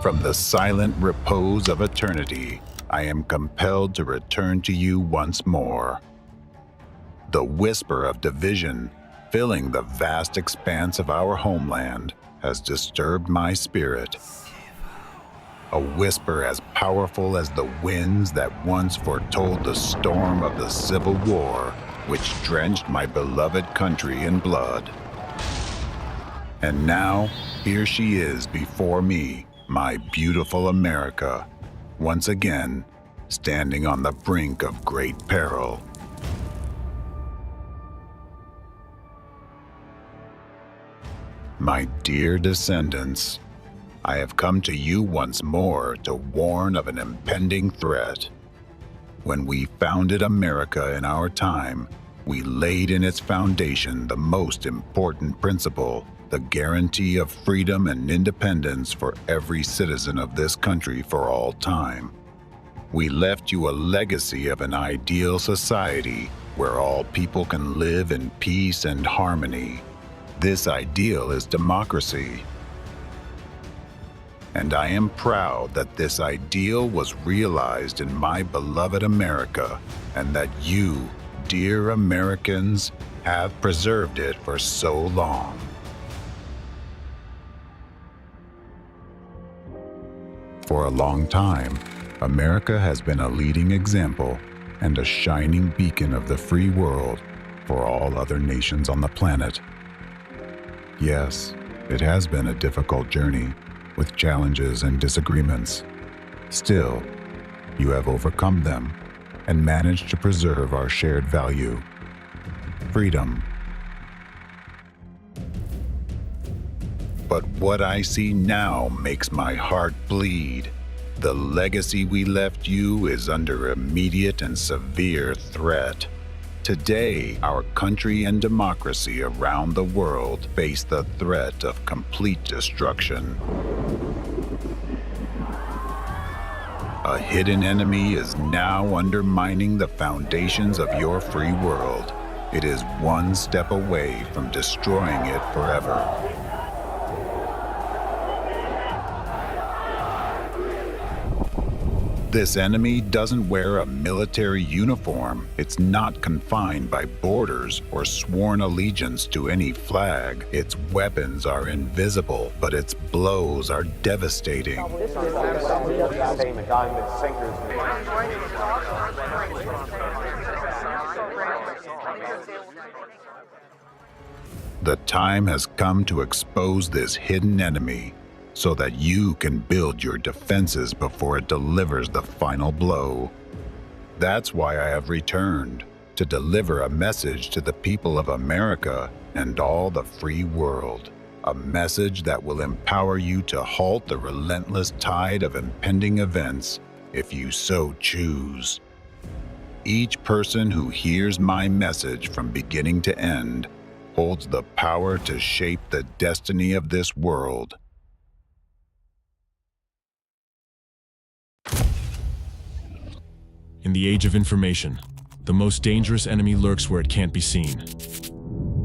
From the silent repose of eternity, I am compelled to return to you once more. The whisper of division filling the vast expanse of our homeland has disturbed my spirit. A whisper as powerful as the winds that once foretold the storm of the Civil War, which drenched my beloved country in blood. And now, here she is before me, my beautiful America, once again, standing on the brink of great peril. My dear descendants, I have come to you once more to warn of an impending threat. When we founded America in our time, we laid in its foundation the most important principle, the guarantee of freedom and independence for every citizen of this country for all time. We left you a legacy of an ideal society where all people can live in peace and harmony. This ideal is democracy. And I am proud that this ideal was realized in my beloved America, and that you, dear Americans, have preserved it for so long. For a long time, America has been a leading example and a shining beacon of the free world for all other nations on the planet. Yes, it has been a difficult journey, with challenges and disagreements. Still, you have overcome them and managed to preserve our shared value, freedom. But what I see now makes my heart bleed. The legacy we left you is under immediate and severe threat. Today, our country and democracy around the world face the threat of complete destruction. A hidden enemy is now undermining the foundations of your free world. It is one step away from destroying it forever. This enemy doesn't wear a military uniform. It's not confined by borders or sworn allegiance to any flag. Its weapons are invisible, but its blows are devastating. The time has come to expose this hidden enemy, so that you can build your defenses before it delivers the final blow. That's why I have returned, to deliver a message to the people of America and all the free world. A message that will empower you to halt the relentless tide of impending events if you so choose. Each person who hears my message from beginning to end holds the power to shape the destiny of this world. In the age of information, the most dangerous enemy lurks where it can't be seen.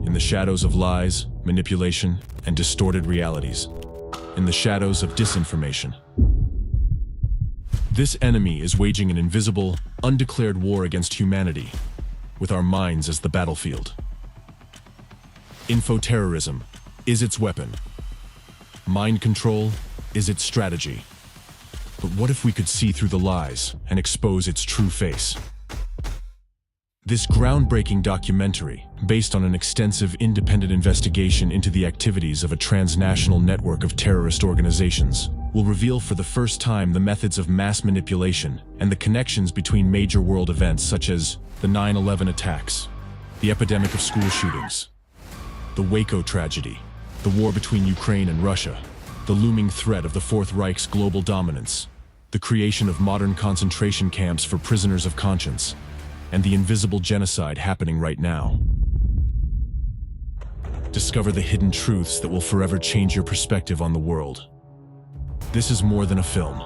In the shadows of lies, manipulation, and distorted realities. In the shadows of disinformation. This enemy is waging an invisible, undeclared war against humanity, with our minds as the battlefield. Infoterrorism is its weapon. Mind control is its strategy. But what if we could see through the lies and expose its true face? This groundbreaking documentary, based on an extensive independent investigation into the activities of a transnational network of terrorist organizations, will reveal for the first time the methods of mass manipulation and the connections between major world events such as the 9/11 attacks, the epidemic of school shootings, the Waco tragedy, the war between Ukraine and Russia, the looming threat of the Fourth Reich's global dominance, the creation of modern concentration camps for prisoners of conscience, and the invisible genocide happening right now. Discover the hidden truths that will forever change your perspective on the world. This is more than a film.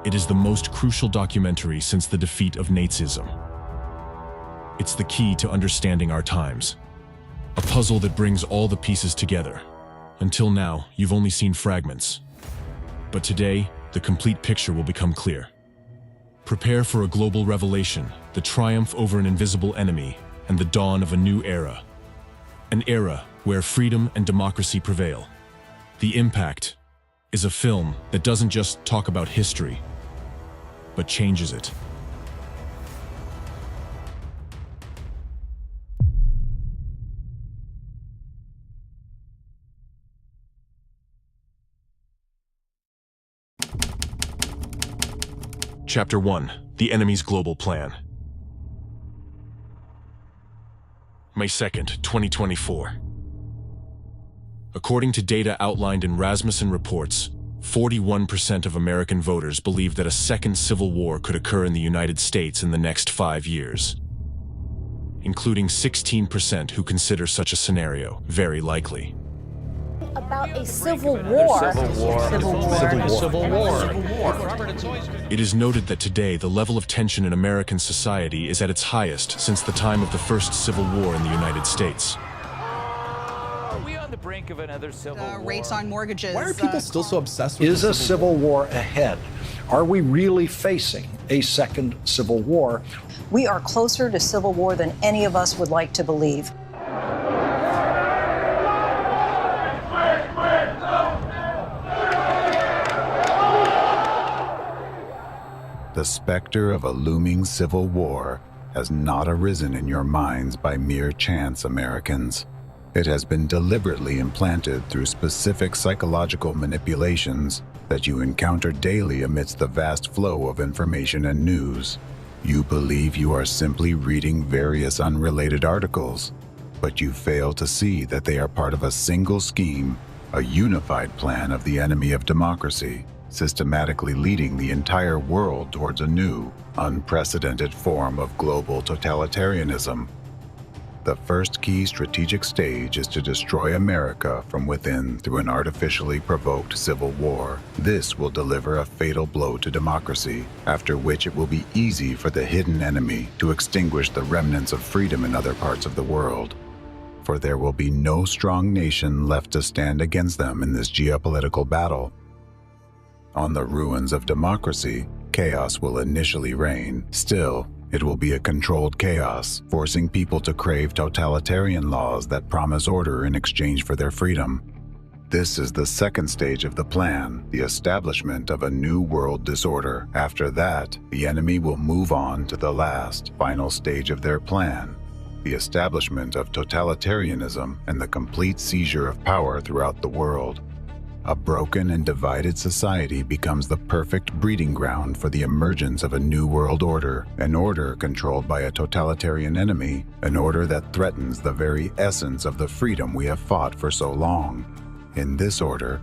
It is the most crucial documentary since the defeat of Nazism. It's the key to understanding our times. A puzzle that brings all the pieces together. Until now, you've only seen fragments. But today, the complete picture will become clear. Prepare for a global revelation, the triumph over an invisible enemy, and the dawn of a new era. An era where freedom and democracy prevail. The Impact is a film that doesn't just talk about history, but changes it. Chapter 1: The Enemy's Global Plan. May 2nd, 2024. According to data outlined in Rasmussen reports, 41% of American voters believe that a second civil war could occur in the United States in the next 5 years, including 16% who consider such a scenario very likely. About a civil war. Civil war. It is noted that today the level of tension in American society is at its highest since the time of the first Civil War in the United States. Are we on the brink of another civil war? Rates on mortgages. Why are people still so obsessed with Is a civil war ahead? Are we really facing a second civil war? We are closer to civil war than any of us would like to believe. The specter of a looming civil war has not arisen in your minds by mere chance, Americans. It has been deliberately implanted through specific psychological manipulations that you encounter daily amidst the vast flow of information and news. You believe you are simply reading various unrelated articles, but you fail to see that they are part of a single scheme, a unified plan of the enemy of democracy, systematically leading the entire world towards a new, unprecedented form of global totalitarianism. The first key strategic stage is to destroy America from within through an artificially provoked civil war. This will deliver a fatal blow to democracy, after which it will be easy for the hidden enemy to extinguish the remnants of freedom in other parts of the world. For there will be no strong nation left to stand against them in this geopolitical battle. On the ruins of democracy, chaos will initially reign. Still, it will be a controlled chaos, forcing people to crave totalitarian laws that promise order in exchange for their freedom. This is the second stage of the plan, the establishment of a new world disorder. After that, the enemy will move on to the last, final stage of their plan, the establishment of totalitarianism and the complete seizure of power throughout the world. A broken and divided society becomes the perfect breeding ground for the emergence of a new world order, an order controlled by a totalitarian enemy, an order that threatens the very essence of the freedom we have fought for so long. In this order,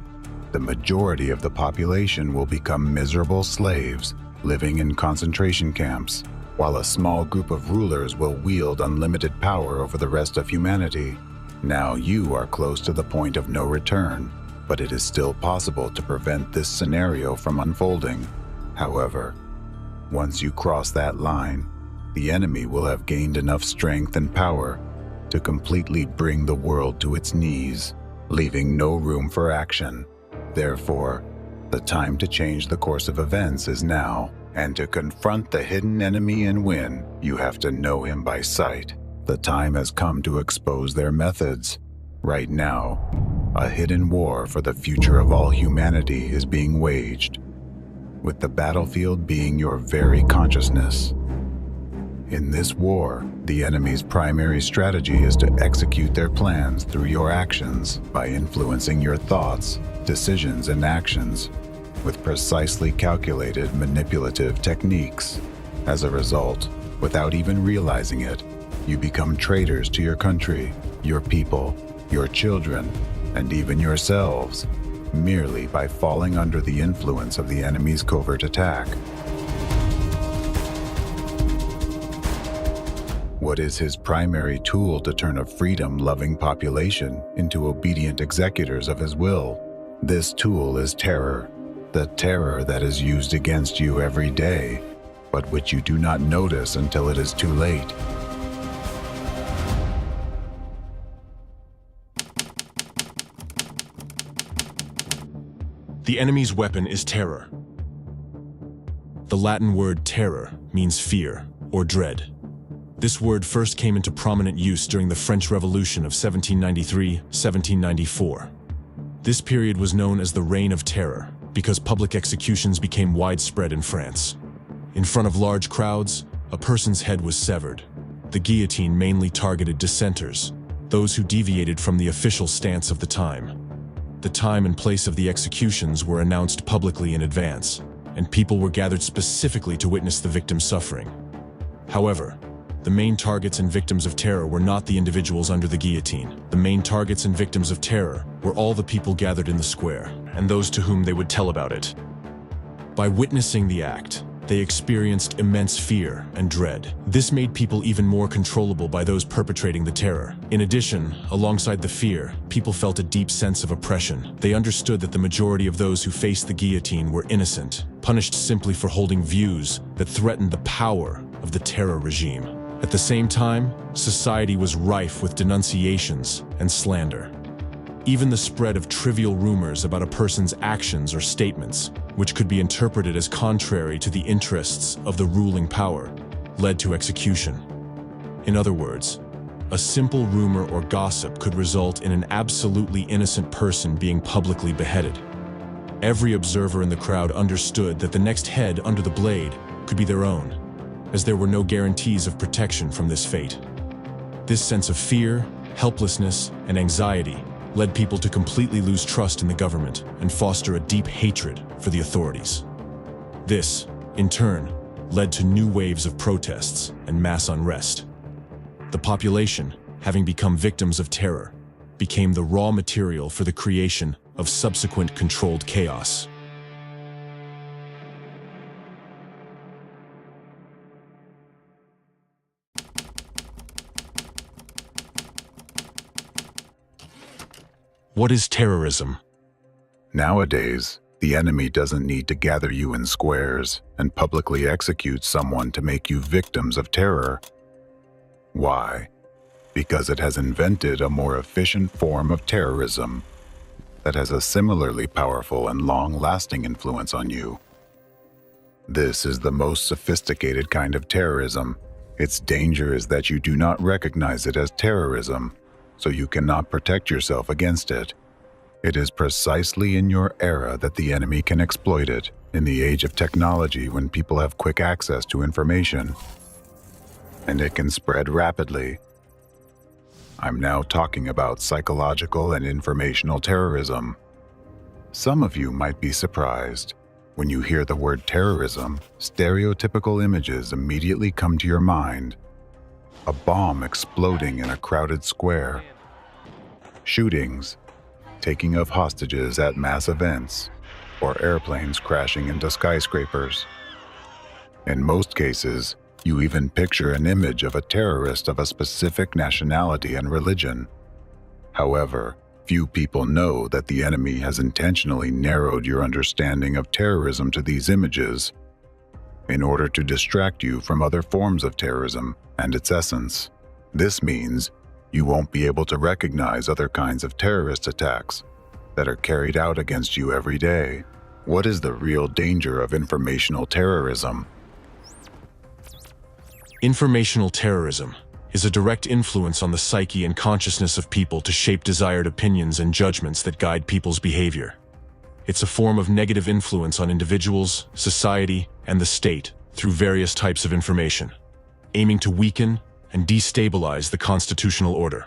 the majority of the population will become miserable slaves, living in concentration camps, while a small group of rulers will wield unlimited power over the rest of humanity. Now you are close to the point of no return, but it is still possible to prevent this scenario from unfolding. However, once you cross that line, the enemy will have gained enough strength and power to completely bring the world to its knees, leaving no room for action. Therefore, the time to change the course of events is now, and to confront the hidden enemy and win, you have to know him by sight. The time has come to expose their methods. Right now, a hidden war for the future of all humanity is being waged, with the battlefield being your very consciousness. In this war, the enemy's primary strategy is to execute their plans through your actions by influencing your thoughts, decisions, and actions with precisely calculated manipulative techniques. As a result, without even realizing it, you become traitors to your country, your people, your children, and even yourselves, merely by falling under the influence of the enemy's covert attack. What is his primary tool to turn a freedom-loving population into obedient executors of his will? This tool is terror, the terror that is used against you every day, but which you do not notice until it is too late. The enemy's weapon is terror. The Latin word terror means fear or dread. This word first came into prominent use during the French Revolution of 1793-1794. This period was known as the Reign of Terror because public executions became widespread in France. In front of large crowds, a person's head was severed. The guillotine mainly targeted dissenters, those who deviated from the official stance of the time. The time and place of the executions were announced publicly in advance, and people were gathered specifically to witness the victim's suffering. However, the main targets and victims of terror were not the individuals under the guillotine. The main targets and victims of terror were all the people gathered in the square, and those to whom they would tell about it. By witnessing the act, they experienced immense fear and dread. This made people even more controllable by those perpetrating the terror. In addition, alongside the fear, people felt a deep sense of oppression. They understood that the majority of those who faced the guillotine were innocent, punished simply for holding views that threatened the power of the terror regime. At the same time, society was rife with denunciations and slander. Even the spread of trivial rumors about a person's actions or statements, which could be interpreted as contrary to the interests of the ruling power, led to execution. In other words, a simple rumor or gossip could result in an absolutely innocent person being publicly beheaded. Every observer in the crowd understood that the next head under the blade could be their own, as there were no guarantees of protection from this fate. This sense of fear, helplessness, and anxiety led people to completely lose trust in the government and foster a deep hatred for the authorities. This, in turn, led to new waves of protests and mass unrest. The population, having become victims of terror, became the raw material for the creation of subsequent controlled chaos. What is terrorism? Nowadays, the enemy doesn't need to gather you in squares and publicly execute someone to make you victims of terror. Why? Because it has invented a more efficient form of terrorism that has a similarly powerful and long-lasting influence on you. This is the most sophisticated kind of terrorism. Its danger is that you do not recognize it as terrorism, so you cannot protect yourself against it. It is precisely in your era that the enemy can exploit it, in the age of technology when people have quick access to information, and it can spread rapidly. I'm now talking about psychological and informational terrorism. Some of you might be surprised. When you hear the word terrorism, stereotypical images immediately come to your mind. A bomb exploding in a crowded square, shootings, taking of hostages at mass events, or airplanes crashing into skyscrapers. In most cases, you even picture an image of a terrorist of a specific nationality and religion. However, few people know that the enemy has intentionally narrowed your understanding of terrorism to these images in order to distract you from other forms of terrorism and its essence. This means you won't be able to recognize other kinds of terrorist attacks that are carried out against you every day. What is the real danger of informational terrorism? Informational terrorism is a direct influence on the psyche and consciousness of people to shape desired opinions and judgments that guide people's behavior. It's a form of negative influence on individuals, society, and the state through various types of information, aiming to weaken and destabilize the constitutional order.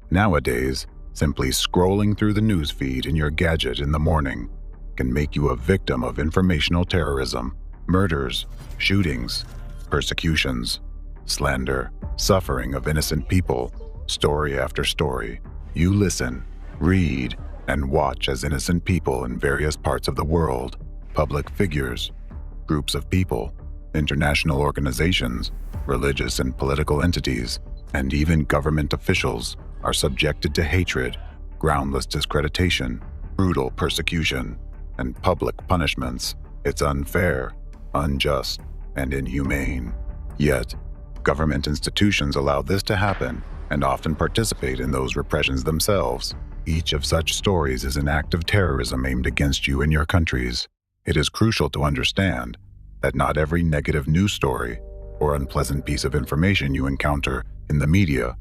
Nowadays, simply scrolling through the news feed in your gadget in the morning can make you a victim of informational terrorism, murders, shootings, persecutions, slander, suffering of innocent people, story after story. You listen, read, and watch as innocent people in various parts of the world, public figures, groups of people, international organizations, religious and political entities, and even government officials are subjected to hatred, groundless discreditation, brutal persecution, and public punishments. It's unfair, unjust, and inhumane. Yet, government institutions allow this to happen and often participate in those repressions themselves. Each of such stories is an act of terrorism aimed against you and your countries. It is crucial to understand that not every negative news story or unpleasant piece of information you encounter in the media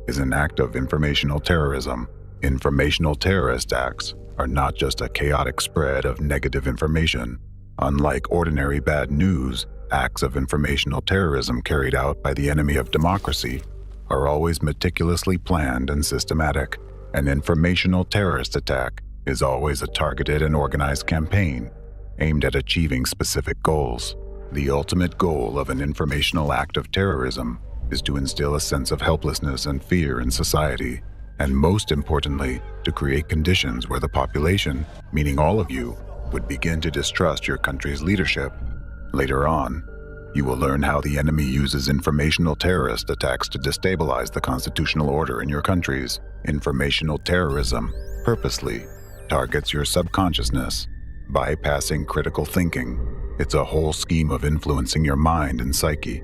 is an act of informational terrorism. Informational terrorist acts are not just a chaotic spread of negative information. Unlike ordinary bad news, acts of informational terrorism carried out by the enemy of democracy are always meticulously planned and systematic. An informational terrorist attack is always a targeted and organized campaign aimed at achieving specific goals. The ultimate goal of an informational act of terrorism is to instill a sense of helplessness and fear in society, and most importantly, to create conditions where the population, meaning all of you, would begin to distrust your country's leadership. Later on, you will learn how the enemy uses informational terrorist attacks to destabilize the constitutional order in your countries. Informational terrorism purposely targets your subconsciousness, bypassing critical thinking. It's a whole scheme of influencing your mind and psyche,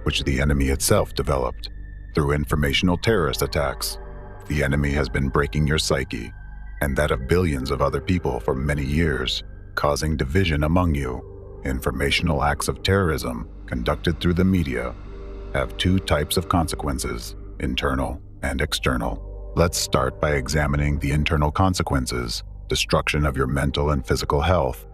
which the enemy itself developed. Through informational terrorist attacks, the enemy has been breaking your psyche and that of billions of other people for many years, causing division among you. Informational acts of terrorism conducted through the media have two types of consequences, internal and external. Let's start by examining the internal consequences: destruction of your mental and physical health.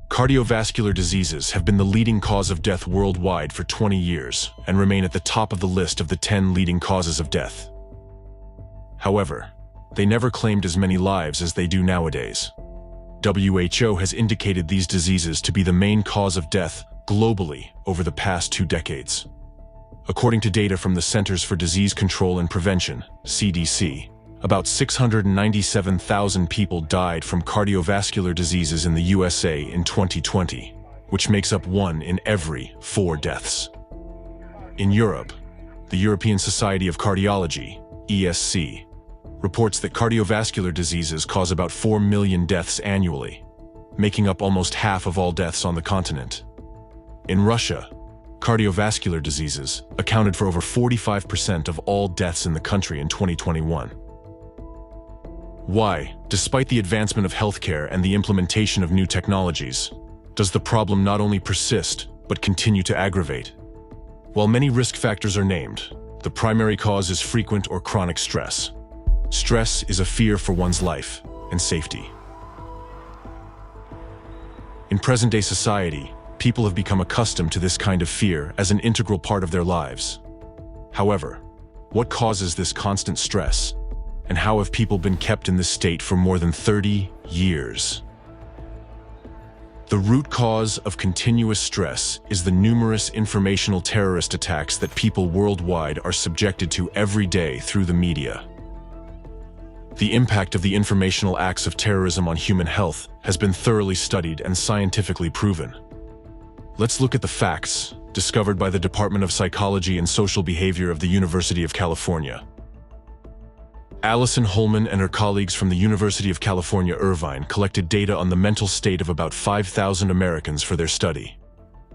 Cardiovascular diseases have been the leading cause of death worldwide for 20 years and remain at the top of the list of the 10 leading causes of death. However, they never claimed as many lives as they do nowadays. WHO has indicated these diseases to be the main cause of death globally over the past 2 decades. According to data from the Centers for Disease Control and Prevention, CDC, about 697,000 people died from cardiovascular diseases in the USA in 2020, which makes up 1 in every 4 deaths. In Europe, the European Society of Cardiology, ESC, reports that cardiovascular diseases cause about 4 million deaths annually, making up almost half of all deaths on the continent. In Russia, cardiovascular diseases accounted for over 45% of all deaths in the country in 2021. Why, despite the advancement of healthcare and the implementation of new technologies, does the problem not only persist, but continue to aggravate? While many risk factors are named, the primary cause is frequent or chronic stress. Stress is a fear for one's life and safety. In present-day society, people have become accustomed to this kind of fear as an integral part of their lives. However, what causes this constant stress? And how have people been kept in this state for more than 30 years? The root cause of continuous stress is the numerous informational terrorist attacks that people worldwide are subjected to every day through the media. The impact of the informational acts of terrorism on human health has been thoroughly studied and scientifically proven. Let's look at the facts discovered by the Department of Psychology and Social Behavior of the University of California. Allison Holman and her colleagues from the University of California, Irvine collected data on the mental state of about 5,000 Americans for their study.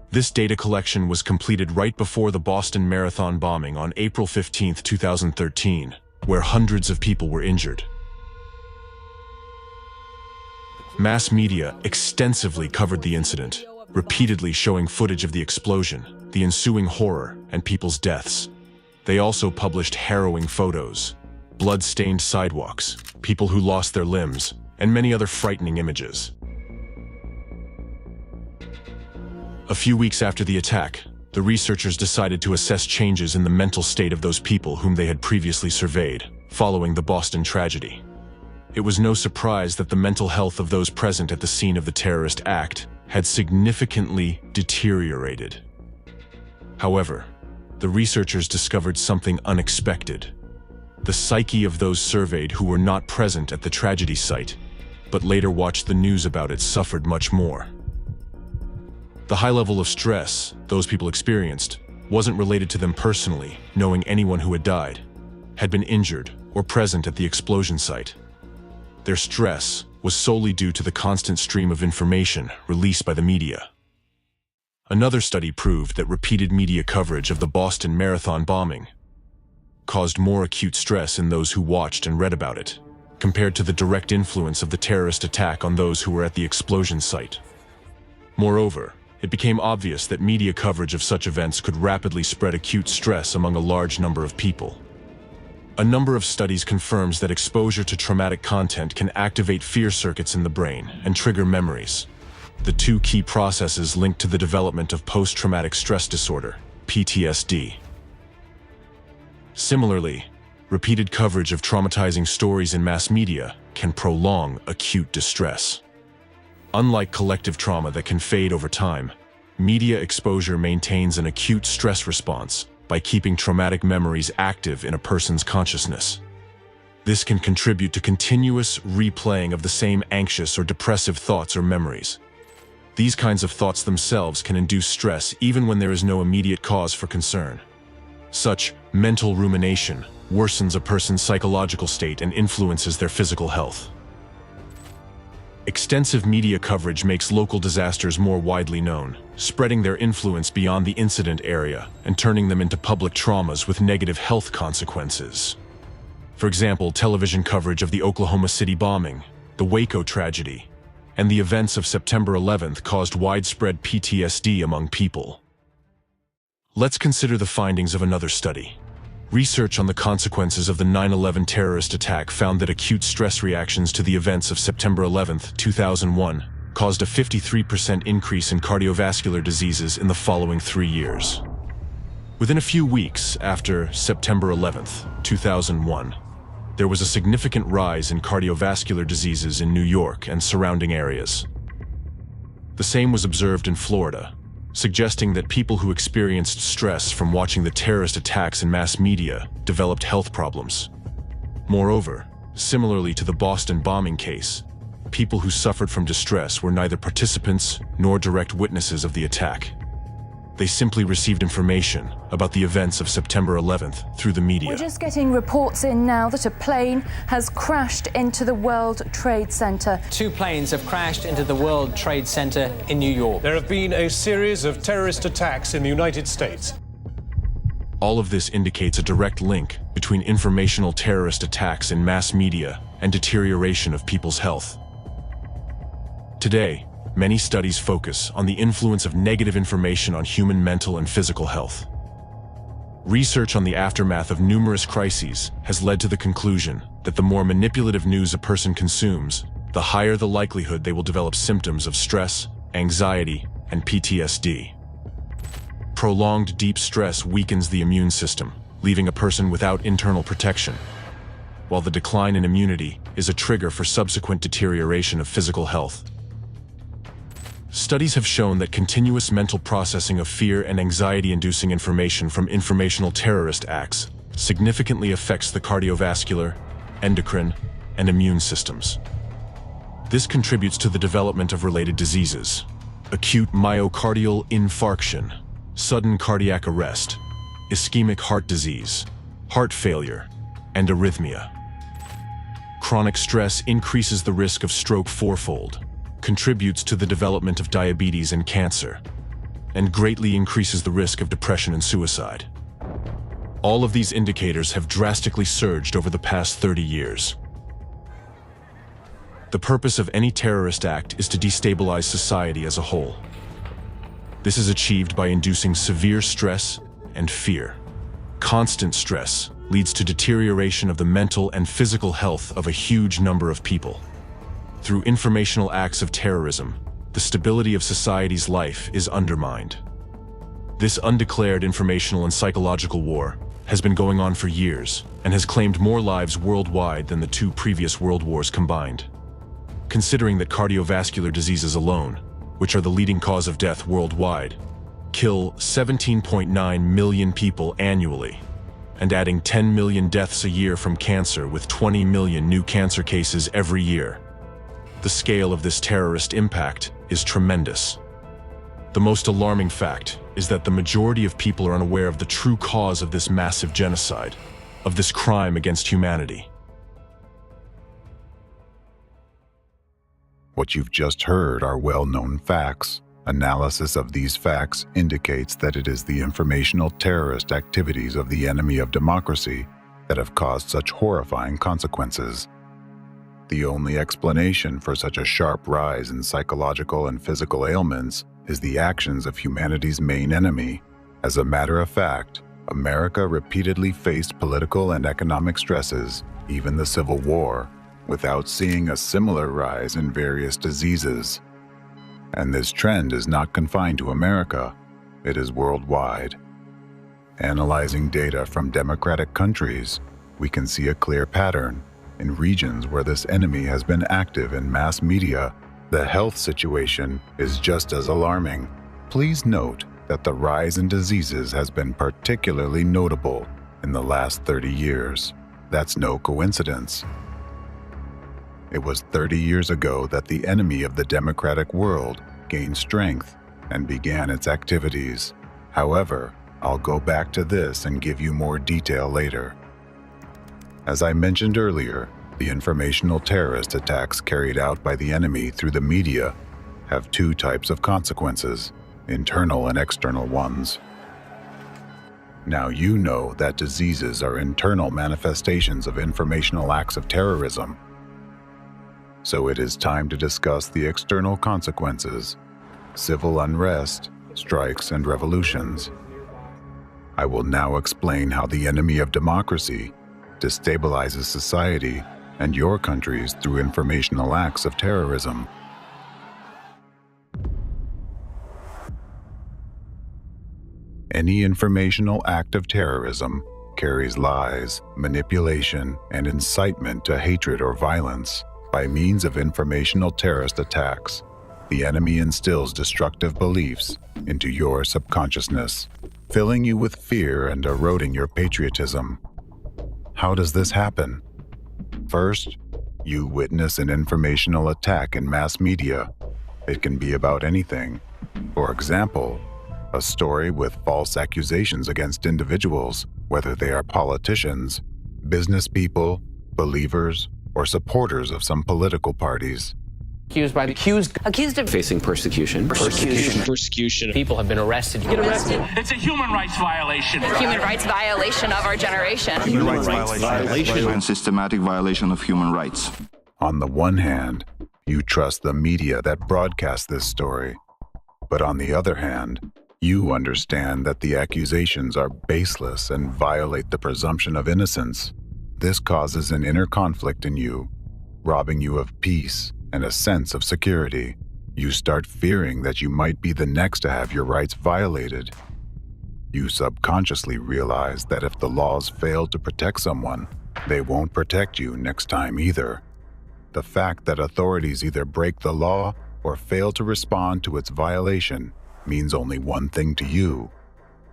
This data collection was completed right before the Boston Marathon bombing on April 15, 2013, where hundreds of people were injured. Mass media extensively covered the incident, repeatedly showing footage of the explosion, the ensuing horror, and people's deaths. They also published harrowing photos, blood-stained sidewalks, people who lost their limbs, and many other frightening images. A few weeks after the attack, the researchers decided to assess changes in the mental state of those people whom they had previously surveyed, following the Boston tragedy. It was no surprise that the mental health of those present at the scene of the terrorist act had significantly deteriorated. However, the researchers discovered something unexpected. The psyche of those surveyed who were not present at the tragedy site, but later watched the news about it, suffered much more. The high level of stress those people experienced wasn't related to them personally, knowing anyone who had died, had been injured, or present at the explosion site. Their stress was solely due to the constant stream of information released by the media. Another study proved that repeated media coverage of the Boston Marathon bombing caused more acute stress in those who watched and read about it, compared to the direct influence of the terrorist attack on those who were at the explosion site. Moreover, it became obvious that media coverage of such events could rapidly spread acute stress among a large number of people. A number of studies confirms that exposure to traumatic content can activate fear circuits in the brain and trigger memories, the two key processes linked to the development of post-traumatic stress disorder, PTSD. Similarly, repeated coverage of traumatizing stories in mass media can prolong acute distress. Unlike collective trauma that can fade over time, media exposure maintains an acute stress response by keeping traumatic memories active in a person's consciousness. This can contribute to continuous replaying of the same anxious or depressive thoughts or memories. These kinds of thoughts themselves can induce stress even when there is no immediate cause for concern. Such mental rumination worsens a person's psychological state and influences their physical health. Extensive media coverage makes local disasters more widely known, spreading their influence beyond the incident area and turning them into public traumas with negative health consequences. For example, television coverage of the Oklahoma City bombing, the Waco tragedy, and the events of September 11th caused widespread PTSD among people. Let's consider the findings of another study. Research on the consequences of the 9/11 terrorist attack found that acute stress reactions to the events of September 11th, 2001, caused a 53% increase in cardiovascular diseases in the following 3 years. Within a few weeks after September 11th, 2001, there was a significant rise in cardiovascular diseases in New York and surrounding areas. The same was observed in Florida, suggesting that people who experienced stress from watching the terrorist attacks in mass media developed health problems. Moreover, similarly to the Boston bombing case, people who suffered from distress were neither participants nor direct witnesses of the attack. They simply received information about the events of September 11th through the media. We're just getting reports in now that a plane has crashed into the World Trade Center. 2 planes have crashed into the World Trade Center in New York. There have been a series of terrorist attacks in the United States. All of this indicates a direct link between informational terrorist attacks in mass media and deterioration of people's health. Today, many studies focus on the influence of negative information on human mental and physical health. Research on the aftermath of numerous crises has led to the conclusion that the more manipulative news a person consumes, the higher the likelihood they will develop symptoms of stress, anxiety, and PTSD. Prolonged deep stress weakens the immune system, leaving a person without internal protection, while the decline in immunity is a trigger for subsequent deterioration of physical health. Studies have shown that continuous mental processing of fear and anxiety-inducing information from informational terrorist acts significantly affects the cardiovascular, endocrine, and immune systems. This contributes to the development of related diseases: acute myocardial infarction, sudden cardiac arrest, ischemic heart disease, heart failure, and arrhythmia. Chronic stress increases the risk of stroke fourfold, contributes to the development of diabetes and cancer, and greatly increases the risk of depression and suicide. All of these indicators have drastically surged over the past 30 years. The purpose of any terrorist act is to destabilize society as a whole. This is achieved by inducing severe stress and fear. Constant stress leads to deterioration of the mental and physical health of a huge number of people. Through informational acts of terrorism, the stability of society's life is undermined. This undeclared informational and psychological war has been going on for years and has claimed more lives worldwide than the 2 previous world wars combined. Considering that cardiovascular diseases alone, which are the leading cause of death worldwide, kill 17.9 million people annually, and adding 10 million deaths a year from cancer with 20 million new cancer cases every year, the scale of this terrorist impact is tremendous. The most alarming fact is that the majority of people are unaware of the true cause of this massive genocide, of this crime against humanity. What you've just heard are well-known facts. Analysis of these facts indicates that it is the informational terrorist activities of the enemy of democracy that have caused such horrifying consequences. The only explanation for such a sharp rise in psychological and physical ailments is the actions of humanity's main enemy. As a matter of fact, America repeatedly faced political and economic stresses, even the Civil War, without seeing a similar rise in various diseases. And this trend is not confined to America, it is worldwide. Analyzing data from democratic countries, we can see a clear pattern. In regions where this enemy has been active in mass media, the health situation is just as alarming. Please note that the rise in diseases has been particularly notable in the last 30 years. That's no coincidence. It was 30 years ago that the enemy of the democratic world gained strength and began its activities. However, I'll go back to this and give you more detail later. As I mentioned earlier, the informational terrorist attacks carried out by the enemy through the media have two types of consequences, internal and external ones. Now you know that diseases are internal manifestations of informational acts of terrorism. So it is time to discuss the external consequences, civil unrest, strikes, and revolutions. I will now explain how the enemy of democracy destabilizes society and your countries through informational acts of terrorism. Any informational act of terrorism carries lies, manipulation, and incitement to hatred or violence. By means of informational terrorist attacks, the enemy instills destructive beliefs into your subconsciousness, filling you with fear and eroding your patriotism. How does this happen? First, you witness an informational attack in mass media. It can be about anything. For example, a story with false accusations against individuals, whether they are politicians, business people, believers, or supporters of some political parties. Accused of facing persecution. People have been arrested. It's a human rights violation. Human rights violation of our generation. Human rights violation. And systematic violation of human rights. On the one hand, you trust the media that broadcasts this story. But on the other hand, you understand that the accusations are baseless and violate the presumption of innocence. This causes an inner conflict in you, robbing you of peace and a sense of security. You start fearing that you might be the next to have your rights violated. You subconsciously realize that if the laws fail to protect someone, they won't protect you next time either. The fact that authorities either break the law or fail to respond to its violation means only one thing to you: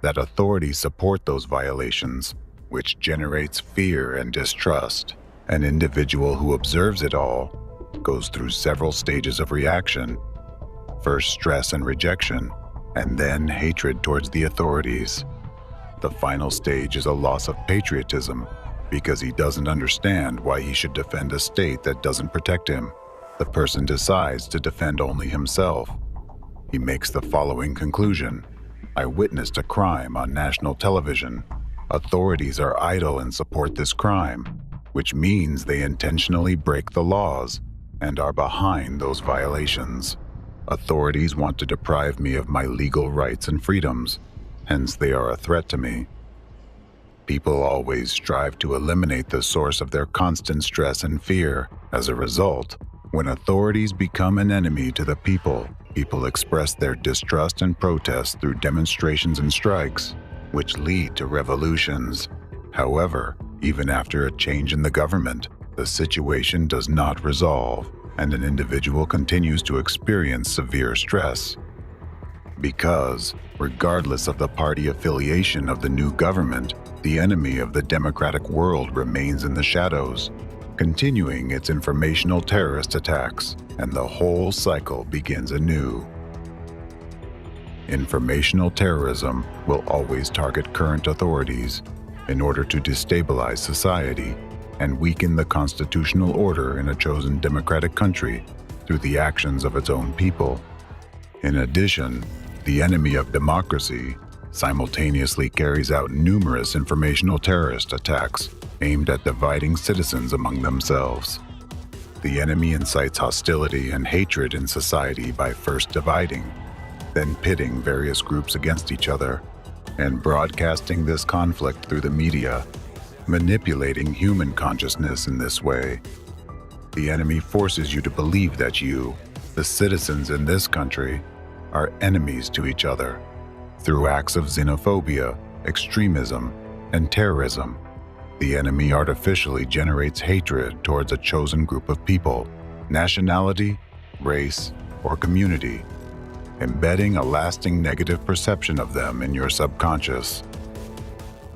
that authorities support those violations, which generates fear and distrust. An individual who observes it all goes through several stages of reaction. First stress and rejection, and then hatred towards the authorities. The final stage is a loss of patriotism, because he doesn't understand why he should defend a state that doesn't protect him. The person decides to defend only himself. He makes the following conclusion: I witnessed a crime on national television. Authorities are idle and support this crime, which means they intentionally break the laws and are behind those violations. Authorities want to deprive me of my legal rights and freedoms, hence they are a threat to me. People always strive to eliminate the source of their constant stress and fear. As a result, when authorities become an enemy to the people, people express their distrust and protest through demonstrations and strikes, which lead to revolutions. However, even after a change in the government, the situation does not resolve, and an individual continues to experience severe stress. Because, regardless of the party affiliation of the new government, the enemy of the democratic world remains in the shadows, continuing its informational terrorist attacks, and the whole cycle begins anew. Informational terrorism will always target current authorities in order to destabilize society and weaken the constitutional order in a chosen democratic country through the actions of its own people. In addition, the enemy of democracy simultaneously carries out numerous informational terrorist attacks aimed at dividing citizens among themselves. The enemy incites hostility and hatred in society by first dividing, then pitting various groups against each other, and broadcasting this conflict through the media, manipulating human consciousness in this way. The enemy forces you to believe that you, the citizens in this country, are enemies to each other through acts of xenophobia, extremism, and terrorism. The enemy artificially generates hatred towards a chosen group of people, nationality, race, or community, embedding a lasting negative perception of them in your subconscious.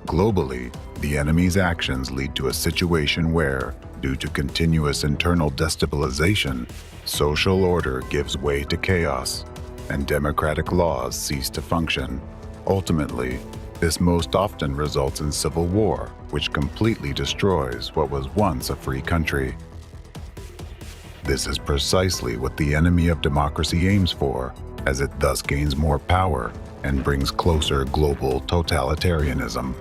Globally, the enemy's actions lead to a situation where, due to continuous internal destabilization, social order gives way to chaos, and democratic laws cease to function. Ultimately, this most often results in civil war, which completely destroys what was once a free country. This is precisely what the enemy of democracy aims for, as it thus gains more power and brings closer global totalitarianism.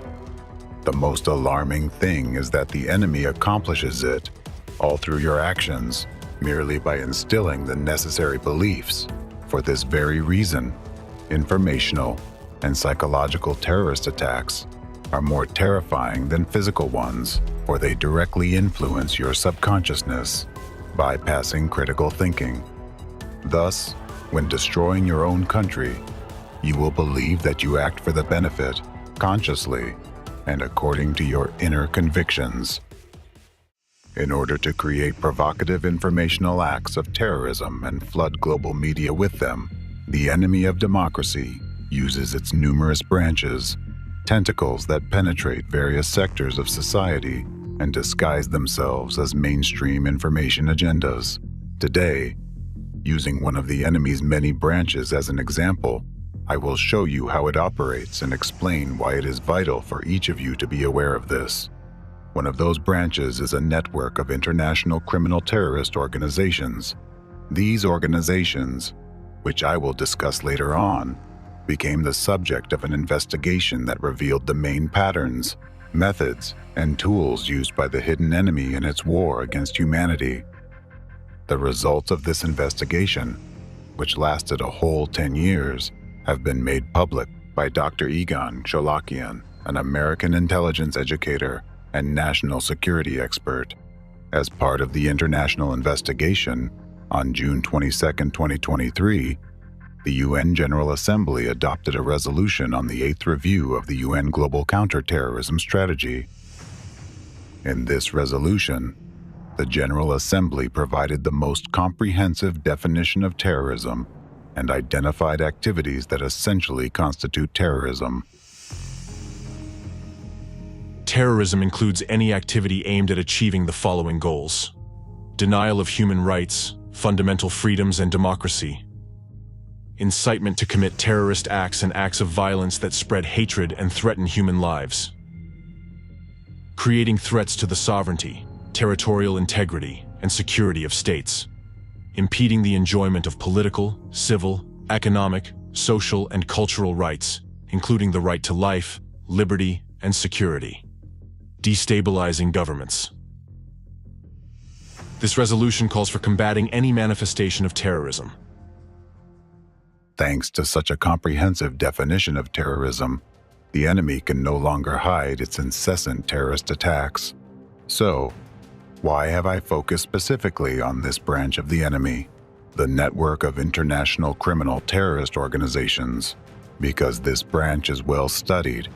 The most alarming thing is that the enemy accomplishes it, all through your actions, merely by instilling the necessary beliefs. For this very reason, informational and psychological terrorist attacks are more terrifying than physical ones, for they directly influence your subconsciousness, bypassing critical thinking. Thus, when destroying your own country, you will believe that you act for the benefit, consciously, and according to your inner convictions. In order to create provocative informational acts of terrorism and flood global media with them, the enemy of democracy uses its numerous branches, tentacles that penetrate various sectors of society and disguise themselves as mainstream information agendas. Today, using one of the enemy's many branches as an example, I will show you how it operates and explain why it is vital for each of you to be aware of this. One of those branches is a network of international criminal terrorist organizations. These organizations, which I will discuss later on, became the subject of an investigation that revealed the main patterns, methods, and tools used by the hidden enemy in its war against humanity. The results of this investigation, which lasted a whole 10 years, have been made public by Dr. Egon Cholakian, an American intelligence educator and national security expert. As part of the international investigation, on June 22, 2023, the UN General Assembly adopted a resolution on the 8th review of the UN Global Counterterrorism Strategy. In this resolution, the General Assembly provided the most comprehensive definition of terrorism and identified activities that essentially constitute terrorism. Terrorism includes any activity aimed at achieving the following goals: denial of human rights, fundamental freedoms, and democracy; incitement to commit terrorist acts and acts of violence that spread hatred and threaten human lives; creating threats to the sovereignty, territorial integrity, and security of states; impeding the enjoyment of political, civil, economic, social, and cultural rights, including the right to life, liberty, and security; destabilizing governments. This resolution calls for combating any manifestation of terrorism. Thanks to such a comprehensive definition of terrorism, the enemy can no longer hide its incessant terrorist attacks. So, why have I focused specifically on this branch of the enemy, the network of international criminal terrorist organizations? Because this branch is well studied,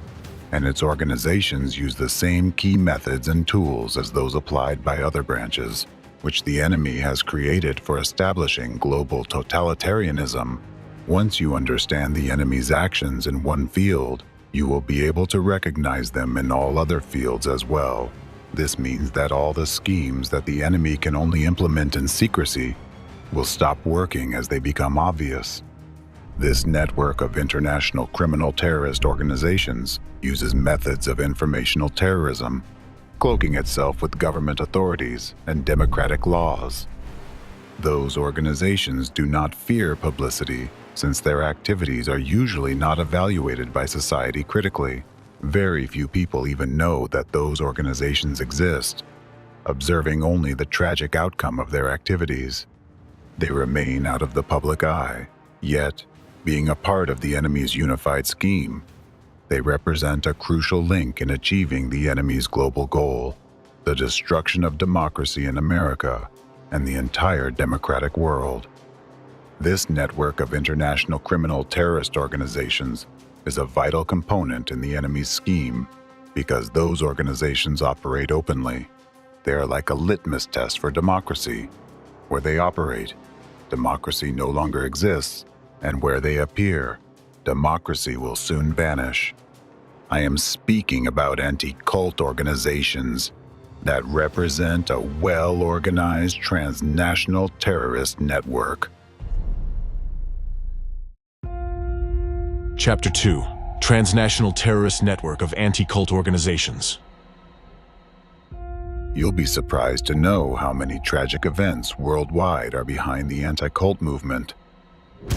and its organizations use the same key methods and tools as those applied by other branches, which the enemy has created for establishing global totalitarianism. Once you understand the enemy's actions in one field, you will be able to recognize them in all other fields as well. This means that all the schemes that the enemy can only implement in secrecy will stop working as they become obvious. This network of international criminal terrorist organizations uses methods of informational terrorism, cloaking itself with government authorities and democratic laws. Those organizations do not fear publicity since their activities are usually not evaluated by society critically. Very few people even know that those organizations exist, observing only the tragic outcome of their activities. They remain out of the public eye, yet, being a part of the enemy's unified scheme, they represent a crucial link in achieving the enemy's global goal, the destruction of democracy in America and the entire democratic world. This network of international criminal terrorist organizations is a vital component in the enemy's scheme because those organizations operate openly. They are like a litmus test for democracy. Where they operate, democracy no longer exists, and where they appear, democracy will soon vanish. I am speaking about anti-cult organizations that represent a well-organized transnational terrorist network. Chapter 2: Transnational Terrorist Network of Anti-Cult Organizations. You'll be surprised to know how many tragic events worldwide are behind the anti-cult movement.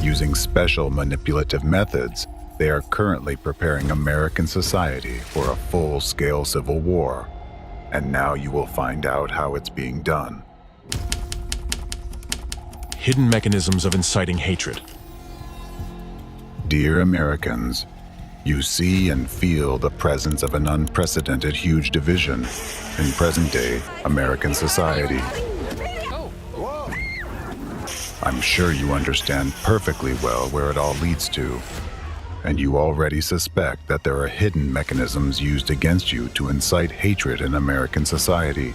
Using special manipulative methods, they are currently preparing American society for a full-scale civil war. And now you will find out how it's being done. Hidden mechanisms of inciting hatred. Dear Americans, you see and feel the presence of an unprecedented huge division in present-day American society. I'm sure you understand perfectly well where it all leads to, and you already suspect that there are hidden mechanisms used against you to incite hatred in American society.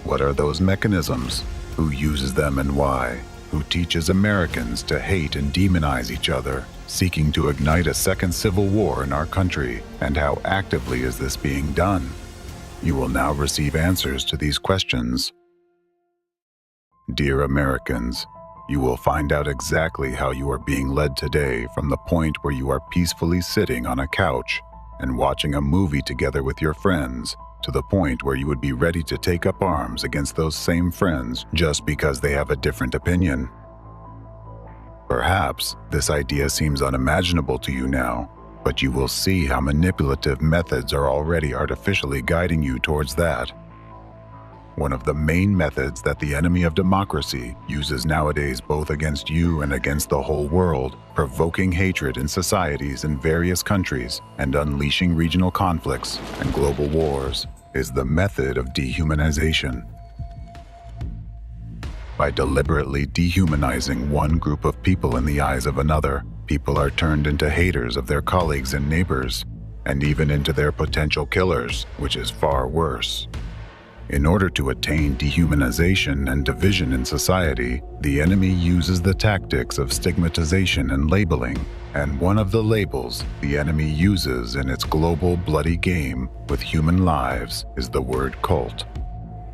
What are those mechanisms? Who uses them and why? Who teaches Americans to hate and demonize each other, seeking to ignite a second civil war in our country? And how actively is this being done? You will now receive answers to these questions. Dear Americans, you will find out exactly how you are being led today from the point where you are peacefully sitting on a couch and watching a movie together with your friends, to the point where you would be ready to take up arms against those same friends just because they have a different opinion. Perhaps this idea seems unimaginable to you now, but you will see how manipulative methods are already artificially guiding you towards that. One of the main methods that the enemy of democracy uses nowadays, both against you and against the whole world, provoking hatred in societies in various countries and unleashing regional conflicts and global wars, is the method of dehumanization. By deliberately dehumanizing one group of people in the eyes of another, people are turned into haters of their colleagues and neighbors, and even into their potential killers, which is far worse. In order to attain dehumanization and division in society, the enemy uses the tactics of stigmatization and labeling, and one of the labels the enemy uses in its global bloody game with human lives is the word cult.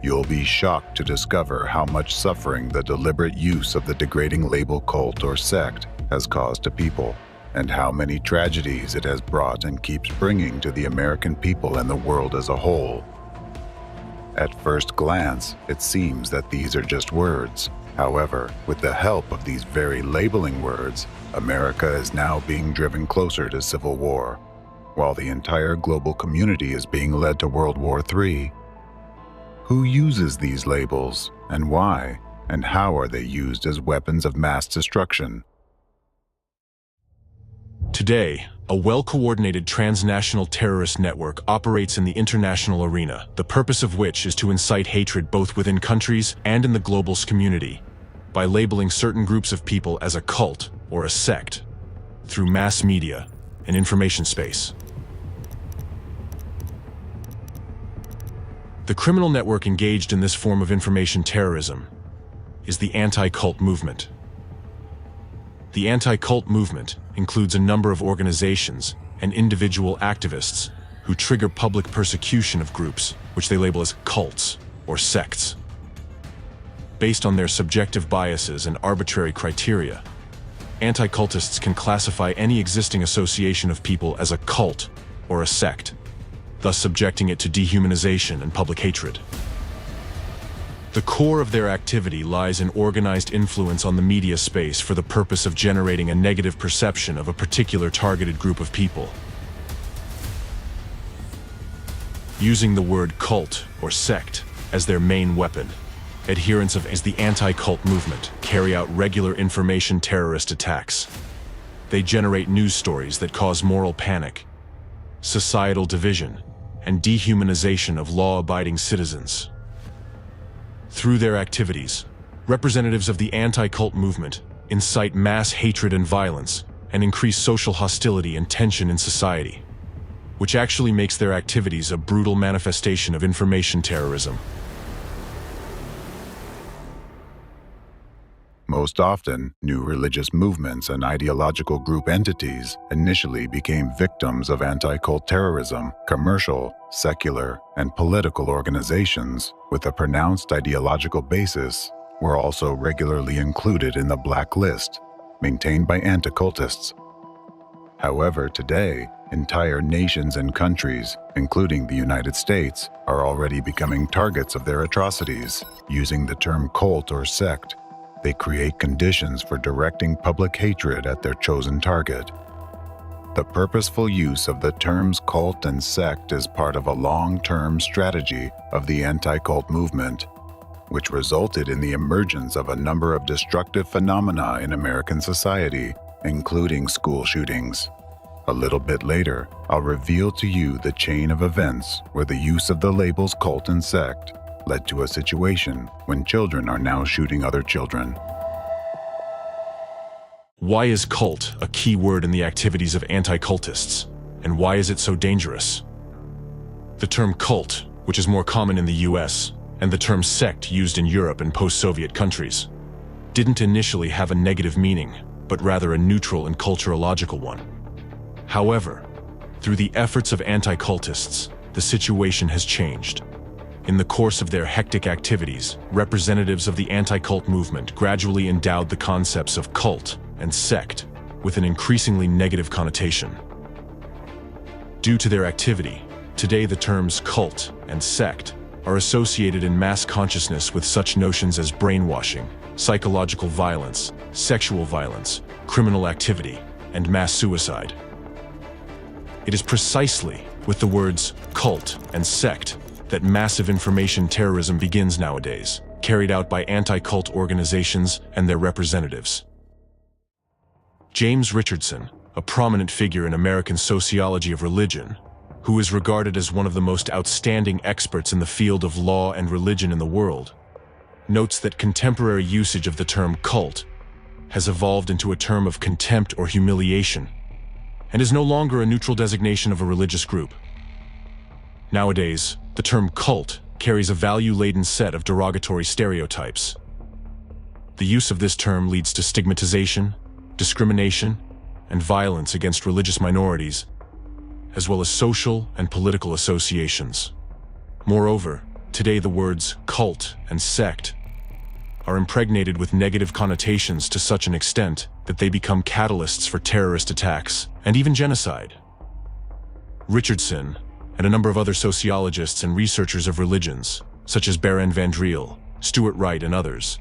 You'll be shocked to discover how much suffering the deliberate use of the degrading label cult or sect has caused to people, and how many tragedies it has brought and keeps bringing to the American people and the world as a whole. At first glance, it seems that these are just words. However, with the help of these very labeling words, America is now being driven closer to civil war, while the entire global community is being led to World War III. Who uses these labels, and why, and how are they used as weapons of mass destruction? Today, a well-coordinated transnational terrorist network operates in the international arena, the purpose of which is to incite hatred both within countries and in the global community, by labeling certain groups of people as a cult or a sect, through mass media and information space. The criminal network engaged in this form of information terrorism is the anti-cult movement. The anti-cult movement includes a number of organizations and individual activists who trigger public persecution of groups which they label as cults or sects. Based on their subjective biases and arbitrary criteria, anti-cultists can classify any existing association of people as a cult or a sect, thus subjecting it to dehumanization and public hatred. The core of their activity lies in organized influence on the media space for the purpose of generating a negative perception of a particular targeted group of people. Using the word cult or sect as their main weapon, adherents of the anti-cult movement carry out regular information terrorist attacks. They generate news stories that cause moral panic, societal division, and dehumanization of law-abiding citizens. Through their activities, representatives of the anti-cult movement incite mass hatred and violence and increase social hostility and tension in society, which actually makes their activities a brutal manifestation of information terrorism. Most often, new religious movements and ideological group entities initially became victims of anti-cult terrorism. Commercial, secular, and political organizations with a pronounced ideological basis were also regularly included in the black list, maintained by anti-cultists. However, today, entire nations and countries, including the United States, are already becoming targets of their atrocities. Using the term cult or sect, they create conditions for directing public hatred at their chosen target. The purposeful use of the terms cult and sect is part of a long-term strategy of the anti-cult movement, which resulted in the emergence of a number of destructive phenomena in American society, including school shootings. A little bit later, I'll reveal to you the chain of events where the use of the labels cult and sect led to a situation when children are now shooting other children. Why is cult a key word in the activities of anti-cultists, and why is it so dangerous? The term cult, which is more common in the US, and the term sect used in Europe and post-Soviet countries, didn't initially have a negative meaning, but rather a neutral and culturological one. However, through the efforts of anti-cultists, the situation has changed. In the course of their hectic activities, representatives of the anti-cult movement gradually endowed the concepts of cult and sect with an increasingly negative connotation. Due to their activity, today the terms cult and sect are associated in mass consciousness with such notions as brainwashing, psychological violence, sexual violence, criminal activity, and mass suicide. It is precisely with the words cult and sect that massive information terrorism begins nowadays, carried out by anti-cult organizations and their representatives. James Richardson, a prominent figure in American sociology of religion, who is regarded as one of the most outstanding experts in the field of law and religion in the world, notes that contemporary usage of the term cult has evolved into a term of contempt or humiliation, and is no longer a neutral designation of a religious group. Nowadays, the term cult carries a value-laden set of derogatory stereotypes. The use of this term leads to stigmatization, discrimination, and violence against religious minorities, as well as social and political associations. Moreover, today the words cult and sect are impregnated with negative connotations to such an extent that they become catalysts for terrorist attacks and even genocide. Richardson and a number of other sociologists and researchers of religions, such as Baron van Driel, Stuart Wright, and others,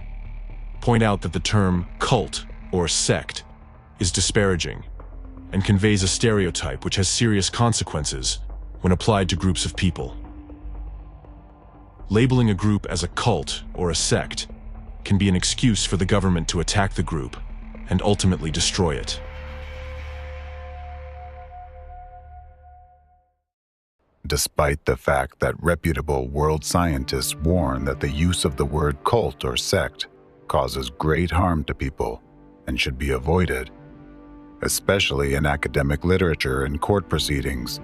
point out that the term cult or sect is disparaging and conveys a stereotype which has serious consequences when applied to groups of people. Labeling a group as a cult or a sect can be an excuse for the government to attack the group and ultimately destroy it. Despite the fact that reputable world scientists warn that the use of the word cult or sect causes great harm to people and should be avoided, especially in academic literature and court proceedings,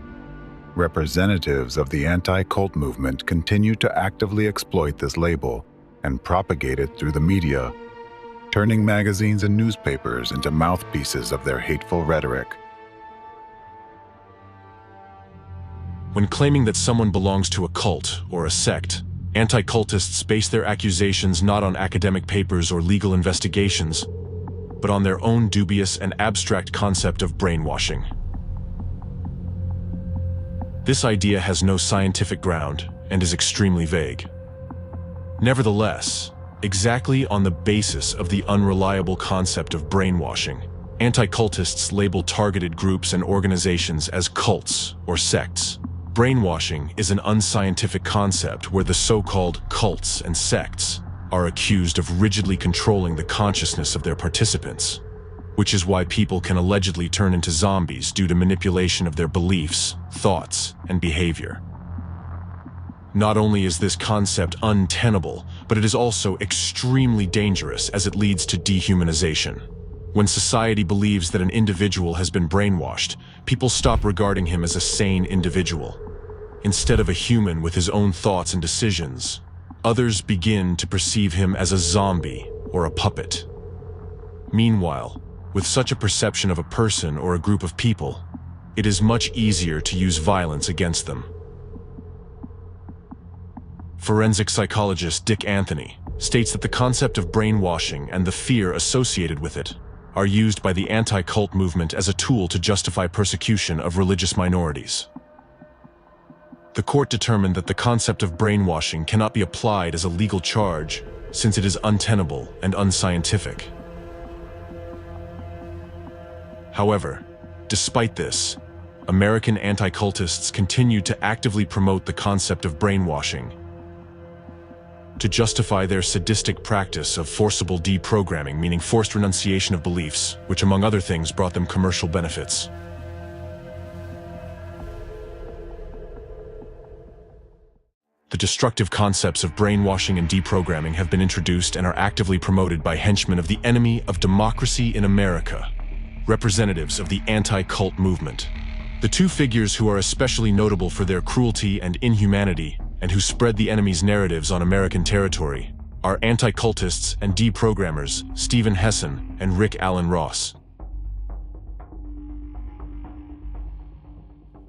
representatives of the anti-cult movement continue to actively exploit this label and propagate it through the media, turning magazines and newspapers into mouthpieces of their hateful rhetoric. When claiming that someone belongs to a cult or a sect, anti-cultists base their accusations not on academic papers or legal investigations, but on their own dubious and abstract concept of brainwashing. This idea has no scientific ground and is extremely vague. Nevertheless, exactly on the basis of the unreliable concept of brainwashing, anti-cultists label targeted groups and organizations as cults or sects. Brainwashing is an unscientific concept where the so-called cults and sects are accused of rigidly controlling the consciousness of their participants, which is why people can allegedly turn into zombies due to manipulation of their beliefs, thoughts, and behavior. Not only is this concept untenable, but it is also extremely dangerous as it leads to dehumanization. When society believes that an individual has been brainwashed, people stop regarding him as a sane individual. Instead of a human with his own thoughts and decisions, others begin to perceive him as a zombie or a puppet. Meanwhile, with such a perception of a person or a group of people, it is much easier to use violence against them. Forensic psychologist Dick Anthony states that the concept of brainwashing and the fear associated with it are used by the anti-cult movement as a tool to justify persecution of religious minorities. The court determined that the concept of brainwashing cannot be applied as a legal charge since it is untenable and unscientific. However, despite this, American anti-cultists continue to actively promote the concept of brainwashing to justify their sadistic practice of forcible deprogramming, meaning forced renunciation of beliefs, which among other things brought them commercial benefits. The destructive concepts of brainwashing and deprogramming have been introduced and are actively promoted by henchmen of the enemy of democracy in America, representatives of the anti-cult movement. The two figures who are especially notable for their cruelty and inhumanity and who spread the enemy's narratives on American territory are anti-cultists and deprogrammers Steven Hessen and Rick Alan Ross.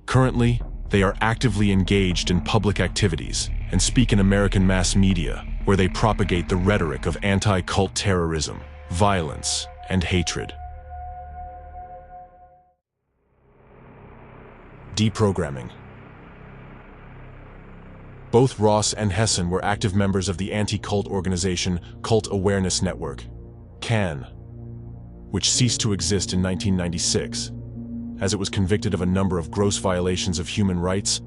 Currently, they are actively engaged in public activities and speak in American mass media, where they propagate the rhetoric of anti-cult terrorism, violence, and hatred. Deprogramming. Both Ross and Hessen were active members of the anti-cult organization Cult Awareness Network, CAN, which ceased to exist in 1996, as it was convicted of a number of gross violations of human rights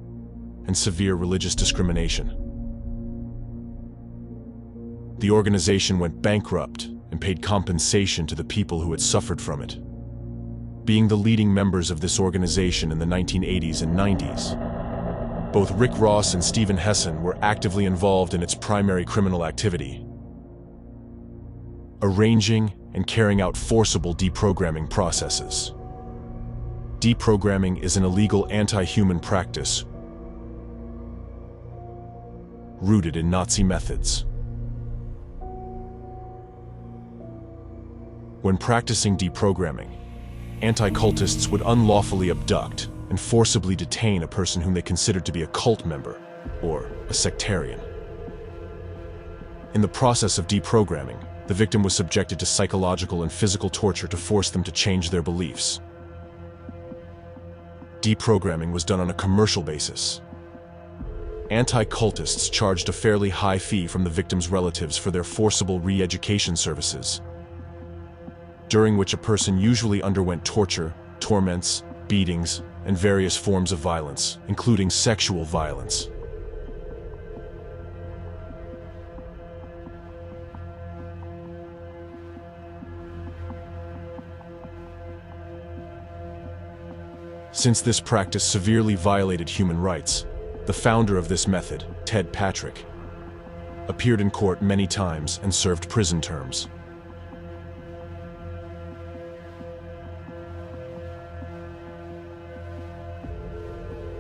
and severe religious discrimination. The organization went bankrupt and paid compensation to the people who had suffered from it. Being the leading members of this organization in the 1980s and 90s, both Rick Ross and Steven Hessen were actively involved in its primary criminal activity, arranging and carrying out forcible deprogramming processes. Deprogramming is an illegal anti-human practice rooted in Nazi methods. When practicing deprogramming, anti-cultists would unlawfully abduct and forcibly detain a person whom they considered to be a cult member or a sectarian. In the process of deprogramming, the victim was subjected to psychological and physical torture to force them to change their beliefs. Deprogramming was done on a commercial basis. Anti-cultists charged a fairly high fee from the victim's relatives for their forcible re-education services, during which a person usually underwent torture, torments, beatings, and various forms of violence, including sexual violence. Since this practice severely violated human rights, the founder of this method, Ted Patrick, appeared in court many times and served prison terms.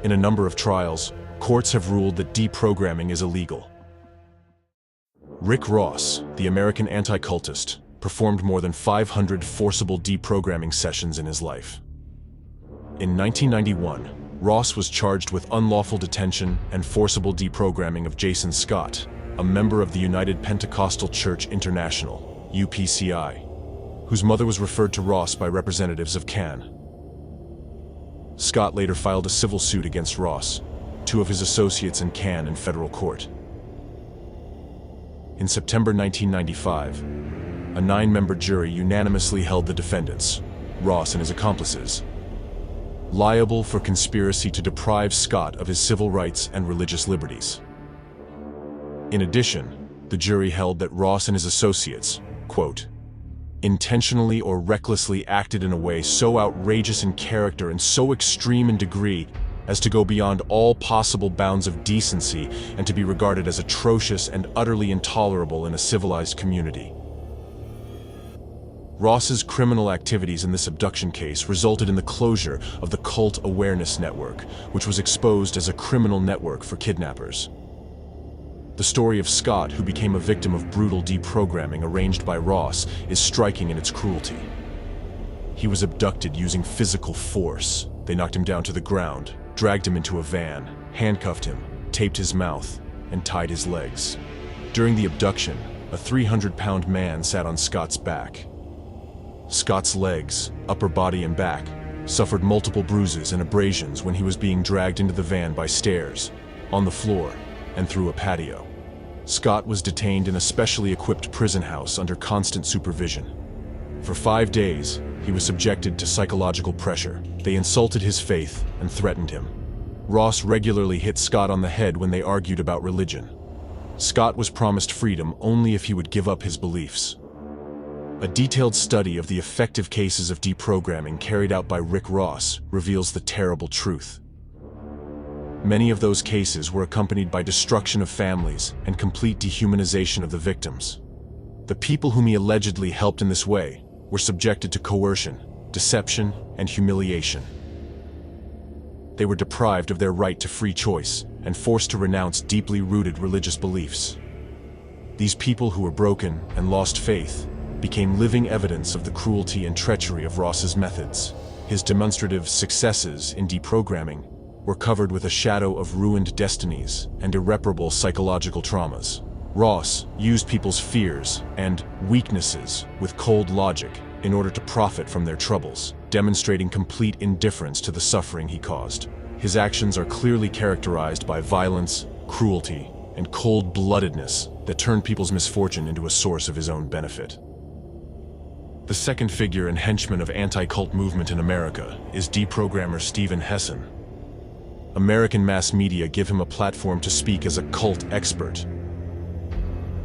In a number of trials, courts have ruled that deprogramming is illegal. Rick Ross, the American anti-cultist, performed more than 500 forcible deprogramming sessions in his life. In 1991, Ross was charged with unlawful detention and forcible deprogramming of Jason Scott, a member of the United Pentecostal Church International, UPCI, whose mother was referred to Ross by representatives of CAN. Scott later filed a civil suit against Ross, two of his associates in CAN in federal court. In September 1995, a 9-member jury unanimously held the defendants, Ross and his accomplices, liable for conspiracy to deprive Scott of his civil rights and religious liberties. In addition, the jury held that Ross and his associates, quote, intentionally or recklessly acted in a way so outrageous in character and so extreme in degree as to go beyond all possible bounds of decency and to be regarded as atrocious and utterly intolerable in a civilized community. Ross's criminal activities in this abduction case resulted in the closure of the Cult Awareness Network, which was exposed as a criminal network for kidnappers. The story of Scott, who became a victim of brutal deprogramming arranged by Ross, is striking in its cruelty. He was abducted using physical force. They knocked him down to the ground, dragged him into a van, handcuffed him, taped his mouth, and tied his legs. During the abduction, a 300-pound man sat on Scott's back. Scott's legs, upper body and back, suffered multiple bruises and abrasions when he was being dragged into the van by stairs, on the floor, and through a patio. Scott was detained in a specially equipped prison house under constant supervision. For 5 days, he was subjected to psychological pressure. They insulted his faith and threatened him. Ross regularly hit Scott on the head when they argued about religion. Scott was promised freedom only if he would give up his beliefs. A detailed study of the effective cases of deprogramming carried out by Rick Ross reveals the terrible truth. Many of those cases were accompanied by destruction of families and complete dehumanization of the victims. The people whom he allegedly helped in this way were subjected to coercion, deception, and humiliation. They were deprived of their right to free choice and forced to renounce deeply rooted religious beliefs. These people who were broken and lost faith became living evidence of the cruelty and treachery of Ross's methods. His demonstrative successes in deprogramming were covered with a shadow of ruined destinies and irreparable psychological traumas. Ross used people's fears and weaknesses with cold logic in order to profit from their troubles, demonstrating complete indifference to the suffering he caused. His actions are clearly characterized by violence, cruelty, and cold-bloodedness that turn people's misfortune into a source of his own benefit. The second figure and henchman of anti-cult movement in America is deprogrammer Steven Hessen. American mass media give him a platform to speak as a cult expert,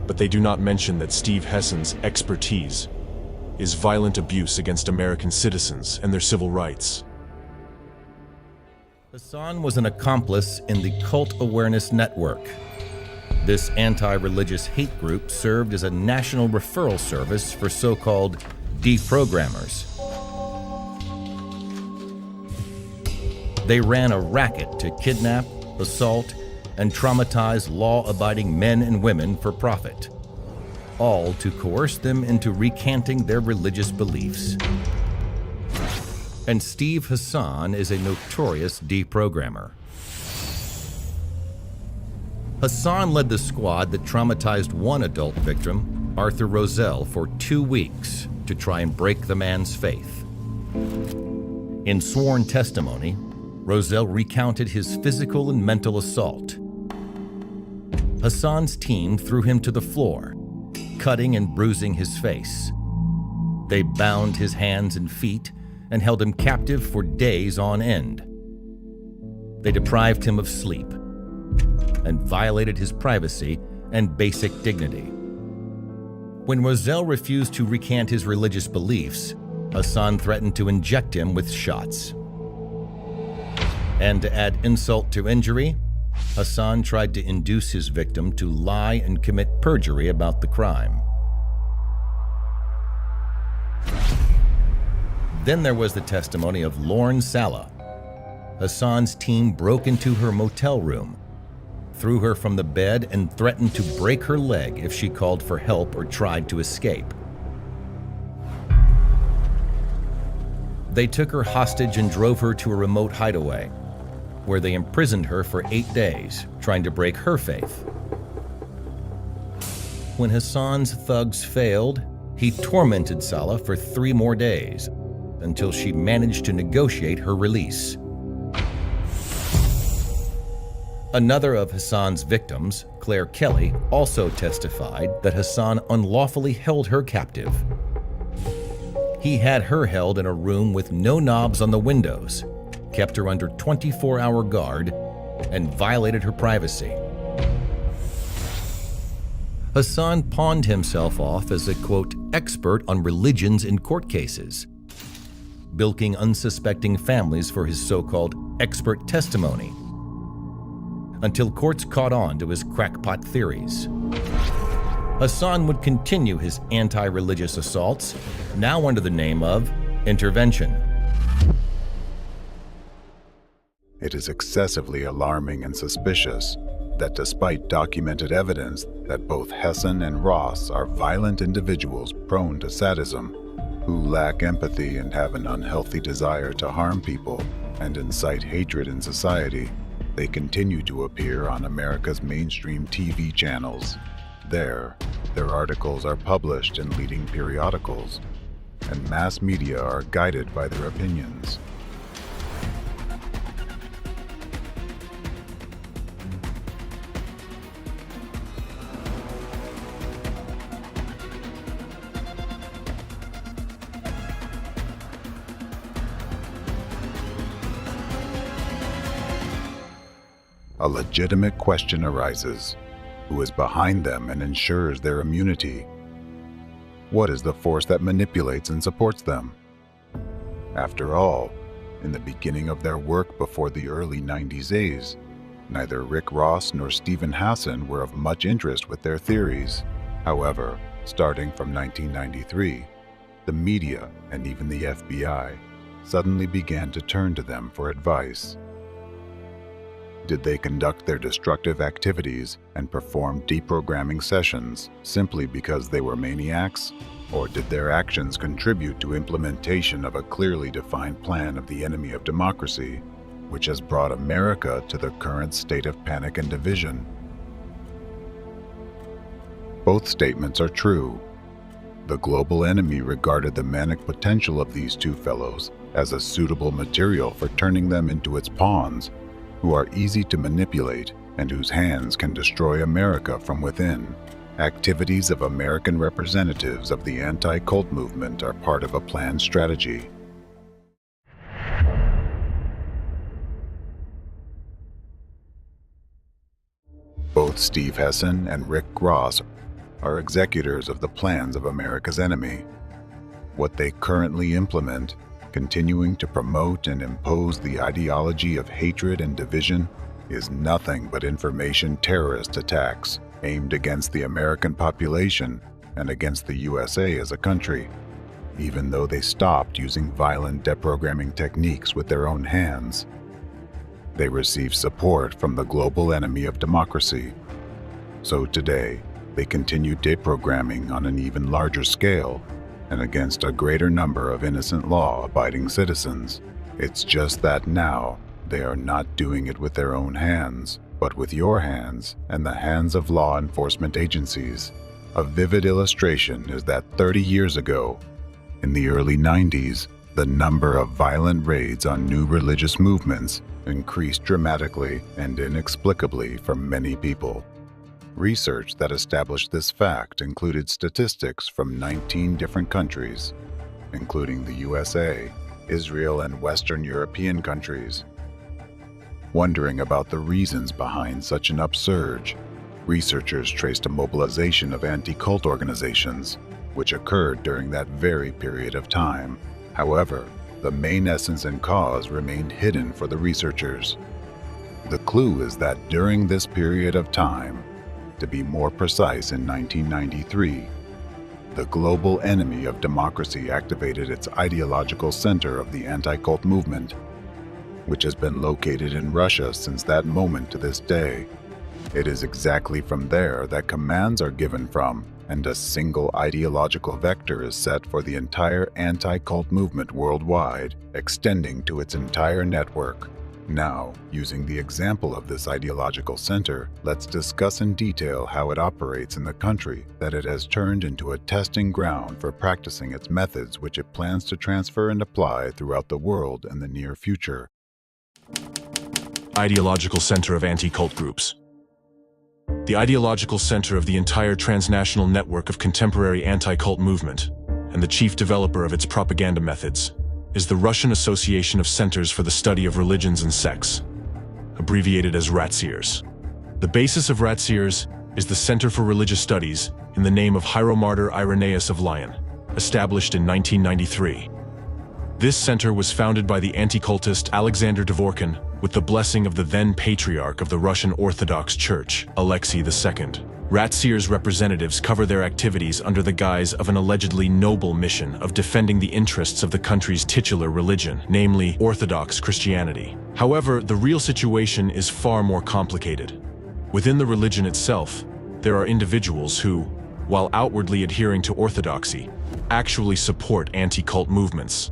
but they do not mention that Steve Hessen's expertise is violent abuse against American citizens and their civil rights. Hassan was an accomplice in the Cult Awareness Network. This anti-religious hate group served as a national referral service for so-called deprogrammers. They ran a racket to kidnap, assault, and traumatize law-abiding men and women for profit, all to coerce them into recanting their religious beliefs. And Steve Hassan is a notorious deprogrammer. Hassan led the squad that traumatized one adult victim, Arthur Roselle, for 2 weeks to try and break the man's faith. In sworn testimony, Roselle recounted his physical and mental assault. Hassan's team threw him to the floor, cutting and bruising his face. They bound his hands and feet and held him captive for days on end. They deprived him of sleep and violated his privacy and basic dignity. When Roselle refused to recant his religious beliefs, Hassan threatened to inject him with shots. And to add insult to injury, Hassan tried to induce his victim to lie and commit perjury about the crime. Then there was the testimony of Lauren Sala. Hassan's team broke into her motel room, threw her from the bed, and threatened to break her leg if she called for help or tried to escape. They took her hostage and drove her to a remote hideaway, where they imprisoned her for 8 days, trying to break her faith. When Hassan's thugs failed, he tormented Salah for 3 more days, until she managed to negotiate her release. Another of Hassan's victims, Claire Kelly, also testified that Hassan unlawfully held her captive. He had her held in a room with no knobs on the windows, kept her under 24-hour guard, and violated her privacy. Hassan pawned himself off as a, quote, expert on religions in court cases, bilking unsuspecting families for his so-called expert testimony, until courts caught on to his crackpot theories. Hassan would continue his anti-religious assaults, now under the name of intervention. It is excessively alarming and suspicious that despite documented evidence that both Hassan and Ross are violent individuals prone to sadism, who lack empathy and have an unhealthy desire to harm people and incite hatred in society, they continue to appear on America's mainstream TV channels. There, their articles are published in leading periodicals, and mass media are guided by their opinions. A legitimate question arises: who is behind them and ensures their immunity? What is the force that manipulates and supports them? After all, in the beginning of their work before the early 90s, neither Rick Ross nor Stephen Hassan were of much interest with their theories. However, starting from 1993, the media and even the FBI suddenly began to turn to them for advice. Did they conduct their destructive activities and perform deprogramming sessions simply because they were maniacs? Or did their actions contribute to implementation of a clearly defined plan of the enemy of democracy, which has brought America to the current state of panic and division? Both statements are true. The global enemy regarded the manic potential of these two fellows as a suitable material for turning them into its pawns, who are easy to manipulate and whose hands can destroy America from within. Activities of American representatives of the anti-cult movement are part of a planned strategy. Both Steve Hassan and Rick Ross are executors of the plans of America's enemy. What they currently implement, continuing to promote and impose the ideology of hatred and division, is nothing but information terrorist attacks aimed against the American population and against the USA as a country, even though they stopped using violent deprogramming techniques with their own hands. They receive support from the global enemy of democracy. So today, they continue deprogramming on an even larger scale and against a greater number of innocent law-abiding citizens. It's just that now, they are not doing it with their own hands, but with your hands and the hands of law enforcement agencies. A vivid illustration is that 30 years ago, in the early 90s, the number of violent raids on new religious movements increased dramatically and inexplicably for many people. Research that established this fact included statistics from 19 different countries, including the USA, Israel, and Western European countries. Wondering about the reasons behind such an upsurge, researchers traced a mobilization of anti-cult organizations, which occurred during that very period of time. However, the main essence and cause remained hidden for the researchers. The clue is that during this period of time, to be more precise in 1993, the global enemy of democracy activated its ideological center of the anti-cult movement, which has been located in Russia since that moment to this day. It is exactly from there that commands are given from, and a single ideological vector is set for the entire anti-cult movement worldwide, extending to its entire network. Now, using the example of this ideological center, let's discuss in detail how it operates in the country that it has turned into a testing ground for practicing its methods, which it plans to transfer and apply throughout the world in the near future. ideological center of anti-cult groups. The ideological center of the entire transnational network of contemporary anti-cult movement, and the chief developer of its propaganda methods, is the Russian Association of Centers for the Study of Religions and Sects, abbreviated as Ratseers. The basis of Ratseers is the Center for Religious Studies in the name of Hieromartyr Irenaeus of Lyon, established in 1993. This center was founded by the anti-cultist Alexander Dvorkin with the blessing of the then Patriarch of the Russian Orthodox Church, Alexei II. Ratseers representatives cover their activities under the guise of an allegedly noble mission of defending the interests of the country's titular religion, namely Orthodox Christianity. However, the real situation is far more complicated. Within the religion itself, there are individuals who, while outwardly adhering to orthodoxy, actually support anti-cult movements.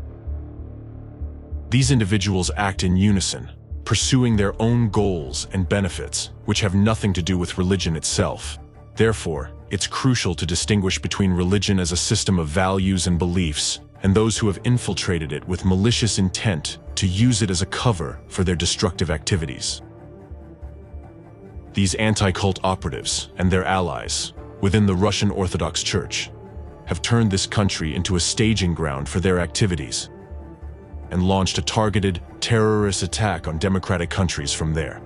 These individuals act in unison, pursuing their own goals and benefits, which have nothing to do with religion itself. Therefore, it's crucial to distinguish between religion as a system of values and beliefs, and those who have infiltrated it with malicious intent to use it as a cover for their destructive activities. These anti-cult operatives and their allies within the Russian Orthodox Church have turned this country into a staging ground for their activities and launched a targeted terrorist attack on democratic countries from there.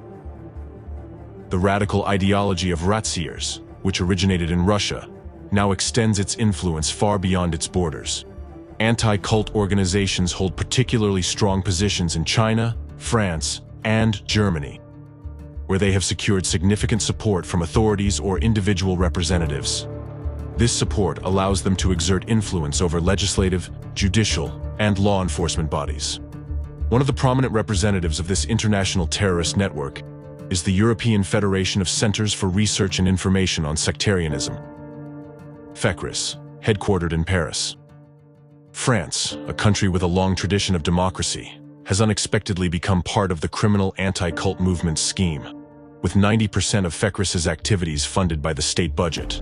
The radical ideology of Ratseers, which originated in Russia, now extends its influence far beyond its borders. Anti-cult organizations hold particularly strong positions in China, France, and Germany, where they have secured significant support from authorities or individual representatives. This support allows them to exert influence over legislative, judicial, and law enforcement bodies. One of the prominent representatives of this international terrorist network is the European Federation of Centers for Research and Information on Sectarianism, FECRIS, headquartered in Paris. France, a country with a long tradition of democracy, has unexpectedly become part of the criminal anti-cult movement scheme, with 90% of FECRIS's activities funded by the state budget.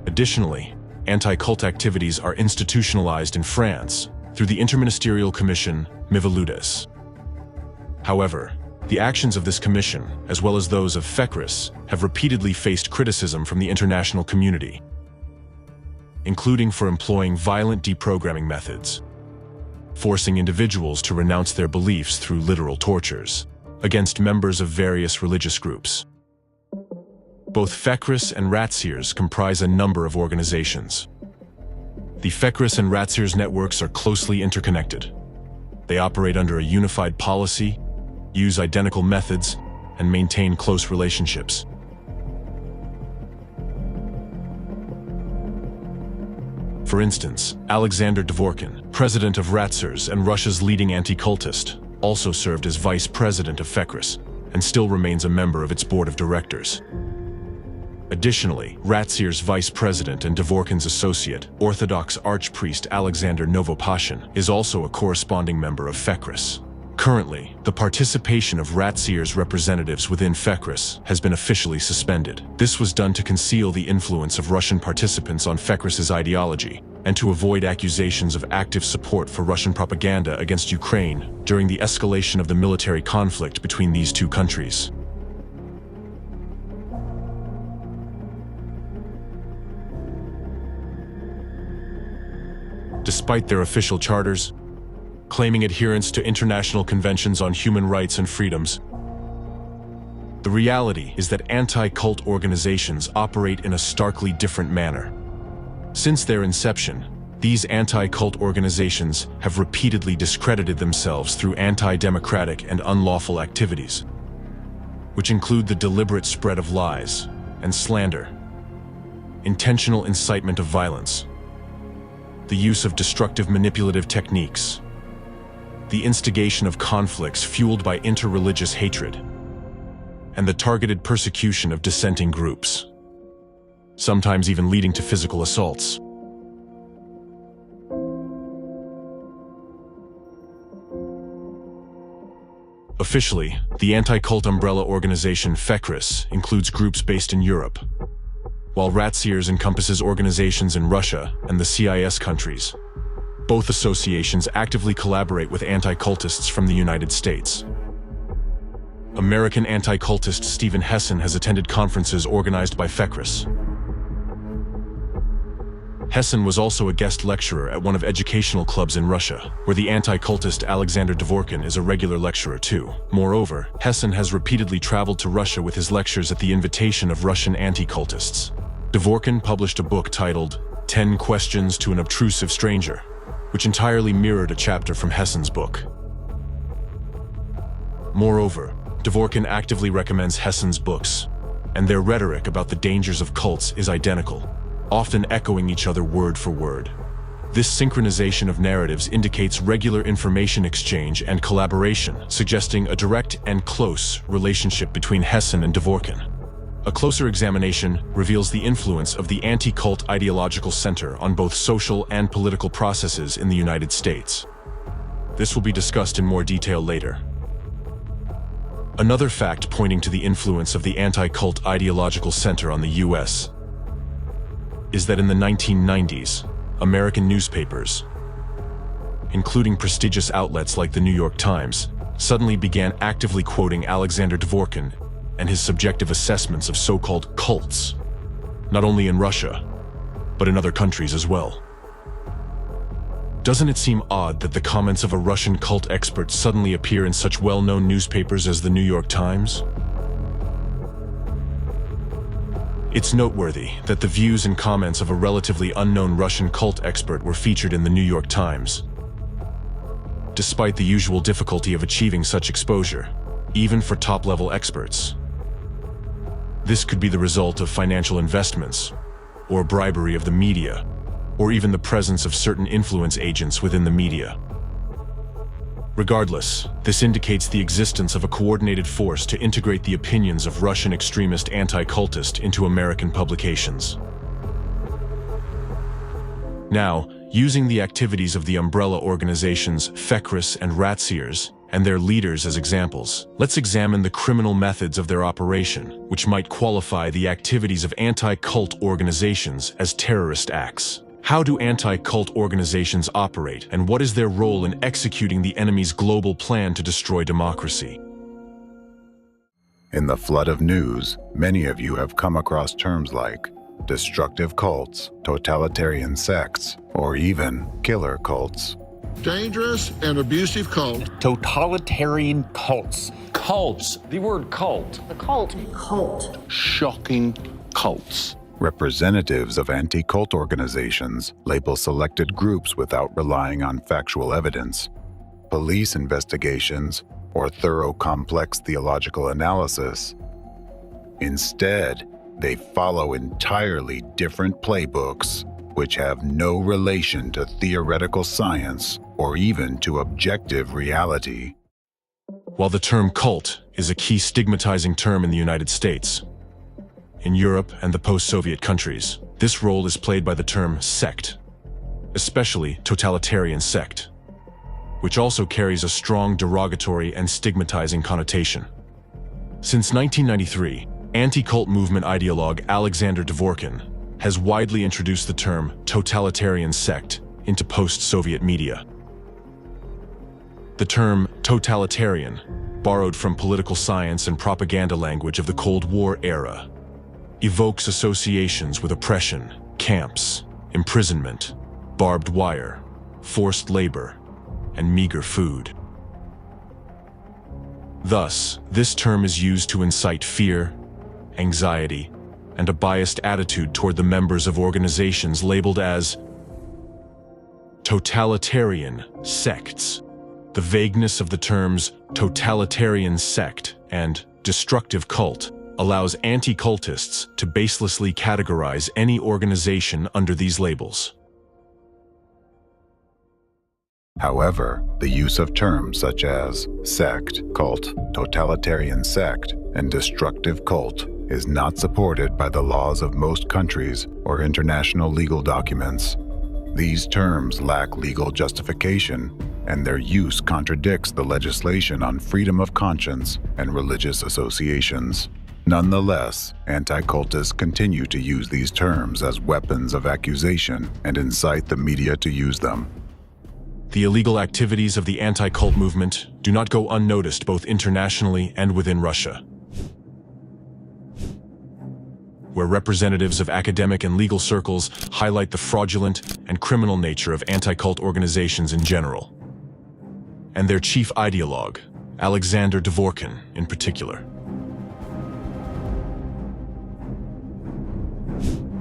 Additionally, anti-cult activities are institutionalized in France through the Interministerial Commission Miviludes. However, the actions of this commission, as well as those of FECRIS, have repeatedly faced criticism from the international community, including for employing violent deprogramming methods, forcing individuals to renounce their beliefs through literal tortures, against members of various religious groups. Both FECRIS and Ratseers comprise a number of organizations. The FECRIS and Ratseers networks are closely interconnected. They operate under a unified policy, use identical methods, and maintain close relationships. For instance, Alexander Dvorkin, president of Ratseers and Russia's leading anti-cultist, also served as vice president of FECRIS and still remains a member of its board of directors. Additionally, Ratseers' vice president and Dvorkin's associate, Orthodox archpriest Alexander Novopashin, is also a corresponding member of FECRIS. Currently, the participation of Ratseers representatives within FECRIS has been officially suspended. This was done to conceal the influence of Russian participants on FECRIS's ideology and to avoid accusations of active support for Russian propaganda against Ukraine during the escalation of the military conflict between these two countries. Despite their official charters, claiming adherence to international conventions on human rights and freedoms, the reality is that anti-cult organizations operate in a starkly different manner. Since their inception, these anti-cult organizations have repeatedly discredited themselves through anti-democratic and unlawful activities, which include the deliberate spread of lies and slander, intentional incitement of violence, the use of destructive manipulative techniques, the instigation of conflicts fueled by interreligious hatred, and the targeted persecution of dissenting groups, sometimes even leading to physical assaults. Officially, the anti-cult umbrella organization FECRIS includes groups based in Europe, while Ratseers encompasses organizations in Russia and the CIS countries. Both associations actively collaborate with anti-cultists from the United States. American anti-cultist Stephen Hessen has attended conferences organized by FECRIS. Hessen was also a guest lecturer at one of educational clubs in Russia, where the anti-cultist Alexander Dvorkin is a regular lecturer too. Moreover, Hessen has repeatedly traveled to Russia with his lectures at the invitation of Russian anti-cultists. Dvorkin published a book titled 10 Questions to an Obtrusive Stranger, which entirely mirrored a chapter from Hessen's book. Moreover, Dvorkin actively recommends Hessen's books, and their rhetoric about the dangers of cults is identical, often echoing each other word for word. This synchronization of narratives indicates regular information exchange and collaboration, suggesting a direct and close relationship between Hessen and Dvorkin. A closer examination reveals the influence of the anti-cult ideological center on both social and political processes in the United States. This will be discussed in more detail later. Another fact pointing to the influence of the anti-cult ideological center on the U.S. is that in the 1990s, American newspapers, including prestigious outlets like the New York Times, suddenly began actively quoting Alexander Dvorkin and his subjective assessments of so-called cults, not only in Russia, but in other countries as well. Doesn't it seem odd that the comments of a Russian cult expert suddenly appear in such well-known newspapers as the New York Times? It's noteworthy that the views and comments of a relatively unknown Russian cult expert were featured in the New York Times. Despite the usual difficulty of achieving such exposure, even for top-level experts. This could be the result of financial investments, or bribery of the media, or even the presence of certain influence agents within the media. Regardless, this indicates the existence of a coordinated force to integrate the opinions of Russian extremist anti-cultists into American publications. Now, using the activities of the umbrella organizations FECRIS and Ratziers and their leaders as examples, let's examine the criminal methods of their operation, which might qualify the activities of anti-cult organizations as terrorist acts. How do anti-cult organizations operate, and what is their role in executing the enemy's global plan to destroy democracy? In the flood of news, many of you have come across terms like destructive cults, totalitarian sects, or even killer cults. Dangerous and abusive cult. Totalitarian cults. Cults. The word cult. The cult. Cult. Shocking cults. Representatives of anti-cult organizations label selected groups without relying on factual evidence, police investigations, or thorough complex theological analysis. Instead, they follow entirely different playbooks, which have no relation to theoretical science or even to objective reality. While the term cult is a key stigmatizing term in the United States, in Europe and the post-Soviet countries, this role is played by the term sect, especially totalitarian sect, which also carries a strong derogatory and stigmatizing connotation. Since 1993, anti-cult movement ideologue Alexander Dvorkin has widely introduced the term totalitarian sect into post-Soviet media. The term totalitarian, borrowed from political science and propaganda language of the Cold War era, evokes associations with oppression, camps, imprisonment, barbed wire, forced labor, and meager food. Thus, this term is used to incite fear, anxiety, and a biased attitude toward the members of organizations labeled as totalitarian sects. The vagueness of the terms totalitarian sect and destructive cult allows anti-cultists to baselessly categorize any organization under these labels. However, the use of terms such as sect, cult, totalitarian sect, and destructive cult is not supported by the laws of most countries or international legal documents. These terms lack legal justification, and their use contradicts the legislation on freedom of conscience and religious associations. Nonetheless, anti-cultists continue to use these terms as weapons of accusation and incite the media to use them. the illegal activities of the anti-cult movement do not go unnoticed both internationally and within Russia, where representatives of academic and legal circles highlight the fraudulent and criminal nature of anti-cult organizations in general, and their chief ideologue, Alexander Dvorkin, in particular.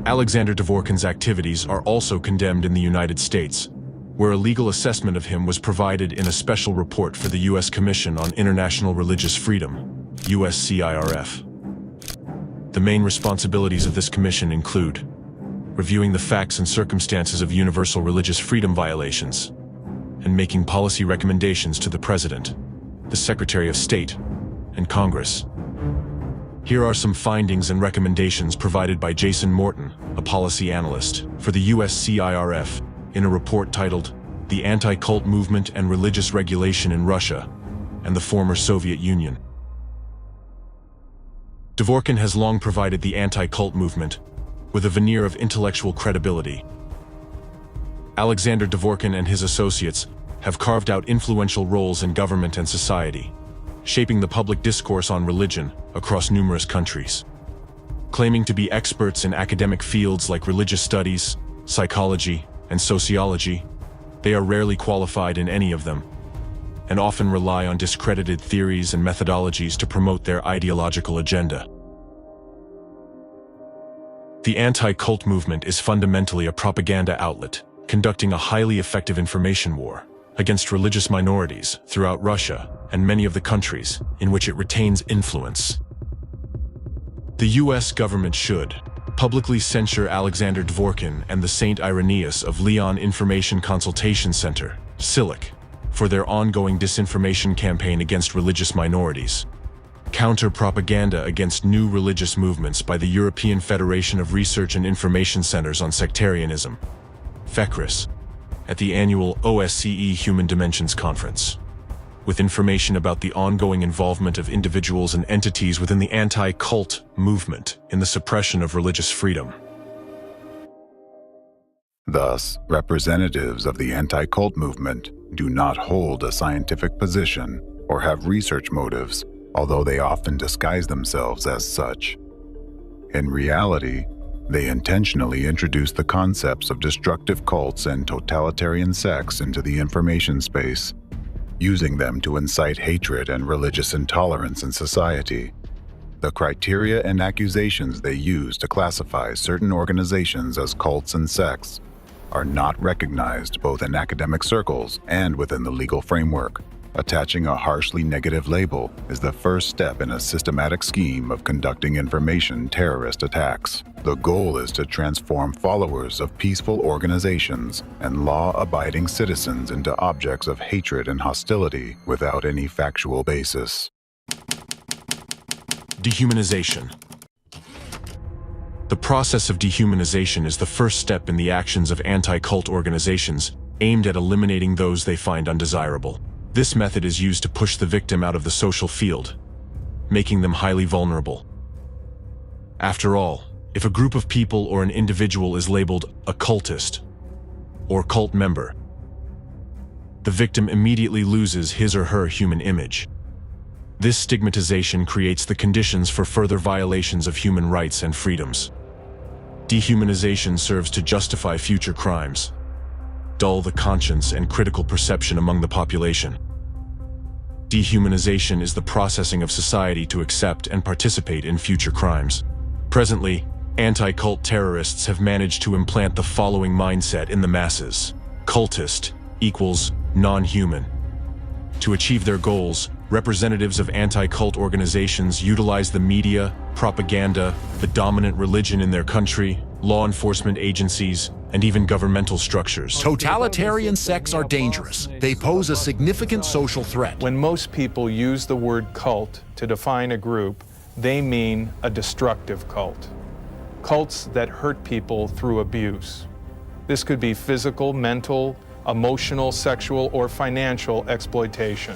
Alexander Dvorkin's activities are also condemned in the United States, where a legal assessment of him was provided in a special report for the U.S. Commission on International Religious Freedom, USCIRF. The main responsibilities of this commission include reviewing the facts and circumstances of universal religious freedom violations and making policy recommendations to the President, the Secretary of State, and Congress. Here are some findings and recommendations provided by Jason Morton, a policy analyst for the USCIRF, in a report titled The Anti-Cult Movement and Religious Regulation in Russia and the Former Soviet Union. Dvorkin has long provided the anti-cult movement with a veneer of intellectual credibility. Alexander Dvorkin and his associates have carved out influential roles in government and society, shaping the public discourse on religion across numerous countries. Claiming to be experts in academic fields like religious studies, psychology, and sociology, they are rarely qualified in any of them, and often rely on discredited theories and methodologies to promote their ideological agenda. The anti-cult movement is fundamentally a propaganda outlet, conducting a highly effective information war against religious minorities throughout Russia and many of the countries in which it retains influence. The U.S. government should publicly censure Alexander Dvorkin and the St. Irenaeus of Leon Information Consultation Center, SILIC, for their ongoing disinformation campaign against religious minorities. Counter propaganda against new religious movements by the European Federation of Research and Information Centers on Sectarianism, FECRIS, at the annual OSCE Human Dimensions Conference, with information about the ongoing involvement of individuals and entities within the anti-cult movement in the suppression of religious freedom. Thus, representatives of the anti-cult movement do not hold a scientific position or have research motives, although they often disguise themselves as such. In reality, they intentionally introduce the concepts of destructive cults and totalitarian sects into the information space, using them to incite hatred and religious intolerance in society. The criteria and accusations they use to classify certain organizations as cults and sects are not recognized both in academic circles and within the legal framework. Attaching a harshly negative label is the first step in a systematic scheme of conducting information terrorist attacks. The goal is to transform followers of peaceful organizations and law-abiding citizens into objects of hatred and hostility without any factual basis. Dehumanization. The process of dehumanization is the first step in the actions of anti-cult organizations aimed at eliminating those they find undesirable. This method is used to push the victim out of the social field, making them highly vulnerable. After all, if a group of people or an individual is labeled a cultist or cult member, the victim immediately loses his or her human image. This stigmatization creates the conditions for further violations of human rights and freedoms. Dehumanization serves to justify future crimes, dull the conscience and critical perception among the population. Dehumanization is the processing of society to accept and participate in future crimes. Presently, anti-cult terrorists have managed to implant the following mindset in the masses: cultist equals non-human. To achieve their goals, representatives of anti-cult organizations utilize the media, propaganda, the dominant religion in their country, law enforcement agencies, and even governmental structures. Totalitarian sects are dangerous. They pose a significant social threat. When most people use the word cult to define a group, they mean a destructive cult. Cults that hurt people through abuse. This could be physical, mental, emotional, sexual, or financial exploitation.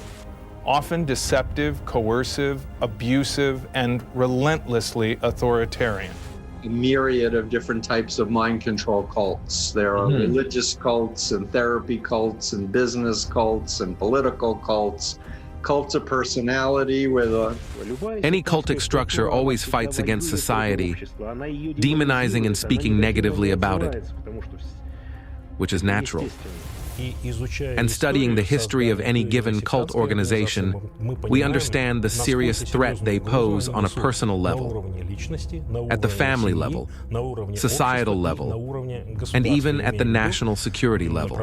Often deceptive, coercive, abusive, and relentlessly authoritarian. a myriad of different types of mind control cults. There are religious cults and therapy cults and business cults and political cults, cults of personality with Any cultic structure always fights against society, demonizing and speaking negatively about it, which is natural. And studying the history of any given cult organization, we understand the serious threat they pose on a personal level, at the family level, societal level, and even at the national security level.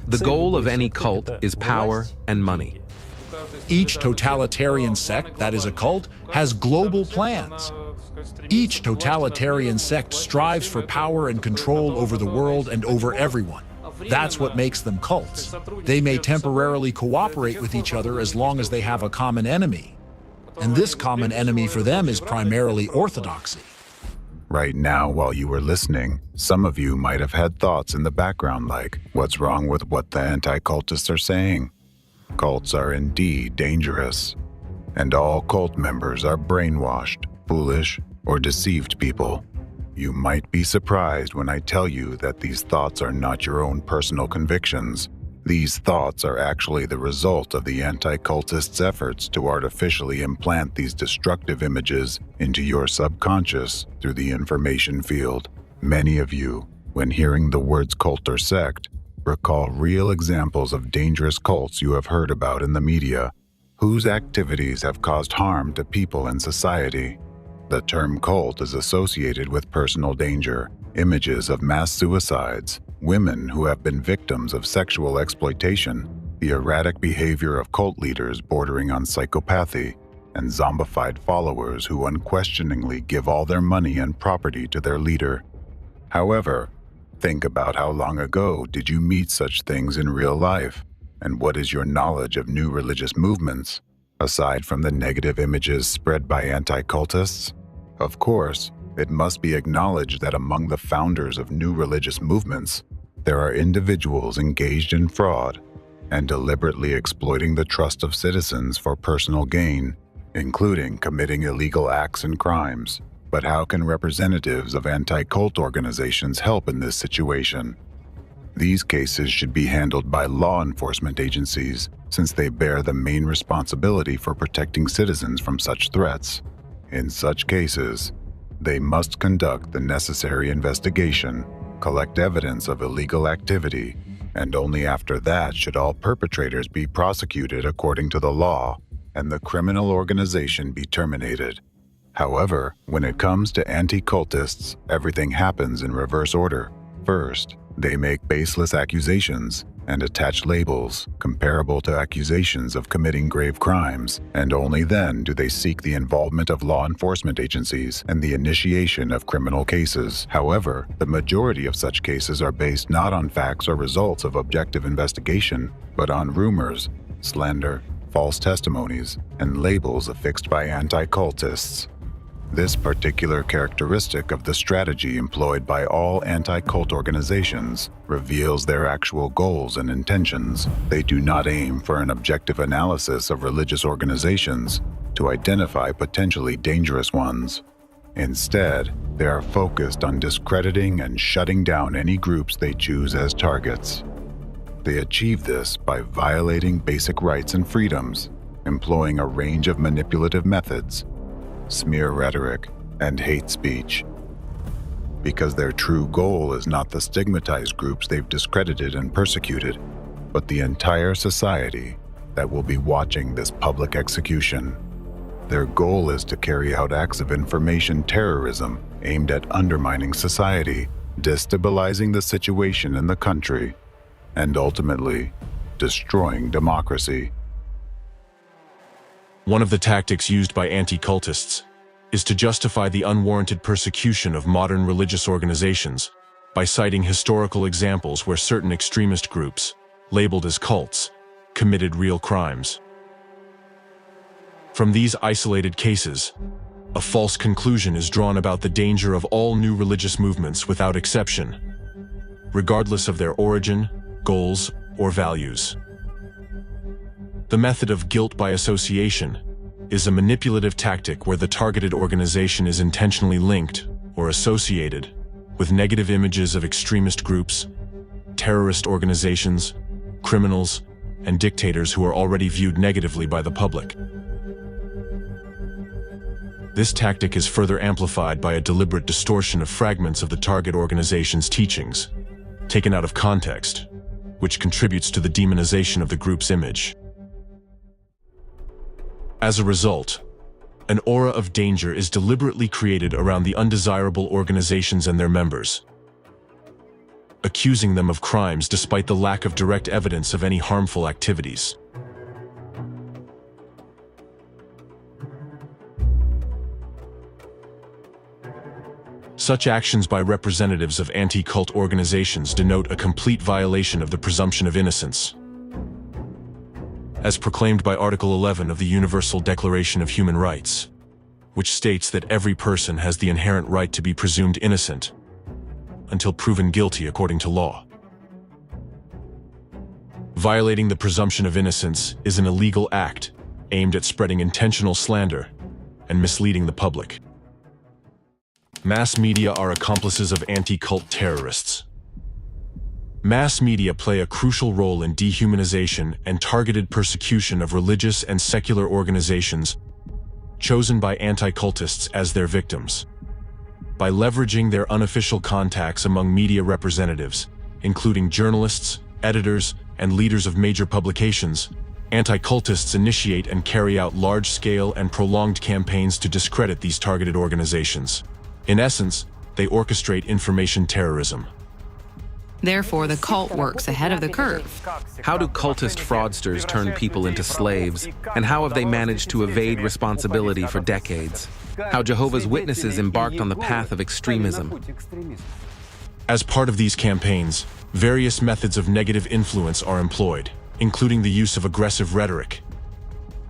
The goal of any cult is power and money. Each totalitarian sect that is a cult has global plans. Each totalitarian sect strives for power and control over the world and over everyone. That's what makes them cults. They may temporarily cooperate with each other as long as they have a common enemy. And this common enemy for them is primarily orthodoxy. Right now, while you were listening, some of you might have had thoughts in the background like, what's wrong with what the anti-cultists are saying? Cults are indeed dangerous. And all cult members are brainwashed, foolish, or deceived people. You might be surprised when I tell you that these thoughts are not your own personal convictions. These thoughts are actually the result of the anti-cultists' efforts to artificially implant these destructive images into your subconscious through the information field. Many of you, when hearing the words cult or sect, recall real examples of dangerous cults you have heard about in the media, whose activities have caused harm to people and society. The term cult is associated with personal danger, images of mass suicides, women who have been victims of sexual exploitation, the erratic behavior of cult leaders bordering on psychopathy, and zombified followers who unquestioningly give all their money and property to their leader. However, think about how long ago did you meet such things in real life, and what is your knowledge of new religious movements, aside from the negative images spread by anti-cultists? Of course, it must be acknowledged that among the founders of new religious movements, there are individuals engaged in fraud and deliberately exploiting the trust of citizens for personal gain, including committing illegal acts and crimes. But how can representatives of anti-cult organizations help in this situation? These cases should be handled by law enforcement agencies, since they bear the main responsibility for protecting citizens from such threats. In such cases, they must conduct the necessary investigation, collect evidence of illegal activity, and only after that should all perpetrators be prosecuted according to the law and the criminal organization be terminated. However, when it comes to anti-cultists, everything happens in reverse order. First, they make baseless accusations and attach labels comparable to accusations of committing grave crimes, and only then do they seek the involvement of law enforcement agencies and the initiation of criminal cases. However, the majority of such cases are based not on facts or results of objective investigation, but on rumors, slander, false testimonies, and labels affixed by anti-cultists. This particular characteristic of the strategy employed by all anti-cult organizations reveals their actual goals and intentions. They do not aim for an objective analysis of religious organizations to identify potentially dangerous ones. Instead, they are focused on discrediting and shutting down any groups they choose as targets. They achieve this by violating basic rights and freedoms, employing a range of manipulative methods, smear rhetoric, and hate speech. Because their true goal is not the stigmatized groups they've discredited and persecuted, but the entire society that will be watching this public execution. Their goal is to carry out acts of information terrorism aimed at undermining society, destabilizing the situation in the country, and ultimately destroying democracy. One of the tactics used by anti-cultists is to justify the unwarranted persecution of modern religious organizations by citing historical examples where certain extremist groups, labeled as cults, committed real crimes. From these isolated cases, a false conclusion is drawn about the danger of all new religious movements without exception, regardless of their origin, goals, or values. The method of guilt by association is a manipulative tactic where the targeted organization is intentionally linked or associated with negative images of extremist groups, terrorist organizations, criminals, and dictators who are already viewed negatively by the public. This tactic is further amplified by a deliberate distortion of fragments of the target organization's teachings, taken out of context, which contributes to the demonization of the group's image. As a result, an aura of danger is deliberately created around the undesirable organizations and their members, accusing them of crimes despite the lack of direct evidence of any harmful activities. Such actions by representatives of anti-cult organizations denote a complete violation of the presumption of innocence, as proclaimed by Article 11 of the Universal Declaration of Human Rights, which states that every person has the inherent right to be presumed innocent until proven guilty according to law. Violating the presumption of innocence is an illegal act aimed at spreading intentional slander and misleading the public. Mass media are accomplices of anti-cult terrorists. Mass media play a crucial role in dehumanization and targeted persecution of religious and secular organizations chosen by anti-cultists as their victims. By leveraging their unofficial contacts among media representatives, including journalists, editors, and leaders of major publications, anti-cultists initiate and carry out large-scale and prolonged campaigns to discredit these targeted organizations. In essence, they orchestrate information terrorism. Therefore, the cult works ahead of the curve. How do cultist fraudsters turn people into slaves, and how have they managed to evade responsibility for decades? How Jehovah's Witnesses embarked on the path of extremism. As part of these campaigns, various methods of negative influence are employed, including the use of aggressive rhetoric,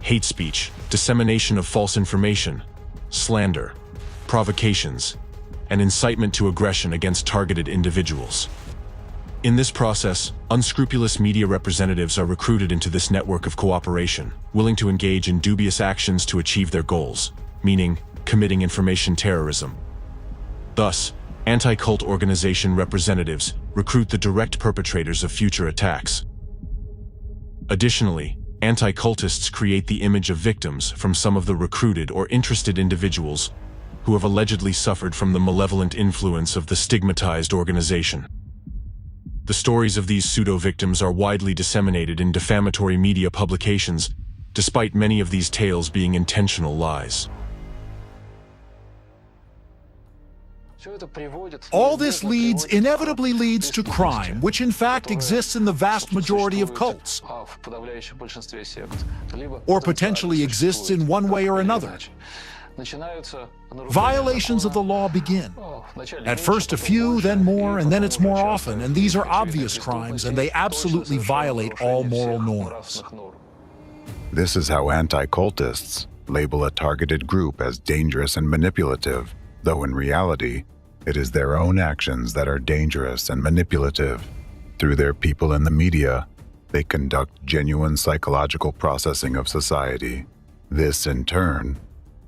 hate speech, dissemination of false information, slander, provocations, and incitement to aggression against targeted individuals. In this process, unscrupulous media representatives are recruited into this network of cooperation, willing to engage in dubious actions to achieve their goals, meaning committing information terrorism. Thus, anti-cult organization representatives recruit the direct perpetrators of future attacks. Additionally, anti-cultists create the image of victims from some of the recruited or interested individuals who have allegedly suffered from the malevolent influence of the stigmatized organization. The stories of these pseudo-victims are widely disseminated in defamatory media publications, despite many of these tales being intentional lies. All this inevitably leads to crime, which in fact exists in the vast majority of cults, or potentially exists in one way or another. Violations of the law begin. At first a few, then more, and then it's more often, and these are obvious crimes, and they absolutely violate all moral norms. This is how anti-cultists label a targeted group as dangerous and manipulative, though in reality, it is their own actions that are dangerous and manipulative. Through their people in the media, they conduct genuine psychological processing of society. This, in turn,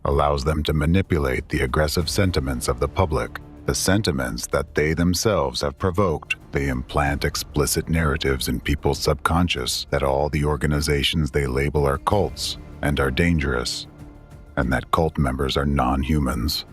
allows them to manipulate the aggressive sentiments of the public, the sentiments that they themselves have provoked. They implant explicit narratives in people's subconscious that all the organizations they label are cults and are dangerous, and that cult members are non-humans.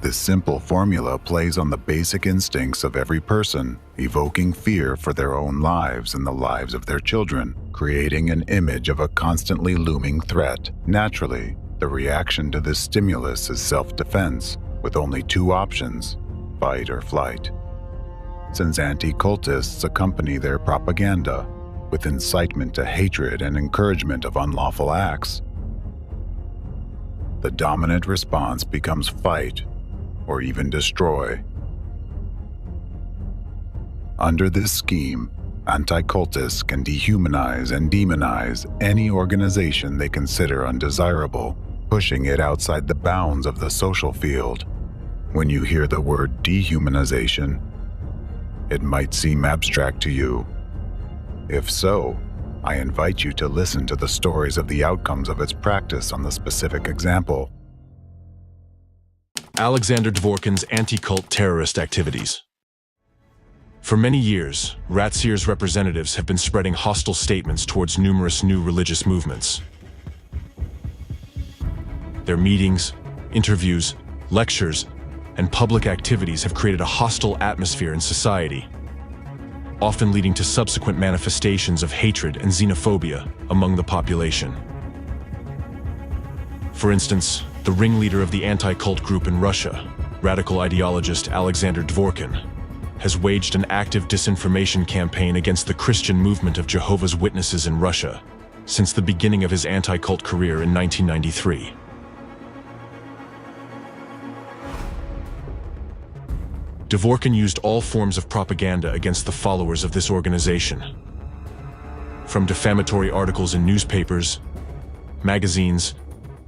This simple formula plays on the basic instincts of every person, evoking fear for their own lives and the lives of their children, creating an image of a constantly looming threat. Naturally, the reaction to this stimulus is self-defense, with only two options: fight or flight. Since anti-cultists accompany their propaganda with incitement to hatred and encouragement of unlawful acts, the dominant response becomes fight or even destroy. Under this scheme, anti-cultists can dehumanize and demonize any organization they consider undesirable, pushing it outside the bounds of the social field. When you hear the word dehumanization, it might seem abstract to you. If so, I invite you to listen to the stories of the outcomes of its practice on the specific example. Alexander Dworkin's anti-cult terrorist activities. For many years, Ratsir's representatives have been spreading hostile statements towards numerous new religious movements. Their meetings, interviews, lectures, and public activities have created a hostile atmosphere in society, often leading to subsequent manifestations of hatred and xenophobia among the population. For instance, the ringleader of the anti-cult group in Russia, radical ideologist Alexander Dworkin, has waged an active disinformation campaign against the Christian movement of Jehovah's Witnesses in Russia since the beginning of his anti-cult career in 1993. Dworkin used all forms of propaganda against the followers of this organization, from defamatory articles in newspapers, magazines,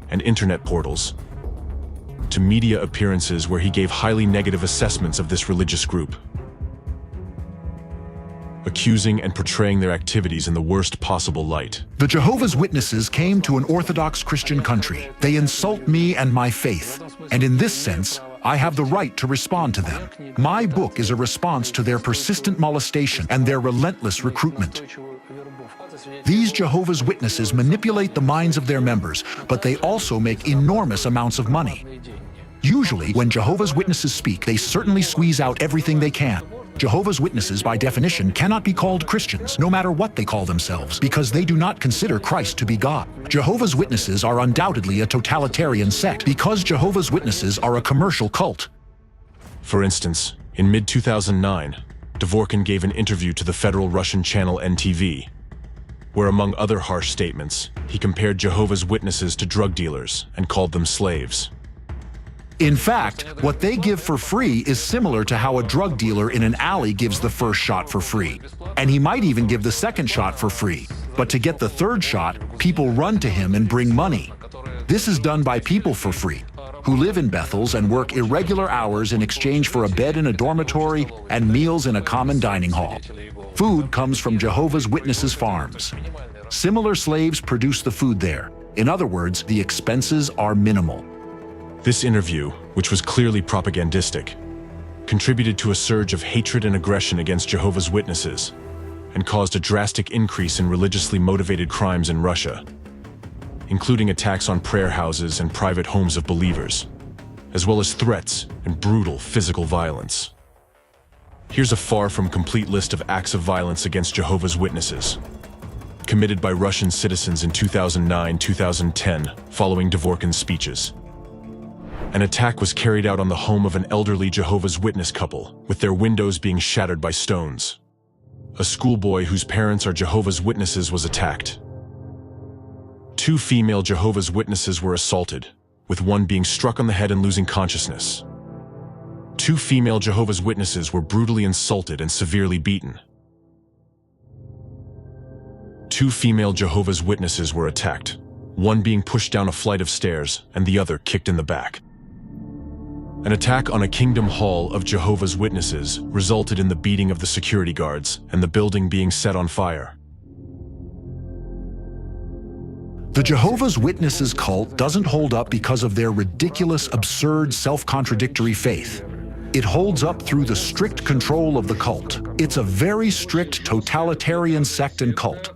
and internet portals, to media appearances where he gave highly negative assessments of this religious group, accusing and portraying their activities in the worst possible light. The Jehovah's Witnesses came to an Orthodox Christian country. They insult me and my faith, and in this sense, I have the right to respond to them. My book is a response to their persistent molestation and their relentless recruitment. These Jehovah's Witnesses manipulate the minds of their members, but they also make enormous amounts of money. Usually, when Jehovah's Witnesses speak, they certainly squeeze out everything they can. Jehovah's Witnesses, by definition, cannot be called Christians, no matter what they call themselves, because they do not consider Christ to be God. Jehovah's Witnesses are undoubtedly a totalitarian sect, because Jehovah's Witnesses are a commercial cult. For instance, in mid-2009, Dworkin gave an interview to the federal Russian channel NTV, where among other harsh statements, he compared Jehovah's Witnesses to drug dealers and called them slaves. In fact, what they give for free is similar to how a drug dealer in an alley gives the first shot for free. And he might even give the second shot for free. But to get the third shot, people run to him and bring money. This is done by people for free, who live in Bethels and work irregular hours in exchange for a bed in a dormitory and meals in a common dining hall. Food comes from Jehovah's Witnesses farms. Similar slaves produce the food there. In other words, the expenses are minimal. This interview, which was clearly propagandistic, contributed to a surge of hatred and aggression against Jehovah's Witnesses and caused a drastic increase in religiously motivated crimes in Russia, including attacks on prayer houses and private homes of believers, as well as threats and brutal physical violence. Here's a far from complete list of acts of violence against Jehovah's Witnesses, committed by Russian citizens in 2009-2010 following Dworkin's speeches. An attack was carried out on the home of an elderly Jehovah's Witness couple, with their windows being shattered by stones. A schoolboy whose parents are Jehovah's Witnesses was attacked. 2 female Jehovah's Witnesses were assaulted, with one being struck on the head and losing consciousness. 2 female Jehovah's Witnesses were brutally insulted and severely beaten. 2 female Jehovah's Witnesses were attacked, one being pushed down a flight of stairs and the other kicked in the back. An attack on a Kingdom Hall of Jehovah's Witnesses resulted in the beating of the security guards and the building being set on fire. The Jehovah's Witnesses cult doesn't hold up because of their ridiculous, absurd, self-contradictory faith. It holds up through the strict control of the cult. It's a very strict totalitarian sect and cult.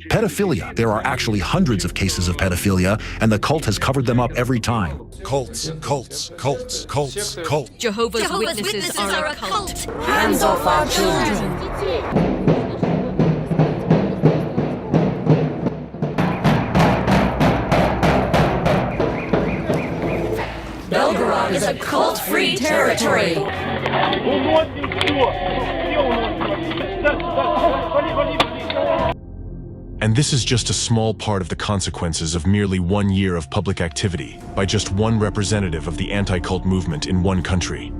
Pedophilia. There are actually hundreds of cases of pedophilia, and the cult has covered them up every time. Cults, cults, cults, cults, cults. Jehovah's Witnesses are a cult. Hands off our children. Belgorod is a cult-free territory. And this is just a small part of the consequences of merely 1 year of public activity by just one representative of the anti-cult movement in one country.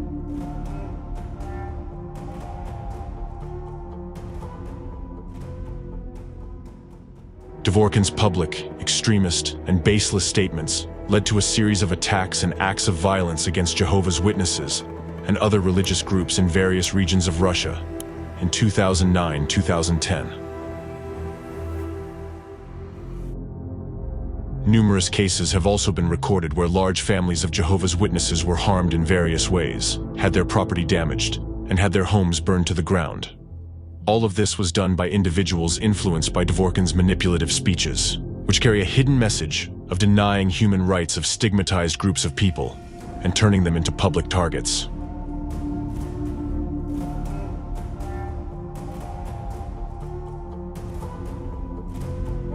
Dworkin's public, extremist, and baseless statements led to a series of attacks and acts of violence against Jehovah's Witnesses and other religious groups in various regions of Russia in 2009-2010. Numerous cases have also been recorded where large families of Jehovah's Witnesses were harmed in various ways, had their property damaged, and had their homes burned to the ground. All of this was done by individuals influenced by Dworkin's manipulative speeches, which carry a hidden message of denying human rights of stigmatized groups of people and turning them into public targets.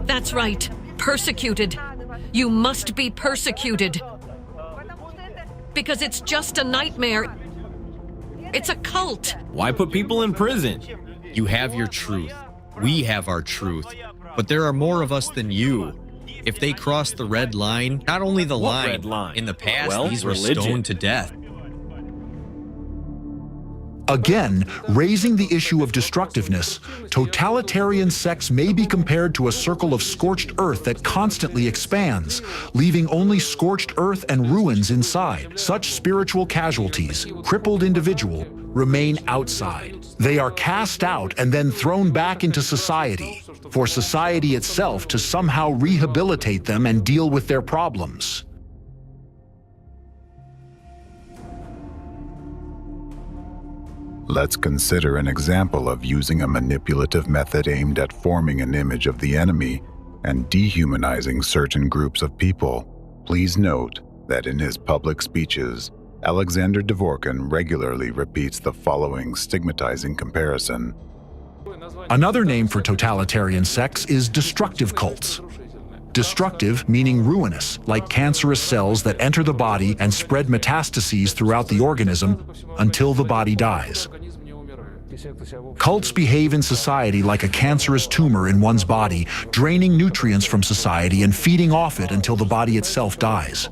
That's right. Persecuted. You must be persecuted. Because it's just a nightmare. It's a cult. Why put people in prison? You have your truth. We have our truth. But there are more of us than you. If they cross the red line, not only the line, red line? In the past, Well, these were religion. stoned to death. Again, raising the issue of destructiveness, totalitarian sects may be compared to a circle of scorched earth that constantly expands, leaving only scorched earth and ruins inside. Such spiritual casualties, crippled individuals, remain outside. They are cast out and then thrown back into society, for society itself to somehow rehabilitate them and deal with their problems. Let's consider an example of using a manipulative method aimed at forming an image of the enemy and dehumanizing certain groups of people. Please note that in his public speeches, Alexander Dworkin regularly repeats the following stigmatizing comparison. Another name for totalitarian sects is destructive cults. Destructive meaning ruinous, like cancerous cells that enter the body and spread metastases throughout the organism until the body dies. Cults behave in society like a cancerous tumor in one's body, draining nutrients from society and feeding off it until the body itself dies.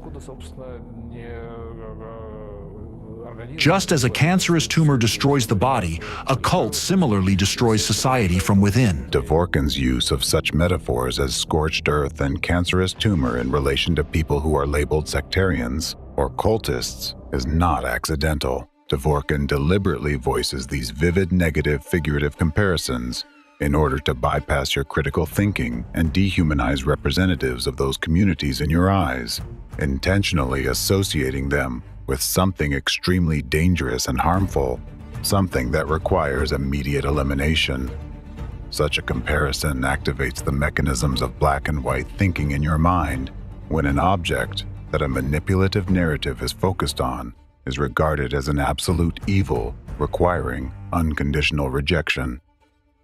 Just as a cancerous tumor destroys the body, a cult similarly destroys society from within. Dworkin's use of such metaphors as scorched earth and cancerous tumor in relation to people who are labeled sectarians or cultists is not accidental. Dworkin deliberately voices these vivid negative figurative comparisons in order to bypass your critical thinking and dehumanize representatives of those communities in your eyes, intentionally associating them with something extremely dangerous and harmful, something that requires immediate elimination. Such a comparison activates the mechanisms of black and white thinking in your mind when an object that a manipulative narrative is focused on is regarded as an absolute evil requiring unconditional rejection.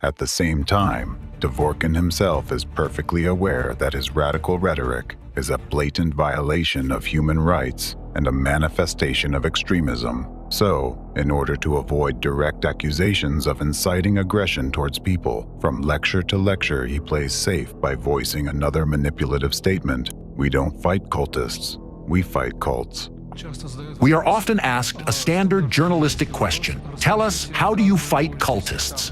At the same time, Dworkin himself is perfectly aware that his radical rhetoric is a blatant violation of human rights and a manifestation of extremism. So, in order to avoid direct accusations of inciting aggression towards people, from lecture to lecture he plays safe by voicing another manipulative statement. We don't fight cultists, we fight cults. We are often asked a standard journalistic question. Tell us, how do you fight cultists?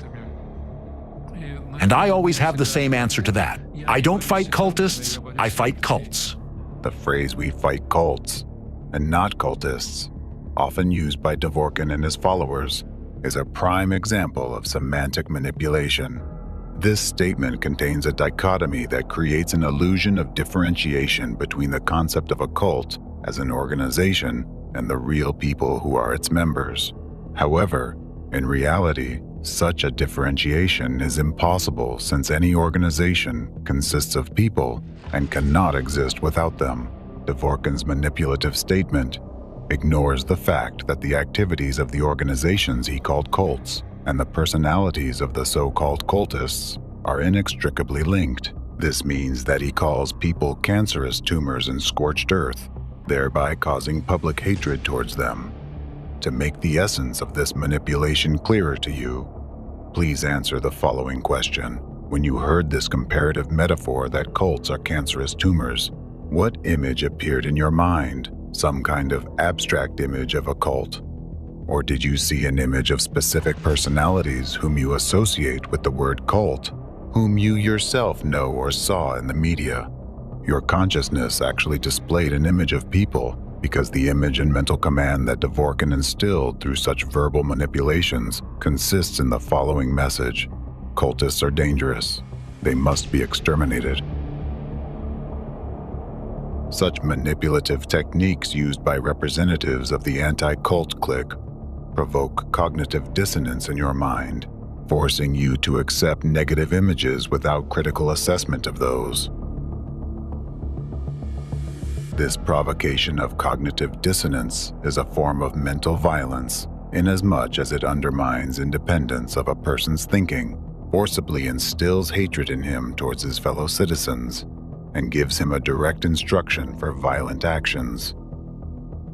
And I always have the same answer to that. I don't fight cultists, I fight cults. The phrase "we fight cults" and not cultists, often used by Dworkin and his followers, is a prime example of semantic manipulation. This statement contains a dichotomy that creates an illusion of differentiation between the concept of a cult as an organization and the real people who are its members. However, in reality, such a differentiation is impossible since any organization consists of people and cannot exist without them. Dworkin's manipulative statement ignores the fact that the activities of the organizations he called cults and the personalities of the so-called cultists are inextricably linked. This means that he calls people cancerous tumors and scorched earth, thereby causing public hatred towards them. To make the essence of this manipulation clearer to you, please answer the following question. When you heard this comparative metaphor that cults are cancerous tumors, what image appeared in your mind? Some kind of abstract image of a cult? Or did you see an image of specific personalities whom you associate with the word cult, whom you yourself know or saw in the media? Your consciousness actually displayed an image of people because the image and mental command that Dworkin instilled through such verbal manipulations consists in the following message: cultists are dangerous. They must be exterminated. Such manipulative techniques used by representatives of the anti-cult clique provoke cognitive dissonance in your mind, forcing you to accept negative images without critical assessment of those. This provocation of cognitive dissonance is a form of mental violence, inasmuch as it undermines independence of a person's thinking, forcibly instills hatred in him towards his fellow citizens, and gives him a direct instruction for violent actions.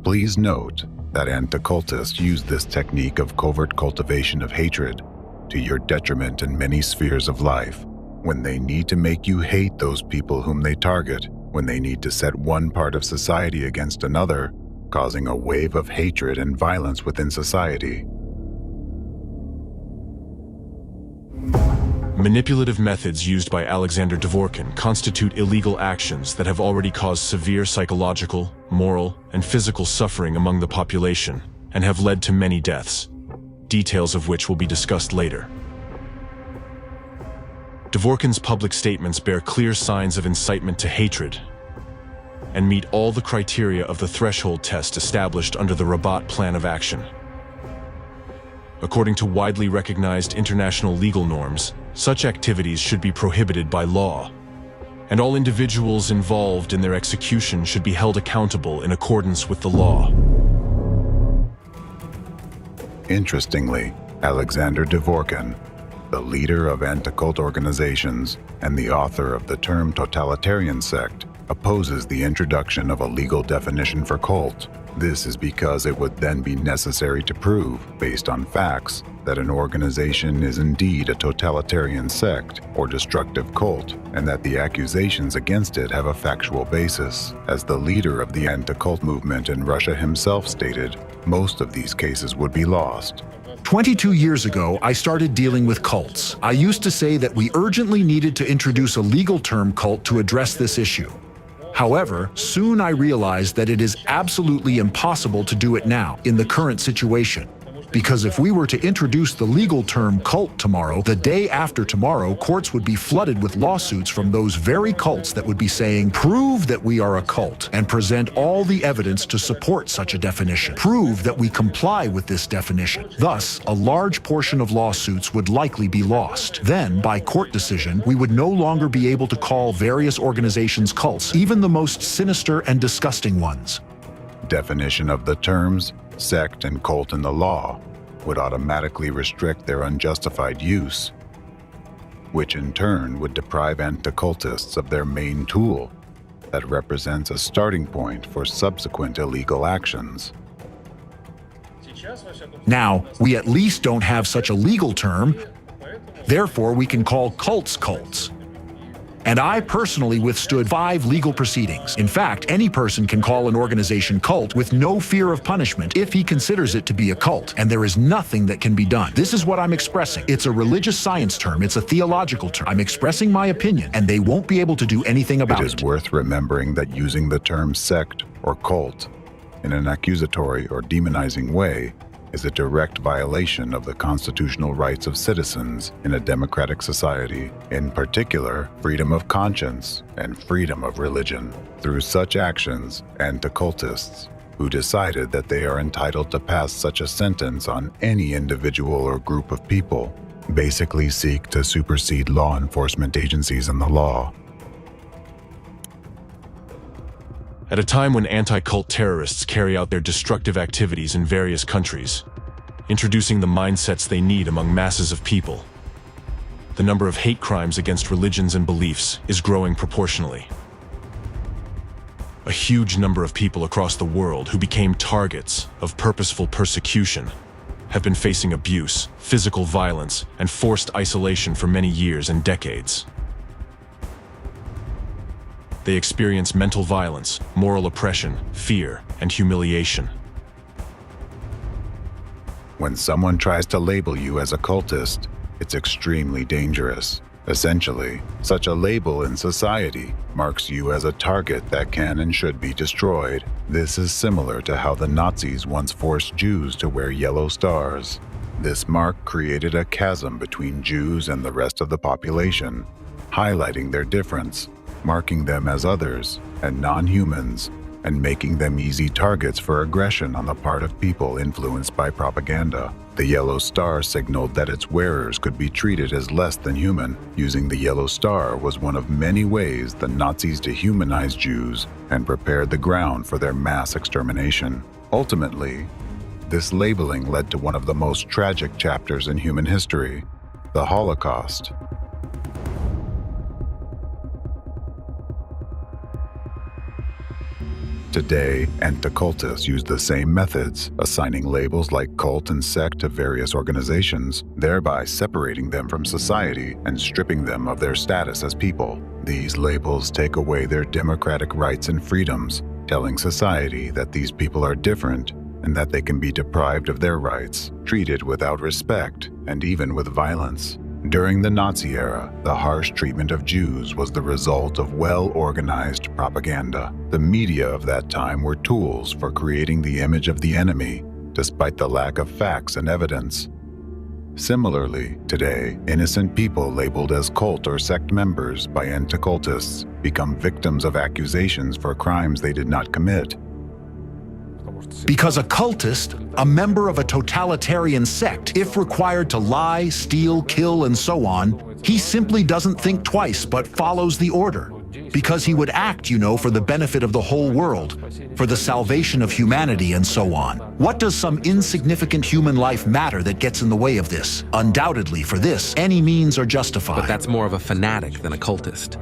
Please note that anti-cultists use this technique of covert cultivation of hatred to your detriment in many spheres of life, when they need to make you hate those people whom they target, when they need to set one part of society against another, causing a wave of hatred and violence within society. Manipulative methods used by Alexander Dvorkin constitute illegal actions that have already caused severe psychological, moral, and physical suffering among the population and have led to many deaths, details of which will be discussed later. Dvorkin's public statements bear clear signs of incitement to hatred and meet all the criteria of the threshold test established under the Abode Plan of Action. According to widely recognized international legal norms, such activities should be prohibited by law, and all individuals involved in their execution should be held accountable in accordance with the law. Interestingly, Alexander Dvorkin, the leader of anti-cult organizations and the author of the term totalitarian sect, opposes the introduction of a legal definition for cult. This is because it would then be necessary to prove, based on facts, that an organization is indeed a totalitarian sect or destructive cult, and that the accusations against it have a factual basis. As the leader of the anti-cult movement in Russia himself stated, most of these cases would be lost. 22 years ago, I started dealing with cults. I used to say that we urgently needed to introduce a legal term cult to address this issue. However, soon I realized that it is absolutely impossible to do it now, in the current situation. Because if we were to introduce the legal term cult tomorrow, the day after tomorrow, courts would be flooded with lawsuits from those very cults that would be saying, prove that we are a cult, and present all the evidence to support such a definition. Prove that we comply with this definition. Thus, a large portion of lawsuits would likely be lost. Then, by court decision, we would no longer be able to call various organizations cults, even the most sinister and disgusting ones. Definition of the terms sect and cult in the law would automatically restrict their unjustified use, which in turn would deprive anti-cultists of their main tool that represents a starting point for subsequent illegal actions. Now, we at least don't have such a legal term, therefore we can call cults cults. And I personally withstood 5 legal proceedings. In fact, any person can call an organization cult with no fear of punishment if he considers it to be a cult, and there is nothing that can be done. This is what I'm expressing. It's a religious science term, it's a theological term. I'm expressing my opinion, and they won't be able to do anything about it. It is worth remembering that using the term sect or cult in an accusatory or demonizing way is a direct violation of the constitutional rights of citizens in a democratic society, in particular, freedom of conscience and freedom of religion. Through such actions, anti-cultists, who decided that they are entitled to pass such a sentence on any individual or group of people, basically seek to supersede law enforcement agencies and the law. At a time when anti-cult terrorists carry out their destructive activities in various countries, introducing the mindsets they need among masses of people, the number of hate crimes against religions and beliefs is growing proportionally. A huge number of people across the world who became targets of purposeful persecution have been facing abuse, physical violence, and forced isolation for many years and decades. They experience mental violence, moral oppression, fear, and humiliation. When someone tries to label you as a cultist, it's extremely dangerous. Essentially, such a label in society marks you as a target that can and should be destroyed. This is similar to how the Nazis once forced Jews to wear yellow stars. This mark created a chasm between Jews and the rest of the population, highlighting their difference. marking them as others and non-humans, and making them easy targets for aggression on the part of people influenced by propaganda. The yellow star signaled that its wearers could be treated as less than human. Using the yellow star was one of many ways the Nazis dehumanized Jews and prepared the ground for their mass extermination. Ultimately, this labeling led to one of the most tragic chapters in human history, the Holocaust. Today, anti-cultists use the same methods, assigning labels like cult and sect to various organizations, thereby separating them from society and stripping them of their status as people. These labels take away their democratic rights and freedoms, telling society that these people are different and that they can be deprived of their rights, treated without respect, and even with violence. During the Nazi era, the harsh treatment of Jews was the result of well-organized propaganda. The media of that time were tools for creating the image of the enemy, despite the lack of facts and evidence. Similarly, today, innocent people labeled as cult or sect members by anti-cultists become victims of accusations for crimes they did not commit. Because a cultist, a member of a totalitarian sect, if required to lie, steal, kill, and so on, he simply doesn't think twice but follows the order. Because he would act, for the benefit of the whole world, for the salvation of humanity and so on. What does some insignificant human life matter that gets in the way of this? Undoubtedly, for this, any means are justified. But that's more of a fanatic than a cultist.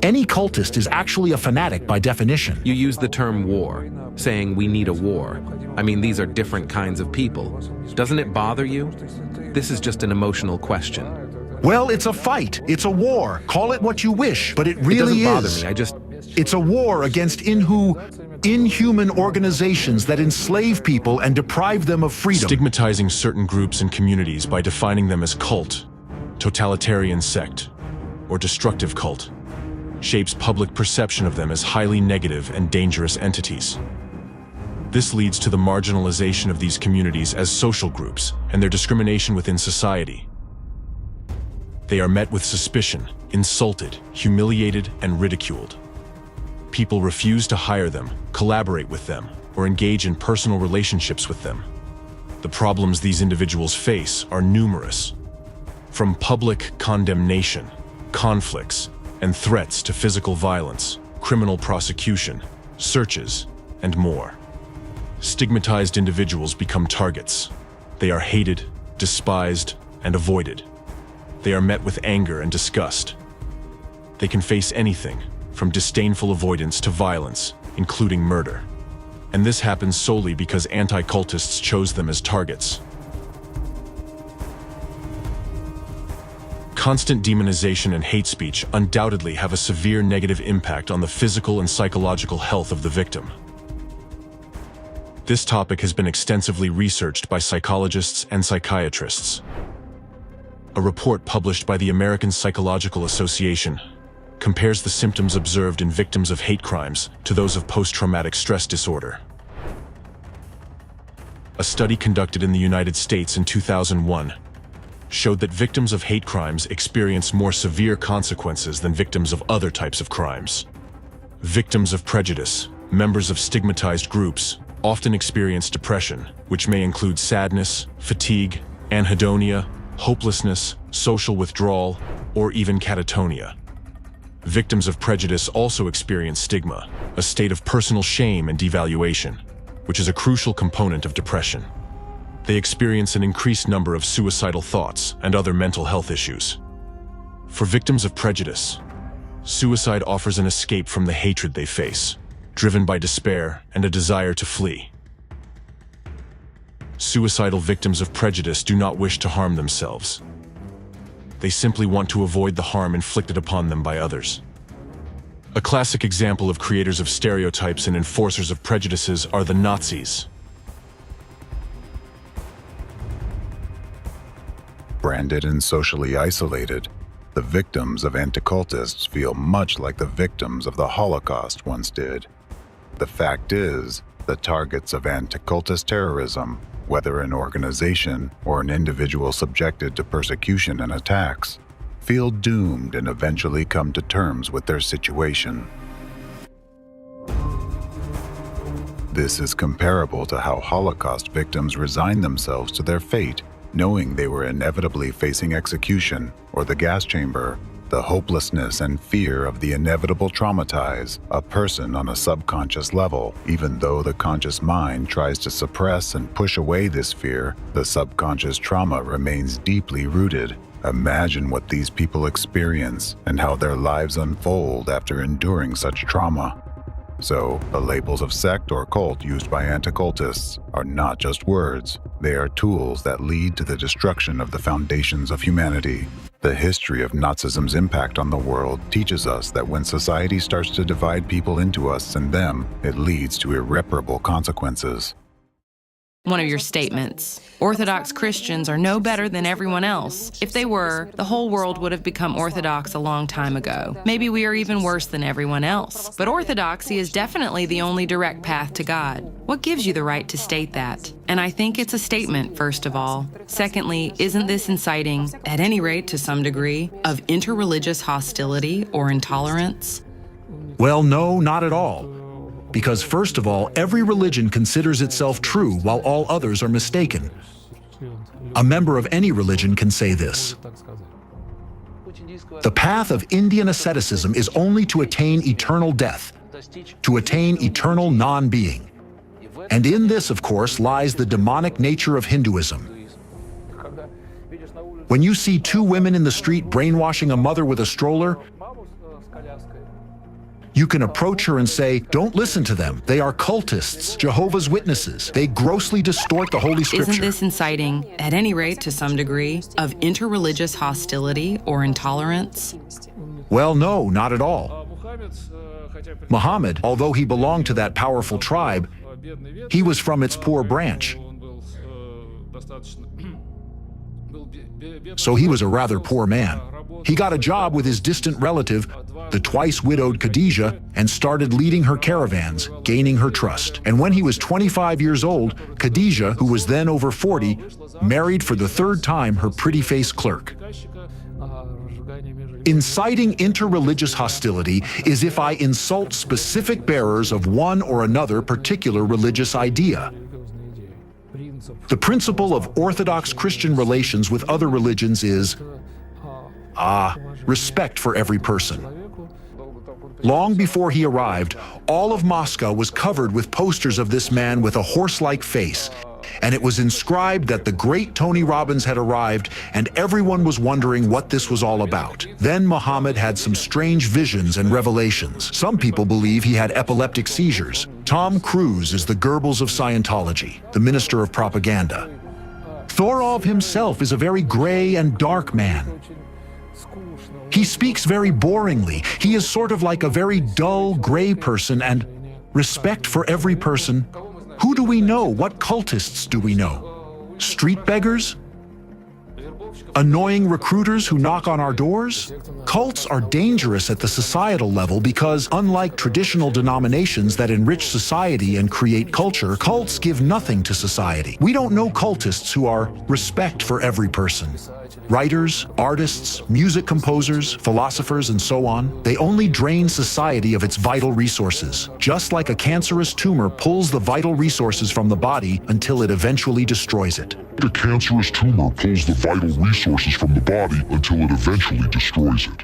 Any cultist is actually a fanatic by definition. You use the term war, saying we need a war. I mean, these are different kinds of people. Doesn't it bother you? This is just an emotional question. Well, it's a fight. It's a war. Call it what you wish, but it really It doesn't bother me. It's a war against inhuman organizations that enslave people and deprive them of freedom. Stigmatizing certain groups and communities by defining them as cult, totalitarian sect, or destructive cult shapes public perception of them as highly negative and dangerous entities. This leads to the marginalization of these communities as social groups and their discrimination within society. They are met with suspicion, insulted, humiliated, and ridiculed. People refuse to hire them, collaborate with them, or engage in personal relationships with them. The problems these individuals face are numerous, from public condemnation, conflicts, and threats to physical violence, criminal prosecution, searches, and more. Stigmatized individuals become targets. They are hated, despised, and avoided. They are met with anger and disgust. They can face anything, from disdainful avoidance to violence, including murder. And this happens solely because anti-cultists chose them as targets. Constant demonization and hate speech undoubtedly have a severe negative impact on the physical and psychological health of the victim. This topic has been extensively researched by psychologists and psychiatrists. A report published by the American Psychological Association compares the symptoms observed in victims of hate crimes to those of post-traumatic stress disorder. A study conducted in the United States in 2001 showed that victims of hate crimes experience more severe consequences than victims of other types of crimes. Victims of prejudice, members of stigmatized groups, often experience depression, which may include sadness, fatigue, anhedonia, hopelessness, social withdrawal, or even catatonia. Victims of prejudice also experience stigma, a state of personal shame and devaluation, which is a crucial component of depression. They experience an increased number of suicidal thoughts and other mental health issues. For victims of prejudice, suicide offers an escape from the hatred they face, driven by despair and a desire to flee. Suicidal victims of prejudice do not wish to harm themselves. They simply want to avoid the harm inflicted upon them by others. A classic example of creators of stereotypes and enforcers of prejudices are the Nazis. Branded and socially isolated, the victims of anti-cultists feel much like the victims of the Holocaust once did. The fact is, the targets of anti-cultist terrorism, whether an organization or an individual subjected to persecution and attacks, feel doomed and eventually come to terms with their situation. This is comparable to how Holocaust victims resign themselves to their fate, knowing they were inevitably facing execution or the gas chamber. The hopelessness and fear of the inevitable traumatize a person on a subconscious level. Even though the conscious mind tries to suppress and push away this fear, the subconscious trauma remains deeply rooted. Imagine what these people experience and how their lives unfold after enduring such trauma. So, the labels of sect or cult used by anti-cultists are not just words. They are tools that lead to the destruction of the foundations of humanity. The history of Nazism's impact on the world teaches us that when society starts to divide people into us and them, it leads to irreparable consequences. One of your statements. Orthodox Christians are no better than everyone else. If they were, the whole world would have become Orthodox a long time ago. Maybe we are even worse than everyone else. But Orthodoxy is definitely the only direct path to God. What gives you the right to state that? And I think it's a statement, first of all. Secondly, isn't this inciting, at any rate to some degree, of interreligious hostility or intolerance? Well, no, not at all. Because first of all, every religion considers itself true while all others are mistaken. A member of any religion can say this. The path of Indian asceticism is only to attain eternal death, to attain eternal non-being. And in this, of course, lies the demonic nature of Hinduism. When you see two women in the street brainwashing a mother with a stroller, you can approach her and say, don't listen to them. They are cultists, Jehovah's Witnesses. They grossly distort the Holy Scripture. Isn't this inciting, at any rate to some degree, of interreligious hostility or intolerance? Well, no, not at all. Muhammad, although he belonged to that powerful tribe, he was from its poor branch. So he was a rather poor man. He got a job with his distant relative, the twice-widowed Khadijah, and started leading her caravans, gaining her trust. And when he was 25 years old, Khadijah, who was then over 40, married for the third time her pretty-faced clerk. Inciting interreligious hostility is if I insult specific bearers of one or another particular religious idea. The principle of Orthodox Christian relations with other religions is respect for every person. Long before he arrived, all of Moscow was covered with posters of this man with a horse-like face, and it was inscribed that the great Tony Robbins had arrived, and everyone was wondering what this was all about. Then Muhammad had some strange visions and revelations. Some people believe he had epileptic seizures. Tom Cruise is the Goebbels of Scientology, the minister of propaganda. Thorov himself is a very gray and dark man. He speaks very boringly. He is sort of like a very dull, gray person, and respect for every person. Who do we know? What cultists do we know? Street beggars? Annoying recruiters who knock on our doors? Cults are dangerous at the societal level because, unlike traditional denominations that enrich society and create culture, cults give nothing to society. We don't know cultists who are respect for every person. Writers, artists, music composers, philosophers, and so on, they only drain society of its vital resources, just like a cancerous tumor pulls the vital resources from the body until it eventually destroys it. The cancerous tumor pulls the vital resources from the body until it eventually destroys it.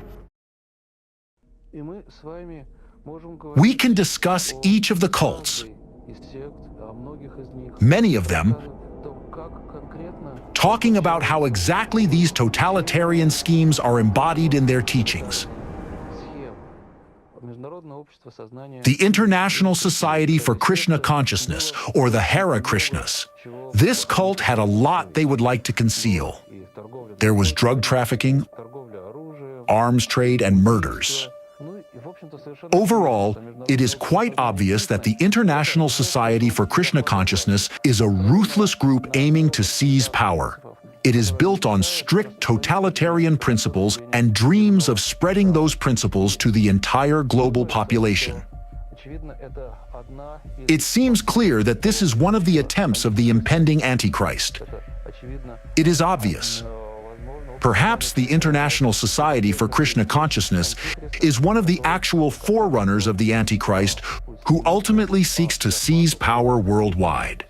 We can discuss each of the cults, many of them, talking about how exactly these totalitarian schemes are embodied in their teachings. The International Society for Krishna Consciousness, or the Hare Krishnas. This cult had a lot they would like to conceal. There was drug trafficking, arms trade, and murders. Overall, it is quite obvious that the International Society for Krishna Consciousness is a ruthless group aiming to seize power. It is built on strict totalitarian principles and dreams of spreading those principles to the entire global population. It seems clear that this is one of the attempts of the impending Antichrist. It is obvious. Perhaps the International Society for Krishna Consciousness is one of the actual forerunners of the Antichrist who ultimately seeks to seize power worldwide.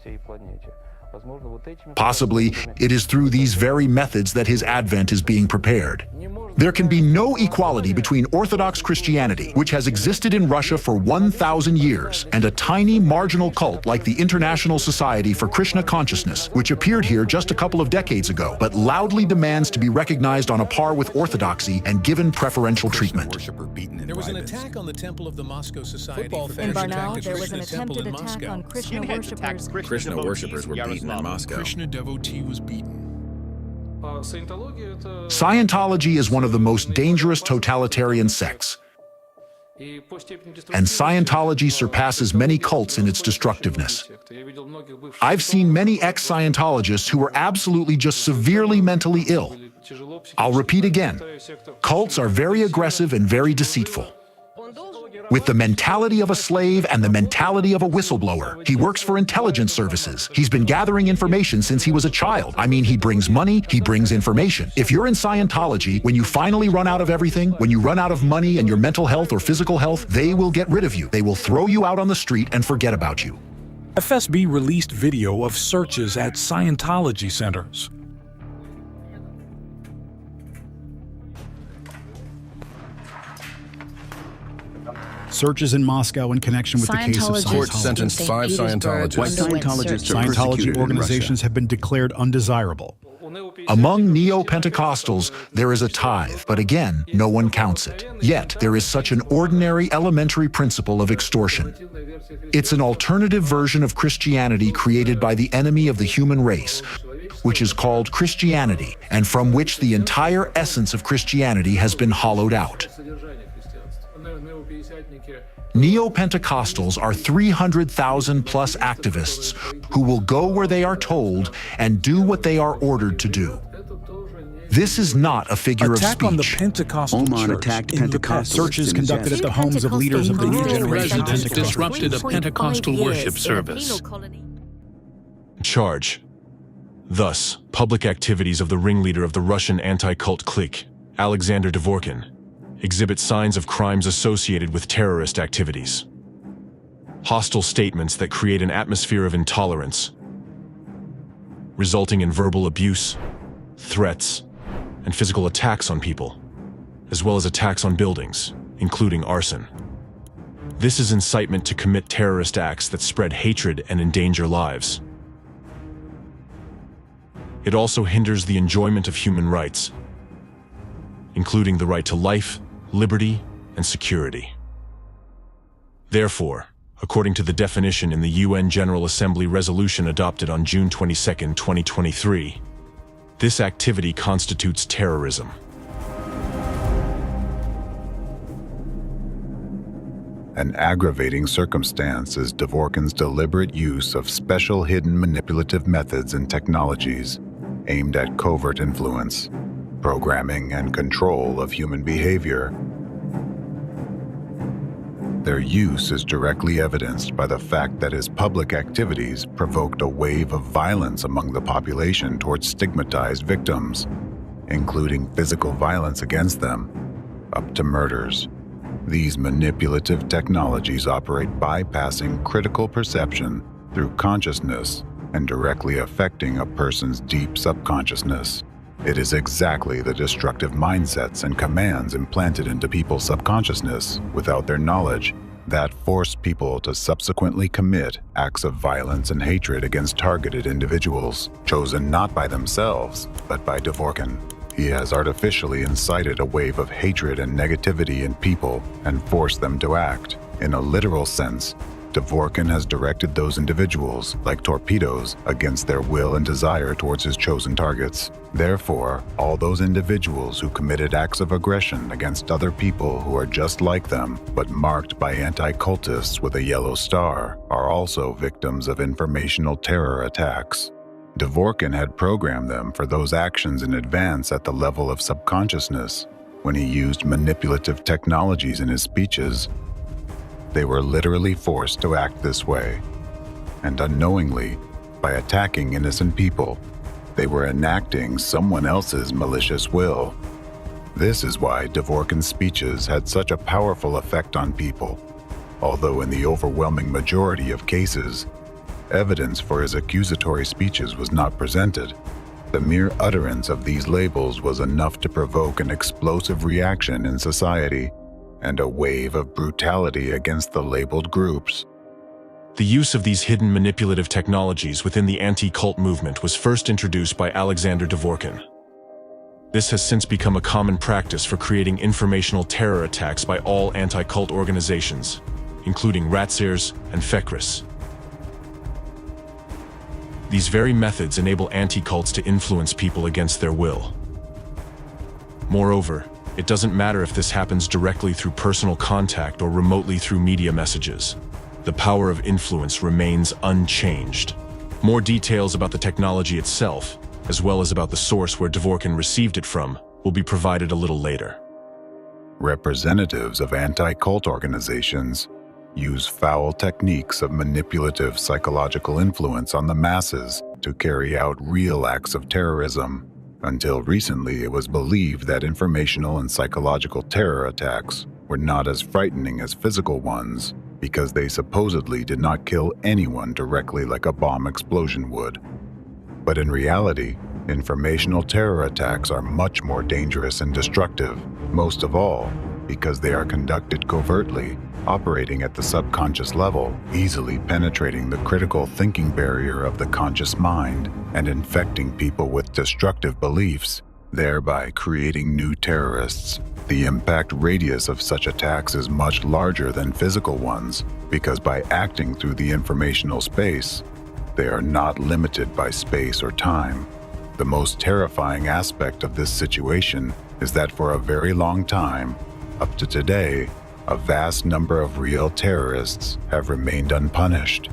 Possibly, it is through these very methods that his advent is being prepared. There can be no equality between Orthodox Christianity, which has existed in Russia for 1,000 years, and a tiny marginal cult like the International Society for Krishna Consciousness, which appeared here just a couple of decades ago, but loudly demands to be recognized on a par with Orthodoxy and given preferential treatment. There was an attack on the temple of the Moscow Society. In Barnaul, there was an attempted attack on Krishna worshippers. Krishna worshippers were beaten in Moscow. Krishna devotee was beaten. Scientology is one of the most dangerous totalitarian sects, and Scientology surpasses many cults in its destructiveness. I've seen many ex-Scientologists who were absolutely just severely mentally ill. I'll repeat again, cults are very aggressive and very deceitful. With the mentality of a slave and the mentality of a whistleblower. He works for intelligence services. He's been gathering information since he was a child. I mean, he brings money, he brings information. If you're in Scientology, when you finally run out of everything, when you run out of money and your mental health or physical health, they will get rid of you. They will throw you out on the street and forget about you. FSB released video of searches at Scientology centers. Searches in Moscow in connection with the case of Scientology. Court sentenced 5 Scientologists. White Scientologists are Scientology organizations have been declared undesirable. Among neo-Pentecostals, there is a tithe, but again, no one counts it. Yet, there is such an ordinary elementary principle of extortion. It's an alternative version of Christianity created by the enemy of the human race, which is called Christianity, and from which the entire essence of Christianity has been hollowed out. Neo-Pentecostals are 300,000 plus activists who will go where they are told and do what they are ordered to do. This is not a figure of speech. On the Pentecostal Oman church. attacked In Pentecostals. Searches conducted at the homes of leaders of the new generation Residents disrupted a Pentecostal worship service. Charge. Thus, public activities of the ringleader of the Russian anti-cult clique, Alexander Dvorkin, exhibit signs of crimes associated with terrorist activities. Hostile statements that create an atmosphere of intolerance, resulting in verbal abuse, threats, and physical attacks on people, as well as attacks on buildings, including arson. This is incitement to commit terrorist acts that spread hatred and endanger lives. It also hinders the enjoyment of human rights, including the right to life, liberty, and security. Therefore, according to the definition in the UN General Assembly resolution adopted on June 22, 2023, this activity constitutes terrorism. An aggravating circumstance is Dvorkin's deliberate use of special hidden manipulative methods and technologies aimed at covert influence, programming, and control of human behavior. Their use is directly evidenced by the fact that his public activities provoked a wave of violence among the population towards stigmatized victims, including physical violence against them, up to murders. These manipulative technologies operate bypassing critical perception through consciousness and directly affecting a person's deep subconsciousness. It is exactly the destructive mindsets and commands implanted into people's subconsciousness without their knowledge that force people to subsequently commit acts of violence and hatred against targeted individuals, chosen not by themselves, but by Dvorkin. He has artificially incited a wave of hatred and negativity in people and forced them to act. In a literal sense, Dvorkin has directed those individuals, like torpedoes, against their will and desire towards his chosen targets. Therefore, all those individuals who committed acts of aggression against other people who are just like them, but marked by anti-cultists with a yellow star, are also victims of informational terror attacks. Dvorkin had programmed them for those actions in advance at the level of subconsciousness. When he used manipulative technologies in his speeches, they were literally forced to act this way, and unknowingly, by attacking innocent people, They were enacting someone else's malicious will. This is why Dvorkin's speeches had such a powerful effect on people, although in the overwhelming majority of cases, evidence for his accusatory speeches was not presented. The mere utterance of these labels was enough to provoke an explosive reaction in society and a wave of brutality against the labeled groups. The use of these hidden manipulative technologies within the anti-cult movement was first introduced by Alexander Dvorkin. This has since become a common practice for creating informational terror attacks by all anti-cult organizations, including Ratsirs and Fekris. These very methods enable anti-cults to influence people against their will. Moreover, it doesn't matter if this happens directly through personal contact or remotely through media messages. The power of influence remains unchanged. More details about the technology itself, as well as about the source where Dvorkin received it from, will be provided a little later. Representatives of anti-cult organizations use foul techniques of manipulative psychological influence on the masses to carry out real acts of terrorism. Until recently, it was believed that informational and psychological terror attacks were not as frightening as physical ones because they supposedly did not kill anyone directly like a bomb explosion would. But in reality, informational terror attacks are much more dangerous and destructive, most of all because they are conducted covertly, operating at the subconscious level, easily penetrating the critical thinking barrier of the conscious mind and infecting people with destructive beliefs, thereby creating new terrorists. The impact radius of such attacks is much larger than physical ones because by acting through the informational space, they are not limited by space or time. The most terrifying aspect of this situation is that for a very long time, up to today, a vast number of real terrorists have remained unpunished.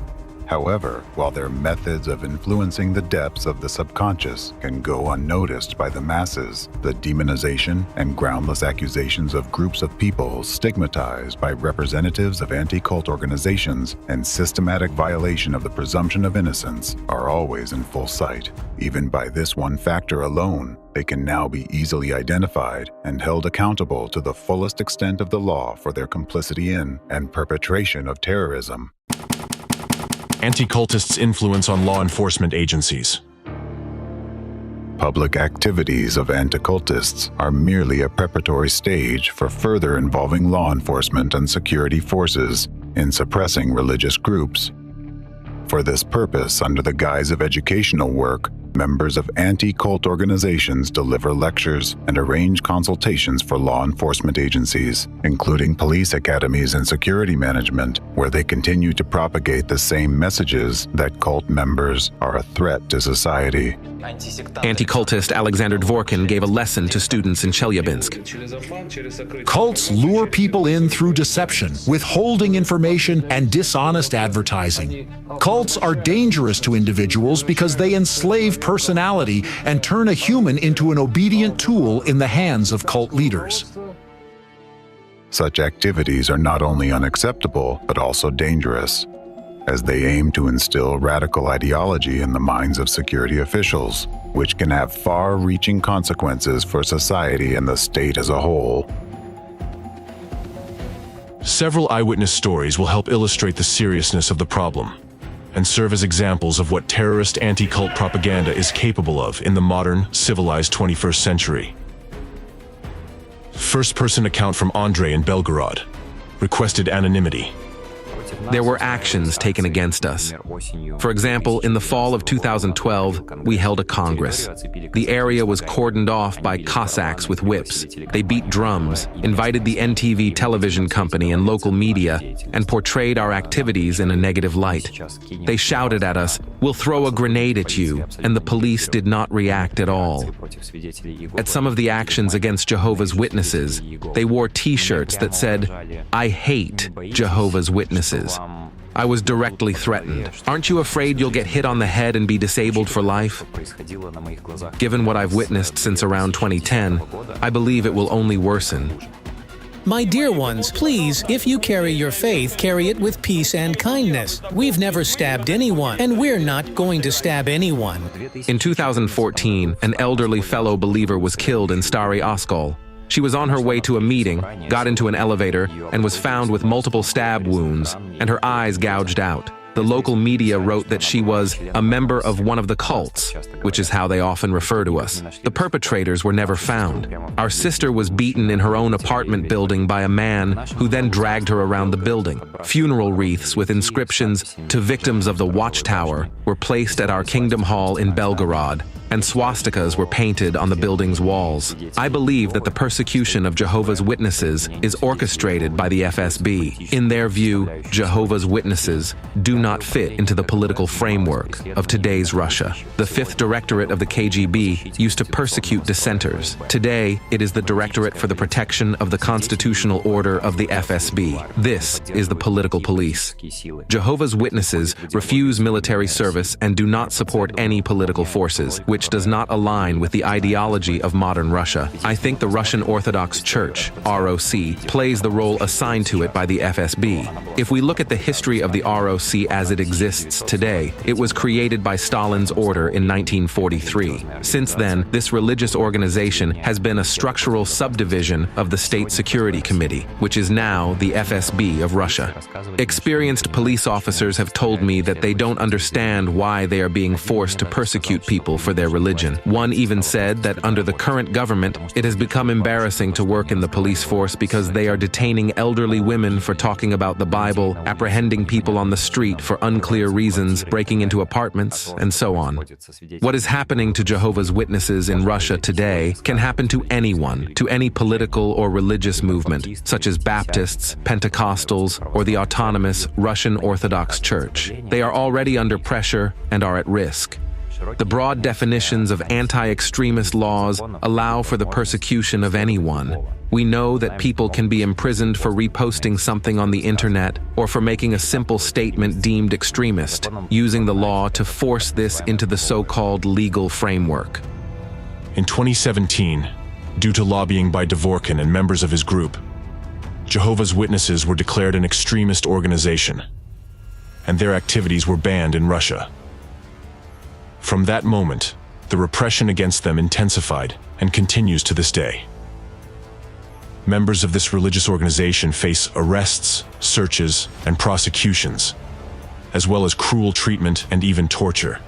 However, while their methods of influencing the depths of the subconscious can go unnoticed by the masses, the demonization and groundless accusations of groups of people stigmatized by representatives of anti-cult organizations and systematic violation of the presumption of innocence are always in full sight. Even by this one factor alone, they can now be easily identified and held accountable to the fullest extent of the law for their complicity in and perpetration of terrorism. Anti-cultists' influence on law enforcement agencies. Public activities of anti-cultists are merely a preparatory stage for further involving law enforcement and security forces in suppressing religious groups. For this purpose, under the guise of educational work, members of anti-cult organizations deliver lectures and arrange consultations for law enforcement agencies, including police academies and security management, where they continue to propagate the same messages that cult members are a threat to society. Anti-cultist Alexander Dvorkin gave a lesson to students in Chelyabinsk. Cults lure people in through deception, withholding information, and dishonest advertising. Cults are dangerous to individuals because they enslave personality and turn a human into an obedient tool in the hands of cult leaders. Such activities are not only unacceptable, but also dangerous, as they aim to instill radical ideology in the minds of security officials, which can have far-reaching consequences for society and the state as a whole. Several eyewitness stories will help illustrate the seriousness of the problem and serve as examples of what terrorist anti-cult propaganda is capable of in the modern, civilized 21st century. First-person account from Andrei in Belgorod. Requested anonymity. There were actions taken against us. For example, in the fall of 2012, we held a Congress. The area was cordoned off by Cossacks with whips. They beat drums, invited the NTV television company and local media, and portrayed our activities in a negative light. They shouted at us, "We'll throw a grenade at you," and the police did not react at all. At some of the actions against Jehovah's Witnesses, they wore T-shirts that said, "I hate Jehovah's Witnesses." I was directly threatened. "Aren't you afraid you'll get hit on the head and be disabled for life?" Given what I've witnessed since around 2010, I believe it will only worsen. My dear ones, please, if you carry your faith, carry it with peace and kindness. We've never stabbed anyone, and we're not going to stab anyone. In 2014, an elderly fellow believer was killed in Stary Oskol. She was on her way to a meeting, got into an elevator, and was found with multiple stab wounds, and her eyes gouged out. The local media wrote that she was a member of one of the cults, which is how they often refer to us. The perpetrators were never found. Our sister was beaten in her own apartment building by a man who then dragged her around the building. Funeral wreaths with inscriptions to victims of the Watchtower were placed at our Kingdom Hall in Belgorod, and swastikas were painted on the building's walls. I believe that the persecution of Jehovah's Witnesses is orchestrated by the FSB. In their view, Jehovah's Witnesses do not fit into the political framework of today's Russia. The 5th Directorate of the KGB used to persecute dissenters. Today, it is the Directorate for the Protection of the Constitutional Order of the FSB. This is the political police. Jehovah's Witnesses refuse military service and do not support any political forces, which does not align with the ideology of modern Russia. I think the Russian Orthodox Church, ROC, plays the role assigned to it by the FSB. If we look at the history of the ROC as it exists today, it was created by Stalin's order in 1943. Since then, this religious organization has been a structural subdivision of the State Security Committee, which is now the FSB of Russia. Experienced police officers have told me that they don't understand why they are being forced to persecute people for their religion. One even said that under the current government, it has become embarrassing to work in the police force because they are detaining elderly women for talking about the Bible, apprehending people on the street for unclear reasons, breaking into apartments, and so on. What is happening to Jehovah's Witnesses in Russia today can happen to anyone, to any political or religious movement, such as Baptists, Pentecostals, or the autonomous Russian Orthodox Church. They are already under pressure and are at risk. The broad definitions of anti-extremist laws allow for the persecution of anyone. We know that people can be imprisoned for reposting something on the internet or for making a simple statement deemed extremist, using the law to force this into the so-called legal framework. In 2017, due to lobbying by Dvorkin and members of his group, Jehovah's Witnesses were declared an extremist organization, and their activities were banned in Russia. From that moment, the repression against them intensified and continues to this day. Members of this religious organization face arrests, searches, and prosecutions, as well as cruel treatment and even torture.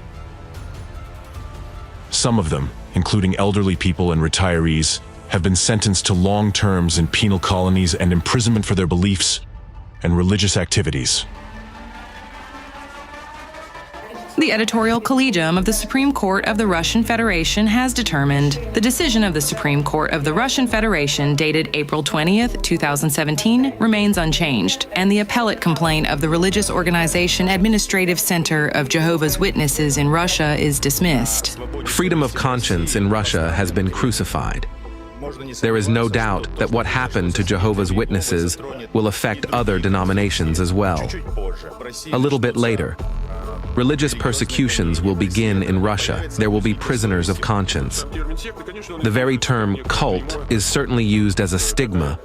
Some of them, including elderly people and retirees, have been sentenced to long terms in penal colonies and imprisonment for their beliefs and religious activities. The editorial collegium of the Supreme Court of the Russian Federation has determined the decision of the Supreme Court of the Russian Federation dated April 20th, 2017 remains unchanged, and the appellate complaint of the religious organization Administrative Center of Jehovah's Witnesses in Russia is dismissed. Freedom of conscience in Russia has been crucified. There is no doubt that what happened to Jehovah's Witnesses will affect other denominations as well. A little bit later, religious persecutions will begin in Russia. There will be prisoners of conscience. The very term cult is certainly used as a stigma,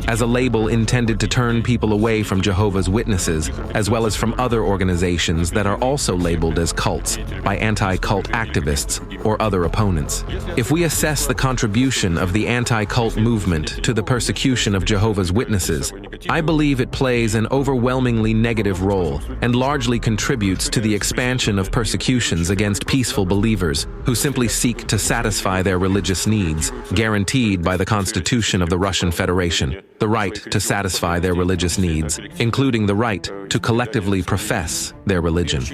as a label intended to turn people away from Jehovah's Witnesses, as well as from other organizations that are also labeled as cults by anti-cult activists or other opponents. If we assess the contribution of the anti-cult movement to the persecution of Jehovah's Witnesses, I believe it plays an overwhelmingly negative role and largely contributes to the expansion of persecutions against peaceful believers who simply seek to satisfy their religious needs, guaranteed by the Constitution of the Russian Federation. The right to satisfy their religious needs, including the right to collectively profess their religion.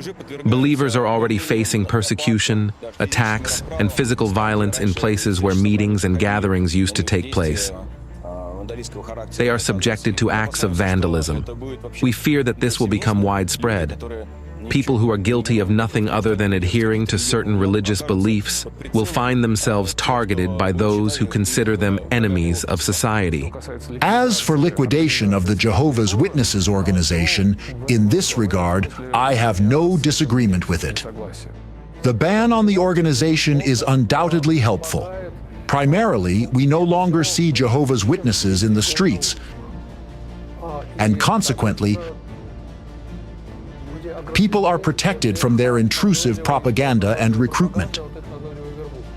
Believers are already facing persecution, attacks, and physical violence in places where meetings and gatherings used to take place. They are subjected to acts of vandalism. We fear that this will become widespread. People who are guilty of nothing other than adhering to certain religious beliefs will find themselves targeted by those who consider them enemies of society. As for liquidation of the Jehovah's Witnesses organization, in this regard, I have no disagreement with it. The ban on the organization is undoubtedly helpful. Primarily, we no longer see Jehovah's Witnesses in the streets, and consequently, people are protected from their intrusive propaganda and recruitment.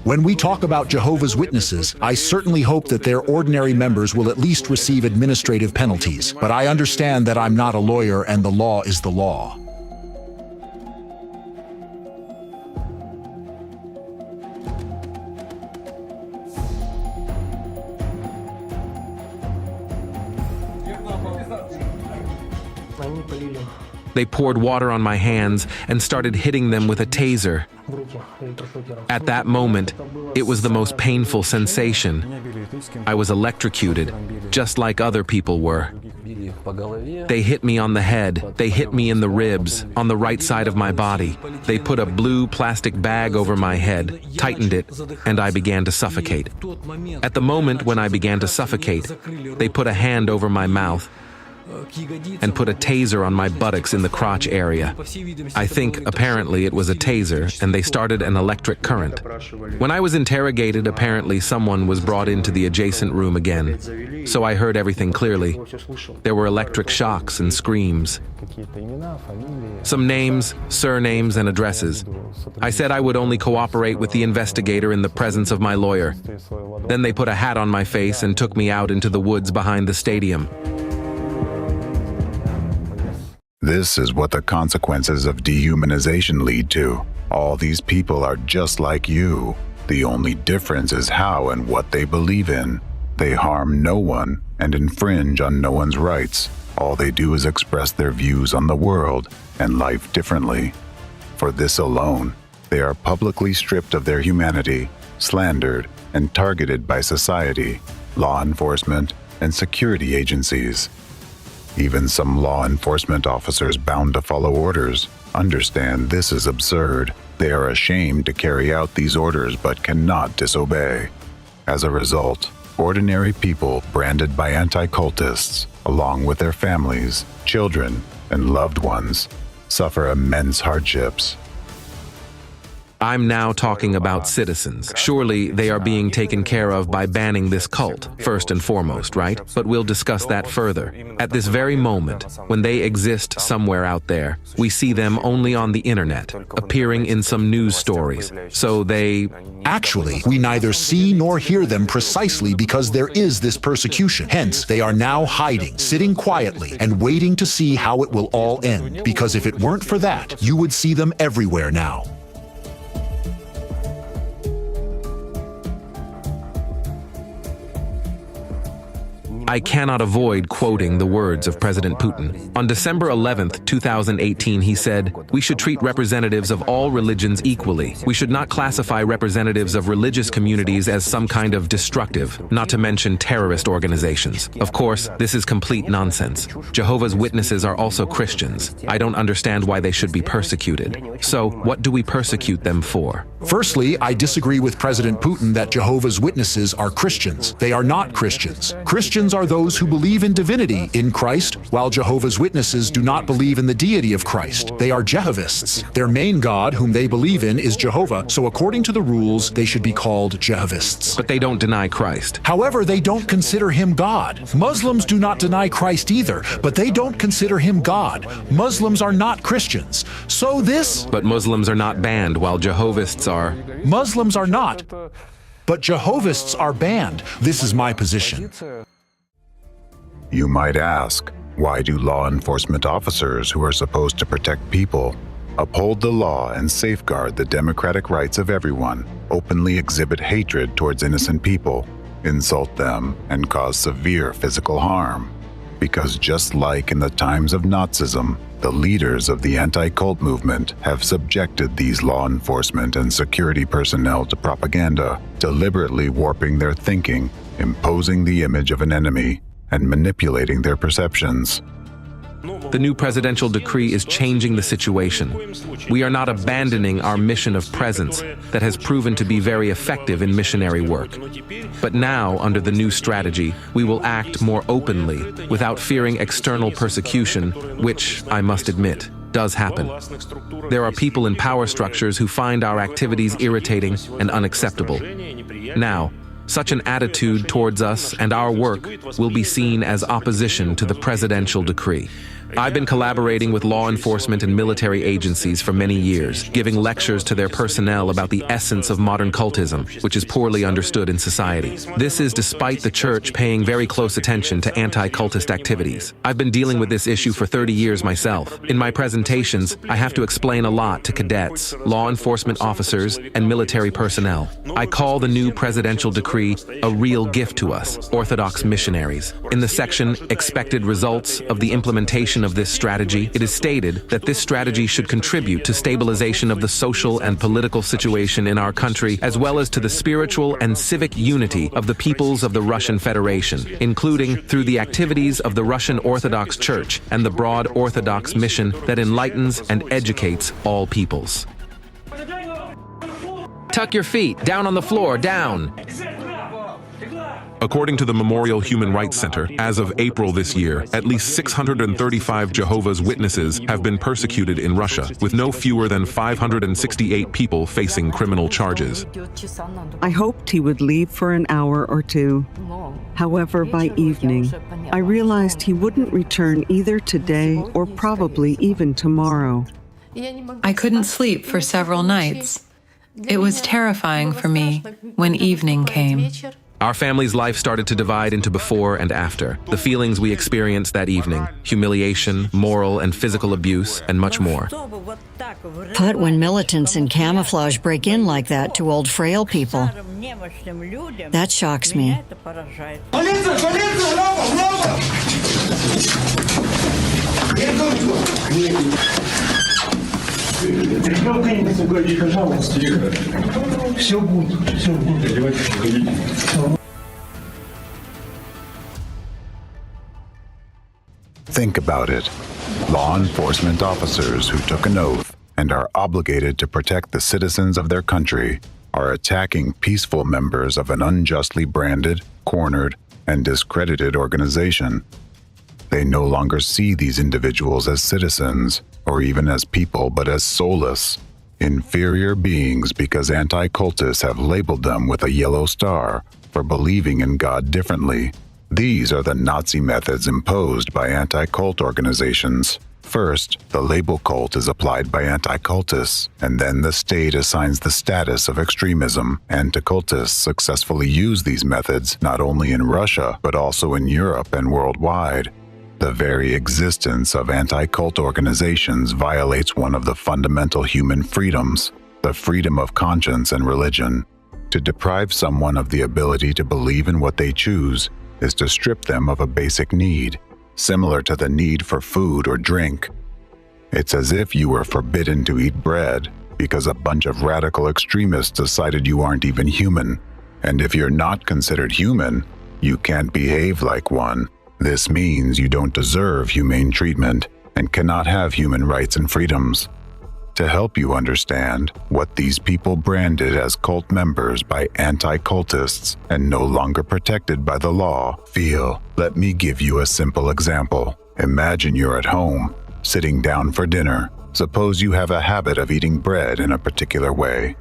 When we talk about Jehovah's Witnesses, I certainly hope that their ordinary members will at least receive administrative penalties, but I understand that I'm not a lawyer and the law is the law. They poured water on my hands and started hitting them with a taser. At that moment, it was the most painful sensation. I was electrocuted, just like other people were. They hit me on the head, they hit me in the ribs, on the right side of my body. They put a blue plastic bag over my head, tightened it, and I began to suffocate. At the moment when I began to suffocate, they put a hand over my mouth and put a taser on my buttocks in the crotch area. I think, apparently, it was a taser, and they started an electric current. When I was interrogated, apparently someone was brought into the adjacent room again, so I heard everything clearly. There were electric shocks and screams. Some names, surnames, and addresses. I said I would only cooperate with the investigator in the presence of my lawyer. Then they put a hat on my face and took me out into the woods behind the stadium. This is what the consequences of dehumanization lead to. All these people are just like you. The only difference is how and what they believe in. They harm no one and infringe on no one's rights. All they do is express their views on the world and life differently. For this alone, they are publicly stripped of their humanity, slandered, and targeted by society, law enforcement, and security agencies. Even some law enforcement officers bound to follow orders understand this is absurd. They are ashamed to carry out these orders but cannot disobey. As a result, ordinary people branded by anti-cultists, along with their families, children, and loved ones, suffer immense hardships. I'm now talking about citizens. Surely they are being taken care of by banning this cult, first and foremost, right? But we'll discuss that further. At this very moment, when they exist somewhere out there, we see them only on the internet, appearing in some news stories. So they... Actually, we neither see nor hear them precisely because there is this persecution. Hence, they are now hiding, sitting quietly, and waiting to see how it will all end. Because if it weren't for that, you would see them everywhere now. I cannot avoid quoting the words of President Putin. On December 11th, 2018, he said, "We should treat representatives of all religions equally. We should not classify representatives of religious communities as some kind of destructive, not to mention terrorist organizations." Of course, this is complete nonsense. Jehovah's Witnesses are also Christians. I don't understand why they should be persecuted. So, what do we persecute them for? Firstly, I disagree with President Putin that Jehovah's Witnesses are Christians. They are not Christians. Christians are those who believe in divinity in Christ, while Jehovah's Witnesses do not believe in the deity of Christ. They are Jehovists. Their main god, whom they believe in, is Jehovah, so according to the rules, they should be called Jehovists. But they don't deny Christ. However, they don't consider him God. Muslims do not deny Christ either, but they don't consider him God. Muslims are not Christians. So this... But Muslims are not banned, while Jehovists are... Muslims are not, but Jehovists are banned. This is my position. You might ask, why do law enforcement officers who are supposed to protect people uphold the law and safeguard the democratic rights of everyone, openly exhibit hatred towards innocent people, insult them, and cause severe physical harm? Because just like in the times of Nazism, the leaders of the anti-cult movement have subjected these law enforcement and security personnel to propaganda, deliberately warping their thinking, imposing the image of an enemy, and manipulating their perceptions. The new presidential decree is changing the situation. We are not abandoning our mission of presence that has proven to be very effective in missionary work. But now, under the new strategy, we will act more openly, without fearing external persecution, which, I must admit, does happen. There are people in power structures who find our activities irritating and unacceptable. Now, Such an attitude towards us and our work will be seen as opposition to the presidential decree. I've been collaborating with law enforcement and military agencies for many years, giving lectures to their personnel about the essence of modern cultism, which is poorly understood in society. This is despite the church paying very close attention to anti-cultist activities. I've been dealing with this issue for 30 years myself. In my presentations, I have to explain a lot to cadets, law enforcement officers, and military personnel. I call the new presidential decree a real gift to us, Orthodox missionaries. In the section Expected Results of the Implementation of this strategy, it is stated that this strategy should contribute to stabilization of the social and political situation in our country, as well as to the spiritual and civic unity of the peoples of the Russian Federation, including through the activities of the Russian Orthodox Church and the broad Orthodox mission that enlightens and educates all peoples. Tuck your feet, down on the floor, down. According to the Memorial Human Rights Center, as of April this year, at least 635 Jehovah's Witnesses have been persecuted in Russia, with no fewer than 568 people facing criminal charges. I hoped he would leave for an hour or two. However, by evening, I realized he wouldn't return either today or probably even tomorrow. I couldn't sleep for several nights. It was terrifying for me when evening came. Our family's life started to divide into before and after. The feelings we experienced that evening, humiliation, moral and physical abuse, and much more. But when militants in camouflage break in like that to old frail people, that shocks me. Think about it. Law enforcement officers who took an oath and are obligated to protect the citizens of their country are attacking peaceful members of an unjustly branded, cornered, and discredited organization. They no longer see these individuals as citizens or even as people, but as soulless, inferior beings because anti-cultists have labeled them with a yellow star for believing in God differently. These are the Nazi methods imposed by anti-cult organizations. First, the label cult is applied by anti-cultists, and then the state assigns the status of extremism. Anti-cultists successfully use these methods not only in Russia, but also in Europe and worldwide. The very existence of anti-cult organizations violates one of the fundamental human freedoms, the freedom of conscience and religion. To deprive someone of the ability to believe in what they choose is to strip them of a basic need, similar to the need for food or drink. It's as if you were forbidden to eat bread because a bunch of radical extremists decided you aren't even human. And if you're not considered human, you can't behave like one. This means you don't deserve humane treatment and cannot have human rights and freedoms. To help you understand what these people branded as cult members by anti-cultists and no longer protected by the law feel, let me give you a simple example. Imagine you're at home, sitting down for dinner. Suppose you have a habit of eating bread in a particular way.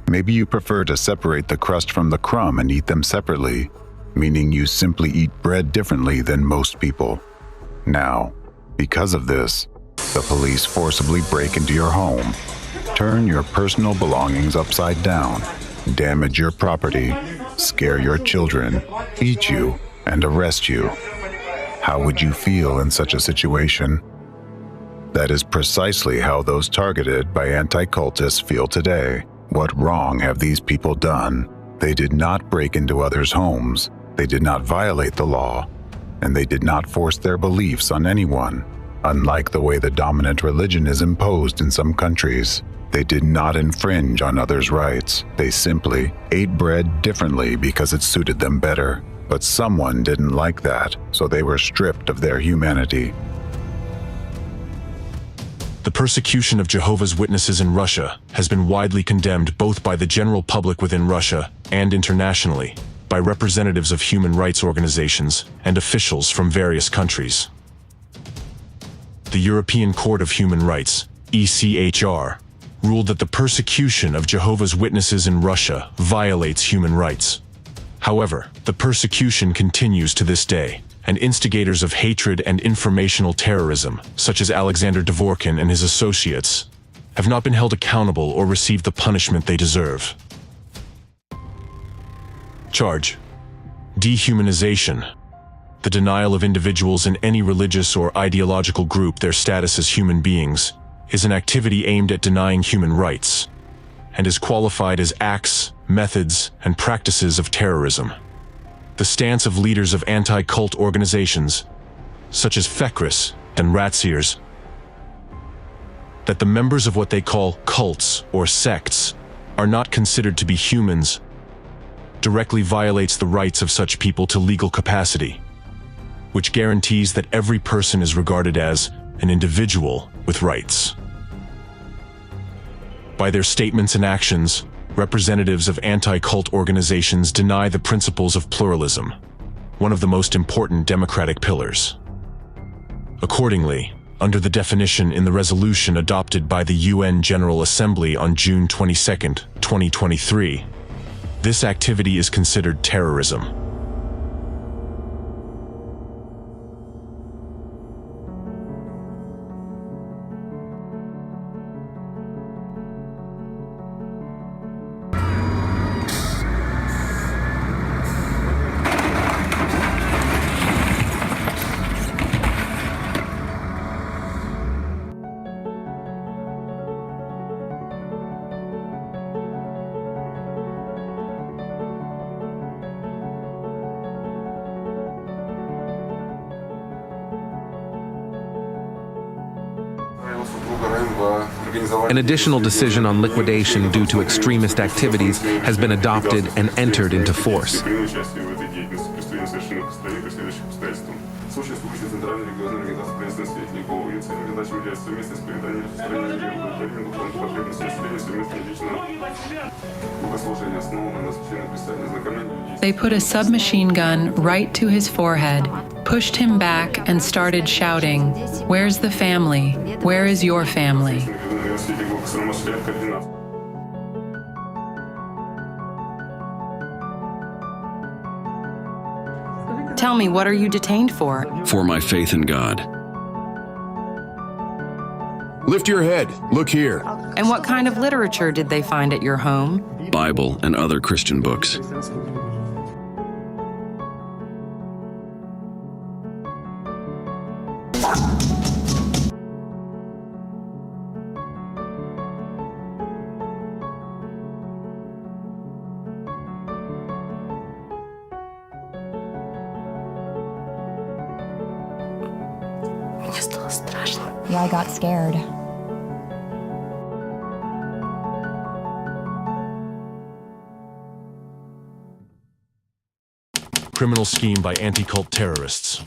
Maybe you prefer to separate the crust from the crumb and eat them separately, meaning you simply eat bread differently than most people. Now, because of this, the police forcibly break into your home, turn your personal belongings upside down, damage your property, scare your children, eat you, and arrest you. How would you feel in such a situation? That is precisely how those targeted by anti-cultists feel today. What wrong have these people done? They did not break into others' homes. They did not violate the law, and they did not force their beliefs on anyone. Unlike the way the dominant religion is imposed in some countries, they did not infringe on others' rights. They simply ate bread differently because it suited them better. But someone didn't like that, so they were stripped of their humanity. The persecution of Jehovah's Witnesses in Russia has been widely condemned both by the general public within Russia and internationally, by representatives of human rights organizations and officials from various countries. The European Court of Human Rights, ECHR, ruled that the persecution of Jehovah's Witnesses in Russia violates human rights. However, the persecution continues to this day, and instigators of hatred and informational terrorism, such as Alexander Dvorkin and his associates, have not been held accountable or received the punishment they deserve. Charge: dehumanization. The denial of individuals in any religious or ideological group their status as human beings is an activity aimed at denying human rights, and is qualified as acts, methods, and practices of terrorism. The stance of leaders of anti-cult organizations, such as Fekris and Ratziers, that the members of what they call cults or sects are not considered to be humans, directly violates the rights of such people to legal capacity, which guarantees that every person is regarded as an individual with rights. By their statements and actions, representatives of anti-cult organizations deny the principles of pluralism, one of the most important democratic pillars. Accordingly, under the definition in the resolution adopted by the UN General Assembly on June 22, 2023, this activity is considered terrorism. An additional decision on liquidation due to extremist activities has been adopted and entered into force. They put a submachine gun right to his forehead, pushed him back, and started shouting, "Where's the family? Where is your family?" Tell me, what are you detained for? For my faith in God. Lift your head. Look here. And what kind of literature did they find at your home? Bible and other Christian books. Yeah, I got scared. Criminal scheme by anti-cult terrorists.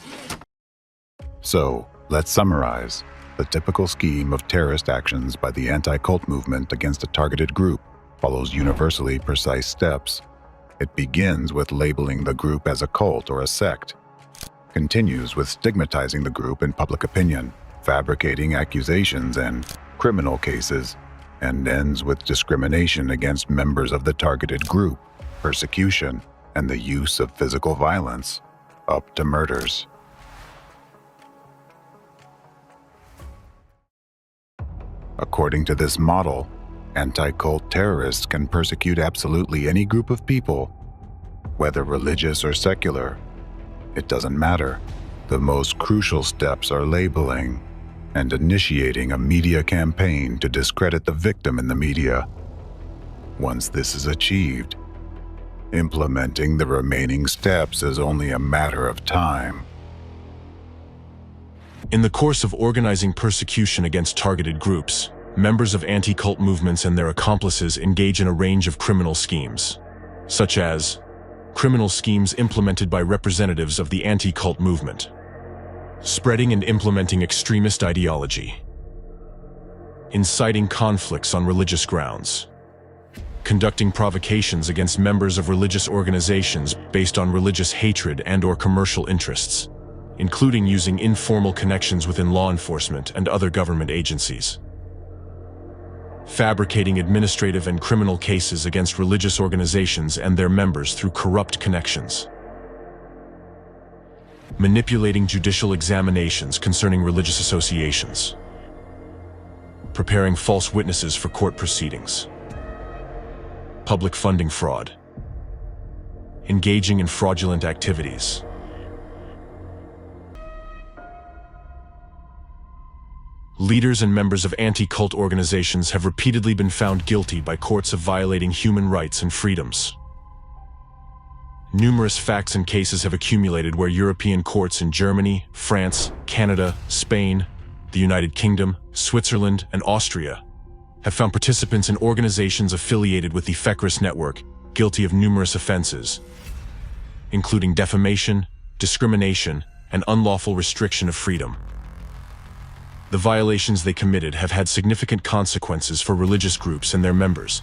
So, let's summarize. The typical scheme of terrorist actions by the anti-cult movement against a targeted group follows universally precise steps. It begins with labeling the group as a cult or a sect, continues with stigmatizing the group in public opinion, fabricating accusations and criminal cases, and ends with discrimination against members of the targeted group, persecution, and the use of physical violence, up to murders. According to this model, anti-cult terrorists can persecute absolutely any group of people, whether religious or secular. It doesn't matter. The most crucial steps are labeling and initiating a media campaign to discredit the victim in the media. Once this is achieved, implementing the remaining steps is only a matter of time. In the course of organizing persecution against targeted groups, members of anti-cult movements and their accomplices engage in a range of criminal schemes, such as criminal schemes implemented by representatives of the anti-cult movement, spreading and implementing extremist ideology, inciting conflicts on religious grounds, conducting provocations against members of religious organizations based on religious hatred and/or commercial interests, including using informal connections within law enforcement and other government agencies. fabricating administrative and criminal cases against religious organizations and their members through corrupt connections, manipulating judicial examinations concerning religious associations, preparing false witnesses for court proceedings, public funding fraud, engaging in fraudulent activities. Leaders and members of anti-cult organizations have repeatedly been found guilty by courts of violating human rights and freedoms. Numerous facts and cases have accumulated where European courts in Germany, France, Canada, Spain, the United Kingdom, Switzerland, and Austria have found participants in organizations affiliated with the Fekris network guilty of numerous offenses, including defamation, discrimination, and unlawful restriction of freedom. The violations they committed have had significant consequences for religious groups and their members,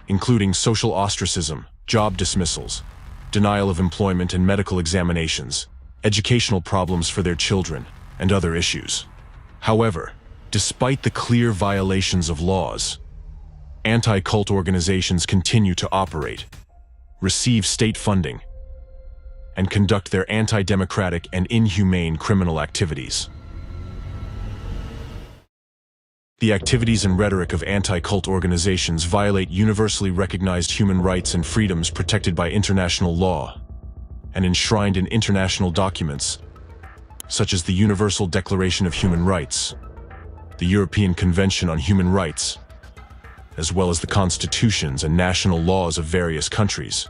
including social ostracism, job dismissals, denial of employment and medical examinations, educational problems for their children, and other issues. However, despite the clear violations of laws, anti-cult organizations continue to operate, receive state funding, and conduct their anti-democratic and inhumane criminal activities. The activities and rhetoric of anti-cult organizations violate universally recognized human rights and freedoms protected by international law and enshrined in international documents such as the Universal Declaration of Human Rights, the European Convention on Human Rights, as well as the constitutions and national laws of various countries.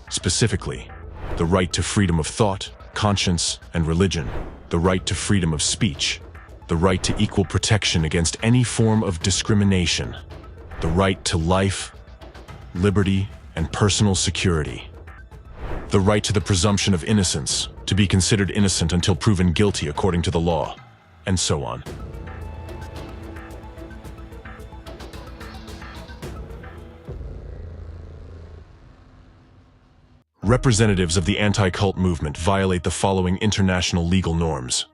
Specifically, the right to freedom of thought, conscience, and religion, the right to freedom of speech, the right to equal protection against any form of discrimination, the right to life, liberty, and personal security, the right to the presumption of innocence, to be considered innocent until proven guilty according to the law, and so on. Representatives of the anti-cult movement violate the following international legal norms.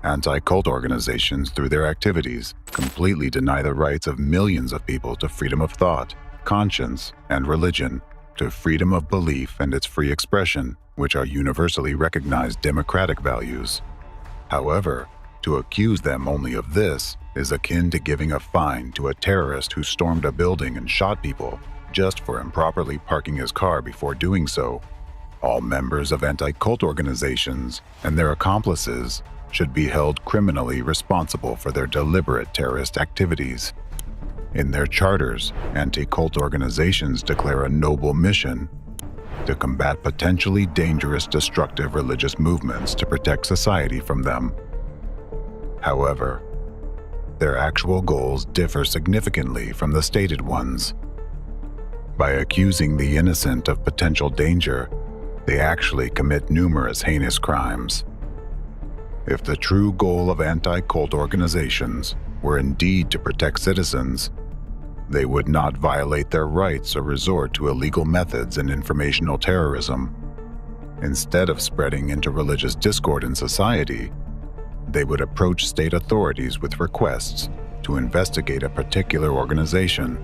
Anti-cult organizations, through their activities, completely deny the rights of millions of people to freedom of thought, conscience, and religion, to freedom of belief and its free expression, which are universally recognized democratic values. However, to accuse them only of this is akin to giving a fine to a terrorist who stormed a building and shot people just for improperly parking his car before doing so. All members of anti-cult organizations and their accomplices should be held criminally responsible for their deliberate terrorist activities. In their charters, anti-cult organizations declare a noble mission to combat potentially dangerous, destructive religious movements to protect society from them. However, their actual goals differ significantly from the stated ones. By accusing the innocent of potential danger, they actually commit numerous heinous crimes. If the true goal of anti-cult organizations were indeed to protect citizens, they would not violate their rights or resort to illegal methods and informational terrorism. Instead of spreading interreligious discord in society, they would approach state authorities with requests to investigate a particular organization,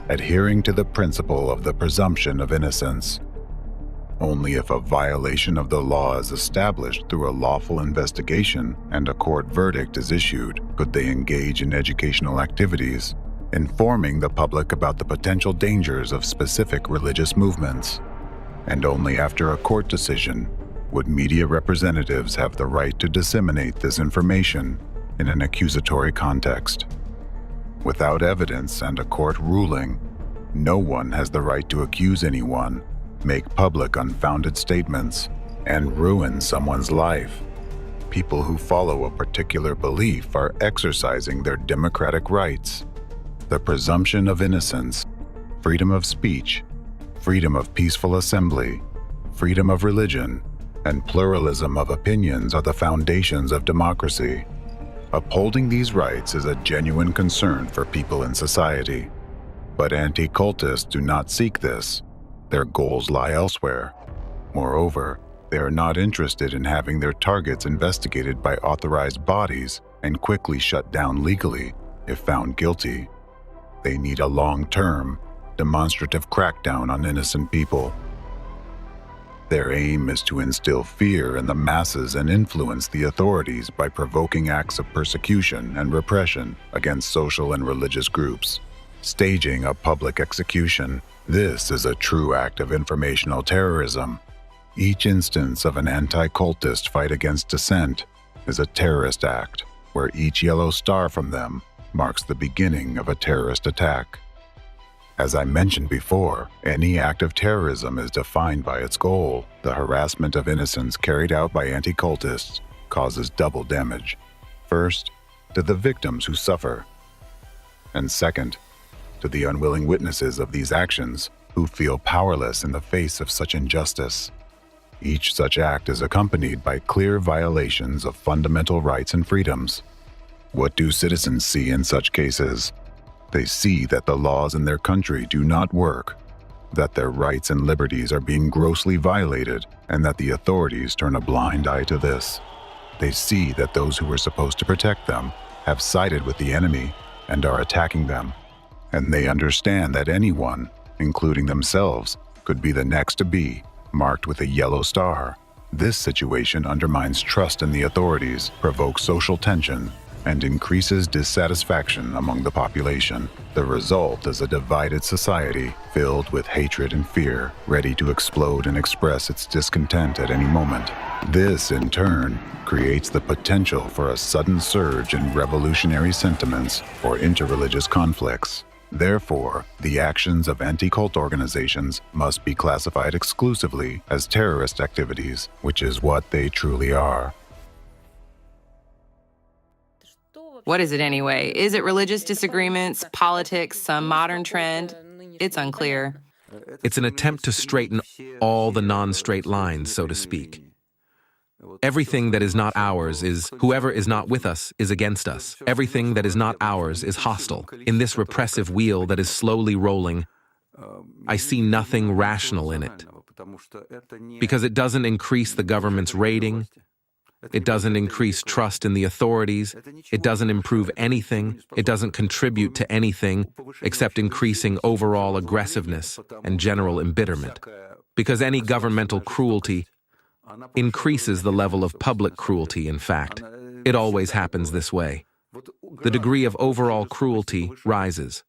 adhering to the principle of the presumption of innocence. Only if a violation of the law is established through a lawful investigation and a court verdict is issued could they engage in educational activities, informing the public about the potential dangers of specific religious movements. And only after a court decision would media representatives have the right to disseminate this information in an accusatory context. Without evidence and a court ruling, no one has the right to accuse anyone, make public unfounded statements, and ruin someone's life. People who follow a particular belief are exercising their democratic rights. The presumption of innocence, freedom of speech, freedom of peaceful assembly, freedom of religion, and pluralism of opinions are the foundations of democracy. Upholding these rights is a genuine concern for people in society. But anti-cultists do not seek this. Their goals lie elsewhere. Moreover, they are not interested in having their targets investigated by authorized bodies and quickly shut down legally if found guilty. They need a long-term, demonstrative crackdown on innocent people. Their aim is to instill fear in the masses and influence the authorities by provoking acts of persecution and repression against social and religious groups. Staging a public execution. This is a true act of informational terrorism. Each instance of an anti-cultist fight against dissent is a terrorist act, where each yellow star from them marks the beginning of a terrorist attack. As I mentioned before, any act of terrorism is defined by its goal. The harassment of innocents carried out by anti-cultists causes double damage. First, to the victims who suffer, and second, to the unwilling witnesses of these actions who feel powerless in the face of such injustice. Each such act is accompanied by clear violations of fundamental rights and freedoms. What do citizens see in such cases? They see that the laws in their country do not work, that their rights and liberties are being grossly violated, and that the authorities turn a blind eye to this. They see that those who were supposed to protect them have sided with the enemy and are attacking them. And they understand that anyone, including themselves, could be the next to be marked with a yellow star. This situation undermines trust in the authorities, provokes social tension, and increases dissatisfaction among the population. The result is a divided society filled with hatred and fear, ready to explode and express its discontent at any moment. This, in turn, creates the potential for a sudden surge in revolutionary sentiments or interreligious conflicts. Therefore, the actions of anti-cult organizations must be classified exclusively as terrorist activities, which is what they truly are. What is it anyway? Is it religious disagreements, politics, some modern trend? It's unclear. It's an attempt to straighten all the non-straight lines, so to speak. Everything that is not ours is, whoever is not with us is against us. Everything that is not ours is hostile. In this repressive wheel that is slowly rolling, I see nothing rational in it. Because it doesn't increase the government's rating, it doesn't increase trust in the authorities, it doesn't improve anything, it doesn't contribute to anything except increasing overall aggressiveness and general embitterment. Because any governmental cruelty increases the level of public cruelty, in fact. It always happens this way. The degree of overall cruelty rises.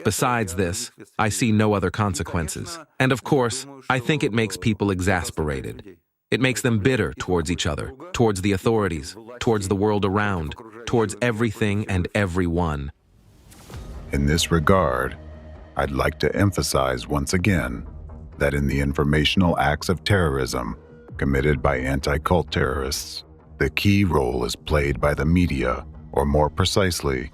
Besides this, I see no other consequences. And of course, I think it makes people exasperated. It makes them bitter towards each other, towards the authorities, towards the world around, towards everything and everyone. In this regard, I'd like to emphasize once again that in the informational acts of terrorism committed by anti-cult terrorists, the key role is played by the media, or more precisely,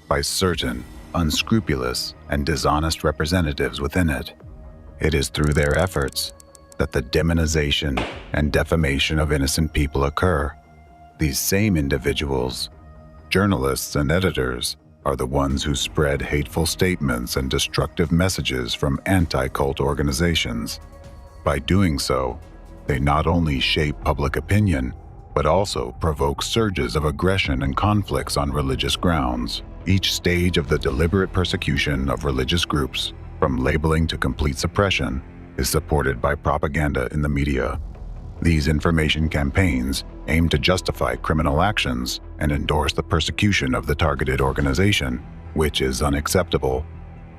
by certain unscrupulous and dishonest representatives within it. It is through their efforts that the demonization and defamation of innocent people occur. These same individuals, journalists and editors, are the ones who spread hateful statements and destructive messages from anti-cult organizations. By doing so, they not only shape public opinion, but also provoke surges of aggression and conflicts on religious grounds. Each stage of the deliberate persecution of religious groups, from labeling to complete suppression, is supported by propaganda in the media. These information campaigns aim to justify criminal actions and endorse the persecution of the targeted organization, which is unacceptable.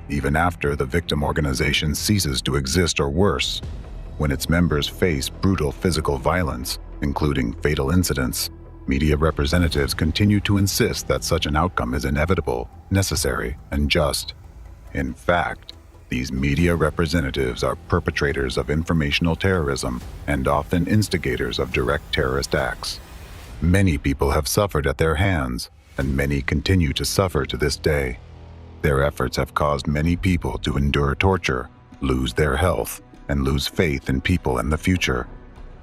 Even after the victim organization ceases to exist, or worse, when its members face brutal physical violence, including fatal incidents, media representatives continue to insist that such an outcome is inevitable, necessary, and just. In fact, these media representatives are perpetrators of informational terrorism and often instigators of direct terrorist acts. Many people have suffered at their hands, and many continue to suffer to this day. Their efforts have caused many people to endure torture, lose their health, and lose faith in people and the future.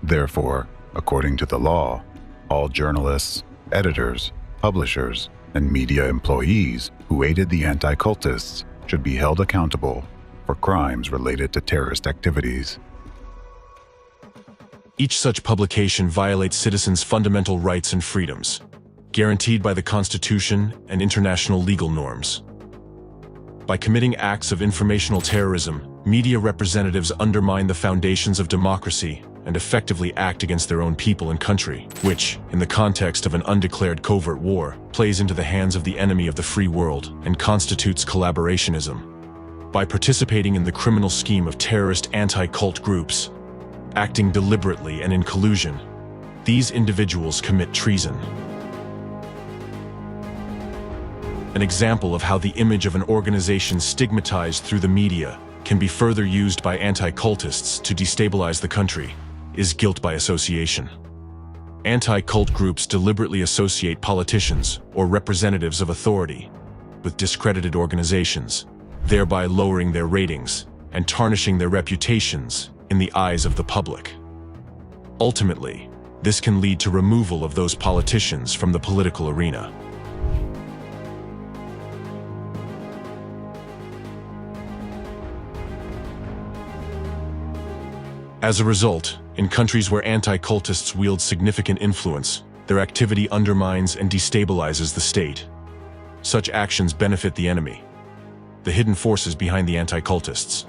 Therefore, according to the law, all journalists, editors, publishers, and media employees who aided the anti-cultists should be held accountable for crimes related to terrorist activities. Each such publication violates citizens' fundamental rights and freedoms, guaranteed by the Constitution and international legal norms. By committing acts of informational terrorism, media representatives undermine the foundations of democracy and effectively act against their own people and country, which, in the context of an undeclared covert war, plays into the hands of the enemy of the free world and constitutes collaborationism. By participating in the criminal scheme of terrorist anti-cult groups, acting deliberately and in collusion, these individuals commit treason. An example of how the image of an organization stigmatized through the media can be further used by anti-cultists to destabilize the country is guilt by association. Anti-cult groups deliberately associate politicians or representatives of authority with discredited organizations, thereby lowering their ratings and tarnishing their reputations in the eyes of the public. Ultimately, this can lead to removal of those politicians from the political arena. As a result, in countries where anti-cultists wield significant influence, their activity undermines and destabilizes the state. Such actions benefit the enemy, the hidden forces behind the anti-cultists,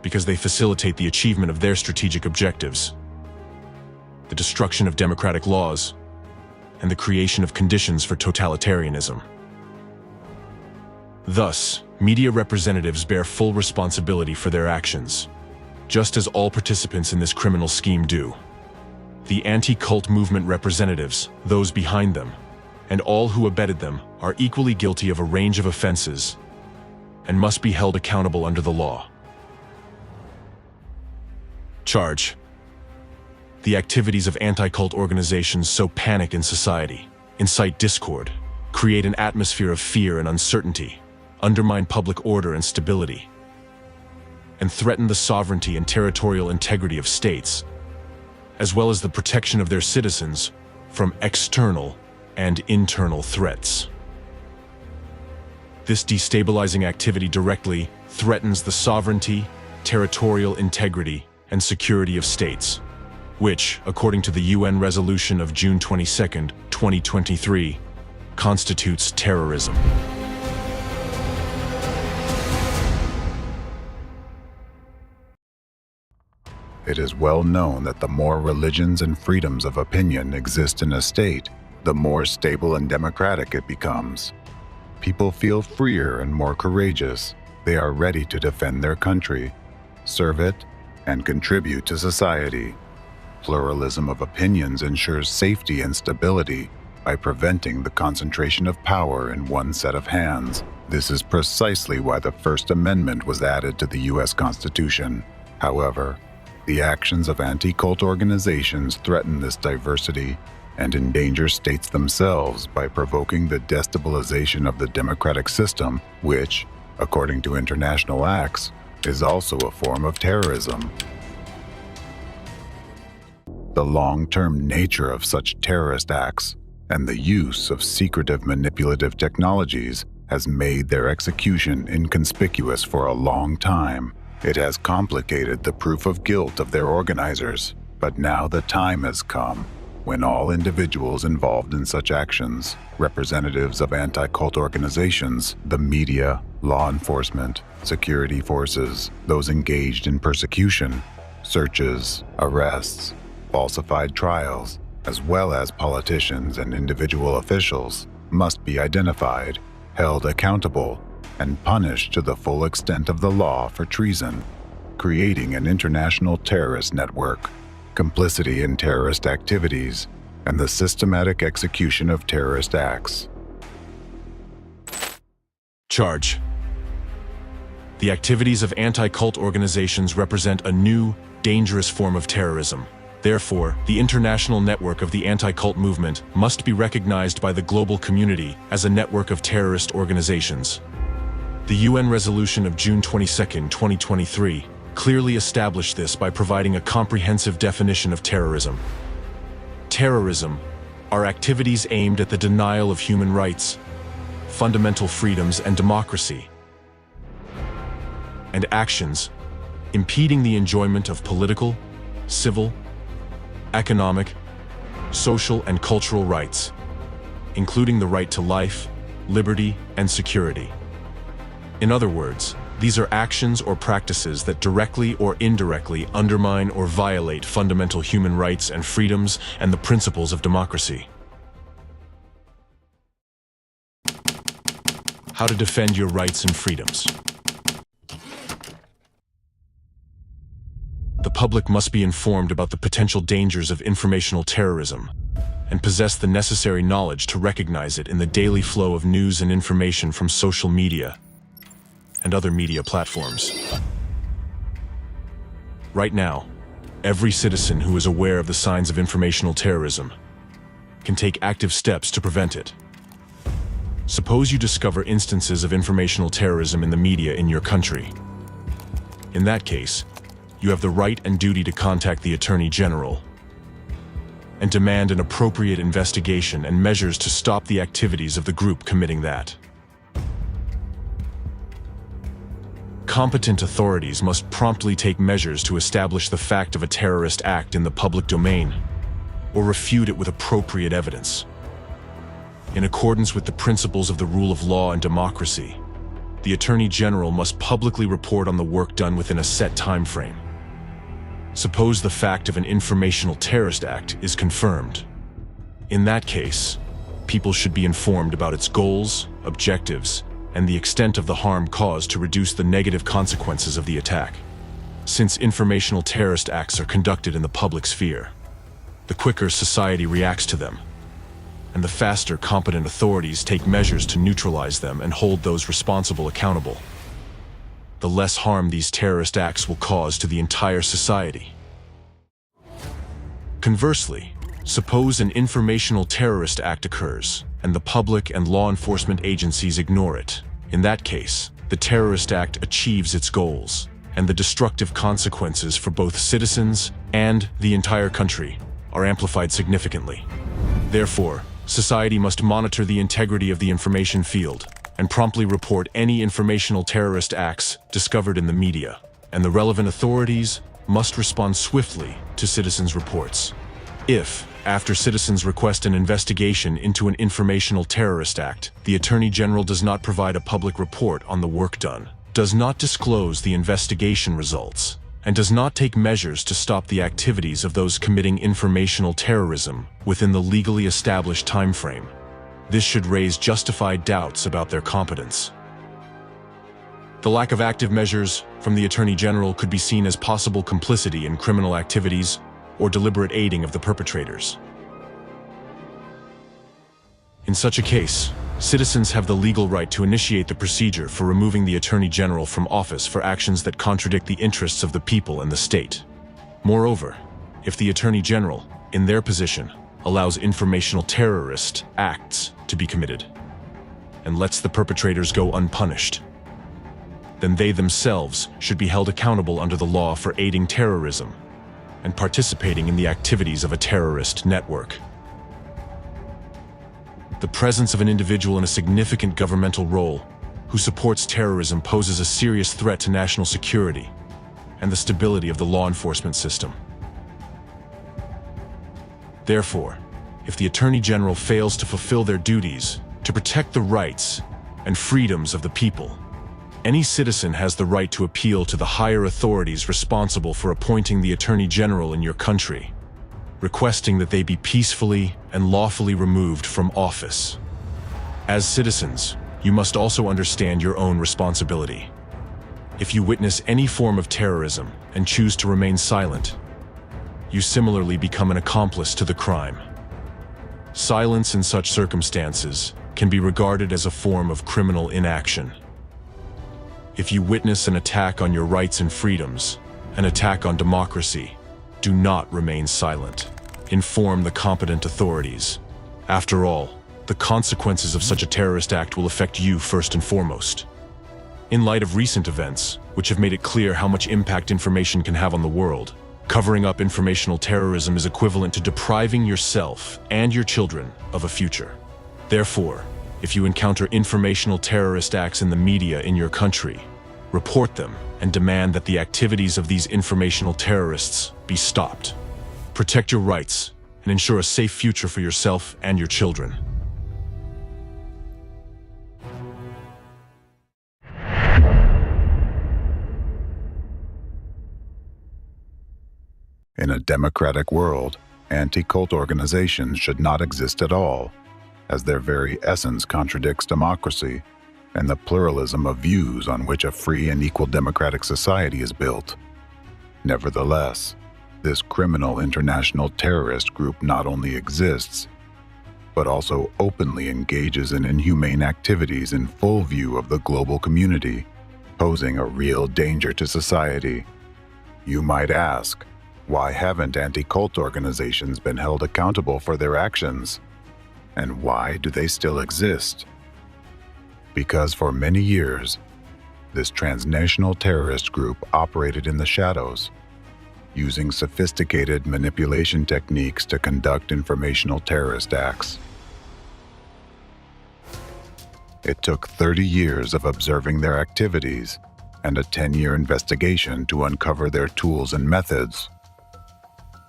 because they facilitate the achievement of their strategic objectives, the destruction of democratic laws, and the creation of conditions for totalitarianism. Thus, media representatives bear full responsibility for their actions, just as all participants in this criminal scheme do. The anti-cult movement representatives, those behind them, and all who abetted them are equally guilty of a range of offenses and must be held accountable under the law. Charge: the activities of anti-cult organizations sow panic in society, incite discord, create an atmosphere of fear and uncertainty, undermine public order and stability, and threaten the sovereignty and territorial integrity of states, as well as the protection of their citizens from external and internal threats. This destabilizing activity directly threatens the sovereignty, territorial integrity, and security of states, which, according to the UN resolution of June 22, 2023, constitutes terrorism. It is well known that the more religions and freedoms of opinion exist in a state, the more stable and democratic it becomes. People feel freer and more courageous. They are ready to defend their country, serve it, and contribute to society. Pluralism of opinions ensures safety and stability by preventing the concentration of power in one set of hands. This is precisely why the First Amendment was added to the U.S. Constitution. However, the actions of anti-cult organizations threaten this diversity and endanger states themselves by provoking the destabilization of the democratic system, which, according to international acts, is also a form of terrorism. The long-term nature of such terrorist acts and the use of secretive manipulative technologies has made their execution inconspicuous for a long time. It has complicated the proof of guilt of their organizers, but now the time has come when all individuals involved in such actions, representatives of anti-cult organizations, the media, law enforcement, security forces, those engaged in persecution, searches, arrests, falsified trials, as well as politicians and individual officials, must be identified, held accountable, and punished to the full extent of the law for treason, creating an international terrorist network, complicity in terrorist activities, and the systematic execution of terrorist acts. Charge. The activities of anti-cult organizations represent a new, dangerous form of terrorism. Therefore, the international network of the anti-cult movement must be recognized by the global community as a network of terrorist organizations. The UN resolution of June 22, 2023, clearly established this by providing a comprehensive definition of terrorism. Terrorism are activities aimed at the denial of human rights, fundamental freedoms, and democracy, and actions impeding the enjoyment of political, civil, economic, social, and cultural rights, including the right to life, liberty, and security. In other words, these are actions or practices that directly or indirectly undermine or violate fundamental human rights and freedoms and the principles of democracy. How to defend your rights and freedoms. The public must be informed about the potential dangers of informational terrorism and possess the necessary knowledge to recognize it in the daily flow of news and information from social media and other media platforms. Right now, every citizen who is aware of the signs of informational terrorism can take active steps to prevent it. Suppose you discover instances of informational terrorism in the media in your country. In that case, you have the right and duty to contact the Attorney General and demand an appropriate investigation and measures to stop the activities of the group committing that. Competent authorities must promptly take measures to establish the fact of a terrorist act in the public domain or refute it with appropriate evidence. In accordance with the principles of the rule of law and democracy, the Attorney General must publicly report on the work done within a set time frame. Suppose the fact of an informational terrorist act is confirmed. In that case, people should be informed about its goals, objectives, and the extent of the harm caused to reduce the negative consequences of the attack. Since informational terrorist acts are conducted in the public sphere, the quicker society reacts to them, and the faster competent authorities take measures to neutralize them and hold those responsible accountable, the less harm these terrorist acts will cause to the entire society. Conversely, suppose an informational terrorist act occurs, and the public and law enforcement agencies ignore it. In that case, the terrorist act achieves its goals, and the destructive consequences for both citizens and the entire country are amplified significantly. Therefore, society must monitor the integrity of the information field and promptly report any informational terrorist acts discovered in the media, and the relevant authorities must respond swiftly to citizens' reports. If, after citizens request an investigation into an informational terrorist act, the Attorney General does not provide a public report on the work done, does not disclose the investigation results, and does not take measures to stop the activities of those committing informational terrorism within the legally established time frame, this should raise justified doubts about their competence. The lack of active measures from the Attorney General could be seen as possible complicity in criminal activities or deliberate aiding of the perpetrators. In such a case, citizens have the legal right to initiate the procedure for removing the Attorney General from office for actions that contradict the interests of the people and the state. Moreover, if the Attorney General, in their position, allows informational terrorist acts to be committed and lets the perpetrators go unpunished, then they themselves should be held accountable under the law for aiding terrorism and participating in the activities of a terrorist network. The presence of an individual in a significant governmental role who supports terrorism poses a serious threat to national security and the stability of the law enforcement system. Therefore, if the Attorney General fails to fulfill their duties to protect the rights and freedoms of the people, any citizen has the right to appeal to the higher authorities responsible for appointing the Attorney General in your country, requesting that they be peacefully and lawfully removed from office. As citizens, you must also understand your own responsibility. If you witness any form of terrorism and choose to remain silent, you similarly become an accomplice to the crime. Silence in such circumstances can be regarded as a form of criminal inaction. If you witness an attack on your rights and freedoms, an attack on democracy, do not remain silent. Inform the competent authorities. After all, the consequences of such a terrorist act will affect you first and foremost. In light of recent events, which have made it clear how much impact information can have on the world, covering up informational terrorism is equivalent to depriving yourself and your children of a future. Therefore, if you encounter informational terrorist acts in the media in your country, report them and demand that the activities of these informational terrorists be stopped. Protect your rights and ensure a safe future for yourself and your children. In a democratic world, anti-cult organizations should not exist at all, as their very essence contradicts democracy and the pluralism of views on which a free and equal democratic society is built. Nevertheless, this criminal international terrorist group not only exists, but also openly engages in inhumane activities in full view of the global community, posing a real danger to society. You might ask, why haven't anti-cult organizations been held accountable for their actions? And why do they still exist? Because for many years, this transnational terrorist group operated in the shadows, using sophisticated manipulation techniques to conduct informational terrorist acts. It took 30 years of observing their activities and a 10-year investigation to uncover their tools and methods,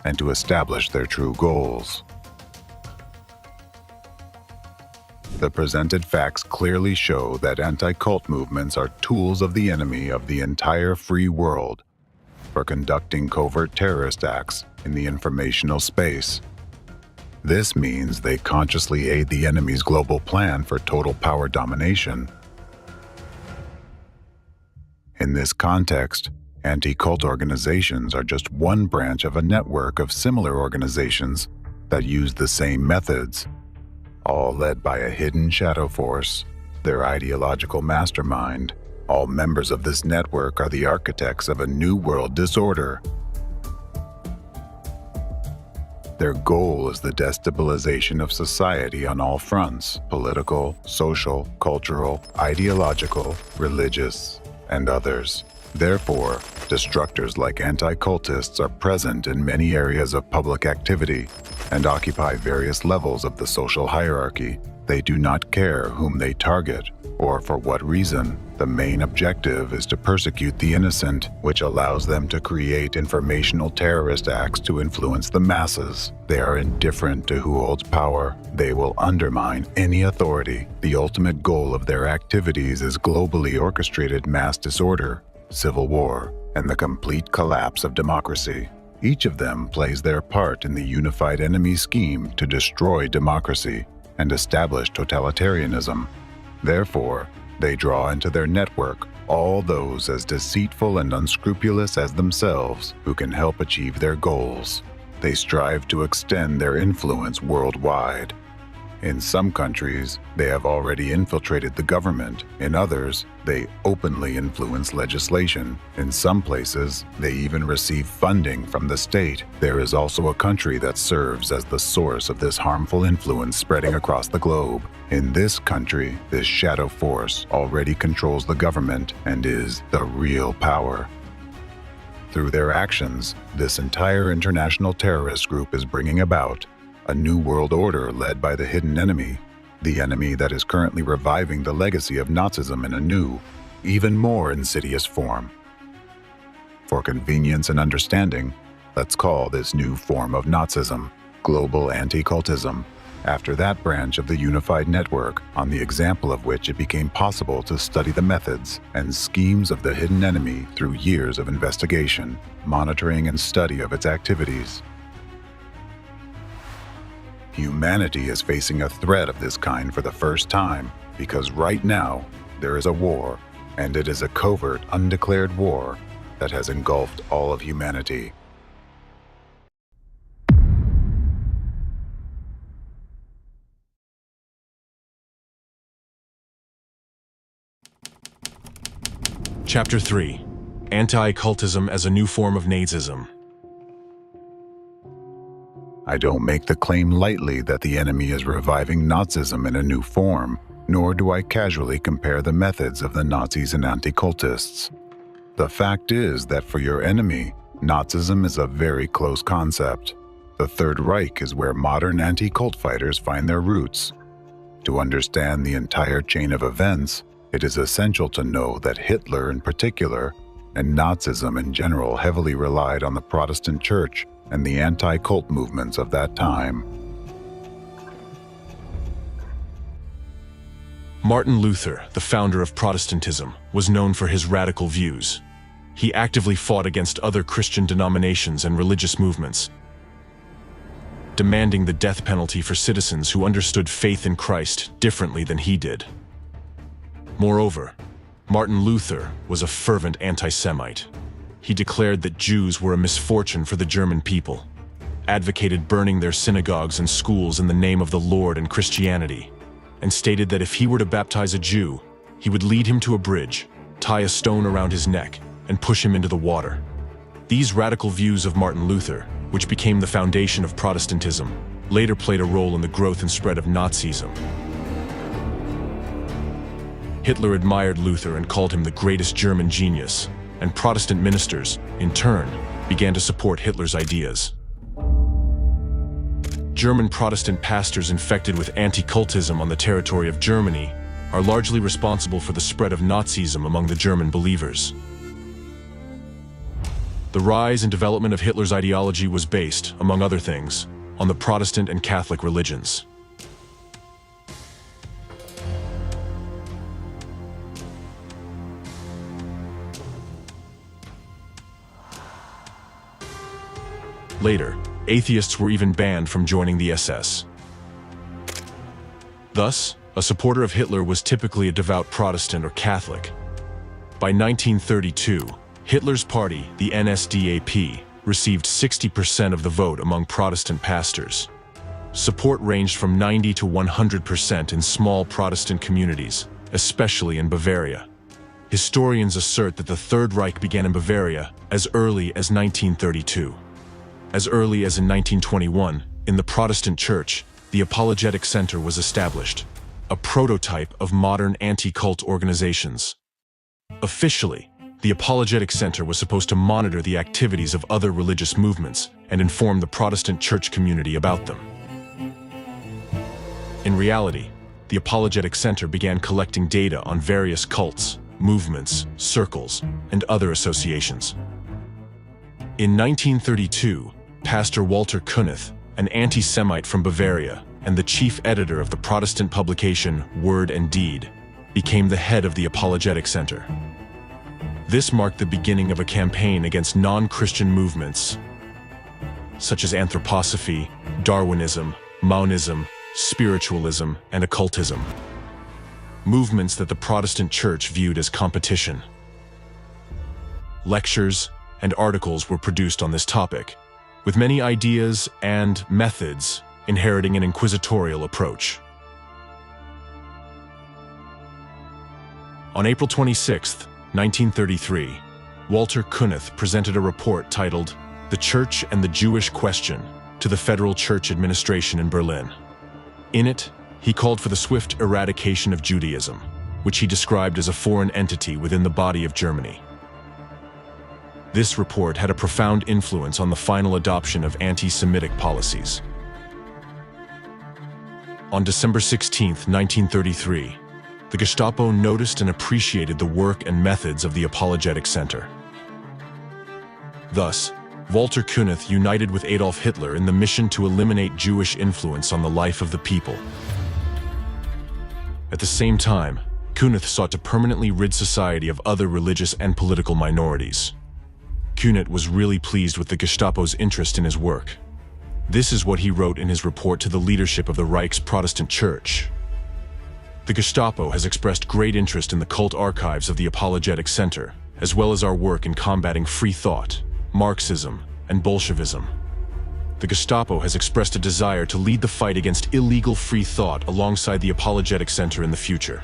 and to establish their true goals. The presented facts clearly show that anti-cult movements are tools of the enemy of the entire free world for conducting covert terrorist acts in the informational space. This means they consciously aid the enemy's global plan for total power domination. In this context, anti-cult organizations are just one branch of a network of similar organizations that use the same methods, all led by a hidden shadow force, their ideological mastermind. All members of this network are the architects of a new world disorder. Their goal is the destabilization of society on all fronts: political, social, cultural, ideological, religious, and others. Therefore, destructors like anti-cultists are present in many areas of public activity and occupy various levels of the social hierarchy. They do not care whom they target or for what reason. The main objective is to persecute the innocent, which allows them to create informational terrorist acts to influence the masses. They are indifferent to who holds power. They will undermine any authority. The ultimate goal of their activities is globally orchestrated mass disorder, civil war, and the complete collapse of democracy. Each of them plays their part in the unified enemy scheme to destroy democracy and establish totalitarianism. Therefore, they draw into their network all those as deceitful and unscrupulous as themselves who can help achieve their goals. They strive to extend their influence worldwide. In some countries, they have already infiltrated the government. In others, they openly influence legislation. In some places, they even receive funding from the state. There is also a country that serves as the source of this harmful influence spreading across the globe. In this country, this shadow force already controls the government and is the real power. Through their actions, this entire international terrorist group is bringing about a new world order led by the hidden enemy, the enemy that is currently reviving the legacy of Nazism in a new, even more insidious form. For convenience and understanding, let's call this new form of Nazism global anti-cultism, after that branch of the unified network, on the example of which it became possible to study the methods and schemes of the hidden enemy through years of investigation, monitoring, and study of its activities. Humanity is facing a threat of this kind for the first time because right now there is a war, and it is a covert, undeclared war that has engulfed all of humanity. Chapter 3. Anti-Cultism as a New Form of Nazism. I don't make the claim lightly that the enemy is reviving Nazism in a new form, nor do I casually compare the methods of the Nazis and anti-cultists. The fact is that for your enemy, Nazism is a very close concept. The Third Reich is where modern anti-cult fighters find their roots. To understand the entire chain of events, it is essential to know that Hitler in particular, and Nazism in general, heavily relied on the Protestant Church and the anti-cult movements of that time. Martin Luther, the founder of Protestantism, was known for his radical views. He actively fought against other Christian denominations and religious movements, demanding the death penalty for citizens who understood faith in Christ differently than he did. Moreover, Martin Luther was a fervent anti-Semite. He declared that Jews were a misfortune for the German people, advocated burning their synagogues and schools in the name of the Lord and Christianity, and stated that if he were to baptize a Jew, he would lead him to a bridge, tie a stone around his neck, and push him into the water. These radical views of Martin Luther, which became the foundation of Protestantism, later played a role in the growth and spread of Nazism. Hitler admired Luther and called him the greatest German genius, and Protestant ministers, in turn, began to support Hitler's ideas. German Protestant pastors infected with anti-cultism on the territory of Germany are largely responsible for the spread of Nazism among the German believers. The rise and development of Hitler's ideology was based, among other things, on the Protestant and Catholic religions. Later, atheists were even banned from joining the SS. Thus, a supporter of Hitler was typically a devout Protestant or Catholic. By 1932, Hitler's party, the NSDAP, received 60% of the vote among Protestant pastors. Support ranged from 90 to 100% in small Protestant communities, especially in Bavaria. Historians assert that the Third Reich began in Bavaria as early as 1932. As early as in 1921, in the Protestant Church, the Apologetic Center was established, a prototype of modern anti-cult organizations. Officially, the Apologetic Center was supposed to monitor the activities of other religious movements and inform the Protestant church community about them. In reality, the Apologetic Center began collecting data on various cults, movements, circles, and other associations. In 1932, Pastor Walter Kunneth, an anti-Semite from Bavaria and the chief editor of the Protestant publication Word and Deed, became the head of the Apologetic Center. This marked the beginning of a campaign against non-Christian movements such as anthroposophy, Darwinism, Maoism, spiritualism, and occultism. Movements that the Protestant Church viewed as competition. Lectures and articles were produced on this topic, with many ideas and methods inheriting an inquisitorial approach. On April 26, 1933, Walter Kunneth presented a report titled "The Church and the Jewish Question" to the Federal Church Administration in Berlin. In it, he called for the swift eradication of Judaism, which he described as a foreign entity within the body of Germany. This report had a profound influence on the final adoption of anti-Semitic policies. On December 16, 1933, the Gestapo noticed and appreciated the work and methods of the Apologetic Center. Thus, Walter Kunneth united with Adolf Hitler in the mission to eliminate Jewish influence on the life of the people. At the same time, Kunneth sought to permanently rid society of other religious and political minorities. Kunneth was really pleased with the Gestapo's interest in his work. This is what he wrote in his report to the leadership of the Reich's Protestant Church. The Gestapo has expressed great interest in the cult archives of the Apologetic Center, as well as our work in combating free thought, Marxism, and Bolshevism. The Gestapo has expressed a desire to lead the fight against illegal free thought alongside the Apologetic Center in the future.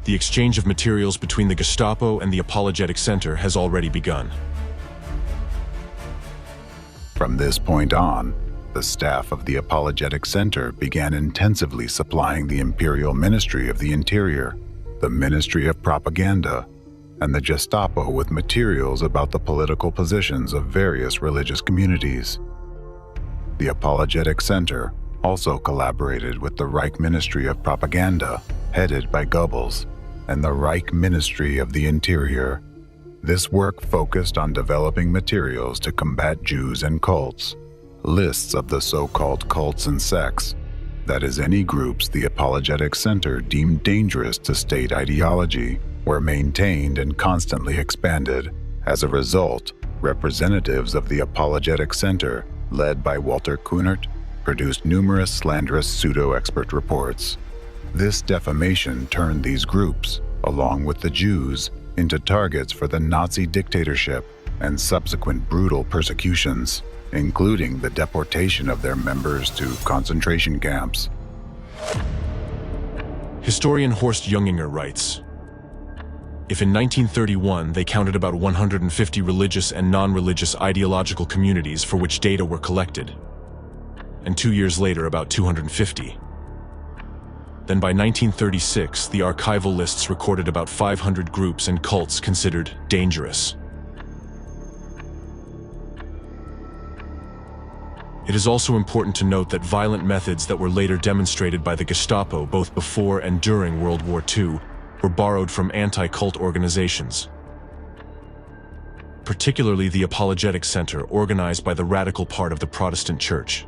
The exchange of materials between the Gestapo and the Apologetic Center has already begun. From this point on, the staff of the Apologetic Center began intensively supplying the Imperial Ministry of the Interior, the Ministry of Propaganda, and the Gestapo with materials about the political positions of various religious communities. The Apologetic Center also collaborated with the Reich Ministry of Propaganda, headed by Goebbels, and the Reich Ministry of the Interior. This work focused on developing materials to combat Jews and cults, lists of the so-called cults and sects, that is, any groups the Apologetic Center deemed dangerous to state ideology, were maintained and constantly expanded. As a result, representatives of the Apologetic Center, led by Walter Kunneth, produced numerous slanderous pseudo-expert reports. This defamation turned these groups, along with the Jews, into targets for the Nazi dictatorship and subsequent brutal persecutions, including the deportation of their members to concentration camps. Historian Horst Junginger writes, if in 1931 they counted about 150 religious and non-religious ideological communities for which data were collected, and 2 years later about 250, then by 1936 the archival lists recorded about 500 groups and cults considered dangerous. It is also important to note that violent methods that were later demonstrated by the Gestapo both before and during World War II were borrowed from anti-cult organizations, particularly the Apologetic Center, organized by the radical part of the Protestant Church.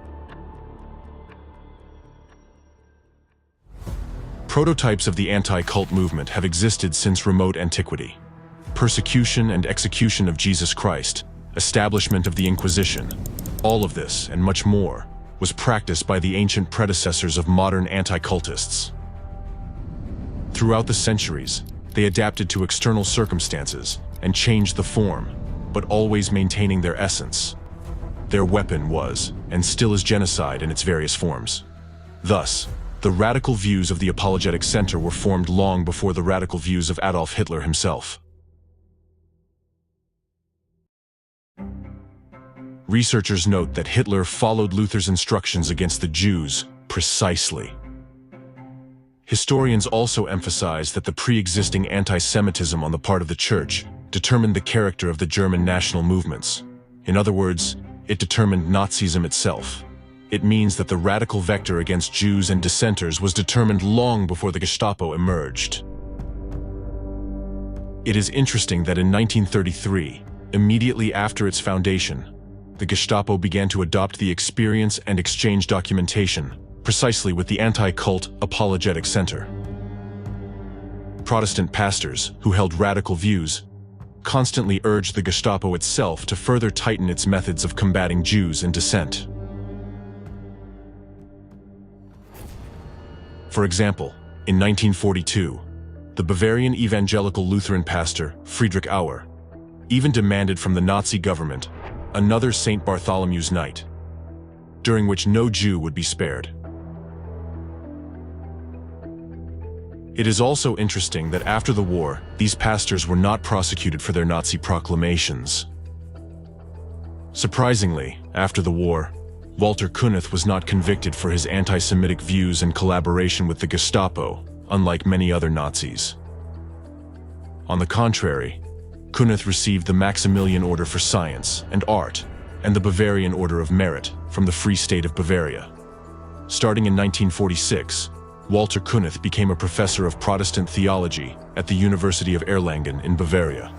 Prototypes of the anti-cult movement have existed since remote antiquity. Persecution and execution of Jesus Christ, establishment of the Inquisition, all of this, and much more, was practiced by the ancient predecessors of modern anti-cultists. Throughout the centuries, they adapted to external circumstances and changed the form, but always maintaining their essence. Their weapon was, and still is, genocide in its various forms. Thus, the radical views of the Apologetic Center were formed long before the radical views of Adolf Hitler himself. Researchers note that Hitler followed Luther's instructions against the Jews precisely. Historians also emphasize that the pre-existing anti-Semitism on the part of the Church determined the character of the German national movements. In other words, it determined Nazism itself. It means that the radical vector against Jews and dissenters was determined long before the Gestapo emerged. It is interesting that in 1933, immediately after its foundation, the Gestapo began to adopt the experience and exchange documentation, precisely with the anti-cult Apologetic Center. Protestant pastors, who held radical views, constantly urged the Gestapo itself to further tighten its methods of combating Jews and dissent. For example, in 1942, the Bavarian evangelical Lutheran pastor, Friedrich Auer, even demanded from the Nazi government another St. Bartholomew's Night, during which no Jew would be spared. It is also interesting that after the war, these pastors were not prosecuted for their Nazi proclamations. Surprisingly, after the war, Walter Kunneth was not convicted for his anti-Semitic views and collaboration with the Gestapo, unlike many other Nazis. On the contrary, Kunneth received the Maximilian Order for Science and Art and the Bavarian Order of Merit from the Free State of Bavaria. Starting in 1946, Walter Kunneth became a professor of Protestant theology at the University of Erlangen in Bavaria.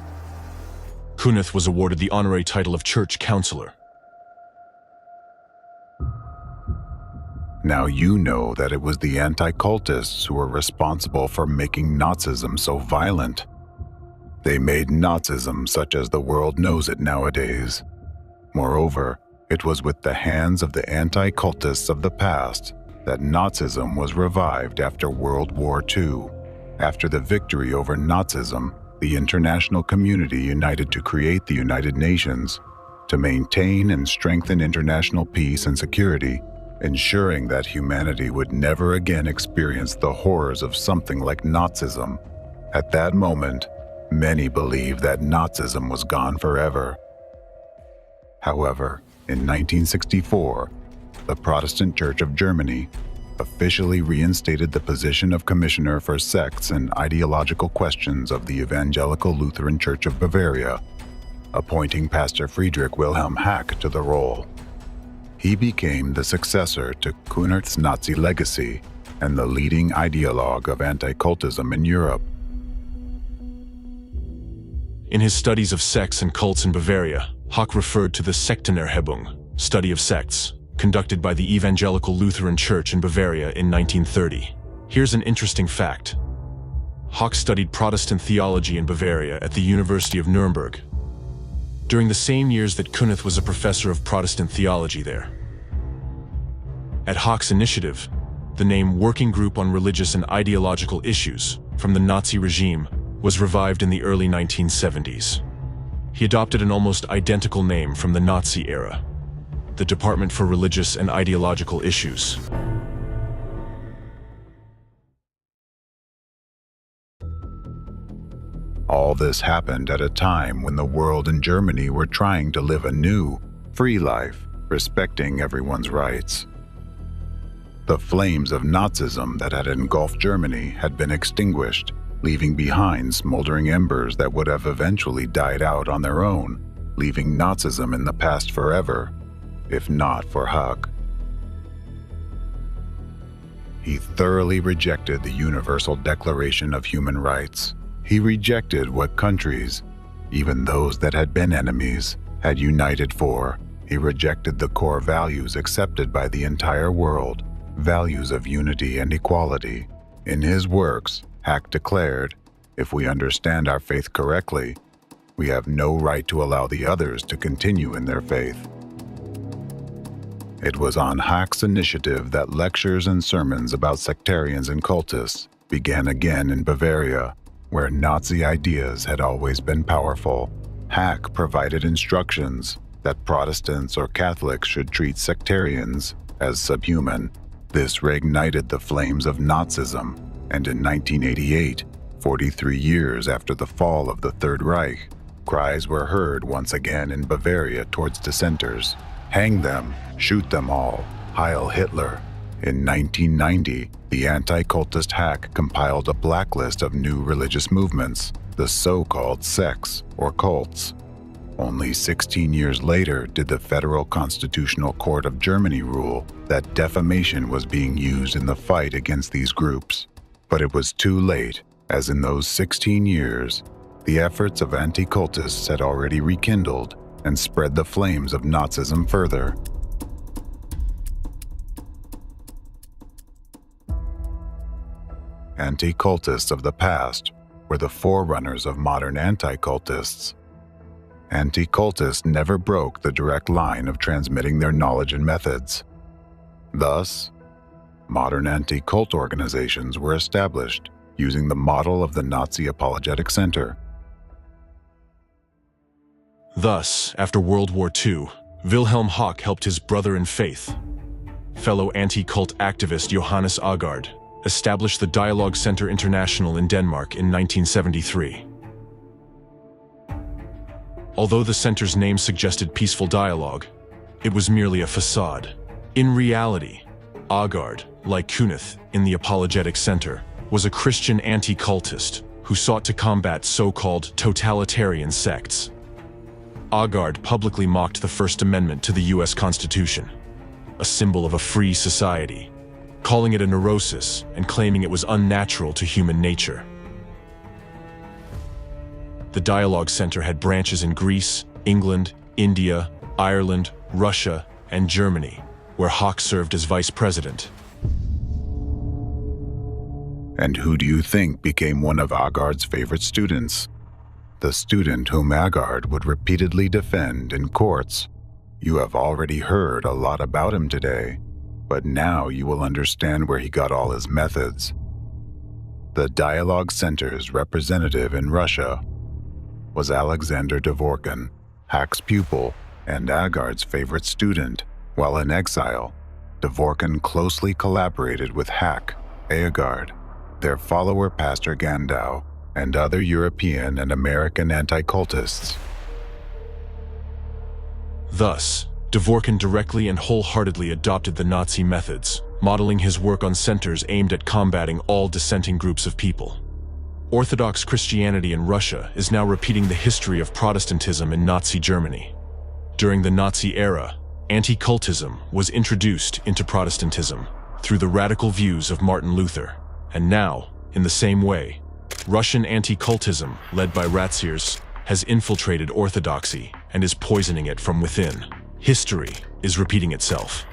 Kunith was awarded the honorary title of Church Counselor. Now you know that it was the anti-cultists who were responsible for making Nazism so violent. They made Nazism such as the world knows it nowadays. Moreover, it was with the hands of the anti-cultists of the past that Nazism was revived after World War II. After the victory over Nazism, the international community united to create the United Nations to maintain and strengthen international peace and security, ensuring that humanity would never again experience the horrors of something like Nazism. At that moment, many believed that Nazism was gone forever. However, in 1964, the Protestant Church of Germany officially reinstated the position of Commissioner for Sects and Ideological Questions of the Evangelical Lutheran Church of Bavaria, appointing Pastor Friedrich Wilhelm Hack to the role. He became the successor to Kunith's Nazi legacy and the leading ideologue of anti-cultism in Europe. In his studies of sects and cults in Bavaria, Hack referred to the Sektenerhebung, study of sects, conducted by the Evangelical Lutheran Church in Bavaria in 1930. Here's an interesting fact. Hack studied Protestant theology in Bavaria at the University of Nuremberg, during the same years that Kunith was a professor of Protestant theology there. At Hack's initiative, the name Working Group on Religious and Ideological Issues from the Nazi regime was revived in the early 1970s. He adopted an almost identical name from the Nazi era, the Department for Religious and Ideological Issues. All this happened at a time when the world and Germany were trying to live a new, free life, respecting everyone's rights. The flames of Nazism that had engulfed Germany had been extinguished, leaving behind smoldering embers that would have eventually died out on their own, leaving Nazism in the past forever, if not for Hack. He thoroughly rejected the Universal Declaration of Human Rights. He rejected what countries, even those that had been enemies, had united for. He rejected the core values accepted by the entire world, values of unity and equality. In his works, Hack declared, if we understand our faith correctly, we have no right to allow the others to continue in their faith. It was on Hack's initiative that lectures and sermons about sectarians and cultists began again in Bavaria, where Nazi ideas had always been powerful. Hack provided instructions that Protestants or Catholics should treat sectarians as subhuman. This reignited the flames of Nazism, and in 1988, 43 years after the fall of the Third Reich, cries were heard once again in Bavaria towards dissenters. Hang them, shoot them all, Heil Hitler. In 1990, the anti-cultist Hack compiled a blacklist of new religious movements, the so-called sects or cults. Only 16 years later did the Federal Constitutional Court of Germany rule that defamation was being used in the fight against these groups. But it was too late, as in those 16 years, the efforts of anti-cultists had already rekindled and spread the flames of Nazism further. Anti-cultists of the past were the forerunners of modern anti-cultists. Anti-cultists never broke the direct line of transmitting their knowledge and methods. Thus, modern anti-cult organizations were established using the model of the Nazi Apologetic Center. Thus, after World War II, Wilhelm Hack helped his brother in faith, fellow anti-cult activist Johannes Abode, establish the Dialogue Center International in Denmark in 1973. Although the center's name suggested peaceful dialogue, it was merely a facade. In reality, Abode, like Kunith in the Apologetic Center, was a Christian anti-cultist who sought to combat so-called totalitarian sects. Abode publicly mocked the First Amendment to the US Constitution, a symbol of a free society, calling it a neurosis and claiming it was unnatural to human nature. The Dialogue Center had branches in Greece, England, India, Ireland, Russia, and Germany, where Hawk served as vice president. And who do you think became one of Agard's favorite students? The student whom Agard would repeatedly defend in courts. You have already heard a lot about him today, but now you will understand where he got all his methods. The Dialogue Center's representative in Russia was Alexander Dvorkin, Hack's pupil and Agard's favorite student. While in exile, Dvorkin closely collaborated with Hack, Agard, their follower Pastor Gandau, and other European and American anti-cultists. Thus, Dvorkin directly and wholeheartedly adopted the Nazi methods, modeling his work on centers aimed at combating all dissenting groups of people. Orthodox Christianity in Russia is now repeating the history of Protestantism in Nazi Germany. During the Nazi era, Anti-Cultism was introduced into Protestantism through the radical views of Martin Luther, and now, in the same way, Russian Anti-Cultism, led by Ratzirs, has infiltrated Orthodoxy and is poisoning it from within. History is repeating itself.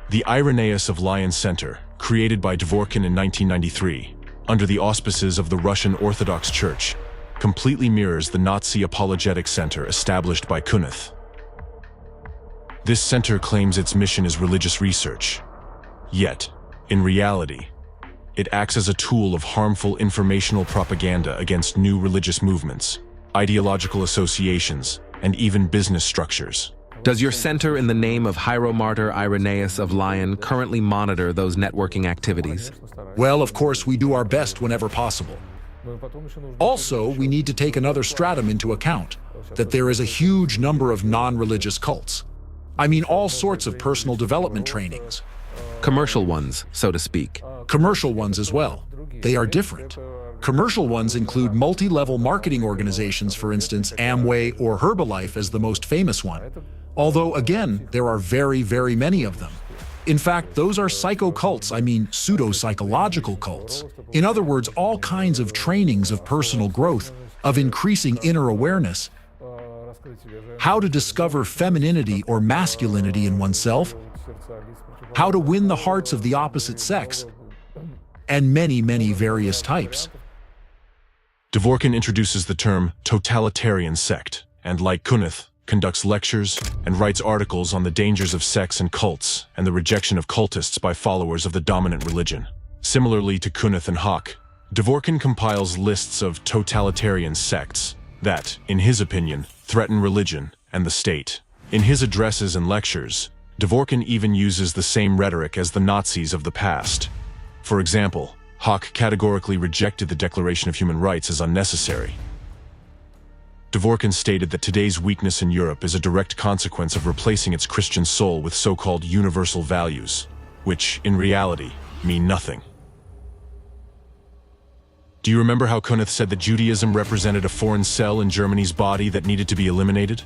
The Irenaeus of Lyons Center, created by Dvorkin in 1993, under the auspices of the Russian Orthodox Church, completely mirrors the Nazi Apologetic Center established by Kunith. This center claims its mission is religious research. Yet, in reality, it acts as a tool of harmful informational propaganda against new religious movements, ideological associations, and even business structures. Does your center in the name of Hieromartyr Irenaeus of Lyon currently monitor those networking activities? Well, of course, we do our best whenever possible. Also, we need to take another stratum into account, that there is a huge number of non-religious cults. I mean, all sorts of personal development trainings. Commercial ones, so to speak. Commercial ones as well. They are different. Commercial ones include multi-level marketing organizations, for instance, Amway or Herbalife as the most famous one. Although, again, there are very, very many of them. In fact, those are psycho-cults, I mean pseudo-psychological cults. In other words, all kinds of trainings of personal growth, of increasing inner awareness, how to discover femininity or masculinity in oneself, how to win the hearts of the opposite sex, and many, many various types. Dvorkin introduces the term totalitarian sect, and like Kunith, conducts lectures and writes articles on the dangers of sects and cults and the rejection of cultists by followers of the dominant religion. Similarly to Kunith and Hawk, Dvorkin compiles lists of totalitarian sects that, in his opinion, threaten religion and the state. In his addresses and lectures, Dvorkin even uses the same rhetoric as the Nazis of the past. For example, Hawk categorically rejected the Declaration of Human Rights as unnecessary. Dvorkin stated that today's weakness in Europe is a direct consequence of replacing its Christian soul with so-called universal values, which, in reality, mean nothing. Do you remember how Kunith said that Judaism represented a foreign cell in Germany's body that needed to be eliminated?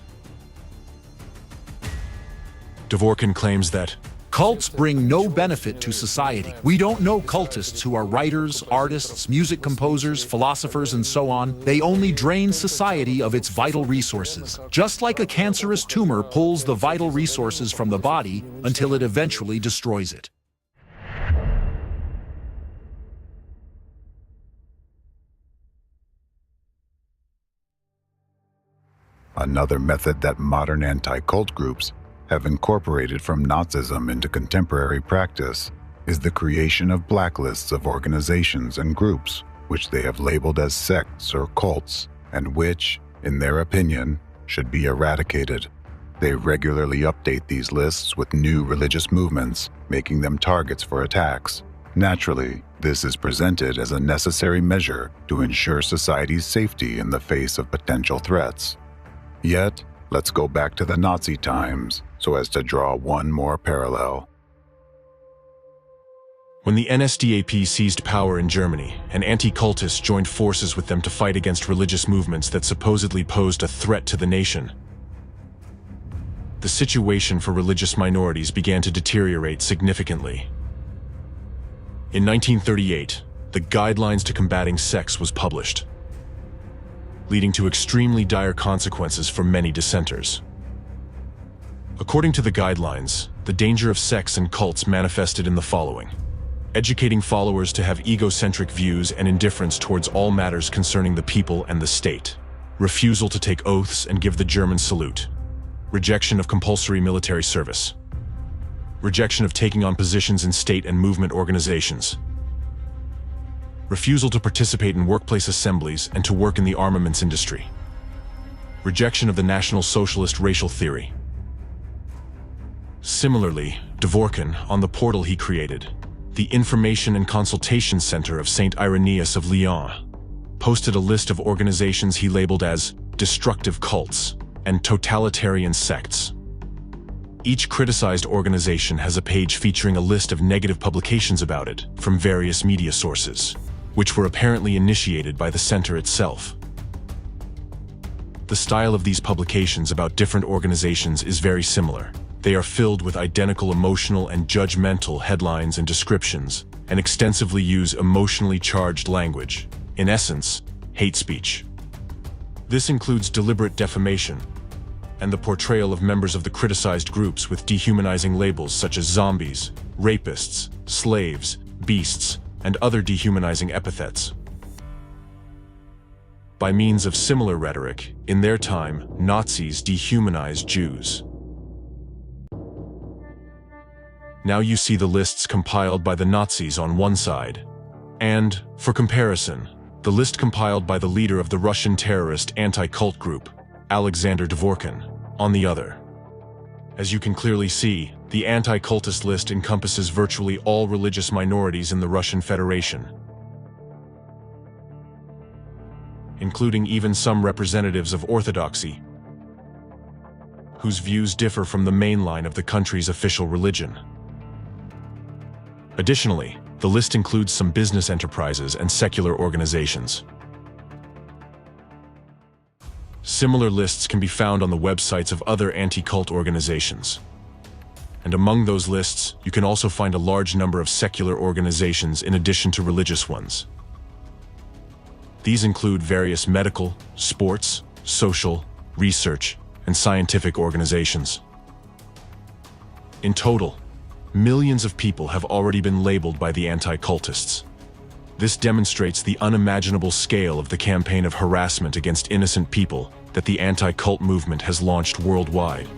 Dvorkin claims that cults bring no benefit to society. We don't know cultists who are writers, artists, music composers, philosophers, and so on. They only drain society of its vital resources, just like a cancerous tumor pulls the vital resources from the body until it eventually destroys it. Another method that modern anti-cult groups have incorporated from Nazism into contemporary practice is the creation of blacklists of organizations and groups which they have labeled as sects or cults, and which, in their opinion, should be eradicated. They regularly update these lists with new religious movements, making them targets for attacks. Naturally, this is presented as a necessary measure to ensure society's safety in the face of potential threats. Yet, let's go back to the Nazi times so as to draw one more parallel. When the NSDAP seized power in Germany, and anti-cultists joined forces with them to fight against religious movements that supposedly posed a threat to the nation, the situation for religious minorities began to deteriorate significantly. In 1938, the Guidelines to Combating Sects was published. leading to extremely dire consequences for many dissenters. According to the guidelines, the danger of sects and cults manifested in the following: educating followers to have egocentric views and indifference towards all matters concerning the people and the state, refusal to take oaths and give the German salute, rejection of compulsory military service, rejection of taking on positions in state and movement organizations, refusal to participate in workplace assemblies and to work in the armaments industry, rejection of the National Socialist racial theory. Similarly, Dvorkin, on the portal he created, the Information and Consultation Center of St. Irenaeus of Lyon, posted a list of organizations he labeled as destructive cults and totalitarian sects. Each criticized organization has a page featuring a list of negative publications about it from various media sources, which were apparently initiated by the center itself. The style of these publications about different organizations is very similar. They are filled with identical emotional and judgmental headlines and descriptions, and extensively use emotionally charged language, in essence, hate speech. This includes deliberate defamation and the portrayal of members of the criticized groups with dehumanizing labels such as zombies, rapists, slaves, beasts, and other dehumanizing epithets. By means of similar rhetoric, in their time, Nazis dehumanized Jews. Now you see the lists compiled by the Nazis on one side, and, for comparison, the list compiled by the leader of the Russian terrorist anti-cult group, Alexander Dvorkin, on the other. As you can clearly see, the anti-cultist list encompasses virtually all religious minorities in the Russian Federation, including even some representatives of Orthodoxy, whose views differ from the main line of the country's official religion. Additionally, the list includes some business enterprises and secular organizations. Similar lists can be found on the websites of other anti-cult organizations. And among those lists, you can also find a large number of secular organizations in addition to religious ones. These include various medical, sports, social, research, and scientific organizations. In total, millions of people have already been labeled by the anti-cultists. This demonstrates the unimaginable scale of the campaign of harassment against innocent people that the anti-cult movement has launched worldwide.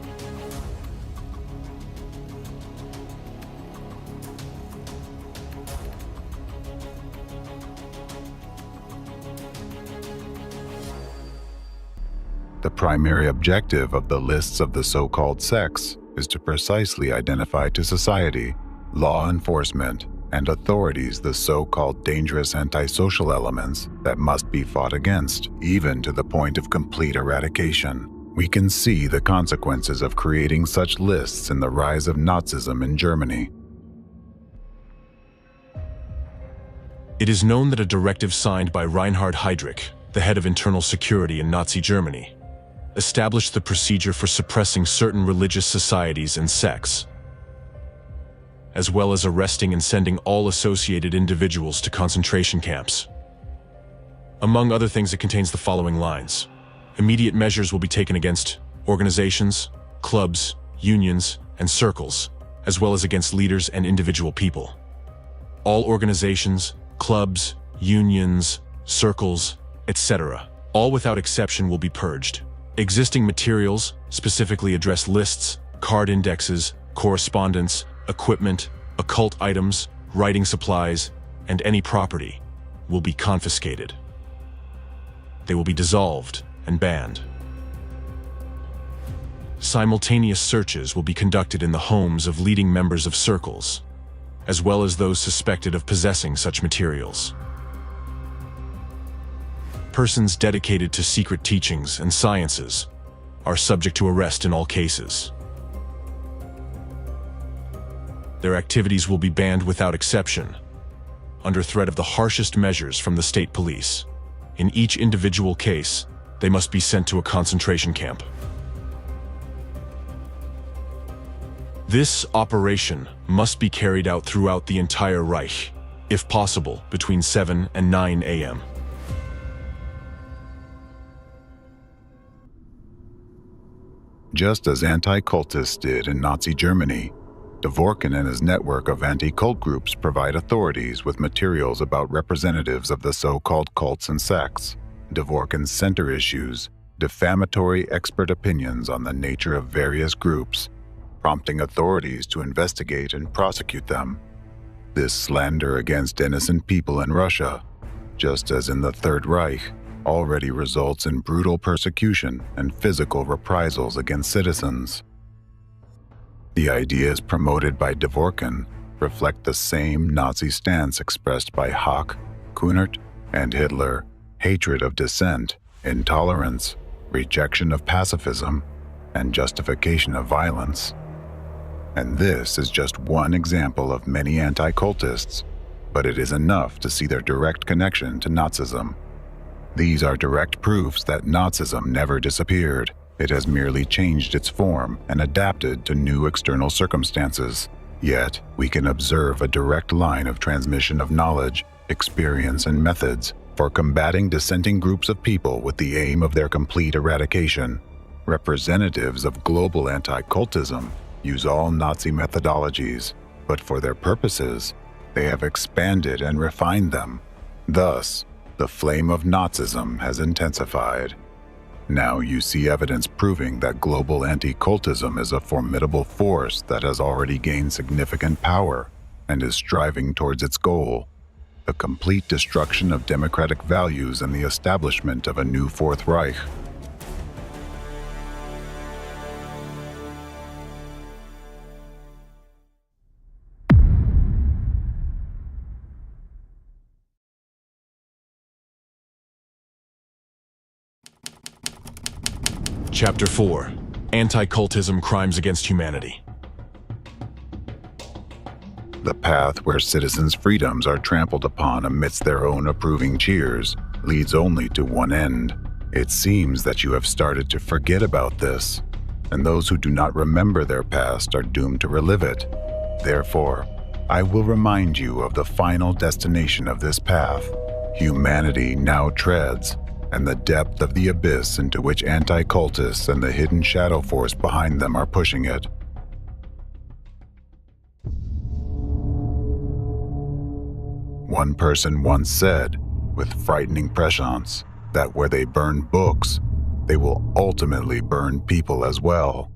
The primary objective of the lists of the so-called sects is to precisely identify to society, law enforcement, and authorities the so-called dangerous antisocial elements that must be fought against, even to the point of complete eradication. We can see the consequences of creating such lists in the rise of Nazism in Germany. It is known that a directive signed by Reinhard Heydrich, the head of internal security in Nazi Germany, established the procedure for suppressing certain religious societies and sects, as well as arresting and sending all associated individuals to concentration camps. Among other things, it contains the following lines: immediate measures will be taken against organizations, clubs, unions, and circles, as well as against leaders and individual people. All organizations, clubs, unions, circles, etc., all without exception will be purged. Existing materials, specifically address lists, card indexes, correspondence, equipment, occult items, writing supplies, and any property will be confiscated. They will be dissolved and banned. Simultaneous searches will be conducted in the homes of leading members of circles, as well as those suspected of possessing such materials. Persons dedicated to secret teachings and sciences are subject to arrest in all cases. Their activities will be banned without exception, under threat of the harshest measures from the state police. In each individual case, they must be sent to a concentration camp. This operation must be carried out throughout the entire Reich, if possible, between 7 and 9 a.m. just as anti-cultists did in Nazi Germany. Dworkin and his network of anti-cult groups provide authorities with materials about representatives of the so-called cults and sects. Dworkin's center issues defamatory expert opinions on the nature of various groups, prompting authorities to investigate and prosecute them. This slander against innocent people in Russia, just as in the Third Reich, already results in brutal persecution and physical reprisals against citizens. The ideas promoted by Dworkin reflect the same Nazi stance expressed by Hack, Kunert, and Hitler: hatred of dissent, intolerance, rejection of pacifism, and justification of violence. And this is just one example of many anti-cultists, but it is enough to see their direct connection to Nazism. These are direct proofs that Nazism never disappeared. It has merely changed its form and adapted to new external circumstances. Yet, we can observe a direct line of transmission of knowledge, experience, and methods for combating dissenting groups of people with the aim of their complete eradication. Representatives of global anti-cultism use all Nazi methodologies, but for their purposes, they have expanded and refined them. Thus, the flame of Nazism has intensified. Now you see evidence proving that global anti-cultism is a formidable force that has already gained significant power and is striving towards its goal: the complete destruction of democratic values and the establishment of a new Fourth Reich. Chapter 4: Anti-Cultism Crimes Against Humanity. The path where citizens' freedoms are trampled upon amidst their own approving cheers leads only to one end. It seems that you have started to forget about this, and those who do not remember their past are doomed to relive it. Therefore, I will remind you of the final destination of this path. Humanity now treads, and the depth of the abyss into which anti-cultists and the hidden shadow force behind them are pushing it. One person once said, with frightening prescience, that where they burn books, they will ultimately burn people as well.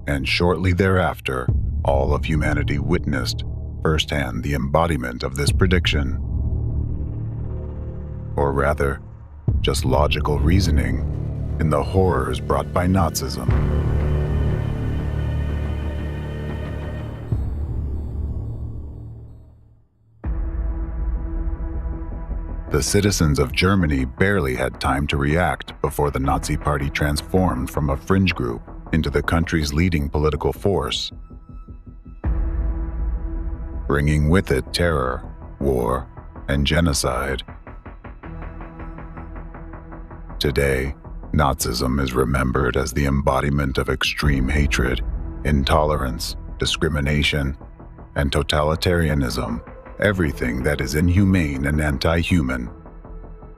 And shortly thereafter, all of humanity witnessed firsthand the embodiment of this prediction. Or rather, just logical reasoning in the horrors brought by Nazism. The citizens of Germany barely had time to react before the Nazi Party transformed from a fringe group into the country's leading political force, bringing with it terror, war, and genocide. Today, Nazism is remembered as the embodiment of extreme hatred, intolerance, discrimination, and totalitarianism, everything that is inhumane and anti-human.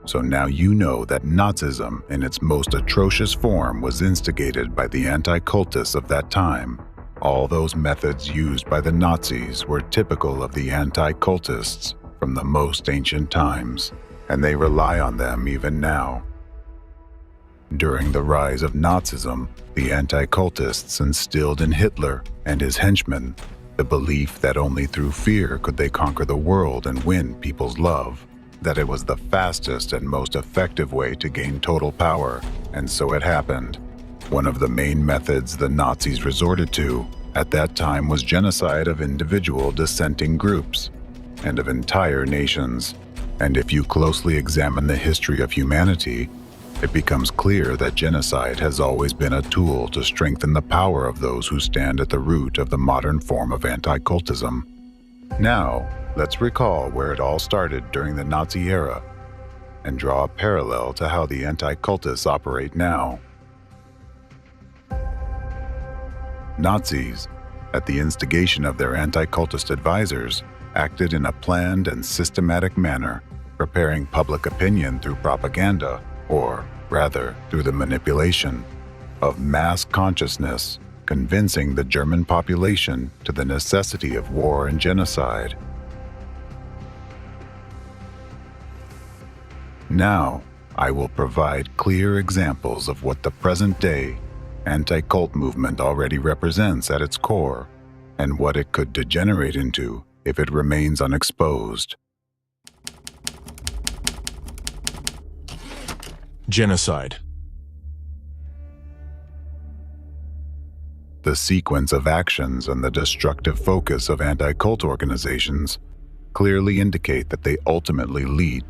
So now you know that Nazism in its most atrocious form was instigated by the anti-cultists of that time. All those methods used by the Nazis were typical of the anti-cultists from the most ancient times, and they rely on them even now. During the rise of Nazism, the anti-cultists instilled in Hitler and his henchmen the belief that only through fear could they conquer the world and win people's love, that it was the fastest and most effective way to gain total power, and so it happened. One of the main methods the Nazis resorted to at that time was genocide of individual dissenting groups and of entire nations. And if you closely examine the history of humanity, it becomes clear that genocide has always been a tool to strengthen the power of those who stand at the root of the modern form of anti-cultism. Now, let's recall where it all started during the Nazi era and draw a parallel to how the anti-cultists operate now. Nazis, at the instigation of their anti-cultist advisors, acted in a planned and systematic manner, preparing public opinion through propaganda, or, rather through the manipulation of mass consciousness, convincing the German population to the necessity of war and genocide. Now, I will provide clear examples of what the present-day anti-cult movement already represents at its core, and what it could degenerate into if it remains unexposed. Genocide. The sequence of actions and the destructive focus of anti-cult organizations clearly indicate that they ultimately lead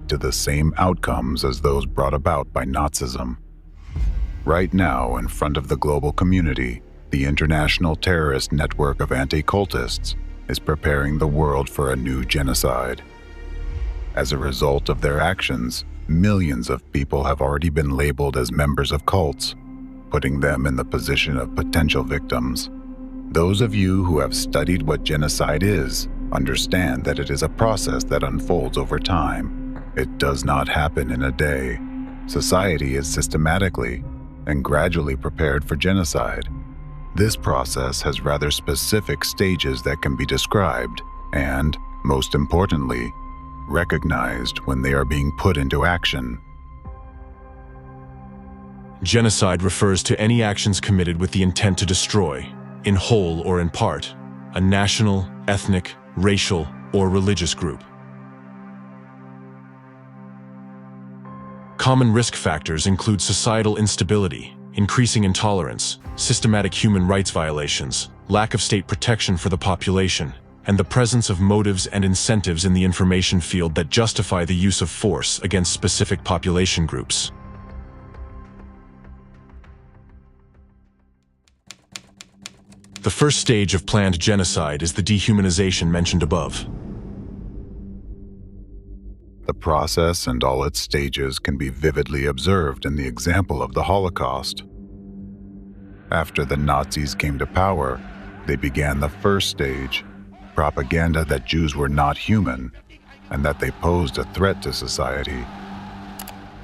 to the same outcomes as those brought about by Nazism. Right now, in front of the global community, the international terrorist network of anti-cultists is preparing the world for a new genocide. As a result of their actions, millions of people have already been labeled as members of cults, putting them in the position of potential victims. Those of you who have studied what genocide is understand that it is a process that unfolds over time. It does not happen in a day. Society is systematically and gradually prepared for genocide. This process has rather specific stages that can be described and, most importantly, recognized when they are being put into action. Genocide refers to any actions committed with the intent to destroy, in whole or in part, a national, ethnic, racial, or religious group. Common risk factors include societal instability, increasing intolerance, systematic human rights violations, lack of state protection for the population, and the presence of motives and incentives in the information field that justify the use of force against specific population groups. The first stage of planned genocide is the dehumanization mentioned above. The process and all its stages can be vividly observed in the example of the Holocaust. After the Nazis came to power, they began the first stage, propaganda that Jews were not human and that they posed a threat to society.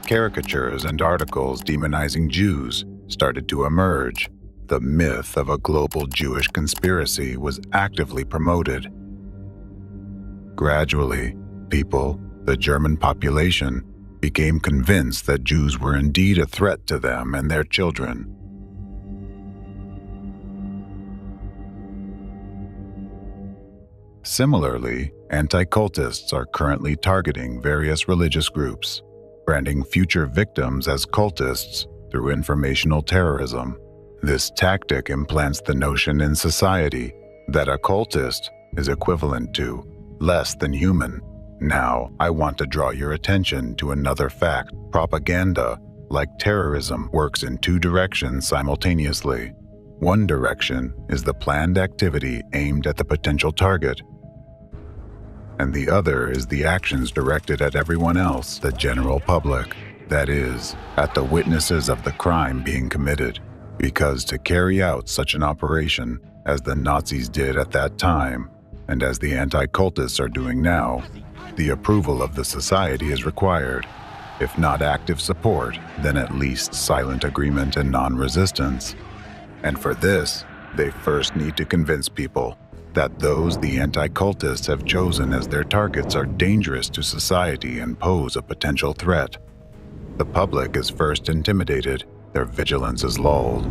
Caricatures and articles demonizing Jews started to emerge. The myth of a global Jewish conspiracy was actively promoted. Gradually, people, the German population, became convinced that Jews were indeed a threat to them and their children. Similarly, anti-cultists are currently targeting various religious groups, branding future victims as cultists through informational terrorism. This tactic implants the notion in society that a cultist is equivalent to less than human. Now, I want to draw your attention to another fact. Propaganda, like terrorism, works in two directions simultaneously. One direction is the planned activity aimed at the potential target, and the other is the actions directed at everyone else, the general public, that is, at the witnesses of the crime being committed. Because to carry out such an operation, as the Nazis did at that time, and as the anti-cultists are doing now, the approval of the society is required. If not active support, then at least silent agreement and non-resistance. And for this, they first need to convince people that those the anti-cultists have chosen as their targets are dangerous to society and pose a potential threat. The public is first intimidated, their vigilance is lulled,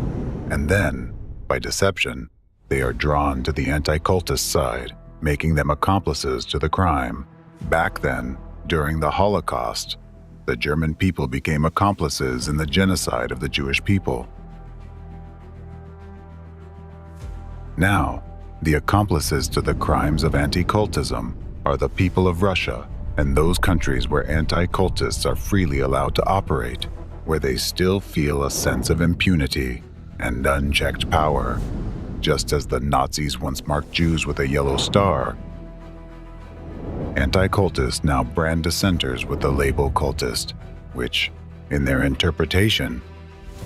and then, by deception, they are drawn to the anti-cultist side, making them accomplices to the crime. Back then, during the Holocaust, the German people became accomplices in the genocide of the Jewish people. Now, the accomplices to the crimes of anti-cultism are the people of Russia and those countries where anti-cultists are freely allowed to operate, where they still feel a sense of impunity and unchecked power, just as the Nazis once marked Jews with a yellow star. Anti-cultists now brand dissenters with the label cultist, which, in their interpretation,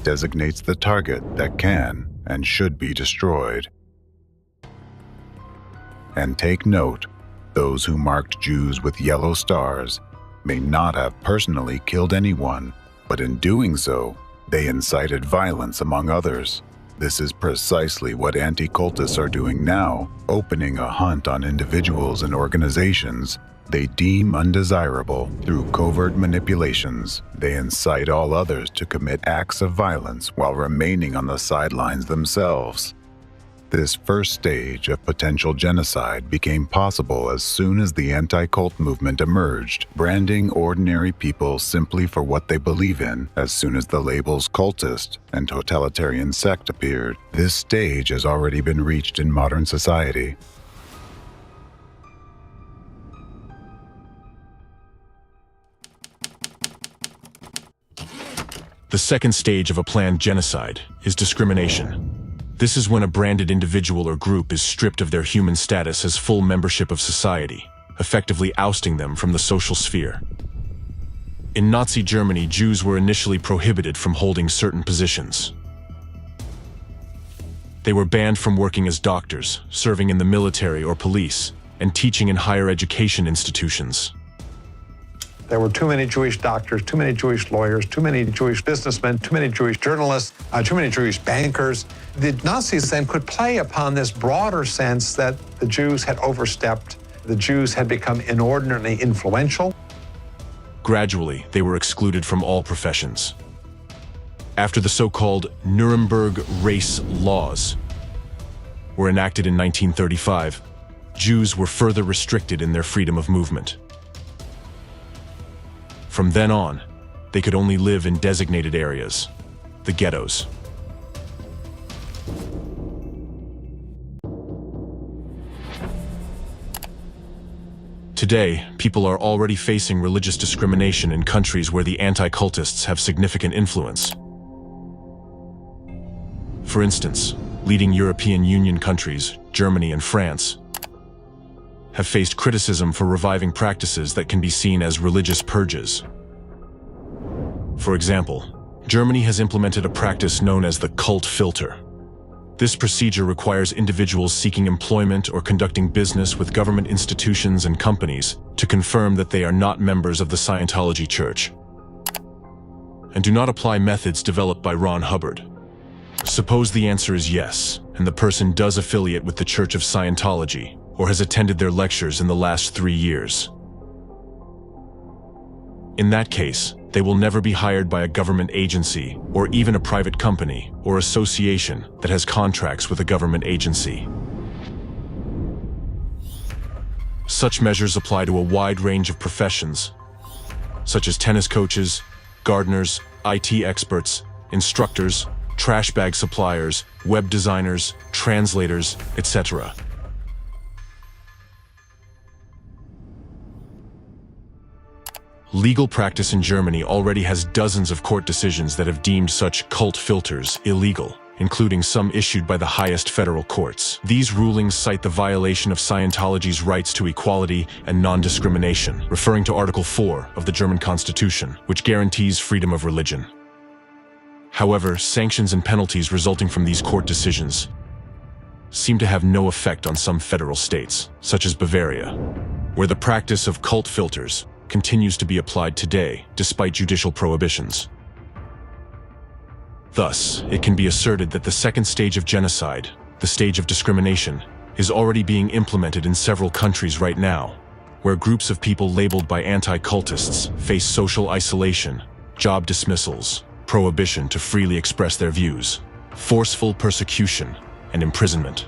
designates the target that can and should be destroyed. And take note, those who marked Jews with yellow stars may not have personally killed anyone, but in doing so, they incited violence among others. This is precisely what anti-cultists are doing now, opening a hunt on individuals and organizations they deem undesirable through covert manipulations. They incite all others to commit acts of violence while remaining on the sidelines themselves. This first stage of potential genocide became possible as soon as the anti-cult movement emerged, branding ordinary people simply for what they believe in. As soon as the labels cultist and totalitarian sect appeared, this stage has already been reached in modern society. The second stage of a planned genocide is discrimination. This is when a branded individual or group is stripped of their human status as full membership of society, effectively ousting them from the social sphere. In Nazi Germany, Jews were initially prohibited from holding certain positions. They were banned from working as doctors, serving in the military or police, and teaching in higher education institutions. There were too many Jewish doctors, too many Jewish lawyers, too many Jewish businessmen, too many Jewish journalists, too many Jewish bankers. The Nazis then could play upon this broader sense that the Jews had overstepped, the Jews had become inordinately influential. Gradually, they were excluded from all professions. After the so-called Nuremberg race laws were enacted in 1935, Jews were further restricted in their freedom of movement. From then on, they could only live in designated areas, the ghettos. Today, people are already facing religious discrimination in countries where the anti-cultists have significant influence. For instance, leading European Union countries, Germany and France, have faced criticism for reviving practices that can be seen as religious purges. For example, Germany has implemented a practice known as the cult filter. This procedure requires individuals seeking employment or conducting business with government institutions and companies to confirm that they are not members of the Scientology Church, and do not apply methods developed by Ron Hubbard. Suppose the answer is yes, and the person does affiliate with the Church of Scientology, or has attended their lectures in the last 3 years. In that case, they will never be hired by a government agency or even a private company or association that has contracts with a government agency. Such measures apply to a wide range of professions, such as tennis coaches, gardeners, IT experts, instructors, trash bag suppliers, web designers, translators, etc. Legal practice in Germany already has dozens of court decisions that have deemed such cult filters illegal, including some issued by the highest federal courts. These rulings cite the violation of Scientology's rights to equality and non-discrimination, referring to Article 4 of the German Constitution, which guarantees freedom of religion. However, sanctions and penalties resulting from these court decisions seem to have no effect on some federal states, such as Bavaria, where the practice of cult filters continues to be applied today, despite judicial prohibitions. Thus, it can be asserted that the second stage of genocide, the stage of discrimination, is already being implemented in several countries right now, where groups of people labeled by anti-cultists face social isolation, job dismissals, prohibition to freely express their views, forceful persecution, and imprisonment.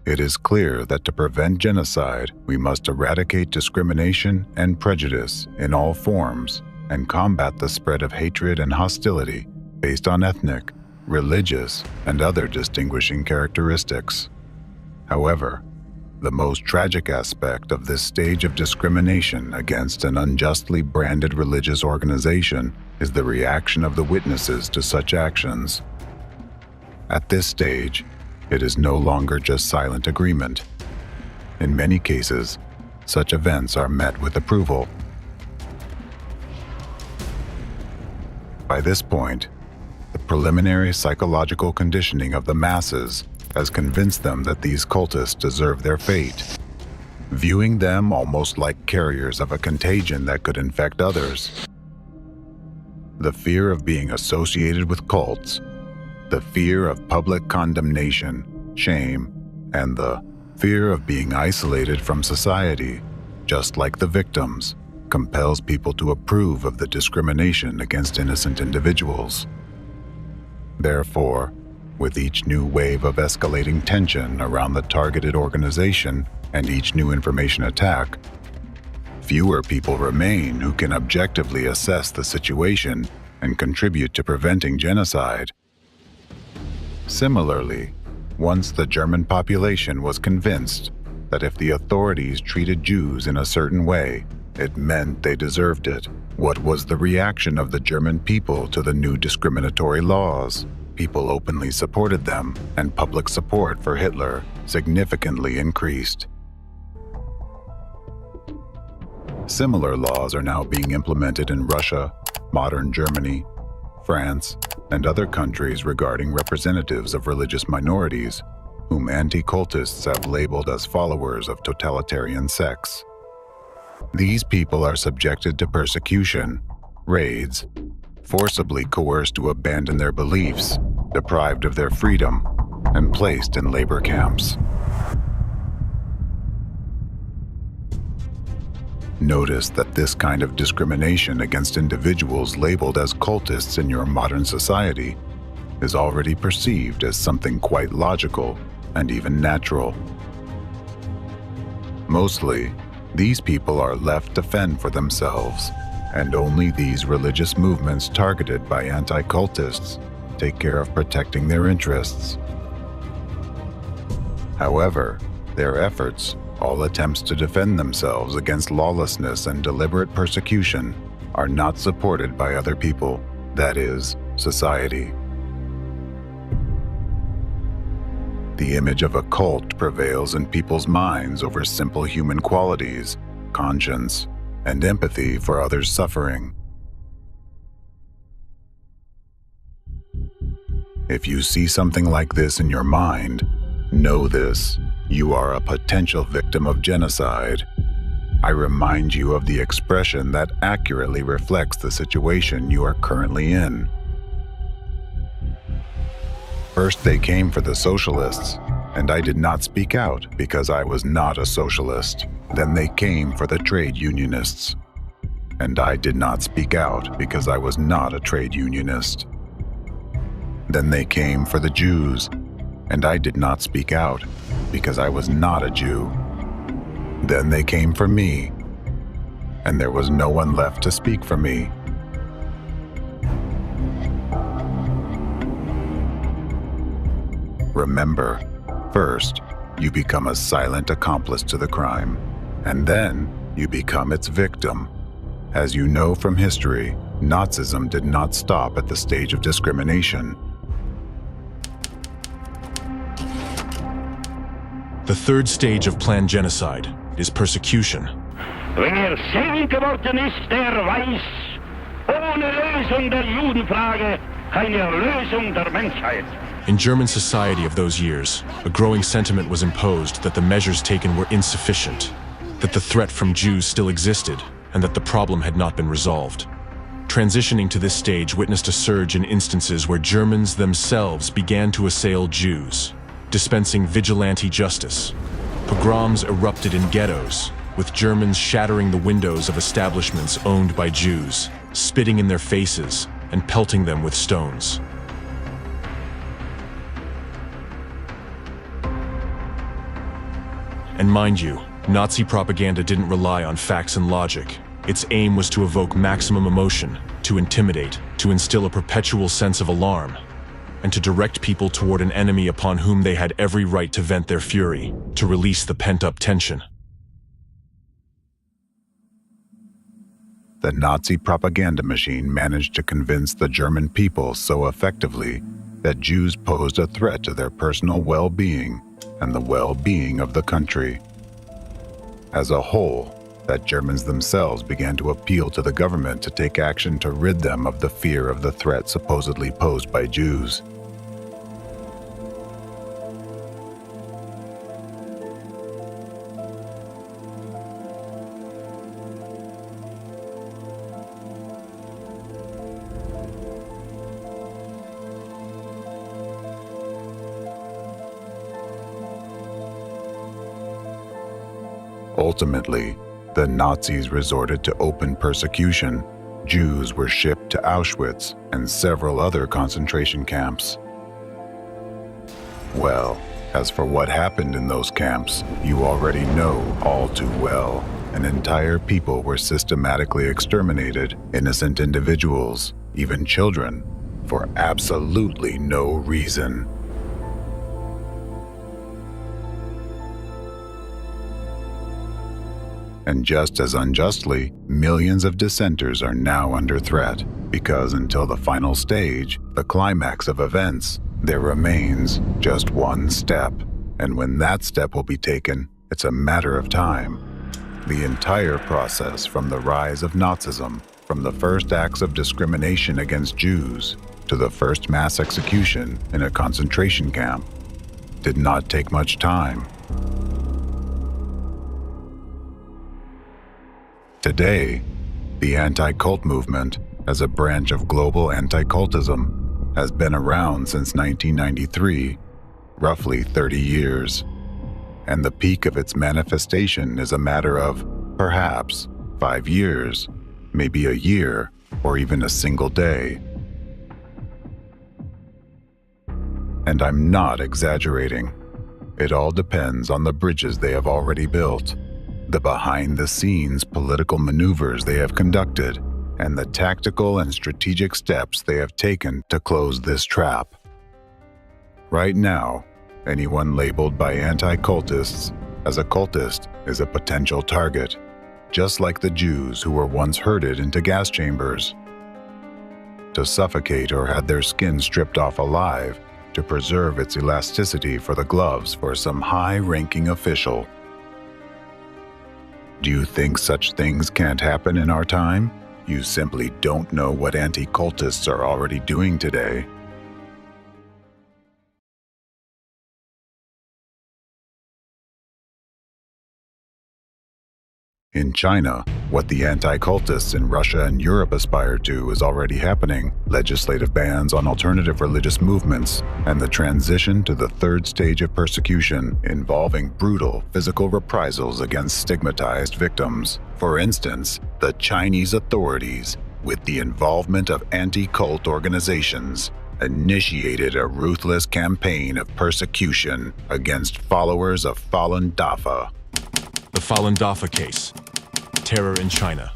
It is clear that to prevent genocide, we must eradicate discrimination and prejudice in all forms and combat the spread of hatred and hostility based on ethnic, religious, and other distinguishing characteristics. However, the most tragic aspect of this stage of discrimination against an unjustly branded religious organization is the reaction of the witnesses to such actions. At this stage, it is no longer just silent agreement. In many cases, such events are met with approval. By this point, the preliminary psychological conditioning of the masses has convinced them that these cultists deserve their fate, viewing them almost like carriers of a contagion that could infect others. The fear of being associated with cults, the fear of public condemnation, shame, and the fear of being isolated from society, just like the victims, compels people to approve of the discrimination against innocent individuals. Therefore, with each new wave of escalating tension around the targeted organization and each new information attack, fewer people remain who can objectively assess the situation and contribute to preventing genocide. Similarly, once the German population was convinced that if the authorities treated Jews in a certain way, it meant they deserved it, what was the reaction of the German people to the new discriminatory laws? People openly supported them, and public support for Hitler significantly increased. Similar laws are now being implemented in Russia, modern Germany, France, and other countries regarding representatives of religious minorities, whom anti-cultists have labeled as followers of totalitarian sects. These people are subjected to persecution, raids, forcibly coerced to abandon their beliefs, deprived of their freedom, and placed in labor camps. Notice that this kind of discrimination against individuals labeled as cultists in your modern society is already perceived as something quite logical and even natural. Mostly, these people are left to fend for themselves, and only these religious movements targeted by anti-cultists take care of protecting their interests. However, their efforts, all attempts to defend themselves against lawlessness and deliberate persecution, are not supported by other people, that is, society. The image of a cult prevails in people's minds over simple human qualities, conscience, and empathy for others' suffering. If you see something like this in your mind, know this: you are a potential victim of genocide. I remind you of the expression that accurately reflects the situation you are currently in. First they came for the socialists, and I did not speak out because I was not a socialist. Then they came for the trade unionists, and I did not speak out because I was not a trade unionist. Then they came for the Jews, and I did not speak out because I was not a Jew. Then they came for me, and there was no one left to speak for me. Remember, first, you become a silent accomplice to the crime, and then you become its victim. As you know from history, Nazism did not stop at the stage of discrimination. The third stage of planned genocide is persecution. Wer selig geworden ist, der weiß, ohne Lösung der Judenfrage keine Erlösung der Menschheit. In German society of those years, a growing sentiment was imposed that the measures taken were insufficient, that the threat from Jews still existed, and that the problem had not been resolved. Transitioning to this stage witnessed a surge in instances where Germans themselves began to assail Jews, dispensing vigilante justice. Pogroms erupted in ghettos, with Germans shattering the windows of establishments owned by Jews, spitting in their faces, and pelting them with stones. And mind you, Nazi propaganda didn't rely on facts and logic. Its aim was to evoke maximum emotion, to intimidate, to instill a perpetual sense of alarm, and to direct people toward an enemy upon whom they had every right to vent their fury, to release the pent-up tension. The Nazi propaganda machine managed to convince the German people so effectively that Jews posed a threat to their personal well-being and the well-being of the country. As a whole, that Germans themselves began to appeal to the government to take action to rid them of the fear of the threat supposedly posed by Jews. Ultimately, the Nazis resorted to open persecution. Jews were shipped to Auschwitz and several other concentration camps. Well, as for what happened in those camps, you already know all too well. An entire people were systematically exterminated, innocent individuals, even children, for absolutely no reason. And just as unjustly, millions of dissenters are now under threat, because until the final stage, the climax of events, there remains just one step. And when that step will be taken, it's a matter of time. The entire process from the rise of Nazism, from the first acts of discrimination against Jews, to the first mass execution in a concentration camp, did not take much time. Today, the anti-cult movement, as a branch of global anti-cultism, has been around since 1993, roughly 30 years. And the peak of its manifestation is a matter of, perhaps, 5 years, maybe a year, or even a single day. And I'm not exaggerating. It all depends on the bridges they have already built, the behind-the-scenes political maneuvers they have conducted, and the tactical and strategic steps they have taken to close this trap. Right now, anyone labeled by anti-cultists as a cultist is a potential target, just like the Jews who were once herded into gas chambers to suffocate or had their skin stripped off alive to preserve its elasticity for the gloves for some high-ranking official. Do you think such things can't happen in our time? You simply don't know what anti-cultists are already doing today. In China, what the anti-cultists in Russia and Europe aspire to is already happening: legislative bans on alternative religious movements, and the transition to the third stage of persecution involving brutal physical reprisals against stigmatized victims. For instance, the Chinese authorities, with the involvement of anti-cult organizations, initiated a ruthless campaign of persecution against followers of Falun Dafa. The Falun Dafa case. Terror in China.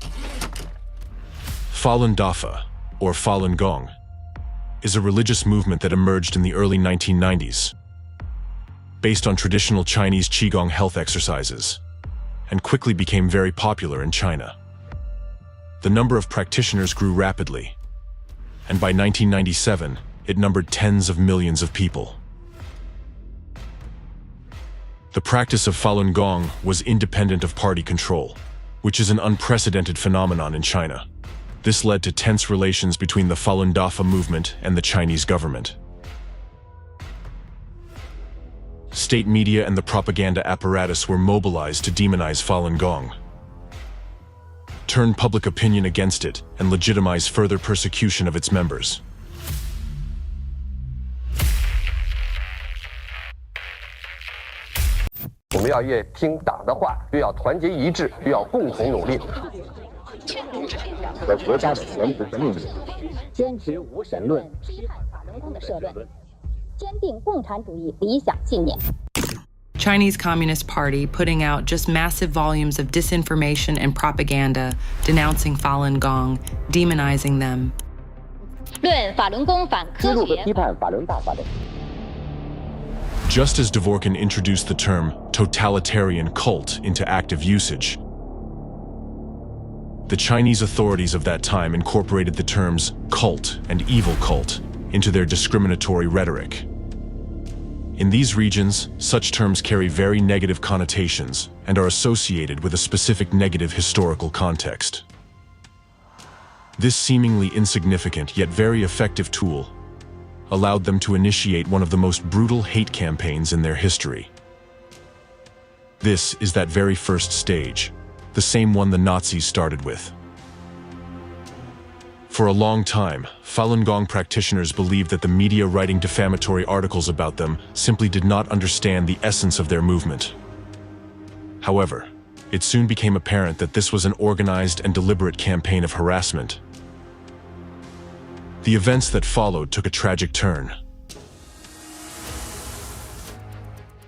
Falun Dafa, or Falun Gong, is a religious movement that emerged in the early 1990s, based on traditional Chinese Qigong health exercises, and quickly became very popular in China. The number of practitioners grew rapidly, and by 1997, it numbered tens of millions of people. The practice of Falun Gong was independent of party control, which is an unprecedented phenomenon in China. This led to tense relations between the Falun Dafa movement and the Chinese government. State media and the propaganda apparatus were mobilized to demonize Falun Gong, turn public opinion against it, and legitimize further persecution of its members. Chinese Communist Party putting out just massive volumes of disinformation and propaganda denouncing Falun Gong, demonizing them. Just as Dvorkin introduced the term totalitarian cult into active usage, the Chinese authorities of that time incorporated the terms cult and evil cult into their discriminatory rhetoric. In these regions, such terms carry very negative connotations and are associated with a specific negative historical context. This seemingly insignificant yet very effective tool allowed them to initiate one of the most brutal hate campaigns in their history. This is that very first stage, the same one the Nazis started with. For a long time, Falun Gong practitioners believed that the media writing defamatory articles about them simply did not understand the essence of their movement. However, It soon became apparent that this was an organized and deliberate campaign of harassment. The events that followed took a tragic turn.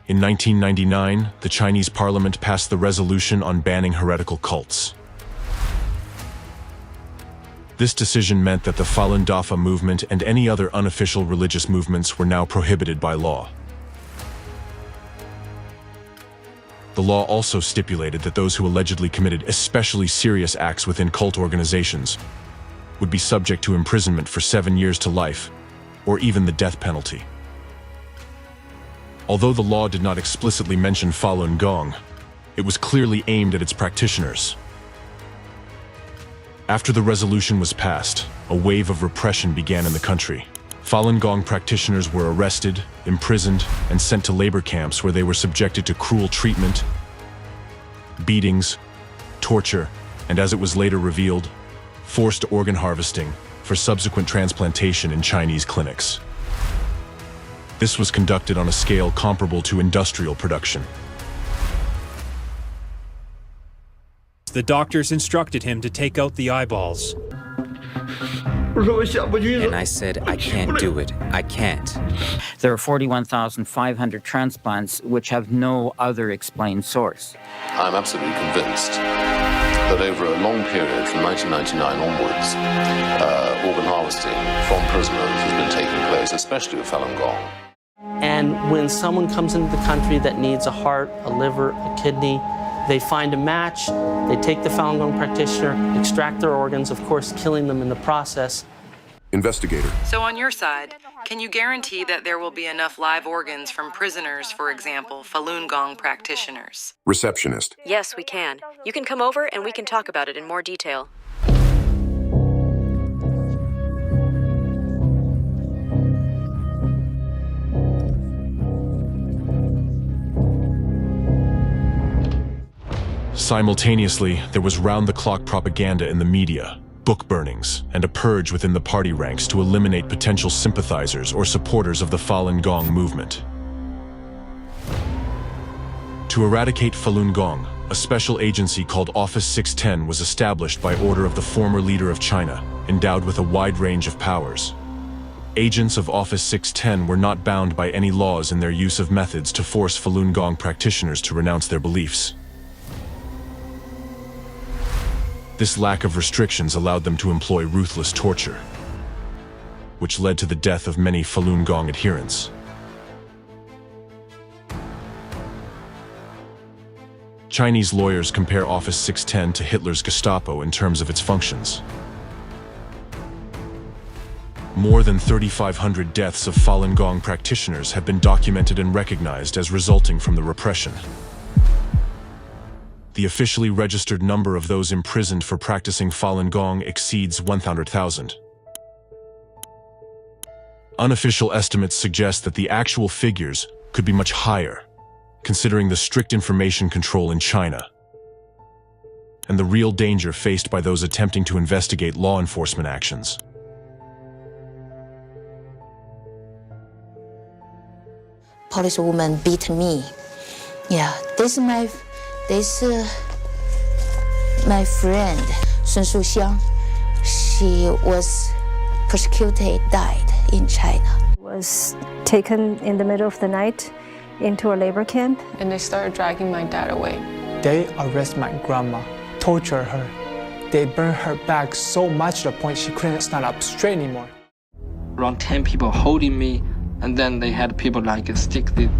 In 1999, the Chinese parliament passed the resolution on banning heretical cults. This decision meant that the Falun Dafa movement and any other unofficial religious movements were now prohibited by law. The law also stipulated that those who allegedly committed especially serious acts within cult organizations would be subject to imprisonment for 7 years to life, or even the death penalty. Although the law did not explicitly mention Falun Gong, it was clearly aimed at its practitioners. After the resolution was passed, a wave of repression began in the country. Falun Gong practitioners were arrested, imprisoned, and sent to labor camps where they were subjected to cruel treatment, beatings, torture, and as it was later revealed, forced organ harvesting for subsequent transplantation in Chinese clinics. This was conducted on a scale comparable to industrial production. The doctors instructed him to take out the eyeballs. And I said, I can't do it. I can't. There are 41,500 transplants which have no other explained source. I'm absolutely convinced that over a long period from 1999 onwards, organ harvesting from prisoners has been taking place, especially with Falun Gong. And when someone comes into the country that needs a heart, a liver, a kidney, they find a match, they take the Falun Gong practitioner, extract their organs, of course killing them in the process. Investigator. So on your side, can you guarantee that there will be enough live organs from prisoners, for example, Falun Gong practitioners? Receptionist. Yes, we can. You can come over and we can talk about it in more detail. Simultaneously, there was round-the-clock propaganda in the media, book burnings, and a purge within the party ranks to eliminate potential sympathizers or supporters of the Falun Gong movement. To eradicate Falun Gong, a special agency called Office 610 was established by order of the former leader of China, endowed with a wide range of powers. Agents of Office 610 were not bound by any laws in their use of methods to force Falun Gong practitioners to renounce their beliefs. This lack of restrictions allowed them to employ ruthless torture, which led to the death of many Falun Gong adherents. Chinese lawyers compare Office 610 to Hitler's Gestapo in terms of its functions. More than 3,500 deaths of Falun Gong practitioners have been documented and recognized as resulting from the repression. The officially registered number of those imprisoned for practicing Falun Gong exceeds 100,000. Unofficial estimates suggest that the actual figures could be much higher, considering the strict information control in China and the real danger faced by those attempting to investigate law enforcement actions. Policewoman beat me. Yeah, this my friend, Sun Suxiang. She was persecuted, died in China. Was taken in the middle of the night into a labor camp. And they started dragging my dad away. They arrest my grandma, torture her. They burn her back so much to the point she couldn't stand up straight anymore. Around 10 people holding me, and then they had people like stick the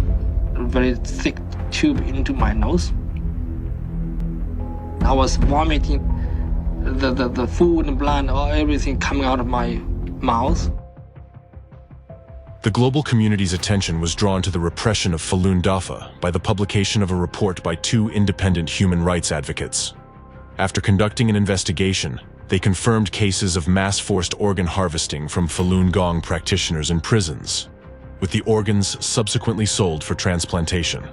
very thick tube into my nose. I was vomiting the food and blood, everything coming out of my mouth. The global community's attention was drawn to the repression of Falun Dafa by the publication of a report by two independent human rights advocates. After conducting an investigation, they confirmed cases of mass forced organ harvesting from Falun Gong practitioners in prisons, with the organs subsequently sold for transplantation.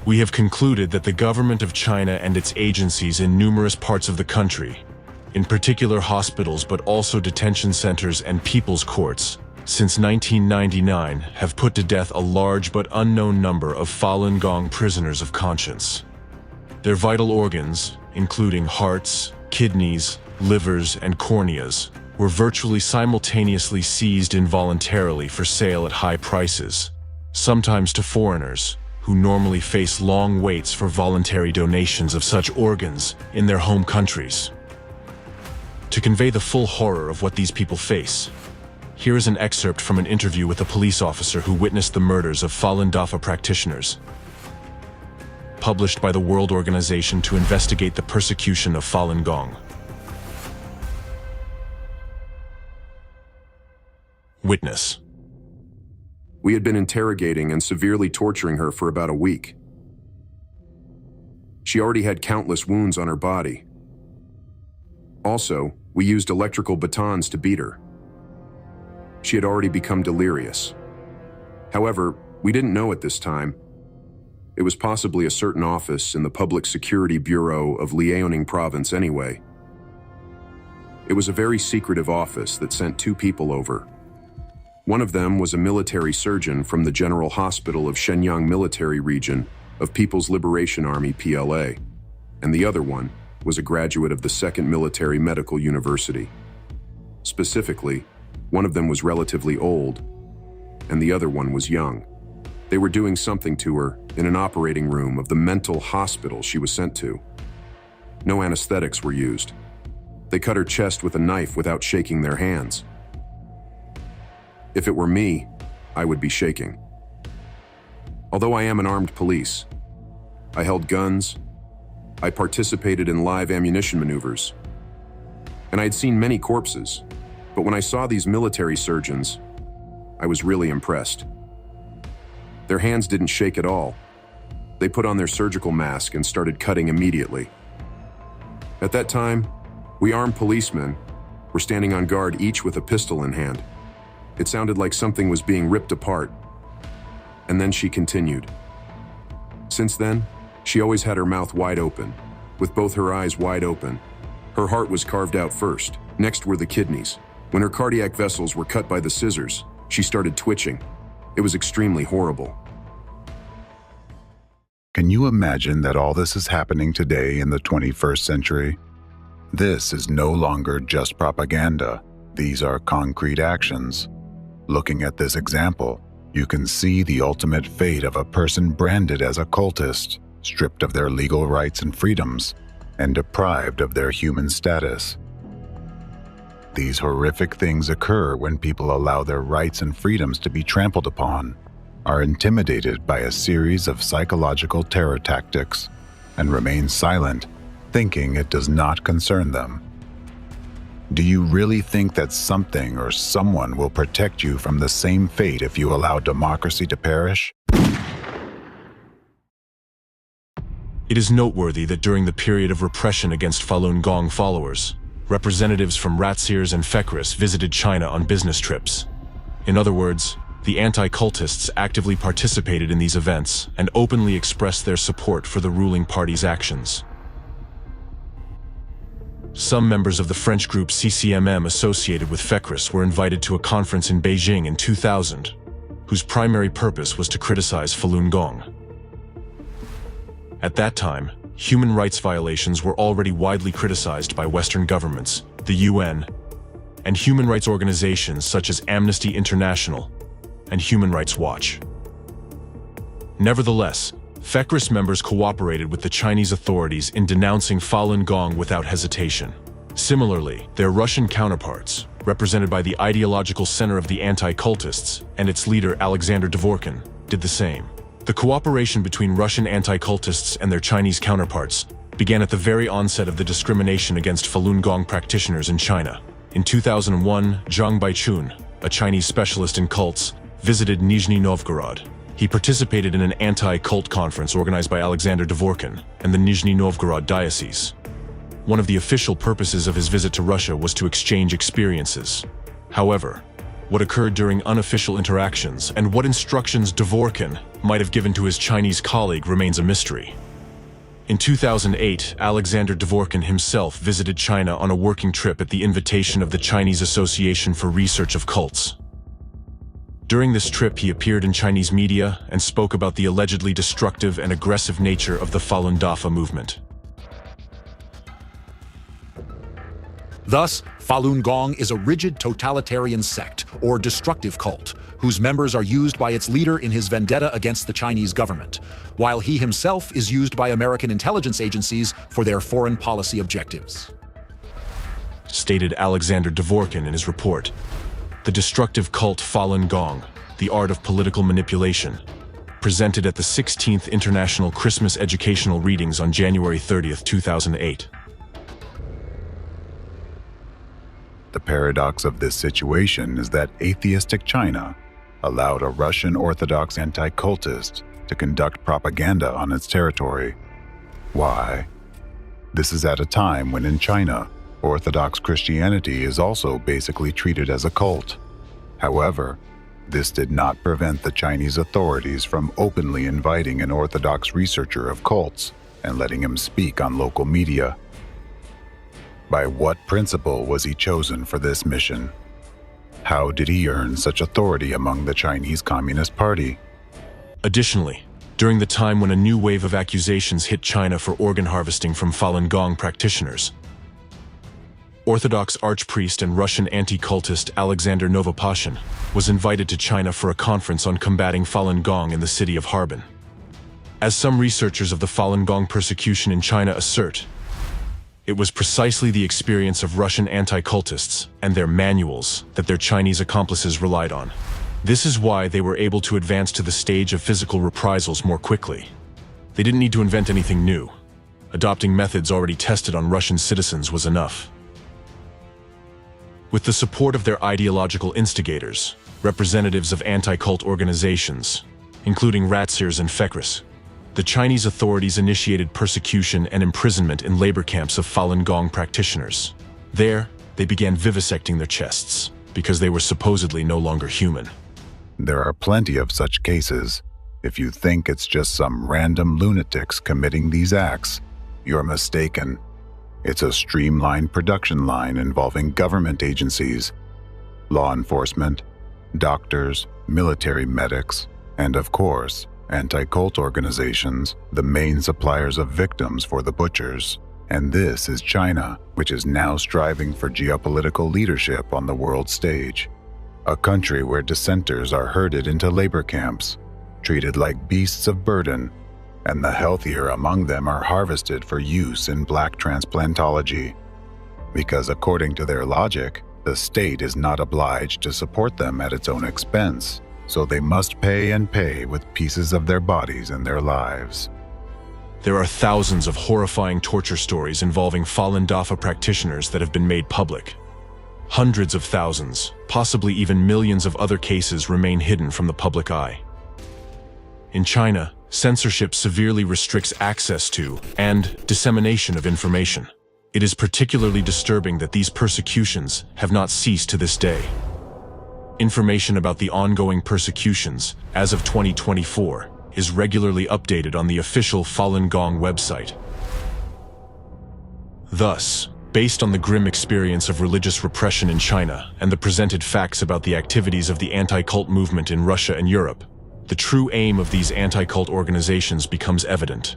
We have concluded that the government of China and its agencies in numerous parts of the country, in particular hospitals but also detention centers and people's courts, since 1999, have put to death a large but unknown number of Falun Gong prisoners of conscience. Their vital organs, including hearts, kidneys, livers, and corneas, were virtually simultaneously seized involuntarily for sale at high prices, sometimes to foreigners, who normally face long waits for voluntary donations of such organs in their home countries. To convey the full horror of what these people face, here is an excerpt from an interview with a police officer who witnessed the murders of Falun Dafa practitioners, published by the World Organization to investigate the persecution of Falun Gong. Witness: We had been interrogating and severely torturing her for about a week. She already had countless wounds on her body. Also, we used electrical batons to beat her. She had already become delirious. However, we didn't know at this time. It was possibly a certain office in the Public Security Bureau of Liaoning Province anyway. It was a very secretive office that sent 2 people over. One of them was a military surgeon from the General Hospital of Shenyang Military Region of People's Liberation Army PLA, and the other one was a graduate of the 2nd Military Medical University. Specifically, one of them was relatively old, and the other one was young. They were doing something to her in an operating room of the mental hospital she was sent to. No anesthetics were used. They cut her chest with a knife without shaking their hands. If it were me, I would be shaking. Although I am an armed police, I held guns, I participated in live ammunition maneuvers, and I had seen many corpses, but when I saw these military surgeons, I was really impressed. Their hands didn't shake at all. They put on their surgical mask and started cutting immediately. At that time, we armed policemen were standing on guard, each with a pistol in hand. It sounded like something was being ripped apart. And then she continued. Since then, she always had her mouth wide open, with both her eyes wide open. Her heart was carved out first. Next were the kidneys. When her cardiac vessels were cut by the scissors, she started twitching. It was extremely horrible. Can you imagine that all this is happening today in the 21st century? This is no longer just propaganda. These are concrete actions. Looking at this example, you can see the ultimate fate of a person branded as a cultist, stripped of their legal rights and freedoms, and deprived of their human status. These horrific things occur when people allow their rights and freedoms to be trampled upon, are intimidated by a series of psychological terror tactics, and remain silent, thinking it does not concern them. Do you really think that something or someone will protect you from the same fate if you allow democracy to perish? It is noteworthy that during the period of repression against Falun Gong followers, representatives from Ratziers and Fekris visited China on business trips. In other words, the anti-cultists actively participated in these events and openly expressed their support for the ruling party's actions. Some members of the French group CCMM associated with Fekris were invited to a conference in Beijing in 2000, whose primary purpose was to criticize Falun Gong. At that time, human rights violations were already widely criticized by Western governments, the UN, and human rights organizations such as Amnesty International and Human Rights Watch. Nevertheless, Fekris members cooperated with the Chinese authorities in denouncing Falun Gong without hesitation. Similarly, their Russian counterparts, represented by the ideological center of the anti-cultists and its leader Alexander Dvorkin, did the same. The cooperation between Russian anti-cultists and their Chinese counterparts began at the very onset of the discrimination against Falun Gong practitioners in China. In 2001, Zhang Baichun, a Chinese specialist in cults, visited Nizhny Novgorod. He participated in an anti-cult conference organized by Alexander Dvorkin and the Nizhny Novgorod diocese. One of the official purposes of his visit to Russia was to exchange experiences. However, what occurred during unofficial interactions and what instructions Dvorkin might have given to his Chinese colleague remains a mystery. In 2008, Alexander Dvorkin himself visited China on a working trip at the invitation of the Chinese Association for Research of Cults. During this trip, he appeared in Chinese media and spoke about the allegedly destructive and aggressive nature of the Falun Dafa movement. Thus, Falun Gong is a rigid totalitarian sect, or destructive cult, whose members are used by its leader in his vendetta against the Chinese government, while he himself is used by American intelligence agencies for their foreign policy objectives. Stated Alexander Dvorkin in his report, The Destructive Cult Falun Gong, The Art of Political Manipulation, presented at the 16th International Christmas Educational Readings on January 30th, 2008. The paradox of this situation is that atheistic China allowed a Russian Orthodox anti-cultist to conduct propaganda on its territory. Why? This is at a time when in China, Orthodox Christianity is also basically treated as a cult. However, this did not prevent the Chinese authorities from openly inviting an Orthodox researcher of cults and letting him speak on local media. By what principle was he chosen for this mission? How did he earn such authority among the Chinese Communist Party? Additionally, during the time when a new wave of accusations hit China for organ harvesting from Falun Gong practitioners, Orthodox archpriest and Russian anti-cultist Alexander Novopashin was invited to China for a conference on combating Falun Gong in the city of Harbin. As some researchers of the Falun Gong persecution in China assert, it was precisely the experience of Russian anti-cultists and their manuals that their Chinese accomplices relied on. This is why they were able to advance to the stage of physical reprisals more quickly. They didn't need to invent anything new. Adopting methods already tested on Russian citizens was enough. With the support of their ideological instigators, representatives of anti-cult organizations, including Ratsirs and Fekris, the Chinese authorities initiated persecution and imprisonment in labor camps of Falun Gong practitioners. There, they began vivisecting their chests, because they were supposedly no longer human. There are plenty of such cases. If you think it's just some random lunatics committing these acts, you're mistaken. It's a streamlined production line involving government agencies, law enforcement, doctors, military medics, and of course, anti-cult organizations, the main suppliers of victims for the butchers. And this is China, which is now striving for geopolitical leadership on the world stage. A country where dissenters are herded into labor camps, treated like beasts of burden, and the healthier among them are harvested for use in black transplantology. Because according to their logic, the state is not obliged to support them at its own expense, so they must pay and pay with pieces of their bodies and their lives. There are thousands of horrifying torture stories involving Falun Dafa practitioners that have been made public. Hundreds of thousands, possibly even millions of other cases remain hidden from the public eye. In China, censorship severely restricts access to and dissemination of information. It is particularly disturbing that these persecutions have not ceased to this day. Information about the ongoing persecutions, as of 2024, is regularly updated on the official Falun Gong website. Thus, based on the grim experience of religious repression in China and the presented facts about the activities of the anti-cult movement in Russia and Europe, the true aim of these anti-cult organizations becomes evident.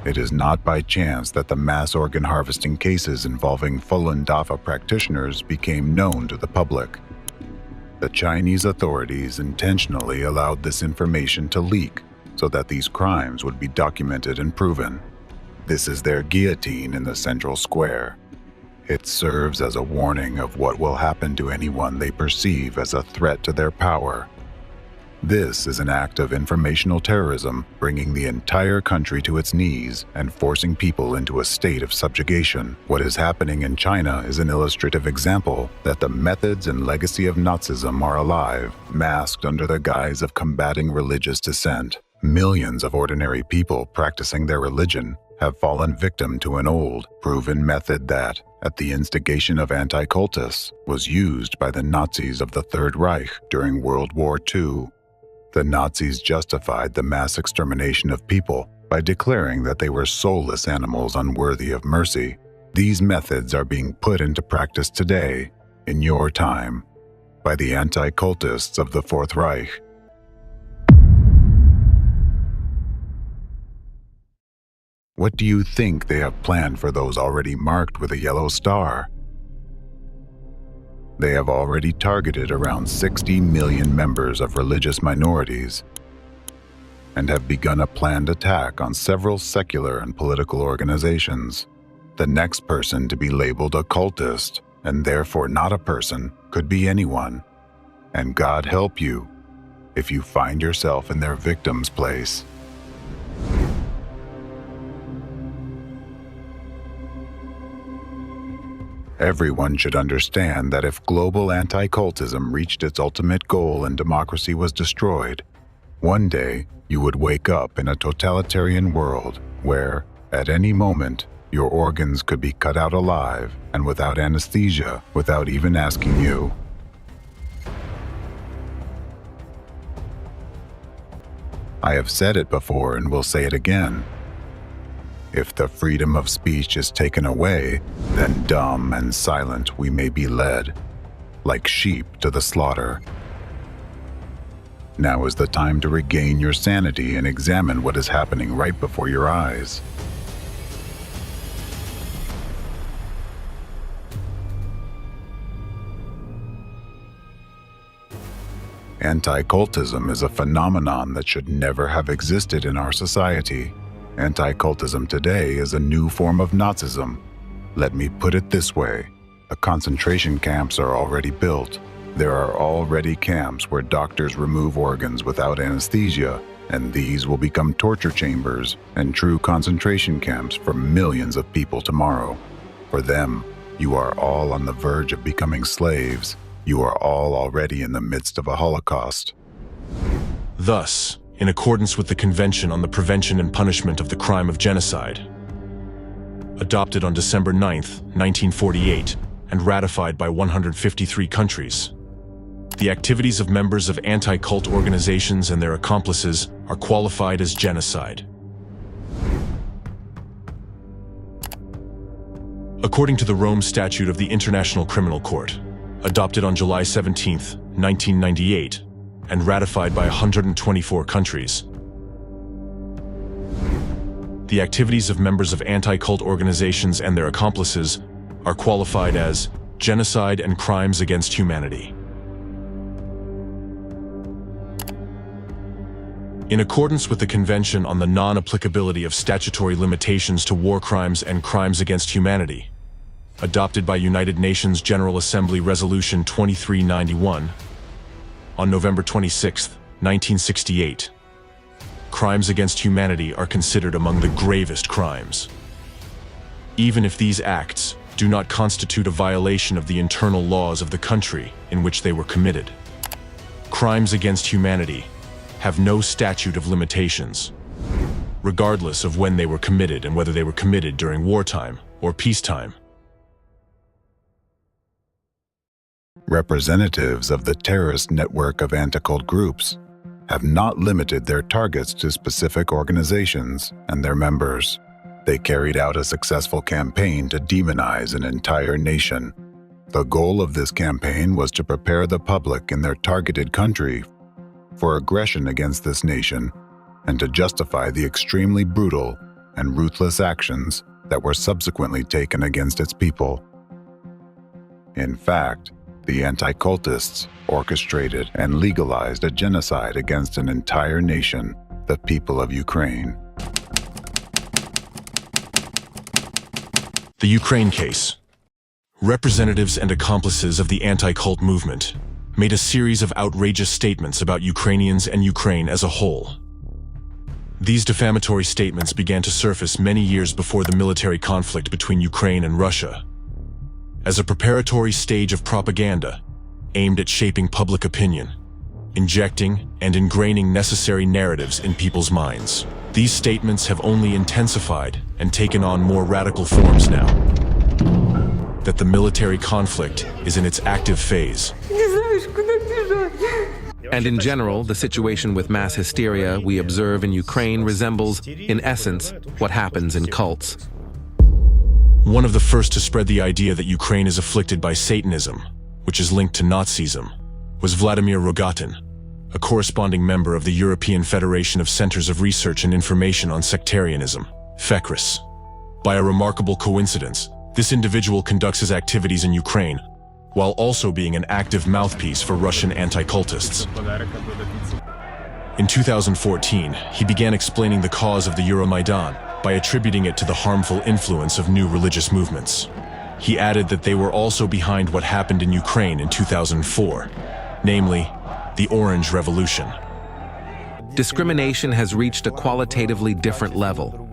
It is not by chance that the mass organ harvesting cases involving Falun Dafa practitioners became known to the public. The Chinese authorities intentionally allowed this information to leak so that these crimes would be documented and proven. This is their guillotine in the central square. It serves as a warning of what will happen to anyone they perceive as a threat to their power. This is an act of informational terrorism, bringing the entire country to its knees and forcing people into a state of subjugation. What is happening in China is an illustrative example that the methods and legacy of Nazism are alive, masked under the guise of combating religious dissent. Millions of ordinary people practicing their religion have fallen victim to an old, proven method that, at the instigation of anti-cultists, was used by the Nazis of the Third Reich during World War II. The Nazis justified the mass extermination of people by declaring that they were soulless animals unworthy of mercy. These methods are being put into practice today, in your time, by the anti-cultists of the Fourth Reich. What do you think they have planned for those already marked with a yellow star? They have already targeted around 60 million members of religious minorities and have begun a planned attack on several secular and political organizations. The next person to be labeled a cultist, and therefore not a person, could be anyone. And God help you if you find yourself in their victim's place. Everyone should understand that if global anti-cultism reached its ultimate goal and democracy was destroyed, one day you would wake up in a totalitarian world where, at any moment, your organs could be cut out alive and without anesthesia, without even asking you. I have said it before and will say it again. If the freedom of speech is taken away, then dumb and silent we may be led, like sheep to the slaughter. Now is the time to regain your sanity and examine what is happening right before your eyes. Anti-cultism is a phenomenon that should never have existed in our society. Anti-cultism today is a new form of Nazism. Let me put it this way. The concentration camps are already built. There are already camps where doctors remove organs without anesthesia, and these will become torture chambers and true concentration camps for millions of people tomorrow. For them, you are all on the verge of becoming slaves. You are all already in the midst of a Holocaust. Thus, in accordance with the Convention on the Prevention and Punishment of the Crime of Genocide, adopted on December 9, 1948, and ratified by 153 countries, the activities of members of anti-cult organizations and their accomplices are qualified as genocide. According to the Rome Statute of the International Criminal Court, adopted on July 17, 1998, and ratified by 124 countries, the activities of members of anti-cult organizations and their accomplices are qualified as genocide and crimes against humanity. In accordance with the Convention on the Non-Applicability of Statutory Limitations to War Crimes and Crimes Against Humanity, adopted by United Nations General Assembly Resolution 2391, on November 26, 1968, crimes against humanity are considered among the gravest crimes. Even if these acts do not constitute a violation of the internal laws of the country in which they were committed. Crimes against humanity have no statute of limitations, regardless of when they were committed and whether they were committed during wartime or peacetime. Representatives of the terrorist network of anti-cult groups have not limited their targets to specific organizations and their members. They carried out a successful campaign to demonize an entire nation. The goal of this campaign was to prepare the public in their targeted country for aggression against this nation and to justify the extremely brutal and ruthless actions that were subsequently taken against its people. In fact, the anti-cultists orchestrated and legalized a genocide against an entire nation, the people of Ukraine. The Ukraine case. Representatives and accomplices of the anti-cult movement made a series of outrageous statements about Ukrainians and Ukraine as a whole. These defamatory statements began to surface many years before the military conflict between Ukraine and Russia, as a preparatory stage of propaganda aimed at shaping public opinion, injecting and ingraining necessary narratives in people's minds. These statements have only intensified and taken on more radical forms now that the military conflict is in its active phase. And in general, the situation with mass hysteria we observe in Ukraine resembles, in essence, what happens in cults. One of the first to spread the idea that Ukraine is afflicted by Satanism, which is linked to Nazism, was Vladimir Rogatin, a corresponding member of the European Federation of Centers of Research and Information on Sectarianism, FECRIS. By a remarkable coincidence, this individual conducts his activities in Ukraine, while also being an active mouthpiece for Russian anti-cultists. In 2014, he began explaining the cause of the Euromaidan by attributing it to the harmful influence of new religious movements. He added that they were also behind what happened in Ukraine in 2004, namely, the Orange Revolution. Discrimination has reached a qualitatively different level.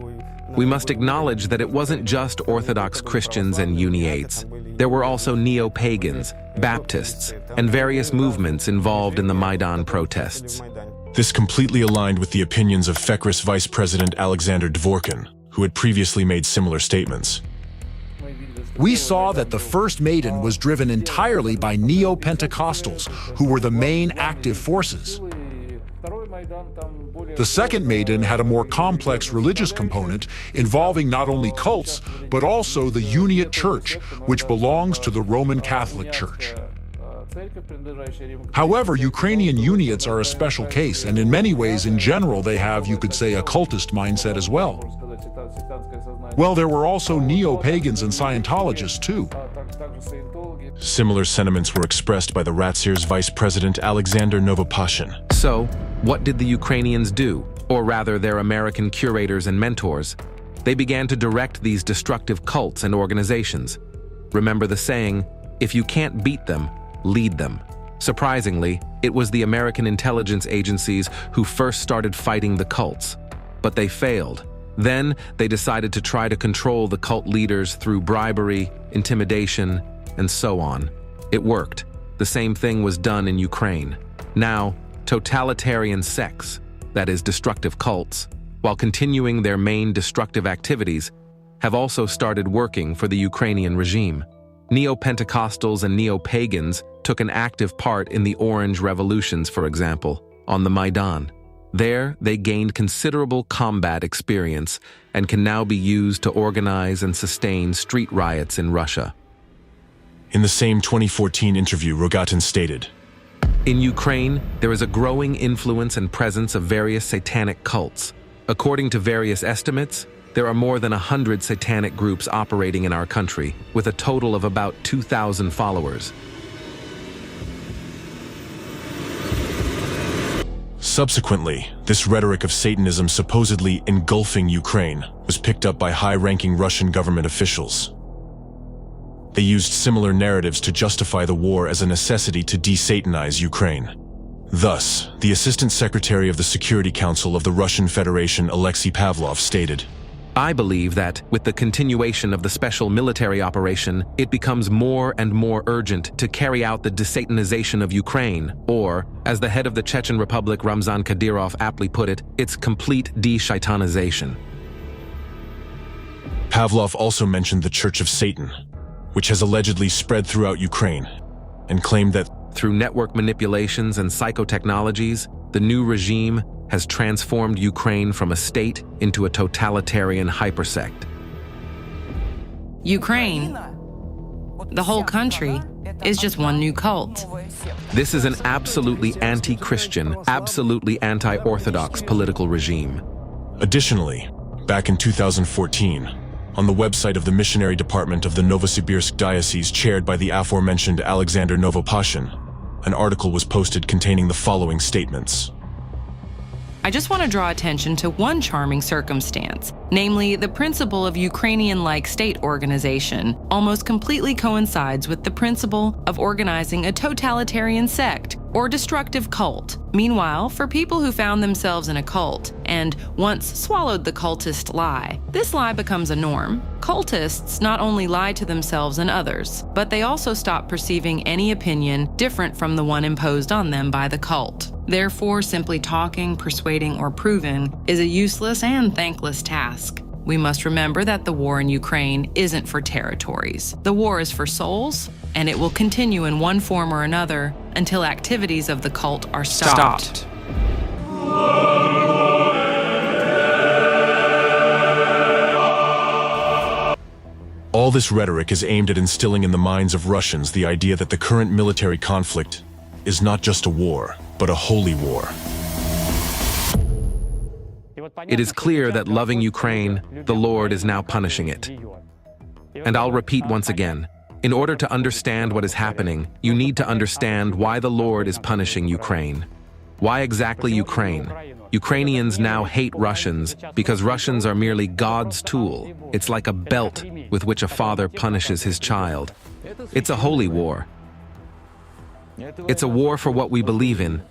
We must acknowledge that it wasn't just Orthodox Christians and Uniates. There were also neo-pagans, Baptists, and various movements involved in the Maidan protests. This completely aligned with the opinions of FECRIS Vice President Alexander Dvorkin, who had previously made similar statements. We saw that the first Maidan was driven entirely by neo-Pentecostals, who were the main active forces. The second Maidan had a more complex religious component involving not only cults, but also the Uniate Church, which belongs to the Roman Catholic Church. However, Ukrainian Uniates are a special case, and in many ways, in general, they have, you could say, a cultist mindset as well. Well, there were also neo-pagans and Scientologists, too. Similar sentiments were expressed by the Ratsir's Vice President Alexander Novopashin. So, what did the Ukrainians do? Or rather, their American curators and mentors? They began to direct these destructive cults and organizations. Remember the saying, if you can't beat them, lead them. Surprisingly, it was the American intelligence agencies who first started fighting the cults. But they failed. Then, they decided to try to control the cult leaders through bribery, intimidation, and so on. It worked. The same thing was done in Ukraine. Now, totalitarian sects, that is, destructive cults, while continuing their main destructive activities, have also started working for the Ukrainian regime. Neo-Pentecostals and neo-pagans took an active part in the Orange Revolutions, for example, on the Maidan. There, they gained considerable combat experience and can now be used to organize and sustain street riots in Russia. In the same 2014 interview, Rogatin stated, in Ukraine, there is a growing influence and presence of various satanic cults. According to various estimates, there are more than 100 satanic groups operating in our country, with a total of about 2,000 followers. Subsequently, this rhetoric of Satanism supposedly engulfing Ukraine was picked up by high-ranking Russian government officials. They used similar narratives to justify the war as a necessity to de-Satanize Ukraine. Thus, the Assistant Secretary of the Security Council of the Russian Federation, Alexei Pavlov, stated, I believe that, with the continuation of the special military operation, it becomes more and more urgent to carry out the desatanization of Ukraine, or, as the head of the Chechen Republic Ramzan Kadyrov aptly put it, its complete de-shaitanization. Pavlov also mentioned the Church of Satan, which has allegedly spread throughout Ukraine, and claimed that through network manipulations and psychotechnologies, the new regime has transformed Ukraine from a state into a totalitarian hypersect. Ukraine, the whole country, is just one new cult. This is an absolutely anti-Christian, absolutely anti-Orthodox political regime. Additionally, back in 2014, on the website of the missionary department of the Novosibirsk Diocese chaired by the aforementioned Alexander Novopashin, an article was posted containing the following statements. I just want to draw attention to one charming circumstance, namely the principle of Ukrainian-like state organization almost completely coincides with the principle of organizing a totalitarian sect or destructive cult. Meanwhile, for people who found themselves in a cult and once swallowed the cultist lie, this lie becomes a norm. Cultists not only lie to themselves and others, but they also stop perceiving any opinion different from the one imposed on them by the cult. Therefore, simply talking, persuading, or proving is a useless and thankless task. We must remember that the war in Ukraine isn't for territories. The war is for souls, and it will continue in one form or another until activities of the cult are stopped. All this rhetoric is aimed at instilling in the minds of Russians the idea that the current military conflict is not just a war, but a holy war. It is clear that loving Ukraine, the Lord is now punishing it. And I'll repeat once again, in order to understand what is happening, you need to understand why the Lord is punishing Ukraine. Why exactly Ukraine? Ukrainians now hate Russians because Russians are merely God's tool. It's like a belt with which a father punishes his child. It's a holy war. It's a war for what we believe in.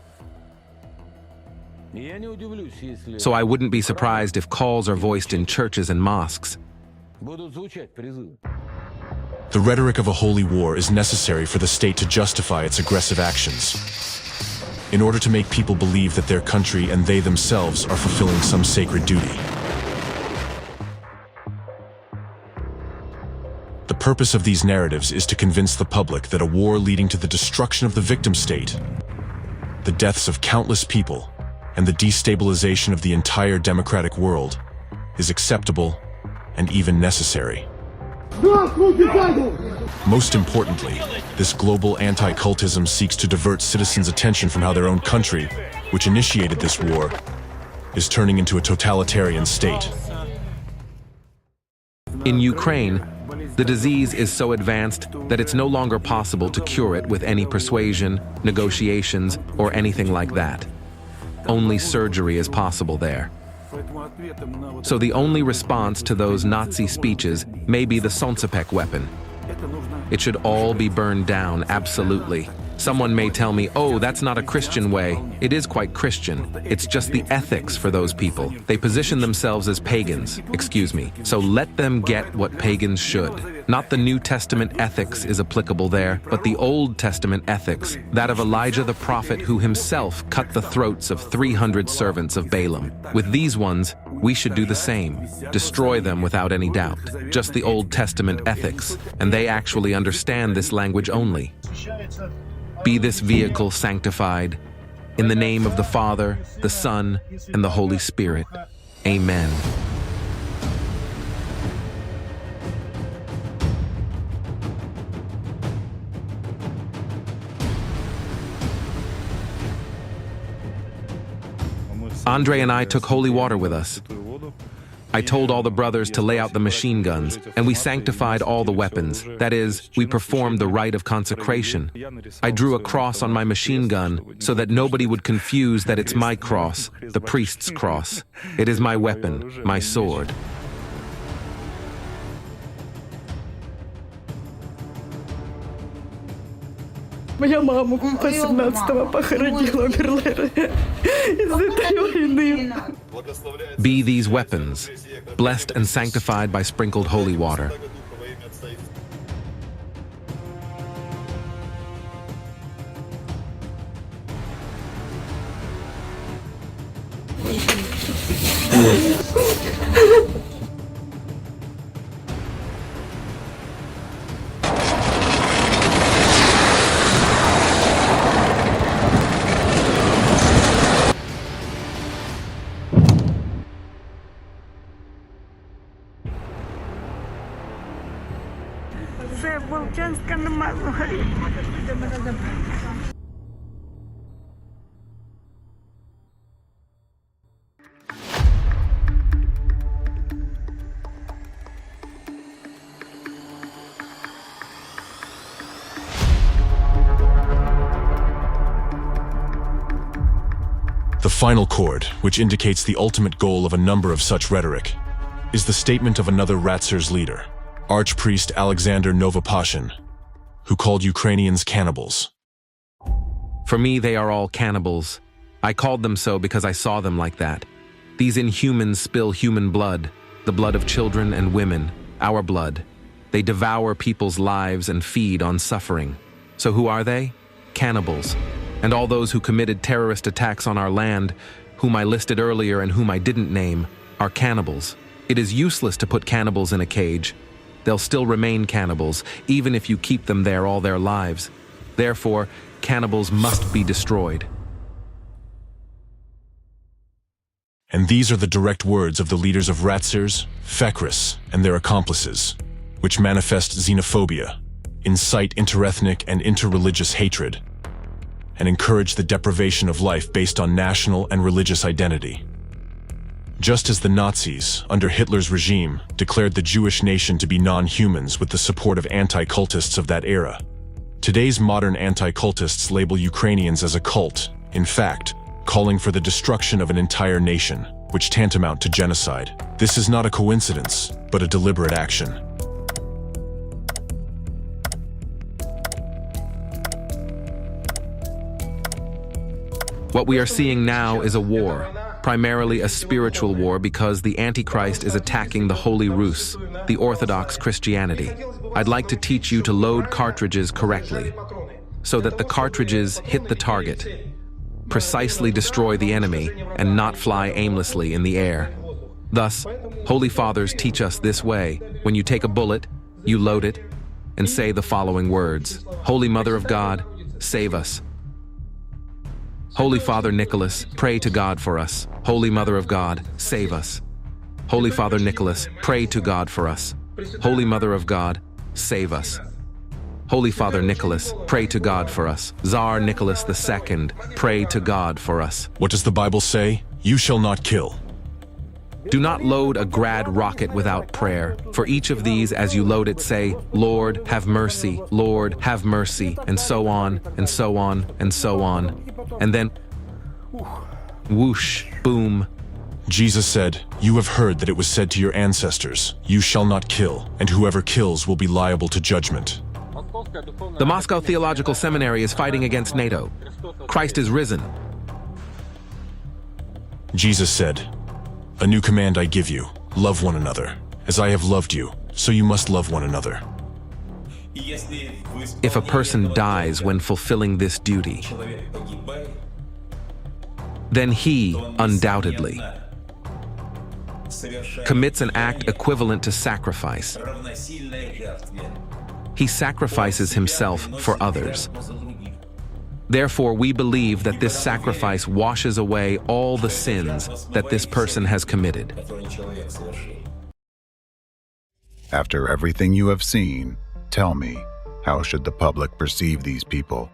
So I wouldn't be surprised if calls are voiced in churches and mosques. The rhetoric of a holy war is necessary for the state to justify its aggressive actions, in order to make people believe that their country and they themselves are fulfilling some sacred duty. The purpose of these narratives is to convince the public that a war leading to the destruction of the victim state, the deaths of countless people, and the destabilization of the entire democratic world is acceptable and even necessary. Most importantly, this global anti-cultism seeks to divert citizens' attention from how their own country, which initiated this war, is turning into a totalitarian state. In Ukraine, the disease is so advanced that it's no longer possible to cure it with any persuasion, negotiations, or anything like that. Only surgery is possible there. So the only response to those Nazi speeches may be the Soncepek weapon. It should all be burned down, absolutely. Someone may tell me, oh, that's not a Christian way. It is quite Christian. It's just the ethics for those people. They position themselves as pagans, excuse me. So let them get what pagans should. Not the New Testament ethics is applicable there, but the Old Testament ethics, that of Elijah the prophet who himself cut the throats of 300 servants of Balaam. With these ones, we should do the same. Destroy them without any doubt. Just the Old Testament ethics, and they actually understand this language only. Be this vehicle sanctified. In the name of the Father, the Son, and the Holy Spirit. Amen. Andre and I took holy water with us. I told all the brothers to lay out the machine guns, and we sanctified all the weapons. That is, we performed the rite of consecration. I drew a cross on my machine gun so that nobody would confuse that it's my cross, the priest's cross. It is my weapon, my sword. Моя мама 18-го похоронила Берлера из этой войны. Be these weapons, blessed and sanctified by sprinkled holy water. The final chord, which indicates the ultimate goal of a number of such rhetoric, is the statement of another Ratzer's leader, Archpriest Alexander Novopashin, who called Ukrainians cannibals. For me, they are all cannibals. I called them so because I saw them like that. These inhumans spill human blood, the blood of children and women, our blood. They devour people's lives and feed on suffering. So who are they? Cannibals. And all those who committed terrorist attacks on our land, whom I listed earlier and whom I didn't name, are cannibals. It is useless to put cannibals in a cage. They'll still remain cannibals, even if you keep them there all their lives. Therefore, cannibals must be destroyed. And these are the direct words of the leaders of Ratsers, Fekris, and their accomplices, which manifest xenophobia, incite interethnic and interreligious hatred, and encourage the deprivation of life based on national and religious identity. Just as the Nazis, under Hitler's regime, declared the Jewish nation to be non-humans with the support of anti-cultists of that era, today's modern anti-cultists label Ukrainians as a cult, in fact, calling for the destruction of an entire nation, which tantamount to genocide. This is not a coincidence, but a deliberate action. What we are seeing now is a war, primarily a spiritual war because the Antichrist is attacking the Holy Rus, the Orthodox Christianity. I'd like to teach you to load cartridges correctly, so that the cartridges hit the target, precisely destroy the enemy, and not fly aimlessly in the air. Thus, Holy Fathers teach us this way. When you take a bullet, you load it, and say the following words: Holy Mother of God, save us. Holy Father Nicholas, pray to God for us. Holy Mother of God, save us. Holy Father Nicholas, pray to God for us. Holy Mother of God, save us. Holy Father Nicholas, pray to God for us. Tsar Nicholas II, pray to God for us. What does the Bible say? You shall not kill. Do not load a grad rocket without prayer. For each of these, as you load it, say, Lord, have mercy, Lord, have mercy, and so on, and so on, and so on. And then, whoosh, boom. Jesus said, "You have heard that it was said to your ancestors, you shall not kill, and whoever kills will be liable to judgment." The Moscow Theological Seminary is fighting against NATO. Christ is risen. Jesus said, "A new command I give you, love one another. As I have loved you, so you must love one another." If a person dies when fulfilling this duty, then he, undoubtedly, commits an act equivalent to sacrifice. He sacrifices himself for others. Therefore, we believe that this sacrifice washes away all the sins that this person has committed. After everything you have seen, tell me, how should the public perceive these people?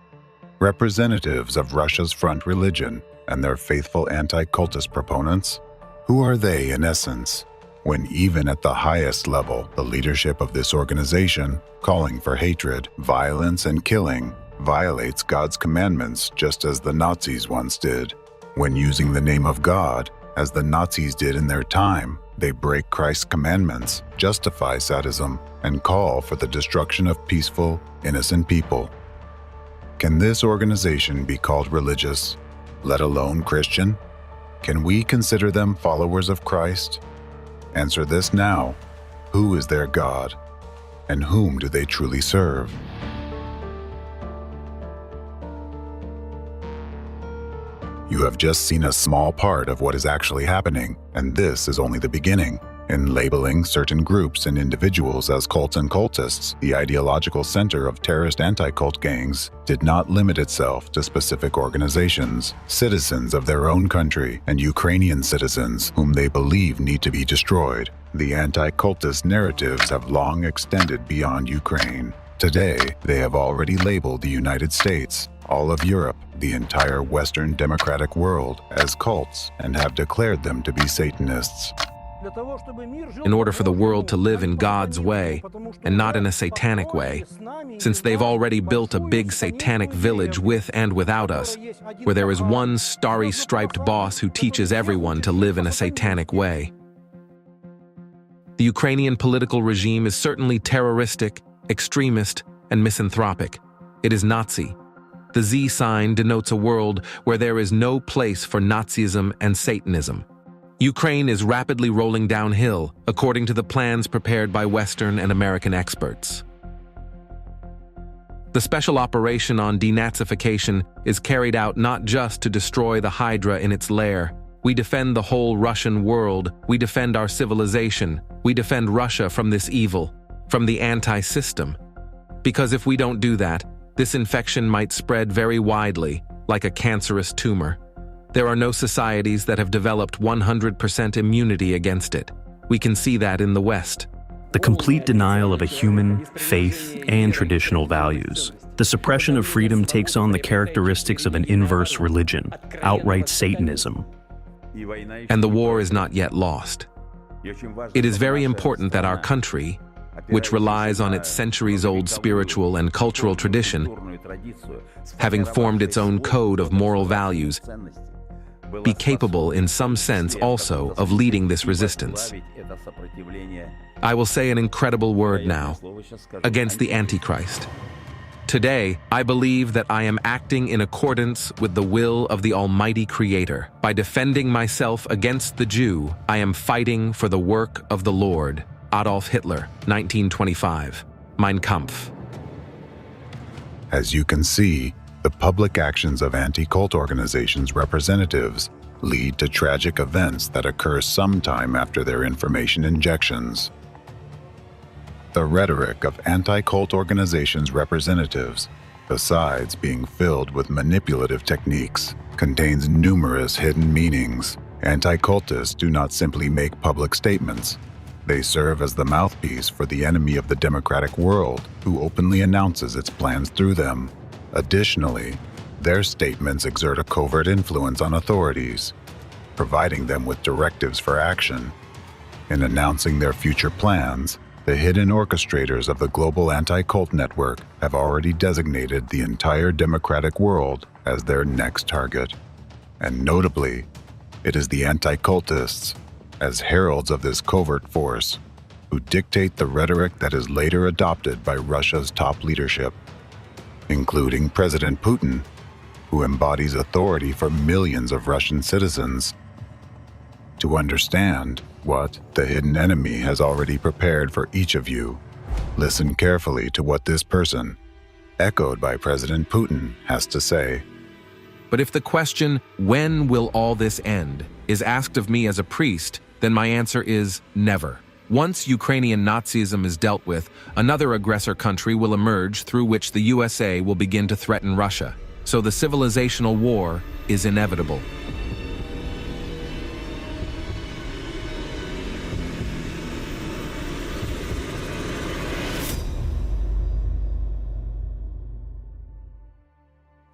Representatives of Russia's front religion and their faithful anti-cultist proponents? Who are they in essence, when even at the highest level, the leadership of this organization, calling for hatred, violence, and killing, violates God's commandments just as the Nazis once did? When using the name of God, as the Nazis did in their time, they break Christ's commandments, justify sadism, and call for the destruction of peaceful, innocent people. Can this organization be called religious, let alone Christian? Can we consider them followers of Christ? Answer this now. Who is their God? And whom do they truly serve? You have just seen a small part of what is actually happening, and this is only the beginning. In labeling certain groups and individuals as cults and cultists, the ideological center of terrorist anti-cult gangs did not limit itself to specific organizations, citizens of their own country, and Ukrainian citizens whom they believe need to be destroyed. The anti-cultist narratives have long extended beyond Ukraine. Today, they have already labeled the United States, all of Europe, the entire Western democratic world as cults and have declared them to be Satanists. In order for the world to live in God's way and not in a satanic way, since they've already built a big satanic village with and without us, where there is one starry striped boss who teaches everyone to live in a satanic way. The Ukrainian political regime is certainly terroristic, extremist, and misanthropic. It is Nazi. The Z sign denotes a world where there is no place for Nazism and Satanism. Ukraine is rapidly rolling downhill, according to the plans prepared by Western and American experts. The special operation on denazification is carried out not just to destroy the Hydra in its lair. We defend the whole Russian world, we defend our civilization, we defend Russia from this evil, from the anti-system. Because if we don't do that, This infection might spread very widely, like a cancerous tumor. There are no societies that have developed 100% immunity against it. We can see that in the West. The complete denial of a human, faith, and traditional values. The suppression of freedom takes on the characteristics of an inverse religion, outright Satanism. And the war is not yet lost. It is very important that our country, which relies on its centuries-old spiritual and cultural tradition, having formed its own code of moral values, be capable in some sense also of leading this resistance. I will say an incredible word now, against the Antichrist. Today, I believe that I am acting in accordance with the will of the Almighty Creator. By defending myself against the Jew, I am fighting for the work of the Lord. Adolf Hitler, 1925. Mein Kampf. As you can see, the public actions of anti-cult organizations' representatives lead to tragic events that occur sometime after their information injections. The rhetoric of anti-cult organizations' representatives, besides being filled with manipulative techniques, contains numerous hidden meanings. Anti-cultists do not simply make public statements. They serve as the mouthpiece for the enemy of the democratic world, who openly announces its plans through them. Additionally, their statements exert a covert influence on authorities, providing them with directives for action. In announcing their future plans, the hidden orchestrators of the global anti-cult network have already designated the entire democratic world as their next target. And notably, it is the anti-cultists, as heralds of this covert force, who dictate the rhetoric that is later adopted by Russia's top leadership, including President Putin, who embodies authority for millions of Russian citizens. To understand what the hidden enemy has already prepared for each of you, listen carefully to what this person, echoed by President Putin, has to say. But if the question, when will all this end, is asked of me as a priest, then my answer is never. Once Ukrainian Nazism is dealt with, another aggressor country will emerge through which the USA will begin to threaten Russia. So the civilizational war is inevitable.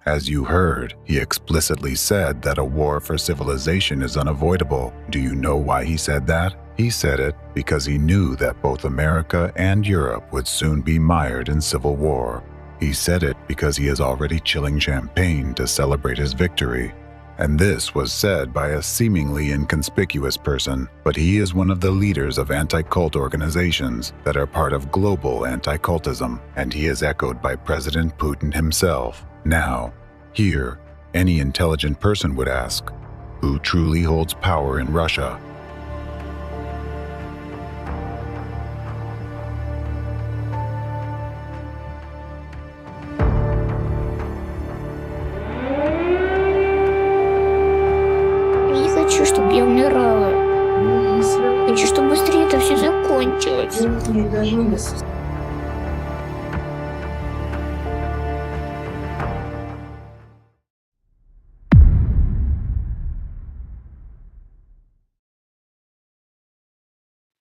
As you heard, he explicitly said that a war for civilization is unavoidable. Do you know why he said that? He said it because he knew that both America and Europe would soon be mired in civil war. He said it because he is already chilling champagne to celebrate his victory. And this was said by a seemingly inconspicuous person, but he is one of the leaders of anti-cult organizations that are part of global anti-cultism, and he is echoed by President Putin himself. Now, here, any intelligent person would ask, who truly holds power in Russia? Я не хочу, чтобы я умирала. Хочу, чтобы быстрее это все закончилось.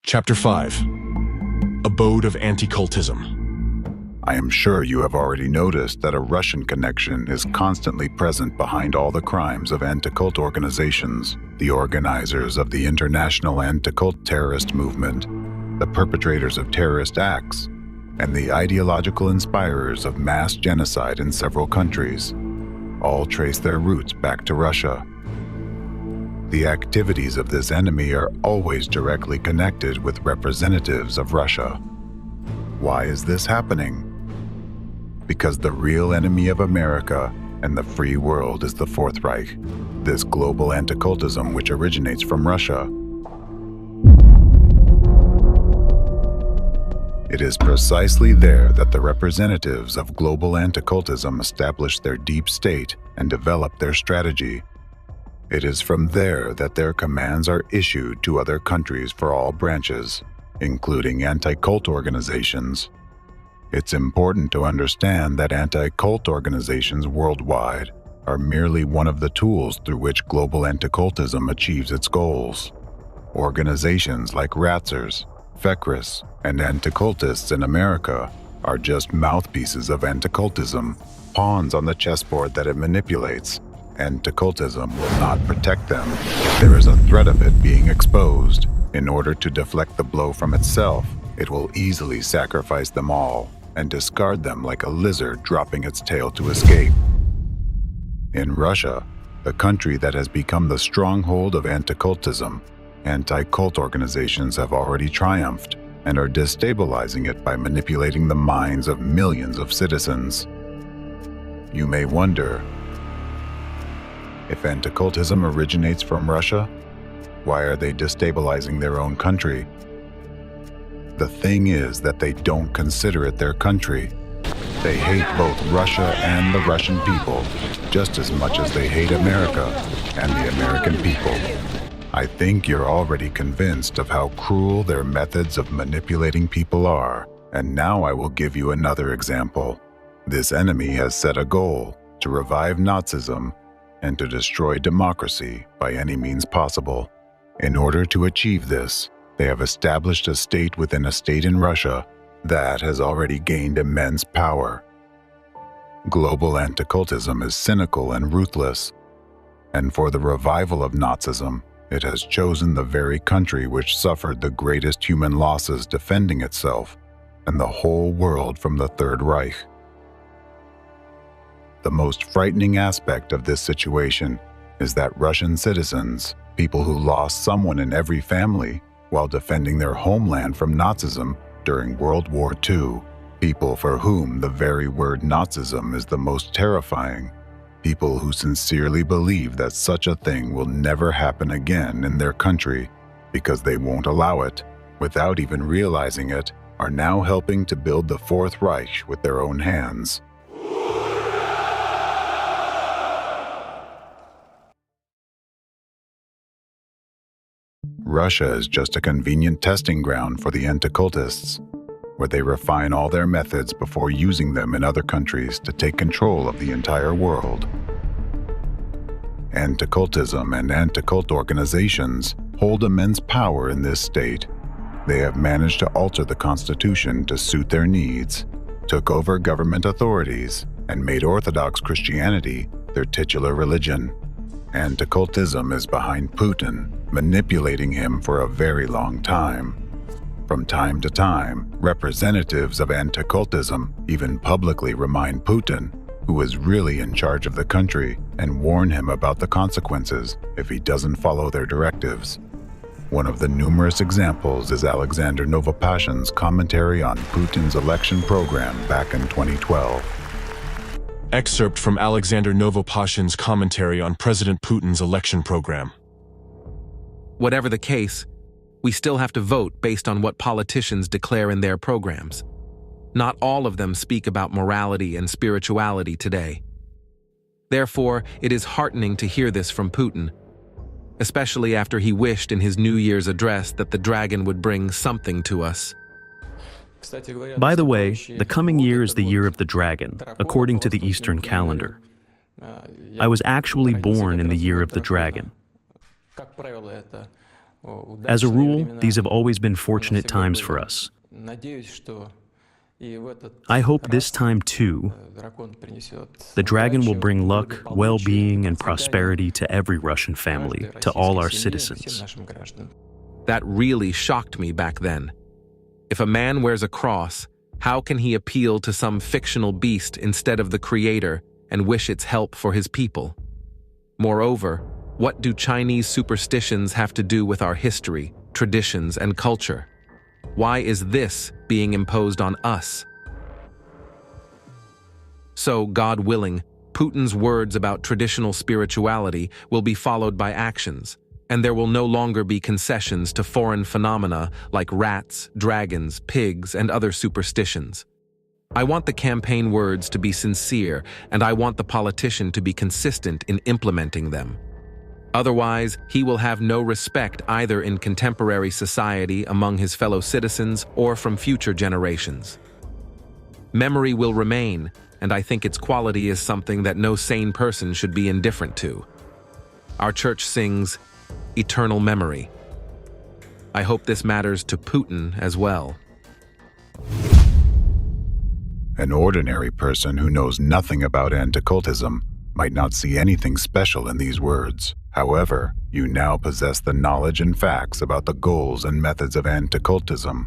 Chapter 5. Abode of Anti-Cultism. I am sure you have already noticed that a Russian connection is constantly present behind all the crimes of anti-cult organizations, the organizers of the international anti-cult terrorist movement, the perpetrators of terrorist acts, and the ideological inspirers of mass genocide in several countries. All trace their roots back to Russia. The activities of this enemy are always directly connected with representatives of Russia. Why is this happening? Because the real enemy of America and the free world is the Fourth Reich, this global anti-cultism which originates from Russia. It is precisely there that the representatives of global anti-cultism establish their deep state and develop their strategy. It is from there that their commands are issued to other countries for all branches, including anti-cult organizations. It's important to understand that anti-cult organizations worldwide are merely one of the tools through which global anti-cultism achieves its goals. Organizations like Ratzers, Fekris, and anti-cultists in America are just mouthpieces of anti-cultism, pawns on the chessboard that it manipulates. Anti-cultism will not protect them if there is a threat of it being exposed. In order to deflect the blow from itself, it will easily sacrifice them all and discard them like a lizard dropping its tail to escape. In Russia, the country that has become the stronghold of anti-cultism, anti-cult organizations have already triumphed and are destabilizing it by manipulating the minds of millions of citizens. You may wonder, if anti-cultism originates from Russia, why are they destabilizing their own country? The thing is that they don't consider it their country. They hate both Russia and the Russian people just as much as they hate America and the American people. I think you're already convinced of how cruel their methods of manipulating people are, and now I will give you another example. This enemy has set a goal to revive Nazism and to destroy democracy by any means possible. In order to achieve this, they have established a state within a state in Russia that has already gained immense power. Global anti-cultism is cynical and ruthless, and for the revival of Nazism, it has chosen the very country which suffered the greatest human losses defending itself and the whole world from the Third Reich. The most frightening aspect of this situation is that Russian citizens, people who lost someone in every family while defending their homeland from Nazism during World War II, people for whom the very word Nazism is the most terrifying, people who sincerely believe that such a thing will never happen again in their country because they won't allow it, without even realizing it, are now helping to build the Fourth Reich with their own hands. Russia is just a convenient testing ground for the anti-cultists, where they refine all their methods before using them in other countries to take control of the entire world. Anti-cultism and anti-cult organizations hold immense power in this state. They have managed to alter the constitution to suit their needs, took over government authorities, and made Orthodox Christianity their titular religion. Anti-cultism is behind Putin, manipulating him for a very long time. From time to time, representatives of anti-cultism even publicly remind Putin, who is really in charge of the country, and warn him about the consequences if he doesn't follow their directives. One of the numerous examples is Alexander Novopashin's commentary on Putin's election program back in 2012. Excerpt from Alexander Novopashin's commentary on President Putin's election program. Whatever the case, we still have to vote based on what politicians declare in their programs. Not all of them speak about morality and spirituality today. Therefore, it is heartening to hear this from Putin, especially after he wished in his New Year's address that the dragon would bring something to us. By the way, the coming year is the year of the dragon, according to the Eastern calendar. I was actually born in the year of the dragon. As a rule, these have always been fortunate times for us. I hope this time, too, the dragon will bring luck, well-being, and prosperity to every Russian family, to all our citizens. That really shocked me back then. If a man wears a cross, how can he appeal to some fictional beast instead of the Creator and wish its help for his people? Moreover, what do Chinese superstitions have to do with our history, traditions, and culture? Why is this being imposed on us? So, God willing, Putin's words about traditional spirituality will be followed by actions, and there will no longer be concessions to foreign phenomena like rats, dragons, pigs, and other superstitions. I want the campaign words to be sincere, and I want the politician to be consistent in implementing them. Otherwise, he will have no respect either in contemporary society among his fellow citizens or from future generations. Memory will remain, and I think its quality is something that no sane person should be indifferent to. Our church sings eternal memory. I hope this matters to Putin as well. An ordinary person who knows nothing about anti-cultism might not see anything special in these words. However, you now possess the knowledge and facts about the goals and methods of anti-cultism.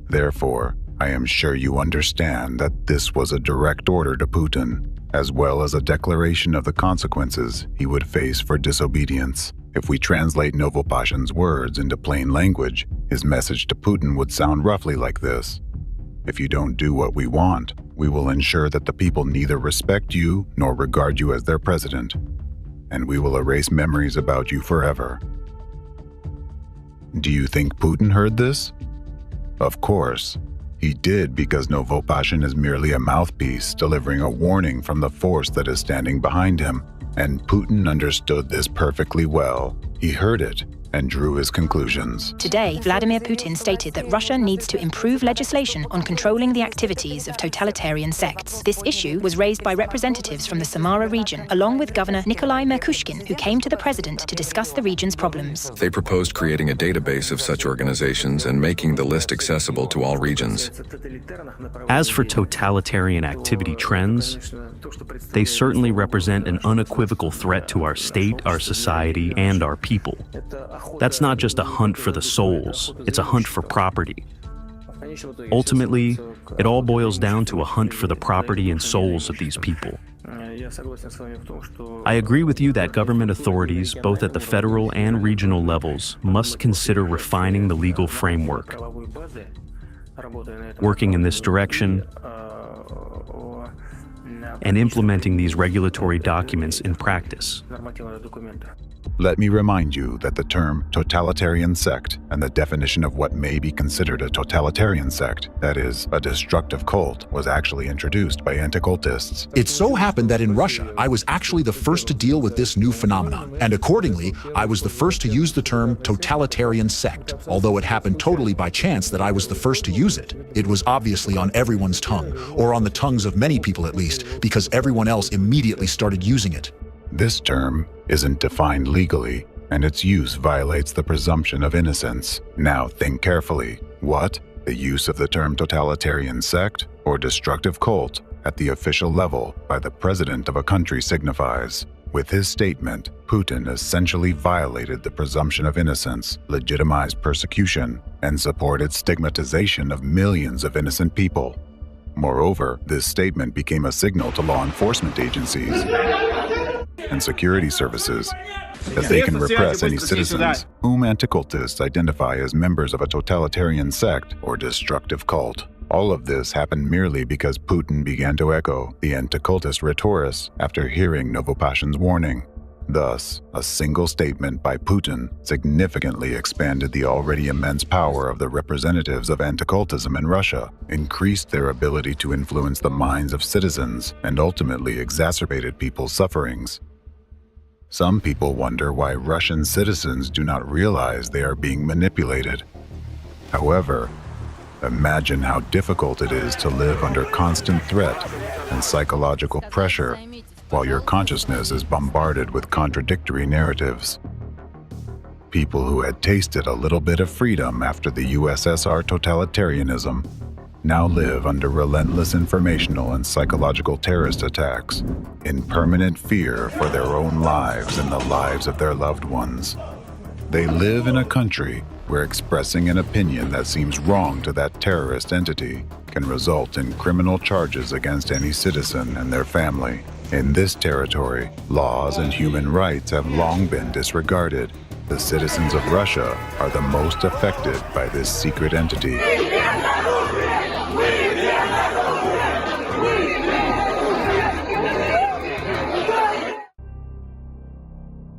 Therefore, I am sure you understand that this was a direct order to Putin, as well as a declaration of the consequences he would face for disobedience. If we translate Novopashin's words into plain language, his message to Putin would sound roughly like this: if you don't do what we want, we will ensure that the people neither respect you nor regard you as their president, and we will erase memories about you forever. Do you think Putin heard this? Of course, he did, because Novopashin is merely a mouthpiece delivering a warning from the force that is standing behind him, and Putin understood this perfectly well. He heard it and drew his conclusions. Today, Vladimir Putin stated that Russia needs to improve legislation on controlling the activities of totalitarian sects. This issue was raised by representatives from the Samara region, along with Governor Nikolai Merkushkin, who came to the president to discuss the region's problems. They proposed creating a database of such organizations and making the list accessible to all regions. As for totalitarian activity trends, they certainly represent an unequivocal threat to our state, our society, and our people. That's not just a hunt for the souls, it's a hunt for property. Ultimately, it all boils down to a hunt for the property and souls of these people. I agree with you that government authorities, both at the federal and regional levels, must consider refining the legal framework. Working in this direction and implementing these regulatory documents in practice. Let me remind you that the term totalitarian sect and the definition of what may be considered a totalitarian sect, that is, a destructive cult, was actually introduced by anti-cultists. It so happened that in Russia, I was actually the first to deal with this new phenomenon, and accordingly, I was the first to use the term totalitarian sect. Although it happened totally by chance that I was the first to use it, it was obviously on everyone's tongue, or on the tongues of many people at least, because everyone else immediately started using it. This term isn't defined legally, and its use violates the presumption of innocence. Now think carefully. What? The use of the term totalitarian sect or destructive cult at the official level by the president of a country signifies. With his statement, Putin essentially violated the presumption of innocence, legitimized persecution, and supported stigmatization of millions of innocent people. Moreover, this statement became a signal to law enforcement agencies and security services that they can repress any citizens whom anti-cultists identify as members of a totalitarian sect or destructive cult. All of this happened merely because Putin began to echo the anti-cultist rhetorics after hearing Novopashin's warning. Thus, a single statement by Putin significantly expanded the already immense power of the representatives of anti-cultism in Russia, increased their ability to influence the minds of citizens, and ultimately exacerbated people's sufferings. Some people wonder why Russian citizens do not realize they are being manipulated. However, imagine how difficult it is to live under constant threat and psychological pressure while your consciousness is bombarded with contradictory narratives. People who had tasted a little bit of freedom after the USSR totalitarianism now live under relentless informational and psychological terrorist attacks, in permanent fear for their own lives and the lives of their loved ones. They live in a country where expressing an opinion that seems wrong to that terrorist entity can result in criminal charges against any citizen and their family. In this territory, laws and human rights have long been disregarded. The citizens of Russia are the most affected by this secret entity.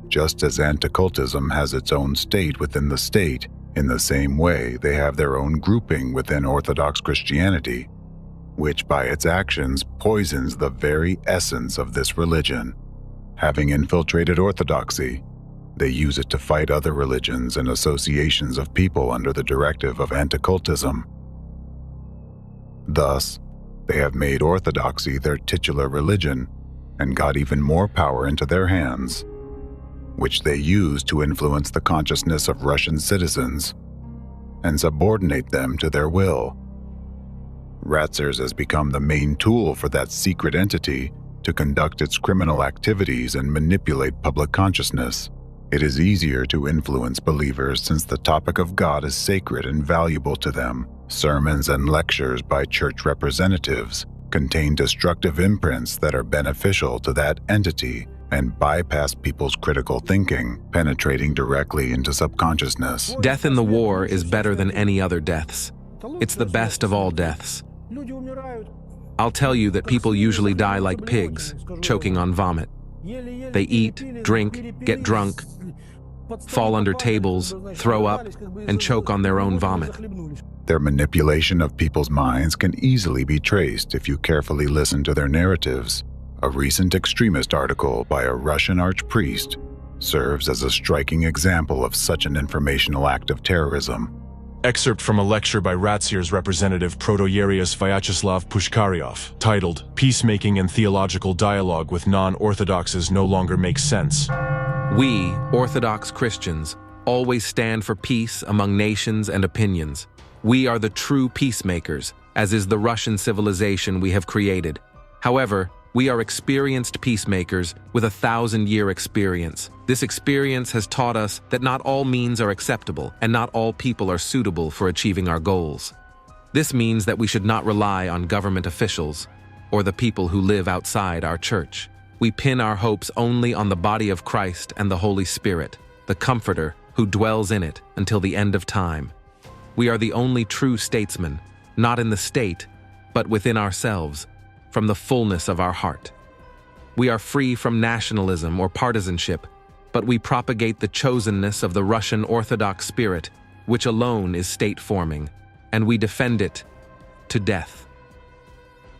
Just as anti-cultism has its own state within the state, in the same way they have their own grouping within Orthodox Christianity, which by its actions poisons the very essence of this religion. Having infiltrated Orthodoxy, they use it to fight other religions and associations of people under the directive of anti-cultism. Thus, They have made orthodoxy their titular religion and got even more power into their hands, which they use to influence the consciousness of Russian citizens and subordinate them to their will. Ratsers has become the main tool for that secret entity to conduct its criminal activities and manipulate public consciousness. It is easier to influence believers since the topic of God is sacred and valuable to them. Sermons and lectures by church representatives contain destructive imprints that are beneficial to that entity and bypass people's critical thinking, penetrating directly into subconsciousness. Death in the war is better than any other deaths. It's the best of all deaths. I'll tell you that people usually die like pigs, choking on vomit. They eat, drink, get drunk, fall under tables, throw up, and choke on their own vomit. Their manipulation of people's minds can easily be traced if you carefully listen to their narratives. A recent extremist article by a Russian archpriest serves as a striking example of such an informational act of terrorism. Excerpt from a lecture by Ratsier's representative Protoyerius Vyacheslav Pushkaryov, titled "Peacemaking and Theological Dialogue with Non-Orthodoxes No Longer Makes Sense." We, Orthodox Christians, always stand for peace among nations and opinions. We are the true peacemakers, as is the Russian civilization we have created. However, we are experienced peacemakers with 1,000-year experience. This experience has taught us that not all means are acceptable and not all people are suitable for achieving our goals. This means that we should not rely on government officials or the people who live outside our church. We pin our hopes only on the body of Christ and the Holy Spirit, the Comforter who dwells in it until the end of time. We are the only true statesmen, not in the state, but within ourselves, from the fullness of our heart. We are free from nationalism or partisanship, but we propagate the chosenness of the Russian Orthodox spirit, which alone is state-forming, and we defend it to death.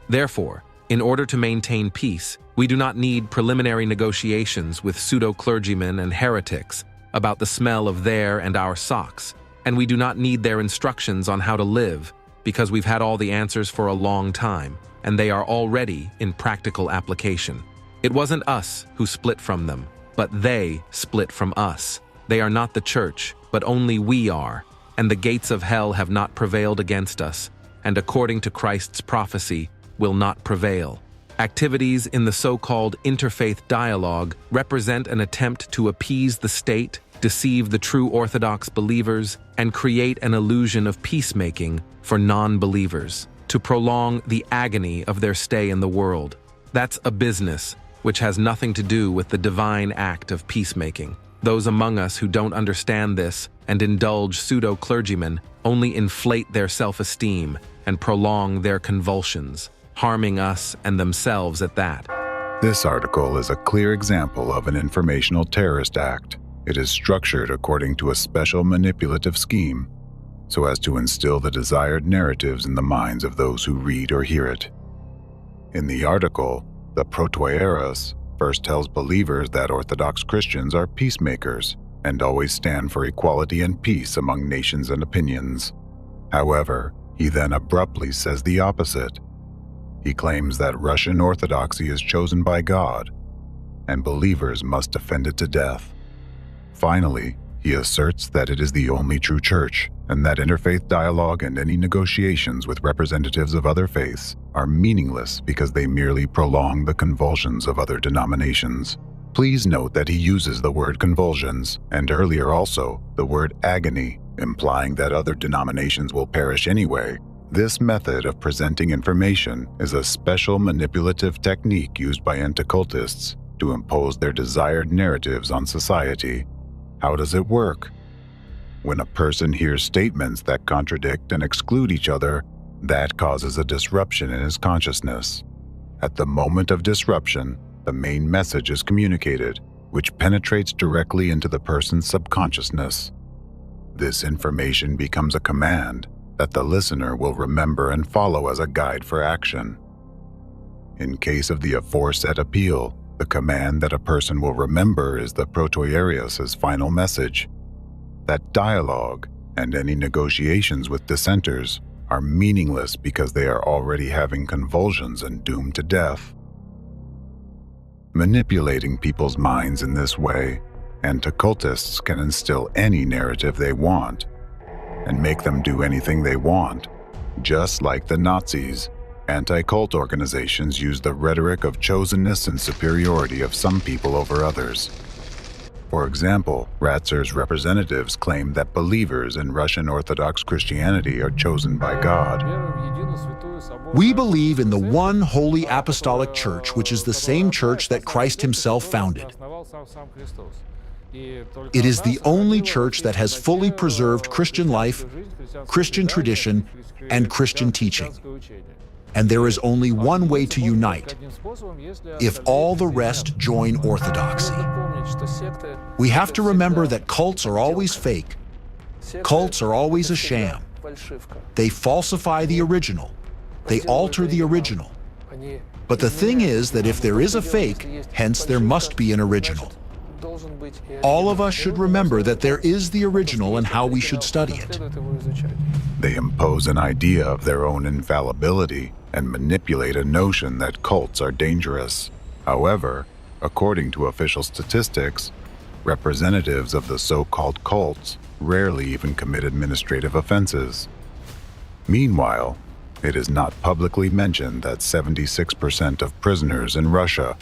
Therefore, in order to maintain peace, we do not need preliminary negotiations with pseudo-clergymen and heretics about the smell of their and our socks, and we do not need their instructions on how to live, because we've had all the answers for a long time, and they are already in practical application. It wasn't us who split from them, but they split from us. They are not the church, but only we are, and the gates of hell have not prevailed against us, and according to Christ's prophecy, will not prevail. Activities in the so-called interfaith dialogue represent an attempt to appease the state, deceive the true Orthodox believers, and create an illusion of peacemaking for non-believers, to prolong the agony of their stay in the world. That's a business which has nothing to do with the divine act of peacemaking. Those among us who don't understand this and indulge pseudo-clergymen only inflate their self-esteem and prolong their convulsions, harming us and themselves at that. This article is a clear example of an informational terrorist act. It is structured according to a special manipulative scheme, so as to instill the desired narratives in the minds of those who read or hear it. In the article, the Protoyerius first tells believers that Orthodox Christians are peacemakers and always stand for equality and peace among nations and opinions. However, he then abruptly says the opposite. He claims that Russian Orthodoxy is chosen by God, and believers must defend it to death. Finally, he asserts that it is the only true church, and that interfaith dialogue and any negotiations with representatives of other faiths are meaningless because they merely prolong the convulsions of other denominations. Please note that he uses the word convulsions, and earlier also the word agony, implying that other denominations will perish anyway. This method of presenting information is a special manipulative technique used by anti-cultists to impose their desired narratives on society. How does it work? When a person hears statements that contradict and exclude each other, that causes a disruption in his consciousness. At the moment of disruption, the main message is communicated, which penetrates directly into the person's subconsciousness. This information becomes a command that the listener will remember and follow as a guide for action. In case of the aforesaid appeal, the command that a person will remember is the Protoyerius's final message. That dialogue and any negotiations with dissenters are meaningless because they are already having convulsions and doomed to death. Manipulating people's minds in this way, anti-cultists can instill any narrative they want and make them do anything they want. Just like the Nazis, anti-cult organizations use the rhetoric of chosenness and superiority of some people over others. For example, Ratzer's representatives claim that believers in Russian Orthodox Christianity are chosen by God. We believe in the one holy apostolic church, which is the same church that Christ himself founded. It is the only church that has fully preserved Christian life, Christian tradition, and Christian teaching. And there is only one way to unite: if all the rest join orthodoxy. We have to remember that cults are always fake. Cults are always a sham. They falsify the original. They alter the original. But the thing is that if there is a fake, hence there must be an original. All of us should remember that there is the original and how we should study it. They impose an idea of their own infallibility and manipulate a notion that cults are dangerous. However, according to official statistics, representatives of the so-called cults rarely even commit administrative offenses. Meanwhile, it is not publicly mentioned that 76% of prisoners in Russia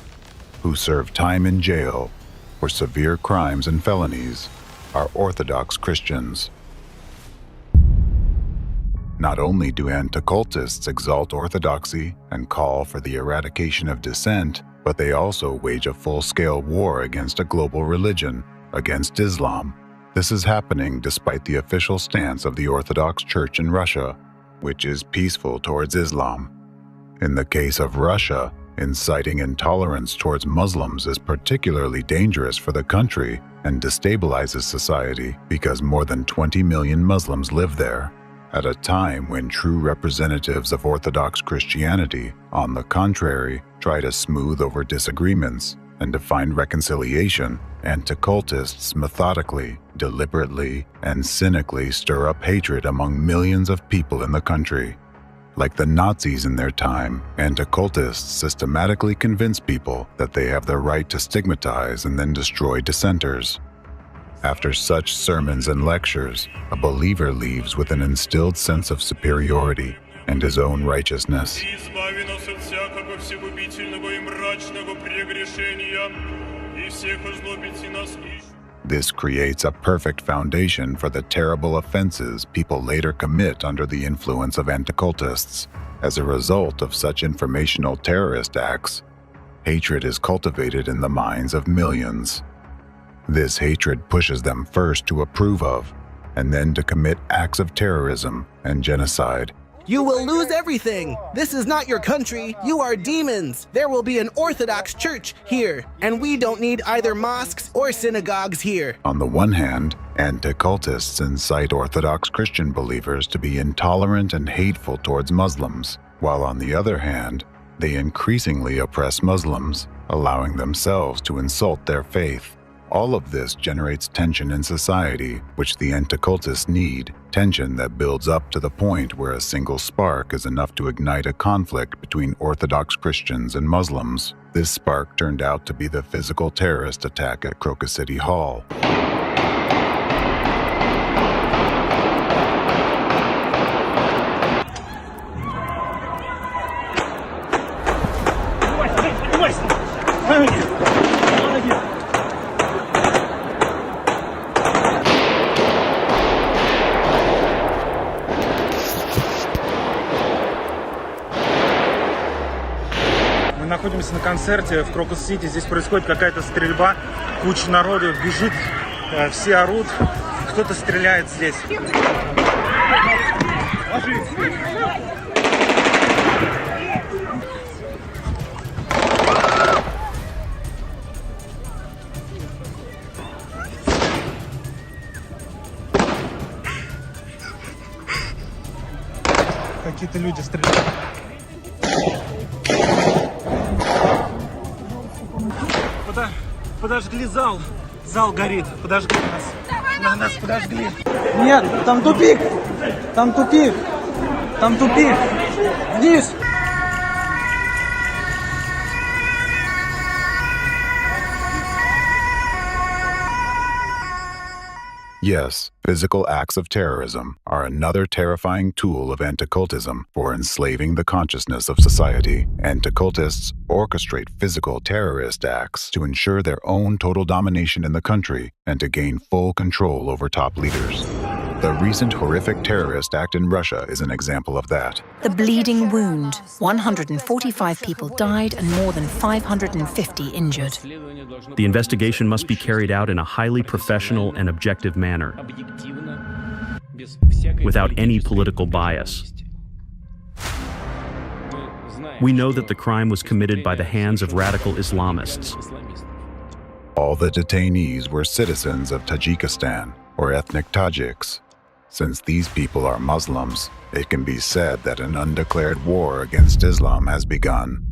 who serve time in jail for severe crimes and felonies are Orthodox Christians. Not only do anti-cultists exalt orthodoxy and call for the eradication of dissent, but they also wage a full-scale war against a global religion, against Islam. This is happening despite the official stance of the Orthodox Church in Russia, which is peaceful towards Islam. In the case of Russia, inciting intolerance towards Muslims is particularly dangerous for the country and destabilizes society because more than 20 million Muslims live there, at a time when true representatives of Orthodox Christianity, on the contrary, try to smooth over disagreements and to find reconciliation. Anti-cultists methodically, deliberately, and cynically stir up hatred among millions of people in the country. Like the Nazis in their time, anti-cultists systematically convince people that they have the right to stigmatize and then destroy dissenters. After such sermons and lectures, a believer leaves with an instilled sense of superiority and his own righteousness. This creates a perfect foundation for the terrible offenses people later commit under the influence of anti-cultists. As a result of such informational terrorist acts, hatred is cultivated in the minds of millions. This hatred pushes them first to approve of, and then to commit acts of terrorism and genocide. You will lose everything. This is not your country. You are demons. There will be an Orthodox church here, and we don't need either mosques or synagogues here. On the one hand, anti-cultists incite Orthodox Christian believers to be intolerant and hateful towards Muslims, while on the other hand, they increasingly oppress Muslims, allowing themselves to insult their faith. All of this generates tension in society, which the anti-cultists need, tension that builds up to the point where a single spark is enough to ignite a conflict between Orthodox Christians and Muslims. This spark turned out to be the physical terrorist attack at Crocus City Hall. Мы находимся на концерте в Крокус-Сити. Здесь происходит какая-то стрельба, куча народу бежит, все орут, кто-то стреляет здесь. Какие-то люди стреляют. Подожгли зал. Зал горит. Подожгли нас. Нас подожгли. Нет, там тупик. Там тупик. Там тупик! Вниз! Yes, physical acts of terrorism are another terrifying tool of anti-cultism for enslaving the consciousness of society. Anti-cultists orchestrate physical terrorist acts to ensure their own total domination in the country and to gain full control over top leaders. The recent horrific terrorist act in Russia is an example of that. The bleeding wound. 145 people died and more than 550 injured. The investigation must be carried out in a highly professional and objective manner, without any political bias. We know that the crime was committed by the hands of radical Islamists. All the detainees were citizens of Tajikistan, or ethnic Tajiks. Since these people are Muslims, it can be said that an undeclared war against Islam has begun.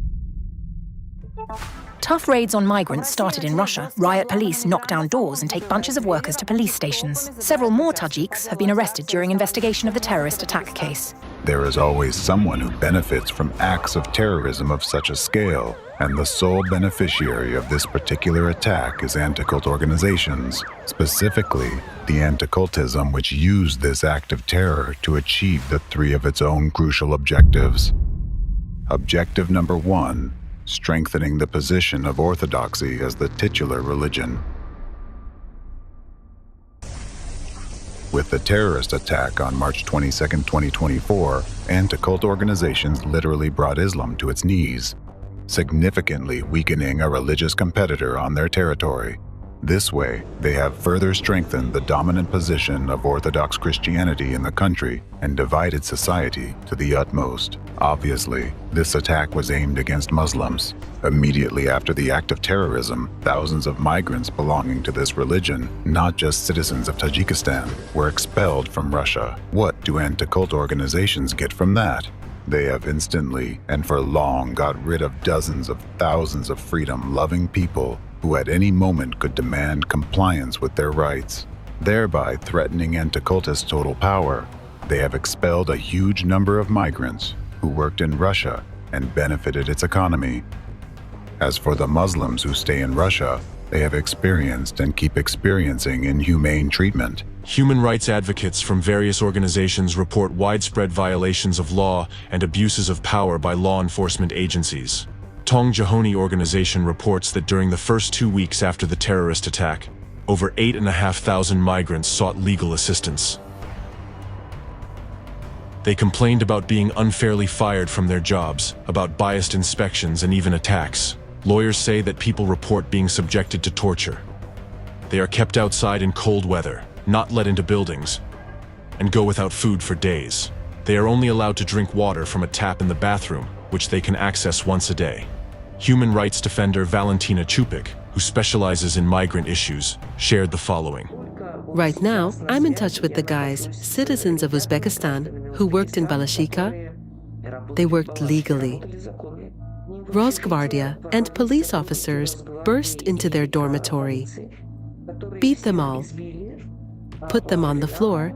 Tough raids on migrants started in Russia. Riot police knock down doors and take bunches of workers to police stations. Several more Tajiks have been arrested during investigation of the terrorist attack case. There is always someone who benefits from acts of terrorism of such a scale, and the sole beneficiary of this particular attack is anti-cult organizations, specifically the Anti-Cultism, which used this act of terror to achieve the three of its own crucial objectives. Objective number 1, strengthening the position of orthodoxy as the titular religion. With the terrorist attack on March 22, 2024, anti-cult organizations literally brought Islam to its knees, significantly weakening a religious competitor on their territory. This way, they have further strengthened the dominant position of Orthodox Christianity in the country and divided society to the utmost. Obviously, this attack was aimed against Muslims. Immediately after the act of terrorism, thousands of migrants belonging to this religion, not just citizens of Tajikistan, were expelled from Russia. What do anti-cult organizations get from that? They have instantly and for long got rid of dozens of thousands of freedom-loving people who at any moment could demand compliance with their rights, thereby threatening anti-cultist total power. They have expelled a huge number of migrants who worked in Russia and benefited its economy. As for the Muslims who stay in Russia, they have experienced and keep experiencing inhumane treatment. Human rights advocates from various organizations report widespread violations of law and abuses of power by law enforcement agencies. Tong Jahoni organization reports that during the first 2 weeks after the terrorist attack, over 8,500 migrants sought legal assistance. They complained about being unfairly fired from their jobs, about biased inspections and even attacks. Lawyers say that people report being subjected to torture. They are kept outside in cold weather, not let into buildings, and go without food for days. They are only allowed to drink water from a tap in the bathroom, which they can access once a day. Human rights defender Valentina Chupik, who specializes in migrant issues, shared the following. Right now, I'm in touch with the guys, citizens of Uzbekistan, who worked in Balashika. They worked legally. Rosgvardia and police officers burst into their dormitory, beat them all, put them on the floor,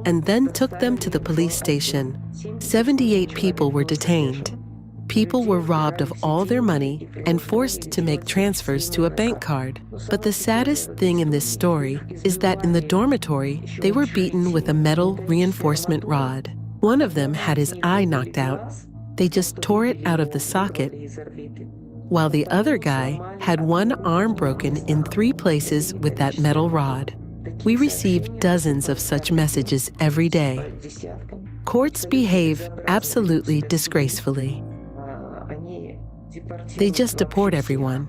and then took them to the police station. 78 people were detained. People were robbed of all their money and forced to make transfers to a bank card. But the saddest thing in this story is that in the dormitory, they were beaten with a metal reinforcement rod. One of them had his eye knocked out. They just tore it out of the socket, while the other guy had one arm broken in 3 places with that metal rod. We receive dozens of such messages every day. Courts behave absolutely disgracefully. They just deport everyone.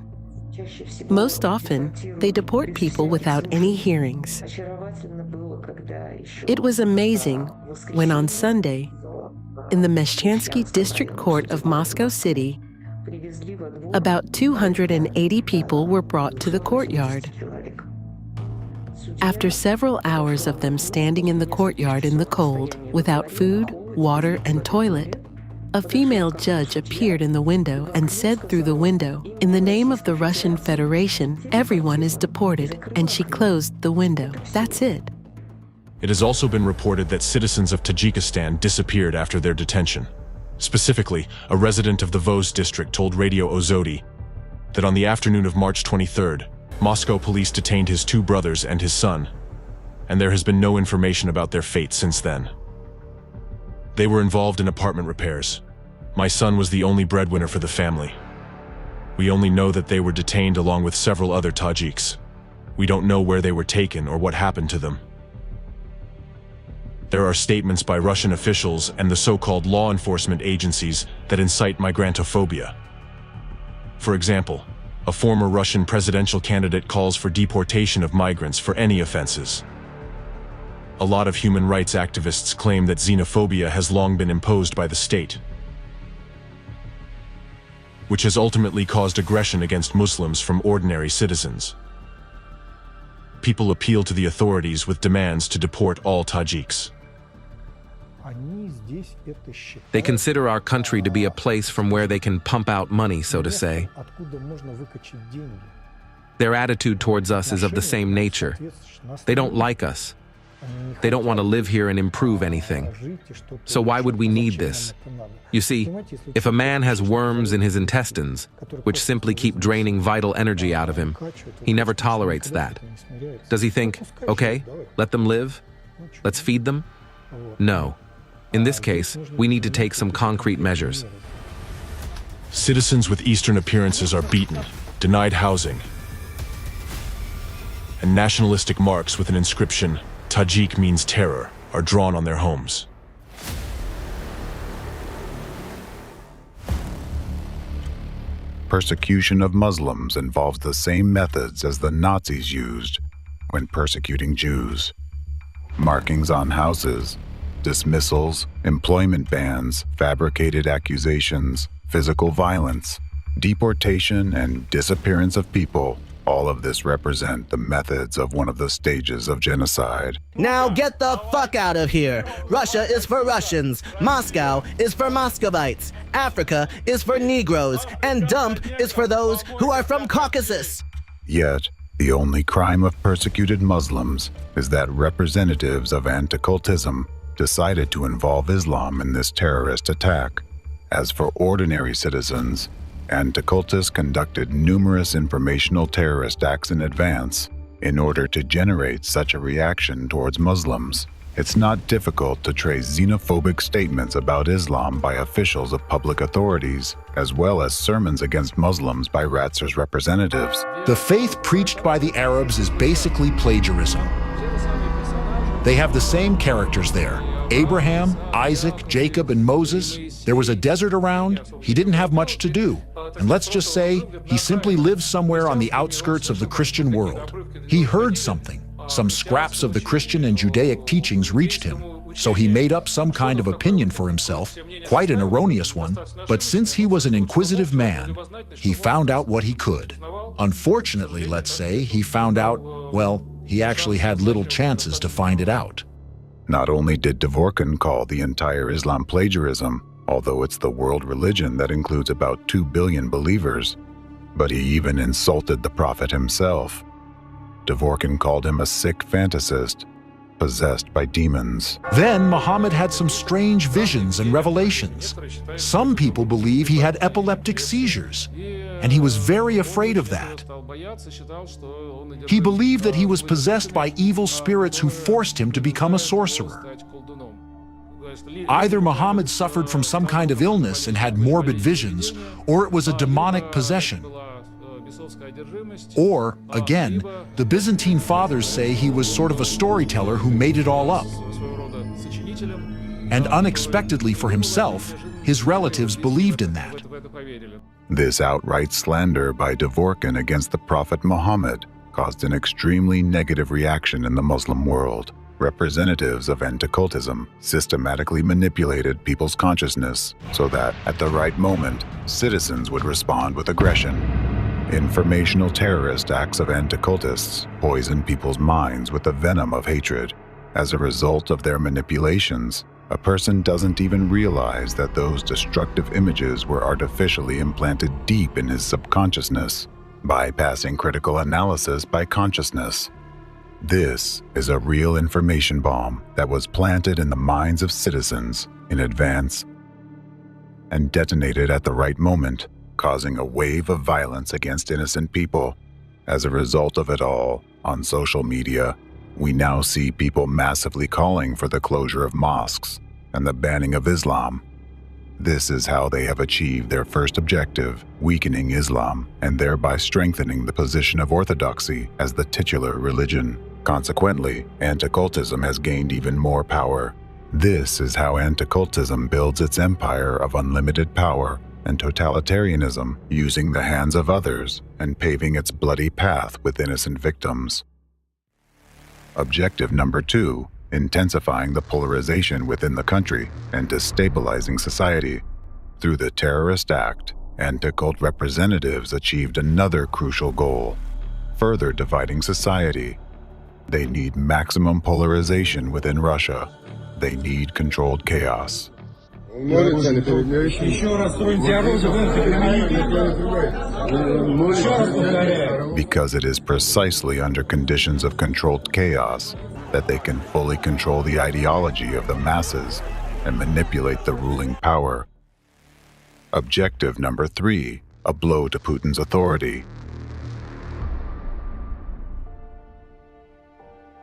Most often, they deport people without any hearings. It was amazing when on Sunday, in the Meshchansky District Court of Moscow City, about 280 people were brought to the courtyard. After several hours of them standing in the courtyard in the cold, without food, water, and toilet, a female judge appeared in the window and said through the window, "In the name of the Russian Federation, everyone is deported," and she closed the window. That's it. It has also been reported that citizens of Tajikistan disappeared after their detention. Specifically, a resident of the Voz district told Radio Ozodi that on the afternoon of March 23rd, Moscow police detained his 2 brothers and his son, and there has been no information about their fate since then. They were involved in apartment repairs. My son was the only breadwinner for the family. We only know that they were detained along with several other Tajiks. We don't know where they were taken or what happened to them. There are statements by Russian officials and the so-called law enforcement agencies that incite migrantophobia. For example, a former Russian presidential candidate calls for deportation of migrants for any offenses. A lot of human rights activists claim that xenophobia has long been imposed by the state, which has ultimately caused aggression against Muslims from ordinary citizens. People appeal to the authorities with demands to deport all Tajiks. They consider our country to be a place from where they can pump out money, so to say. Their attitude towards us is of the same nature. They don't like us. They don't want to live here and improve anything. So why would we need this? You see, if a man has worms in his intestines, which simply keep draining vital energy out of him, he never tolerates that. Does he think, okay, let them live? Let's feed them? No. In this case, we need to take some concrete measures. Citizens with Eastern appearances are beaten, denied housing, and nationalistic marks with an inscription, Tajik means terror, are drawn on their homes. Persecution of Muslims involves the same methods as the Nazis used when persecuting Jews. Markings on houses, dismissals, employment bans, fabricated accusations, physical violence, deportation, and disappearance of people. All of this represent the methods of one of the stages of genocide. Now get the fuck out of here! Russia is for Russians, Moscow is for Muscovites, Africa is for Negroes, and dump is for those who are from Caucasus. Yet, the only crime of persecuted Muslims is that representatives of Anti-Cultism decided to involve Islam in this terrorist attack. As for ordinary citizens, Anti-Cultists conducted numerous informational terrorist acts in advance in order to generate such a reaction towards Muslims. It's not difficult to trace xenophobic statements about Islam by officials of public authorities, as well as sermons against Muslims by Ratzer's representatives. The faith preached by the Arabs is basically plagiarism. They have the same characters there: Abraham, Isaac, Jacob, and Moses. There was a desert around. He didn't have much to do. And let's just say he simply lived somewhere on the outskirts of the Christian world. He heard something. Some scraps of the Christian and Judaic teachings reached him. So he made up some kind of opinion for himself, quite an erroneous one. But since he was an inquisitive man, he found out what he could. Unfortunately, let's say, he found out, well, he actually had little chances to find it out. Not only did Dvorkin call the entire Islam plagiarism, although it's the world religion that includes about 2 billion believers, but he even insulted the Prophet himself. Dvorkin called him a sick fantasist, possessed by demons. Then Muhammad had some strange visions and revelations. Some people believe he had epileptic seizures, and he was very afraid of that. He believed that he was possessed by evil spirits who forced him to become a sorcerer. Either Muhammad suffered from some kind of illness and had morbid visions, or it was a demonic possession. Or, again, the Byzantine fathers say he was sort of a storyteller who made it all up. And unexpectedly for himself, his relatives believed in that. This outright slander by Dvorkin against the Prophet Muhammad caused an extremely negative reaction in the Muslim world. Representatives of Anticultism systematically manipulated people's consciousness so that, at the right moment, citizens would respond with aggression. Informational terrorist acts of Anticultists poison people's minds with the venom of hatred. As a result of their manipulations, a person doesn't even realize that those destructive images were artificially implanted deep in his subconsciousness, bypassing critical analysis by consciousness. This is a real information bomb that was planted in the minds of citizens in advance and detonated at the right moment, causing a wave of violence against innocent people. As a result of it all, on social media, we now see people massively calling for the closure of mosques and the banning of Islam. This is how they have achieved their first objective, weakening Islam and thereby strengthening the position of orthodoxy as the titular religion. Consequently, anti-cultism has gained even more power. This is how anti-cultism builds its empire of unlimited power and totalitarianism, using the hands of others and paving its bloody path with innocent victims. Objective number 2, intensifying the polarization within the country and destabilizing society. Through the terrorist act, anti-cult representatives achieved another crucial goal, further dividing society. They need maximum polarization within Russia. They need controlled chaos. Because it is precisely under conditions of controlled chaos that they can fully control the ideology of the masses and manipulate the ruling power. Objective number 3, a blow to Putin's authority.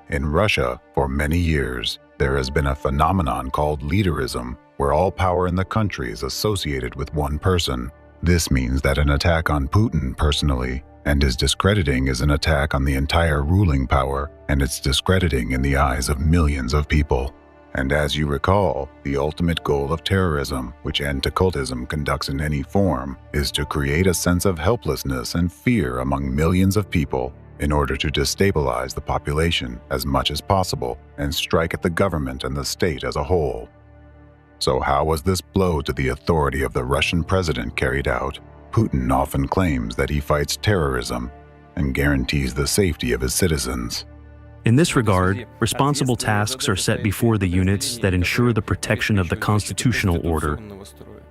In Russia, for many years, there has been a phenomenon called leaderism, where all power in the country is associated with one person. This means that an attack on Putin personally and his discrediting is an attack on the entire ruling power, and it's discrediting in the eyes of millions of people. And as you recall, the ultimate goal of terrorism, which anti-cultism conducts in any form, is to create a sense of helplessness and fear among millions of people in order to destabilize the population as much as possible and strike at the government and the state as a whole. So how was this blow to the authority of the Russian president carried out? Putin often claims that he fights terrorism and guarantees the safety of his citizens. In this regard, responsible tasks are set before the units that ensure the protection of the constitutional order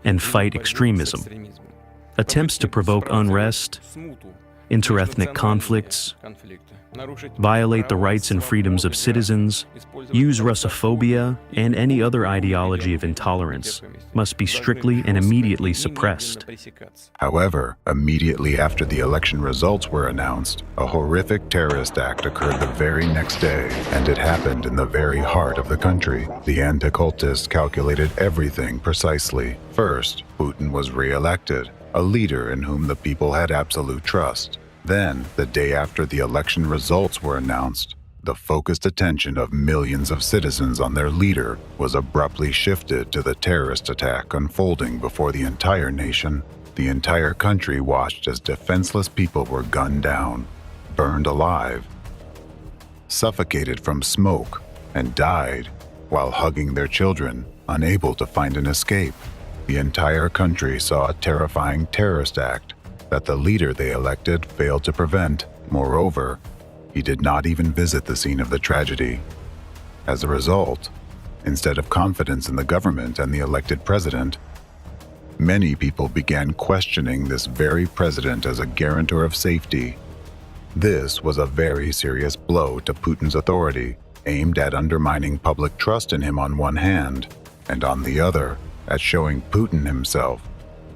and fight extremism. Attempts to provoke unrest, interethnic conflicts, violate the rights and freedoms of citizens, use Russophobia, and any other ideology of intolerance must be strictly and immediately suppressed. However, immediately after the election results were announced, a horrific terrorist act occurred the very next day, and it happened in the very heart of the country. The anti-cultists calculated everything precisely. First, Putin was re-elected, a leader in whom the people had absolute trust. Then, the day after the election results were announced, the focused attention of millions of citizens on their leader was abruptly shifted to the terrorist attack unfolding before the entire nation. The entire country watched as defenseless people were gunned down, burned alive, suffocated from smoke, and died while hugging their children, unable to find an escape. The entire country saw a terrifying terrorist act that the leader they elected failed to prevent. Moreover, he did not even visit the scene of the tragedy. As a result, instead of confidence in the government and the elected president, many people began questioning this very president as a guarantor of safety. This was a very serious blow to Putin's authority, aimed at undermining public trust in him on one hand, and on the other, at showing Putin himself,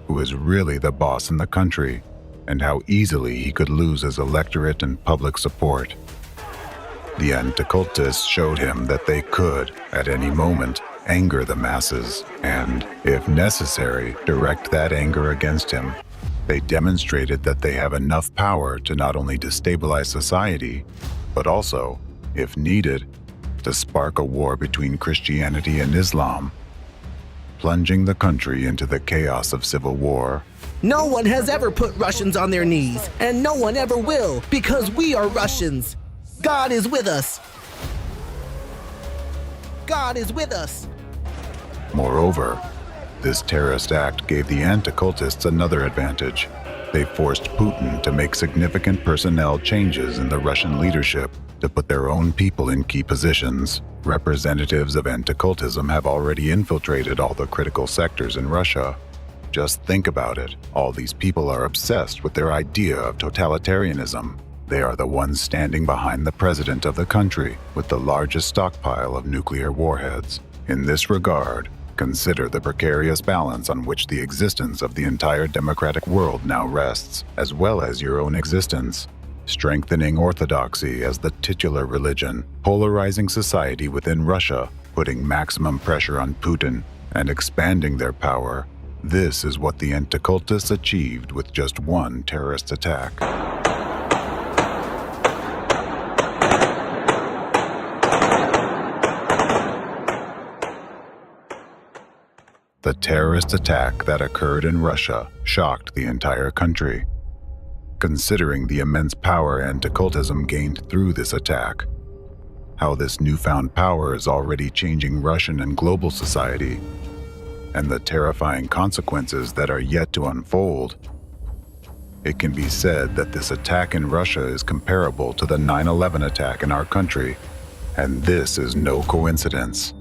who is really the boss in the country, and how easily he could lose his electorate and public support. The anti-cultists showed him that they could, at any moment, anger the masses, and, if necessary, direct that anger against him. They demonstrated that they have enough power to not only destabilize society, but also, if needed, to spark a war between Christianity and Islam, plunging the country into the chaos of civil war. No one has ever put Russians on their knees, and no one ever will, because we are Russians. God is with us. God is with us. Moreover, this terrorist act gave the anti-cultists another advantage. They forced Putin to make significant personnel changes in the Russian leadership to put their own people in key positions. Representatives of anti-cultism have already infiltrated all the critical sectors in Russia. Just think about it. All these people are obsessed with their idea of totalitarianism. They are the ones standing behind the president of the country with the largest stockpile of nuclear warheads. In this regard, consider the precarious balance on which the existence of the entire democratic world now rests, as well as your own existence. Strengthening orthodoxy as the titular religion, polarizing society within Russia, putting maximum pressure on Putin, and expanding their power. This is what the Anticultists achieved with just one terrorist attack. The terrorist attack that occurred in Russia shocked the entire country. Considering the immense power Anti-Cultism gained through this attack, how this newfound power is already changing Russian and global society, and the terrifying consequences that are yet to unfold, it can be said that this attack in Russia is comparable to the 9/11 attack in our country, and this is no coincidence.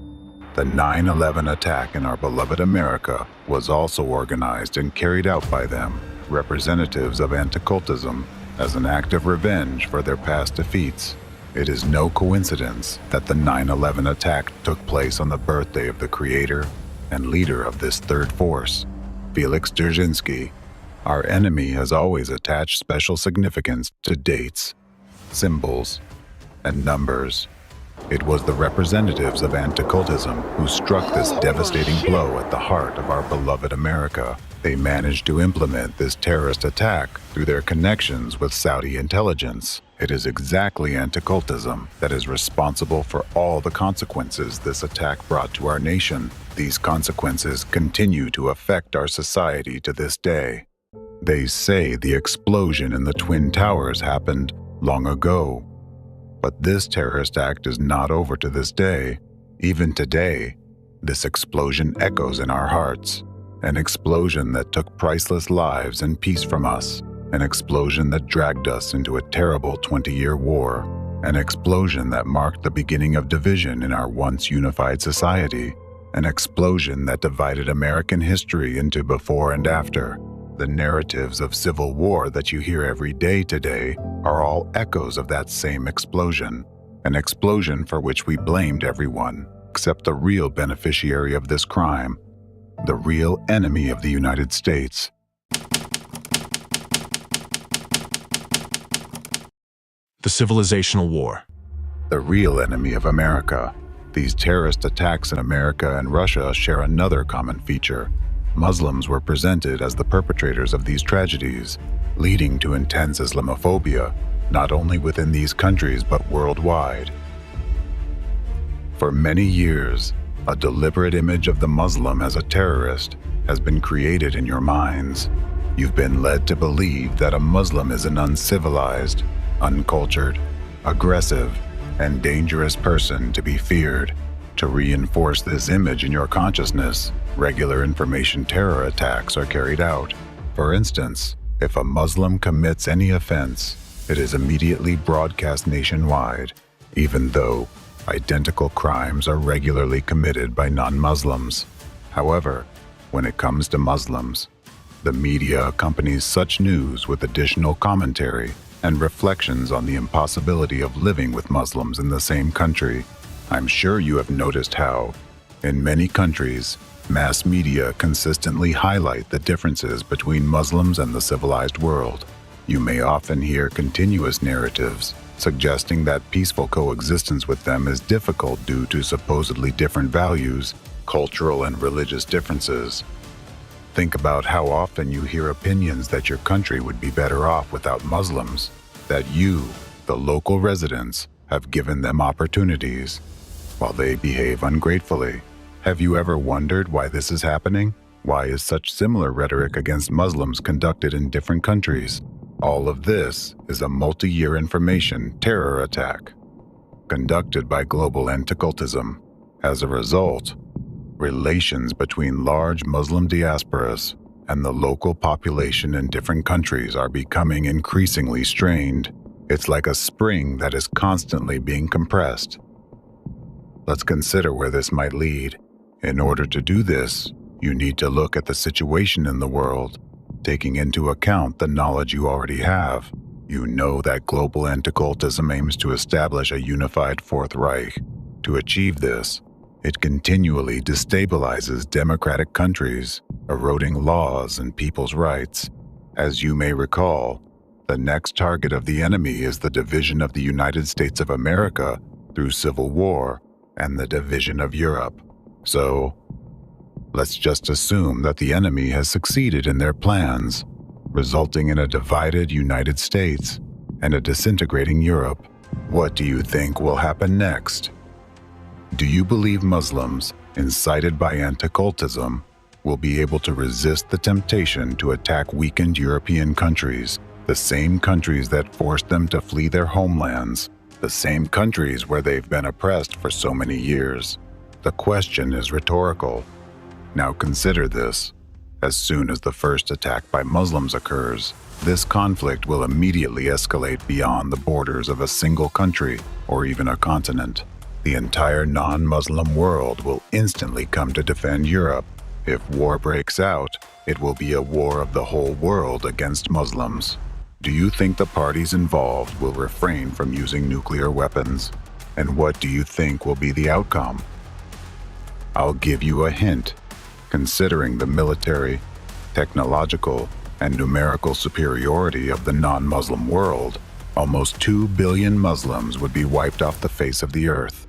The 9/11 attack in our beloved America was also organized and carried out by them, representatives of Anti-Cultism, as an act of revenge for their past defeats. It is no coincidence that the 9/11 attack took place on the birthday of the creator and leader of this third force, Felix Dzerzhinsky. Our enemy has always attached special significance to dates, symbols, and numbers. It was the representatives of Anti-Cultism who struck this devastating blow at the heart of our beloved America. They managed to implement this terrorist attack through their connections with Saudi intelligence. It is exactly Anti-Cultism that is responsible for all the consequences this attack brought to our nation. These consequences continue to affect our society to this day. They say the explosion in the Twin Towers happened long ago. But this terrorist act is not over to this day. Even today, this explosion echoes in our hearts. An explosion that took priceless lives and peace from us. An explosion that dragged us into a terrible 20-year war. An explosion that marked the beginning of division in our once unified society. An explosion that divided American history into before and after. The narratives of civil war that you hear every day today are all echoes of that same explosion. An explosion for which we blamed everyone, except the real beneficiary of this crime, the real enemy of the United States. The Civilizational War. The real enemy of America. These terrorist attacks in America and Russia share another common feature. Muslims were presented as the perpetrators of these tragedies, leading to intense Islamophobia, not only within these countries but worldwide. For many years, a deliberate image of the Muslim as a terrorist has been created in your minds. You've been led to believe that a Muslim is an uncivilized, uncultured, aggressive, and dangerous person to be feared. To reinforce this image in your consciousness, regular information terror attacks are carried out. For instance, if a Muslim commits any offense, it is immediately broadcast nationwide, even though identical crimes are regularly committed by non-Muslims. However, when it comes to Muslims, the media accompanies such news with additional commentary and reflections on the impossibility of living with Muslims in the same country. I'm sure you have noticed how, in many countries, mass media consistently highlight the differences between Muslims and the civilized world. You may often hear continuous narratives suggesting that peaceful coexistence with them is difficult due to supposedly different values, cultural and religious differences. Think about how often you hear opinions that your country would be better off without Muslims, that you, the local residents, have given them opportunities, while they behave ungratefully. Have you ever wondered why this is happening? Why is such similar rhetoric against Muslims conducted in different countries? All of this is a multi-year information terror attack conducted by global Anticultism. As a result, relations between large Muslim diasporas and the local population in different countries are becoming increasingly strained. It's like a spring that is constantly being compressed. Let's consider where this might lead. In order to do this, you need to look at the situation in the world, taking into account the knowledge you already have. You know that global anti-cultism aims to establish a unified Fourth Reich. To achieve this, it continually destabilizes democratic countries, eroding laws and people's rights. As you may recall, the next target of the enemy is the division of the United States of America through civil war and the division of Europe. So, let's just assume that the enemy has succeeded in their plans, resulting in a divided United States and a disintegrating Europe. What do you think will happen next? Do you believe Muslims, incited by anti-cultism, will be able to resist the temptation to attack weakened European countries, the same countries that forced them to flee their homelands, the same countries where they've been oppressed for so many years? The question is rhetorical. Now consider this. As soon as the first attack by Muslims occurs, this conflict will immediately escalate beyond the borders of a single country or even a continent. The entire non-Muslim world will instantly come to defend Europe. If war breaks out, it will be a war of the whole world against Muslims. Do you think the parties involved will refrain from using nuclear weapons? And what do you think will be the outcome? I'll give you a hint. Considering the military, technological, and numerical superiority of the non-Muslim world, almost 2 billion Muslims would be wiped off the face of the earth.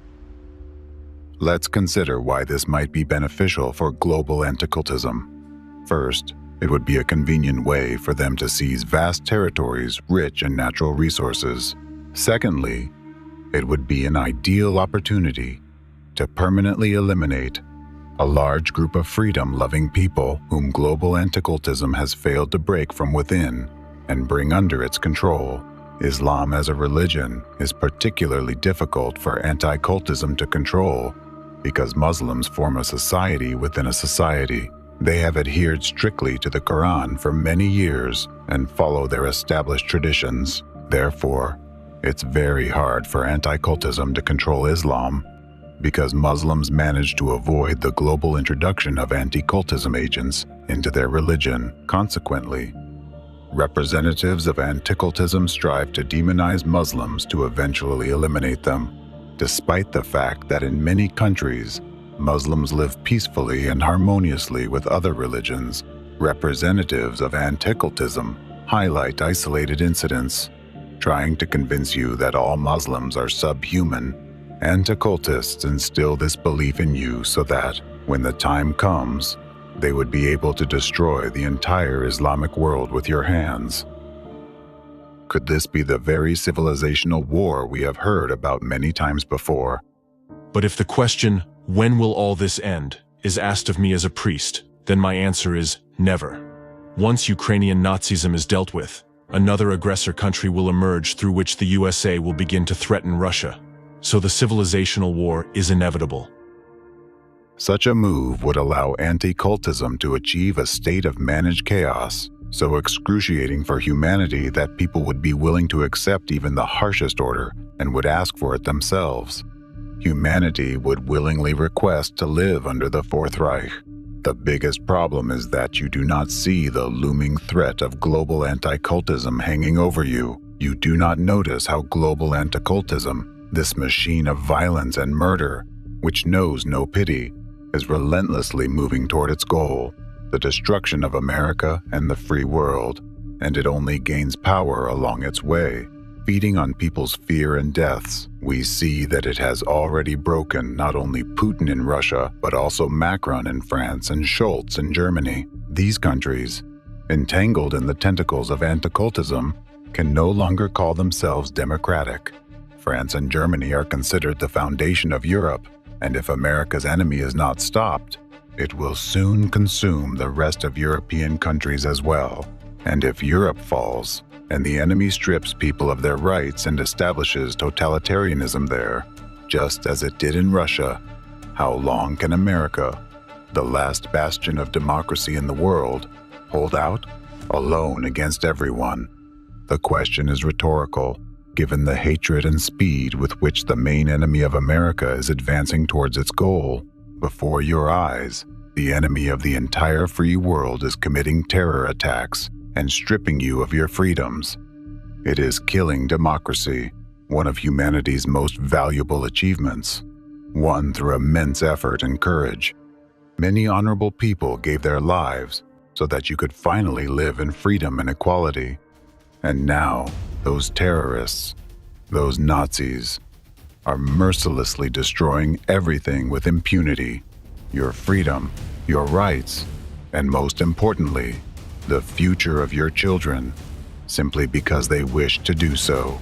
Let's consider why this might be beneficial for global anti-cultism. First, it would be a convenient way for them to seize vast territories rich in natural resources. Secondly, it would be an ideal opportunity to permanently eliminate a large group of freedom-loving people whom global anti-cultism has failed to break from within and bring under its control. Islam as a religion is particularly difficult for anti-cultism to control because Muslims form a society within a society. They have adhered strictly to the Quran for many years and follow their established traditions. Therefore, it's very hard for anti-cultism to control Islam because Muslims manage to avoid the global introduction of anti-cultism agents into their religion. Consequently, representatives of anti-cultism strive to demonize Muslims to eventually eliminate them. Despite the fact that in many countries, Muslims live peacefully and harmoniously with other religions, representatives of anti-cultism highlight isolated incidents, trying to convince you that all Muslims are subhuman. Anti-cultists instill this belief in you so that, when the time comes, they would be able to destroy the entire Islamic world with your hands. Could this be the very civilizational war we have heard about many times before? But if the question, when will all this end, is asked of me as a priest, then my answer is never. Once Ukrainian Nazism is dealt with, another aggressor country will emerge through which the USA will begin to threaten Russia. So the civilizational war is inevitable. Such a move would allow anti-cultism to achieve a state of managed chaos, so excruciating for humanity that people would be willing to accept even the harshest order and would ask for it themselves. Humanity would willingly request to live under the Fourth Reich. The biggest problem is that you do not see the looming threat of global anti-cultism hanging over you. You do not notice how global anti-cultism, this machine of violence and murder, which knows no pity, is relentlessly moving toward its goal, the destruction of America and the free world, and it only gains power along its way. Feeding on people's fear and deaths, we see that it has already broken not only Putin in Russia, but also Macron in France and Scholz in Germany. These countries, entangled in the tentacles of anti-cultism, can no longer call themselves democratic. France and Germany are considered the foundation of Europe, and if America's enemy is not stopped, it will soon consume the rest of European countries as well. And if Europe falls, and the enemy strips people of their rights and establishes totalitarianism there, just as it did in Russia, how long can America, the last bastion of democracy in the world, hold out, alone against everyone? The question is rhetorical, given the hatred and speed with which the main enemy of America is advancing towards its goal. Before your eyes, the enemy of the entire free world is committing terror attacks and stripping you of your freedoms. It is killing democracy, one of humanity's most valuable achievements, won through immense effort and courage. Many honorable people gave their lives so that you could finally live in freedom and equality. And now, those terrorists, those Nazis, are mercilessly destroying everything with impunity. Your freedom, your rights, and most importantly, the future of your children, simply because they wish to do so.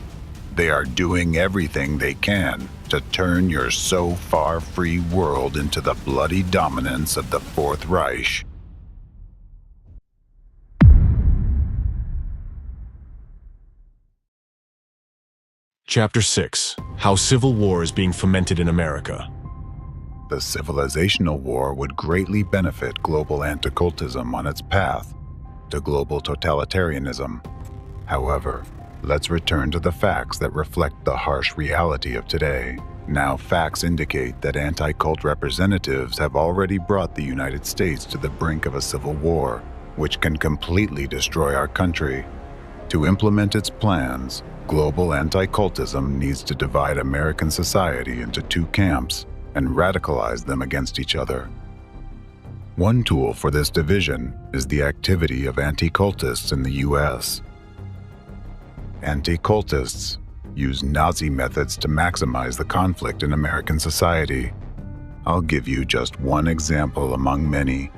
They are doing everything they can to turn your so far free world into the bloody dominance of the Fourth Reich. Chapter 6: How Civil War is being fomented in America. The civilizational war would greatly benefit global anti-cultism on its path to global totalitarianism. However, let's return to the facts that reflect the harsh reality of today. Now, facts indicate that anti-cult representatives have already brought the United States to the brink of a civil war, which can completely destroy our country. To implement its plans, global anti-cultism needs to divide American society into two camps and radicalize them against each other. One tool for this division is the activity of anti-cultists in the U.S. Anti-cultists use Nazi methods to maximize the conflict in American society. I'll give you just one example among many.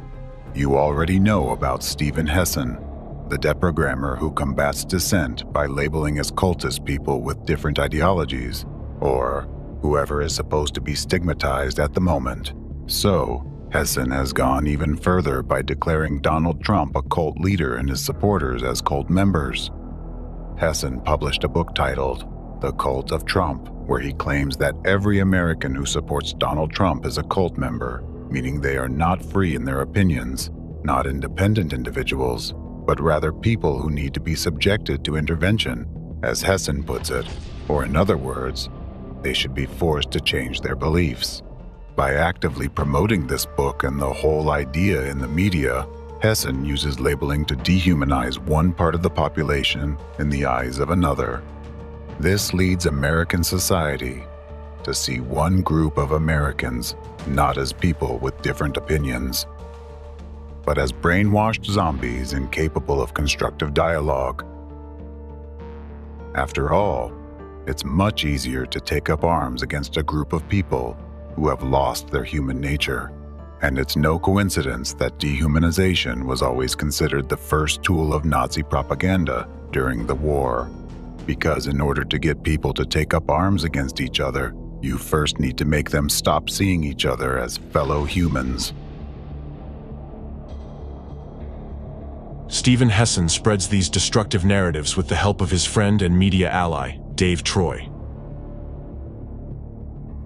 You already know about Stephen Hessen, the deprogrammer who combats dissent by labeling as cultist people with different ideologies, or whoever is supposed to be stigmatized at the moment. So, Hessen has gone even further by declaring Donald Trump a cult leader and his supporters as cult members. Hessen published a book titled The Cult of Trump, where he claims that every American who supports Donald Trump is a cult member, meaning they are not free in their opinions, not independent individuals, but rather people who need to be subjected to intervention, as Hessen puts it, or in other words, they should be forced to change their beliefs. By actively promoting this book and the whole idea in the media, Hessen uses labeling to dehumanize one part of the population in the eyes of another. This leads American society to see one group of Americans not as people with different opinions, but as brainwashed zombies incapable of constructive dialogue. After all, it's much easier to take up arms against a group of people who have lost their human nature. And it's no coincidence that dehumanization was always considered the first tool of Nazi propaganda during the war. Because in order to get people to take up arms against each other, you first need to make them stop seeing each other as fellow humans. Stephen Hessen spreads these destructive narratives with the help of his friend and media ally, Dave Troy.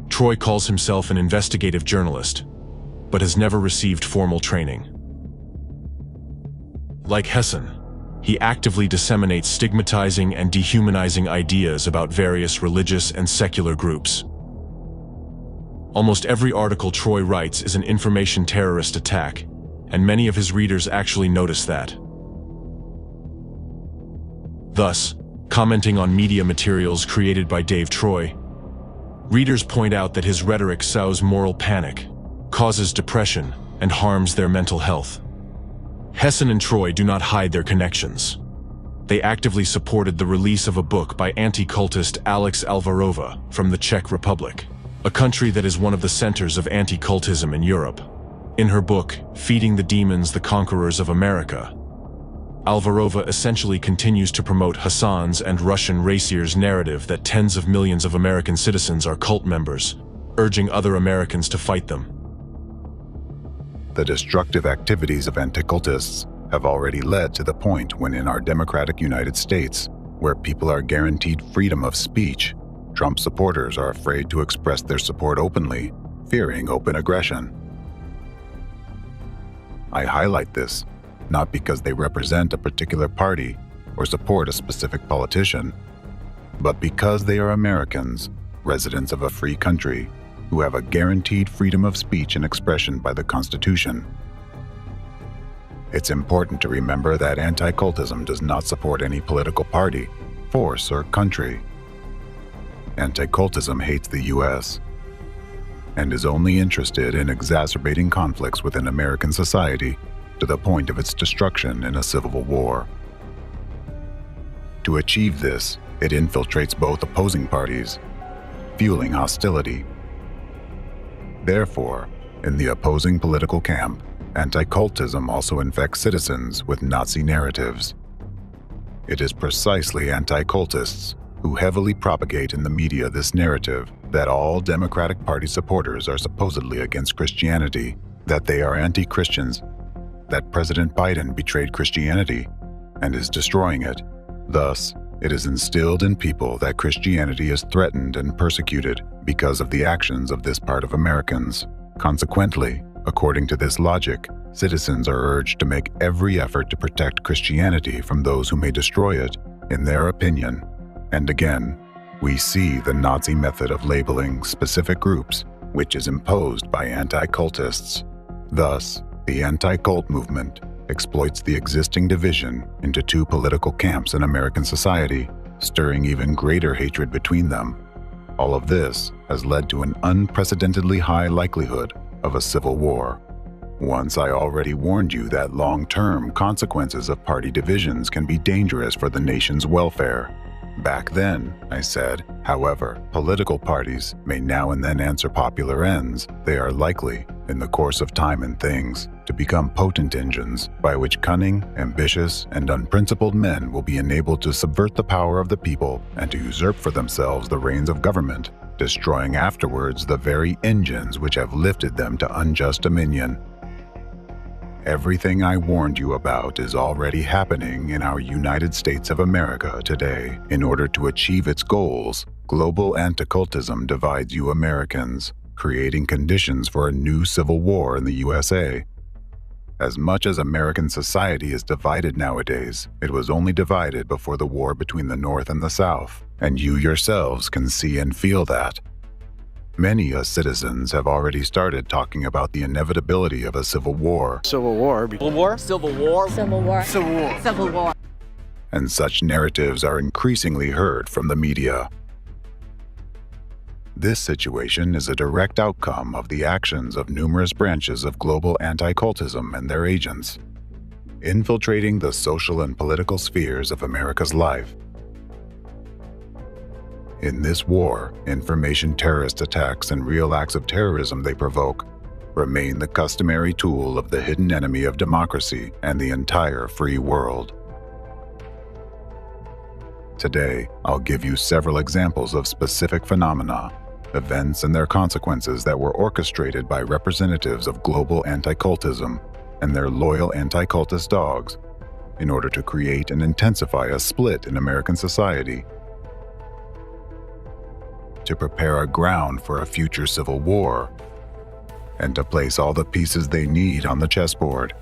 Troy calls himself an investigative journalist, but has never received formal training. Like Hessen, he actively disseminates stigmatizing and dehumanizing ideas about various religious and secular groups. Almost every article Troy writes is an information terrorist attack, and many of his readers actually notice that. Thus, commenting on media materials created by Dave Troy, readers point out that his rhetoric sows moral panic, causes depression, and harms their mental health. Hessen and Troy do not hide their connections. They actively supported the release of a book by anti-cultist Alex Alvarova from the Czech Republic, a country that is one of the centers of anti-cultism in Europe. In her book, Feeding the Demons, the Conquerors of America, Alvarova essentially continues to promote Hassan's and Russian Racier's narrative that tens of millions of American citizens are cult members, urging other Americans to fight them. The destructive activities of anti-cultists have already led to the point when in our democratic United States, where people are guaranteed freedom of speech, Trump supporters are afraid to express their support openly, fearing open aggression. I highlight this not because they represent a particular party or support a specific politician, but because they are Americans, residents of a free country, who have a guaranteed freedom of speech and expression by the Constitution. It's important to remember that anti-cultism does not support any political party. force or country. Anti-cultism hates the U.S. and is only interested in exacerbating conflicts within American society to the point of its destruction in a civil war. To achieve this, it infiltrates both opposing parties, fueling hostility. Therefore, in the opposing political camp, anti-cultism also infects citizens with Nazi narratives. It is precisely anti-cultists who heavily propagate in the media this narrative that all Democratic Party supporters are supposedly against Christianity, that they are anti-Christians, that President Biden betrayed Christianity and is destroying it. Thus, it is instilled in people that Christianity is threatened and persecuted because of the actions of this part of Americans. Consequently, according to this logic, citizens are urged to make every effort to protect Christianity from those who may destroy it, in their opinion. And again, we see the Nazi method of labeling specific groups, which is imposed by anti-cultists. Thus, the anti-cult movement exploits the existing division into two political camps in American society, stirring even greater hatred between them. All of this has led to an unprecedentedly high likelihood of a civil war. Once I already warned you that long-term consequences of party divisions can be dangerous for the nation's welfare. Back then, I said, however, political parties may now and then answer popular ends. They are likely, in the course of time and things, to become potent engines by which cunning, ambitious, and unprincipled men will be enabled to subvert the power of the people and to usurp for themselves the reins of government, destroying afterwards the very engines which have lifted them to unjust dominion. Everything I warned you about is already happening in our United States of America today. In order to achieve its goals, global anti-cultism divides you Americans, creating conditions for a new civil war in the USA. As much as American society is divided nowadays, it was only divided before the war between the North and the South, and you yourselves can see and feel that. Many US citizens have already started talking about the inevitability of a civil war. Civil war. Civil war. Civil war. Civil war. Civil war. Civil war. And such narratives are increasingly heard from the media. This situation is a direct outcome of the actions of numerous branches of global anti-cultism and their agents, infiltrating the social and political spheres of America's life. In this war, information terrorist attacks and real acts of terrorism they provoke remain the customary tool of the hidden enemy of democracy and the entire free world. Today, I'll give you several examples of specific phenomena, events and their consequences that were orchestrated by representatives of global anti-cultism and their loyal anti-cultist dogs in order to create and intensify a split in American society, to prepare a ground for a future civil war, and to place all the pieces they need on the chessboard.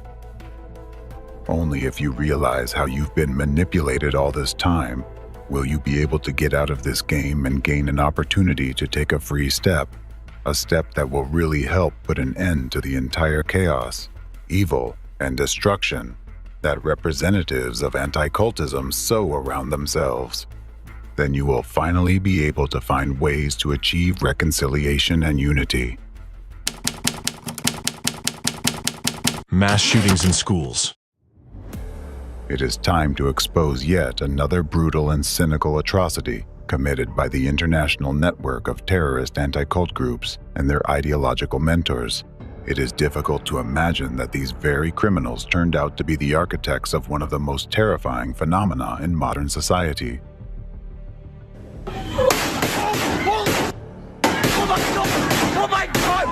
Only if you realize how you've been manipulated all this time will you be able to get out of this game and gain an opportunity to take a free step, a step that will really help put an end to the entire chaos, evil, and destruction that representatives of anti-cultism sow around themselves. Then you will finally be able to find ways to achieve reconciliation and unity. Mass shootings in schools. It is time to expose yet another brutal and cynical atrocity committed by the international network of terrorist anti-cult groups and their ideological mentors. It is difficult to imagine that these very criminals turned out to be the architects of one of the most terrifying phenomena in modern society. Oh my God!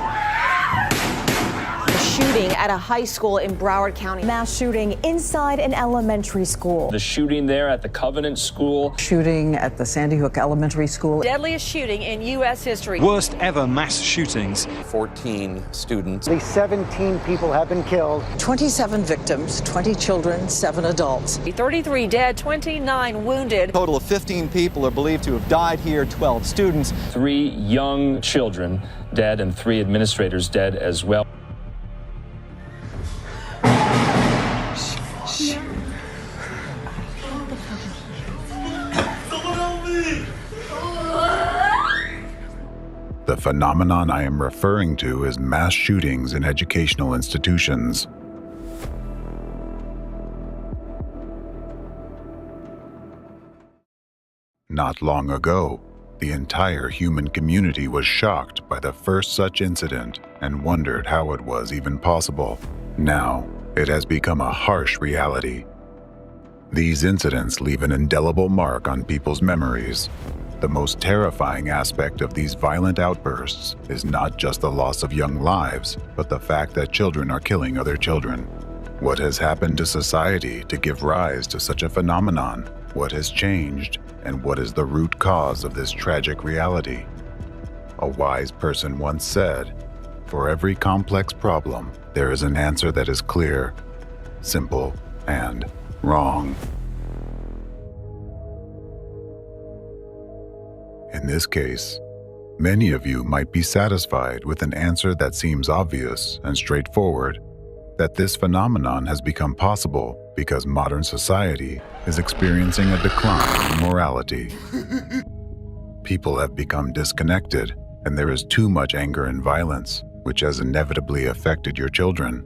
A shooting at a high school in Broward County. Mass shooting inside an elementary school. The shooting there at the Covenant School. Shooting at the Sandy Hook Elementary School. Deadliest shooting in U.S. history. Worst ever mass shootings. 14 students. At least 17 people have been killed. 27 victims, 20 children, 7 adults. 33 dead, 29 wounded. A total of 15 people are believed to have died here, 12 students. 3 young children dead and 3 administrators dead as well. The phenomenon I am referring to is mass shootings in educational institutions. Not long ago, the entire human community was shocked by the first such incident and wondered how it was even possible. Now, it has become a harsh reality. These incidents leave an indelible mark on people's memories. The most terrifying aspect of these violent outbursts is not just the loss of young lives, but the fact that children are killing other children. What has happened to society to give rise to such a phenomenon? What has changed? And what is the root cause of this tragic reality? A wise person once said, "For every complex problem, there is an answer that is clear, simple, and wrong." In this case, many of you might be satisfied with an answer that seems obvious and straightforward, that this phenomenon has become possible because modern society is experiencing a decline in morality. People have become disconnected, and there is too much anger and violence, which has inevitably affected your children.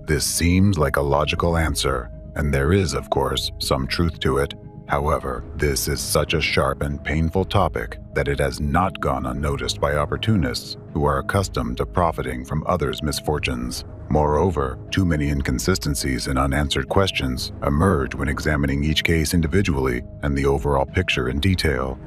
This seems like a logical answer, and there is, of course, some truth to it. However, this is such a sharp and painful topic that it has not gone unnoticed by opportunists who are accustomed to profiting from others' misfortunes. Moreover, too many inconsistencies and unanswered questions emerge when examining each case individually and the overall picture in detail.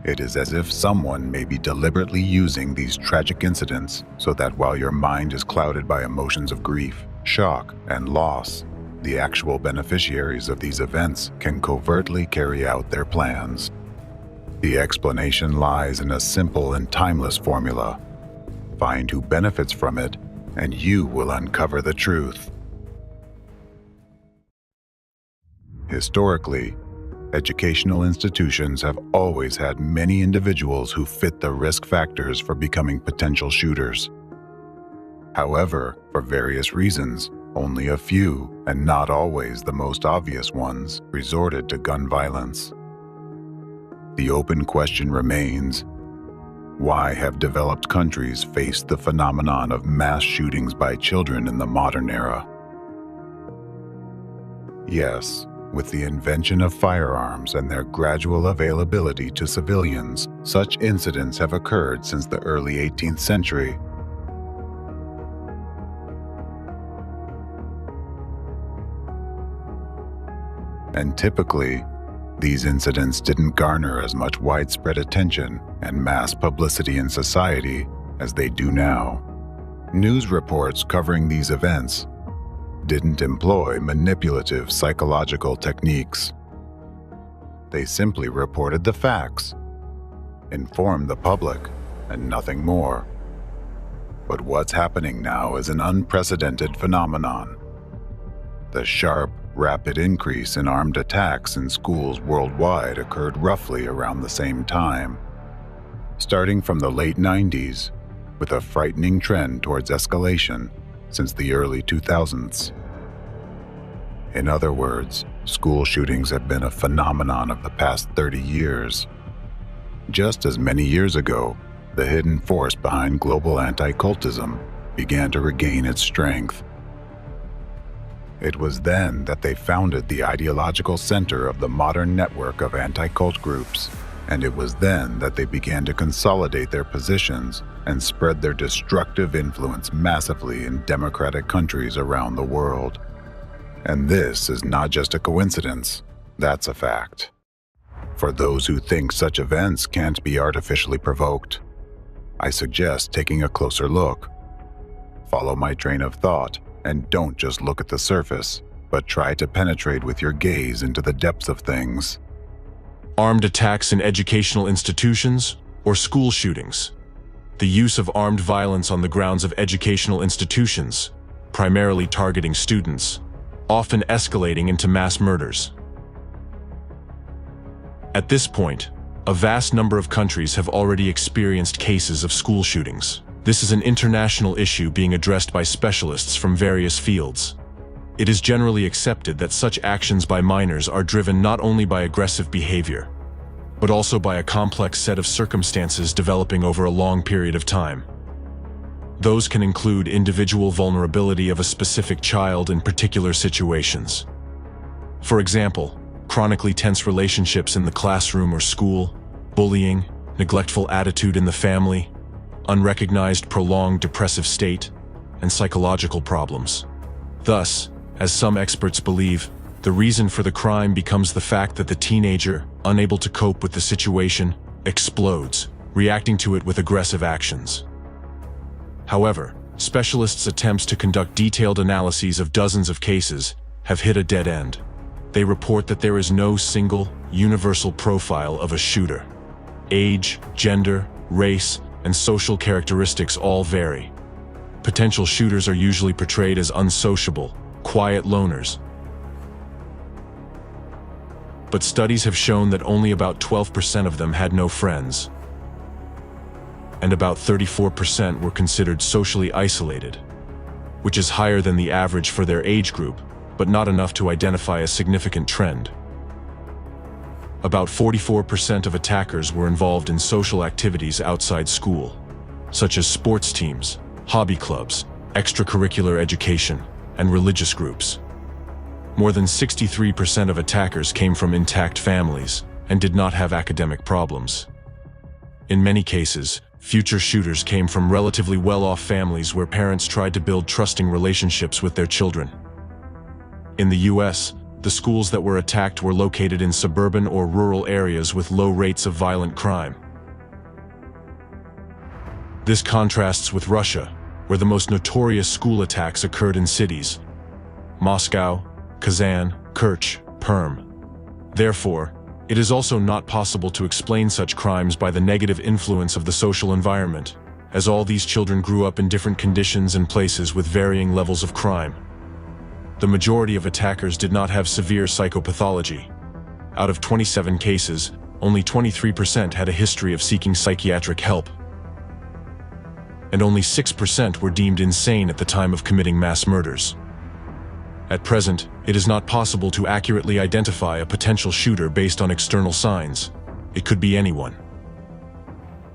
It is as if someone may be deliberately using these tragic incidents so that while your mind is clouded by emotions of grief, shock, and loss, the actual beneficiaries of these events can covertly carry out their plans. The explanation lies in a simple and timeless formula. Find who benefits from it, and you will uncover the truth. Historically, educational institutions have always had many individuals who fit the risk factors for becoming potential shooters. However, for various reasons, only a few, and not always the most obvious ones, resorted to gun violence. The open question remains, why have developed countries faced the phenomenon of mass shootings by children in the modern era? Yes, with the invention of firearms and their gradual availability to civilians, such incidents have occurred since the early 18th century. And typically, these incidents didn't garner as much widespread attention and mass publicity in society as they do now. News reports covering these events didn't employ manipulative psychological techniques. They simply reported the facts, informed the public, and nothing more. But what's happening now is an unprecedented phenomenon. The sharp, rapid increase in armed attacks in schools worldwide occurred roughly around the same time, starting from the late 90s, with a frightening trend towards escalation since the early 2000s. In other words, school shootings have been a phenomenon of the past 30 years. Just as many years ago, the hidden force behind global anti-cultism began to regain its strength. It was then that they founded the ideological center of the modern network of anti-cult groups, and it was then that they began to consolidate their positions and spread their destructive influence massively in democratic countries around the world. And this is not just a coincidence, that's a fact. For those who think such events can't be artificially provoked, I suggest taking a closer look. Follow my train of thought, and don't just look at the surface, but try to penetrate with your gaze into the depths of things. Armed attacks in educational institutions or school shootings. The use of armed violence on the grounds of educational institutions, primarily targeting students, often escalating into mass murders. At this point, a vast number of countries have already experienced cases of school shootings. This is an international issue being addressed by specialists from various fields. It is generally accepted that such actions by minors are driven not only by aggressive behavior, but also by a complex set of circumstances developing over a long period of time. Those can include individual vulnerability of a specific child in particular situations. For example, chronically tense relationships in the classroom or school, bullying, neglectful attitude in the family, unrecognized prolonged depressive state, and psychological problems. Thus, as some experts believe, the reason for the crime becomes the fact that the teenager, unable to cope with the situation, explodes, reacting to it with aggressive actions. However, specialists' attempts to conduct detailed analyses of dozens of cases have hit a dead end. They report that there is no single, universal profile of a shooter. Age, gender, race, and social characteristics all vary. Potential shooters are usually portrayed as unsociable, quiet loners. But studies have shown that only about 12% of them had no friends, and about 34% were considered socially isolated, which is higher than the average for their age group, but not enough to identify a significant trend. About 44% of attackers were involved in social activities outside school, such as sports teams, hobby clubs, extracurricular education, and religious groups. More than 63% of attackers came from intact families and did not have academic problems. In many cases, future shooters came from relatively well-off families where parents tried to build trusting relationships with their children. In the US, the schools that were attacked were located in suburban or rural areas with low rates of violent crime. This contrasts with Russia, where the most notorious school attacks occurred in cities: Moscow, Kazan, Kerch, Perm. Therefore, it is also not possible to explain such crimes by the negative influence of the social environment, as all these children grew up in different conditions and places with varying levels of crime. The majority of attackers did not have severe psychopathology. Out of 27 cases, only 23% had a history of seeking psychiatric help, and only 6% were deemed insane at the time of committing mass murders. At present, it is not possible to accurately identify a potential shooter based on external signs. It could be anyone.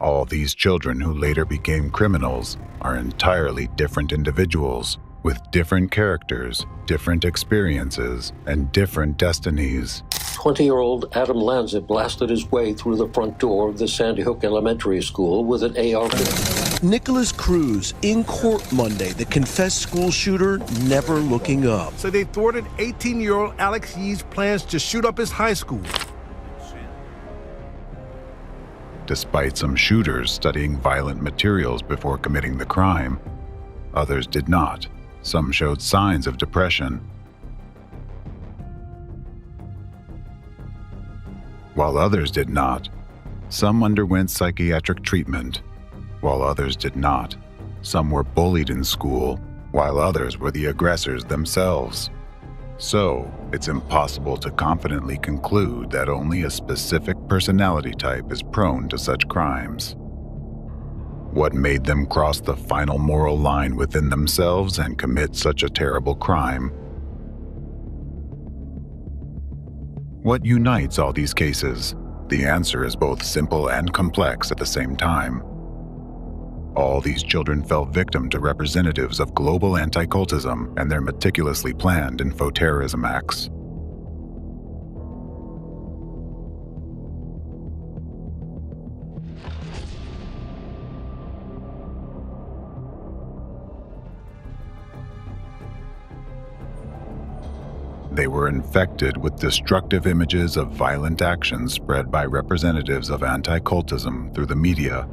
All these children who later became criminals are entirely different individuals with different characters, different experiences, and different destinies. 20-year-old Adam Lanza blasted his way through the front door of the Sandy Hook Elementary School with an AR-15. Nicholas Cruz in court Monday, the confessed school shooter never looking up. So they thwarted 18-year-old Alex Yee's plans to shoot up his high school. Despite some shooters studying violent materials before committing the crime, others did not. Some showed signs of depression, while others did not. Some underwent psychiatric treatment, while others did not. Some were bullied in school, while others were the aggressors themselves. So, it's impossible to confidently conclude that only a specific personality type is prone to such crimes. What made them cross the final moral line within themselves and commit such a terrible crime? What unites all these cases? The answer is both simple and complex at the same time. All these children fell victim to representatives of global anti-cultism and their meticulously planned infoterrorism acts. They were infected with destructive images of violent actions spread by representatives of anti-cultism through the media,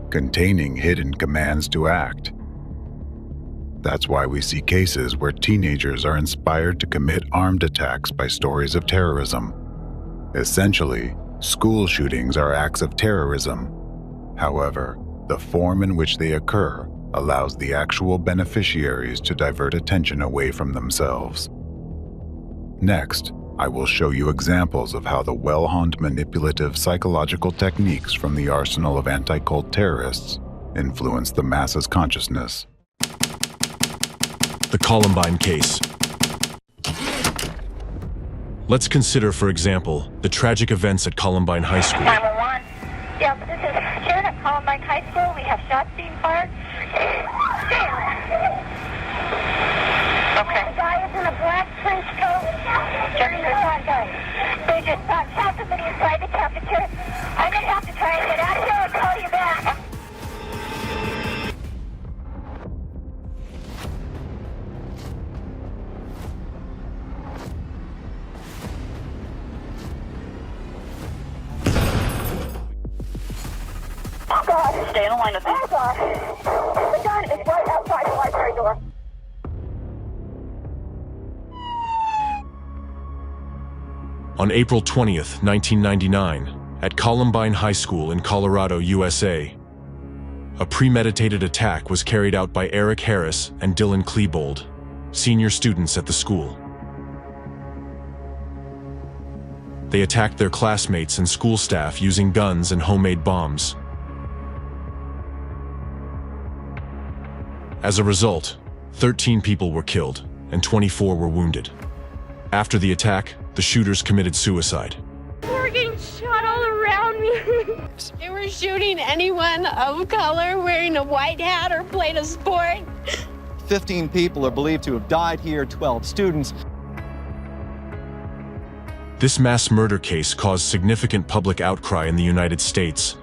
containing hidden commands to act. That's why we see cases where teenagers are inspired to commit armed attacks by stories of terrorism. Essentially, school shootings are acts of terrorism. However, the form in which they occur allows the actual beneficiaries to divert attention away from themselves. Next, I will show you examples of how the well-honed manipulative psychological techniques from the arsenal of anti-cult terrorists influence the masses' consciousness. The Columbine case. Let's consider, for example, the tragic events at Columbine High School. 911. Yeah, this is Sharon at Columbine High School. We have shots being fired. Okay. The guy is in a black trench coat. Checking this hot guy. They just shot somebody inside the cafeteria. I'm going to have to try and get out here and call you back. Oh God. Stay in the line with me. Oh God. The gun is right outside the library door. On April 20th, 1999, at Columbine High School in Colorado, USA, a premeditated attack was carried out by Eric Harris and Dylan Klebold, senior students at the school. They attacked their classmates and school staff using guns and homemade bombs. As a result, 13 people were killed and 24 were wounded. After the attack, the shooters committed suicide. We're getting shot all around me. They were shooting anyone of color wearing a white hat or playing a sport. 15 people are believed to have died here, 12 students. This mass murder case caused significant public outcry in the United States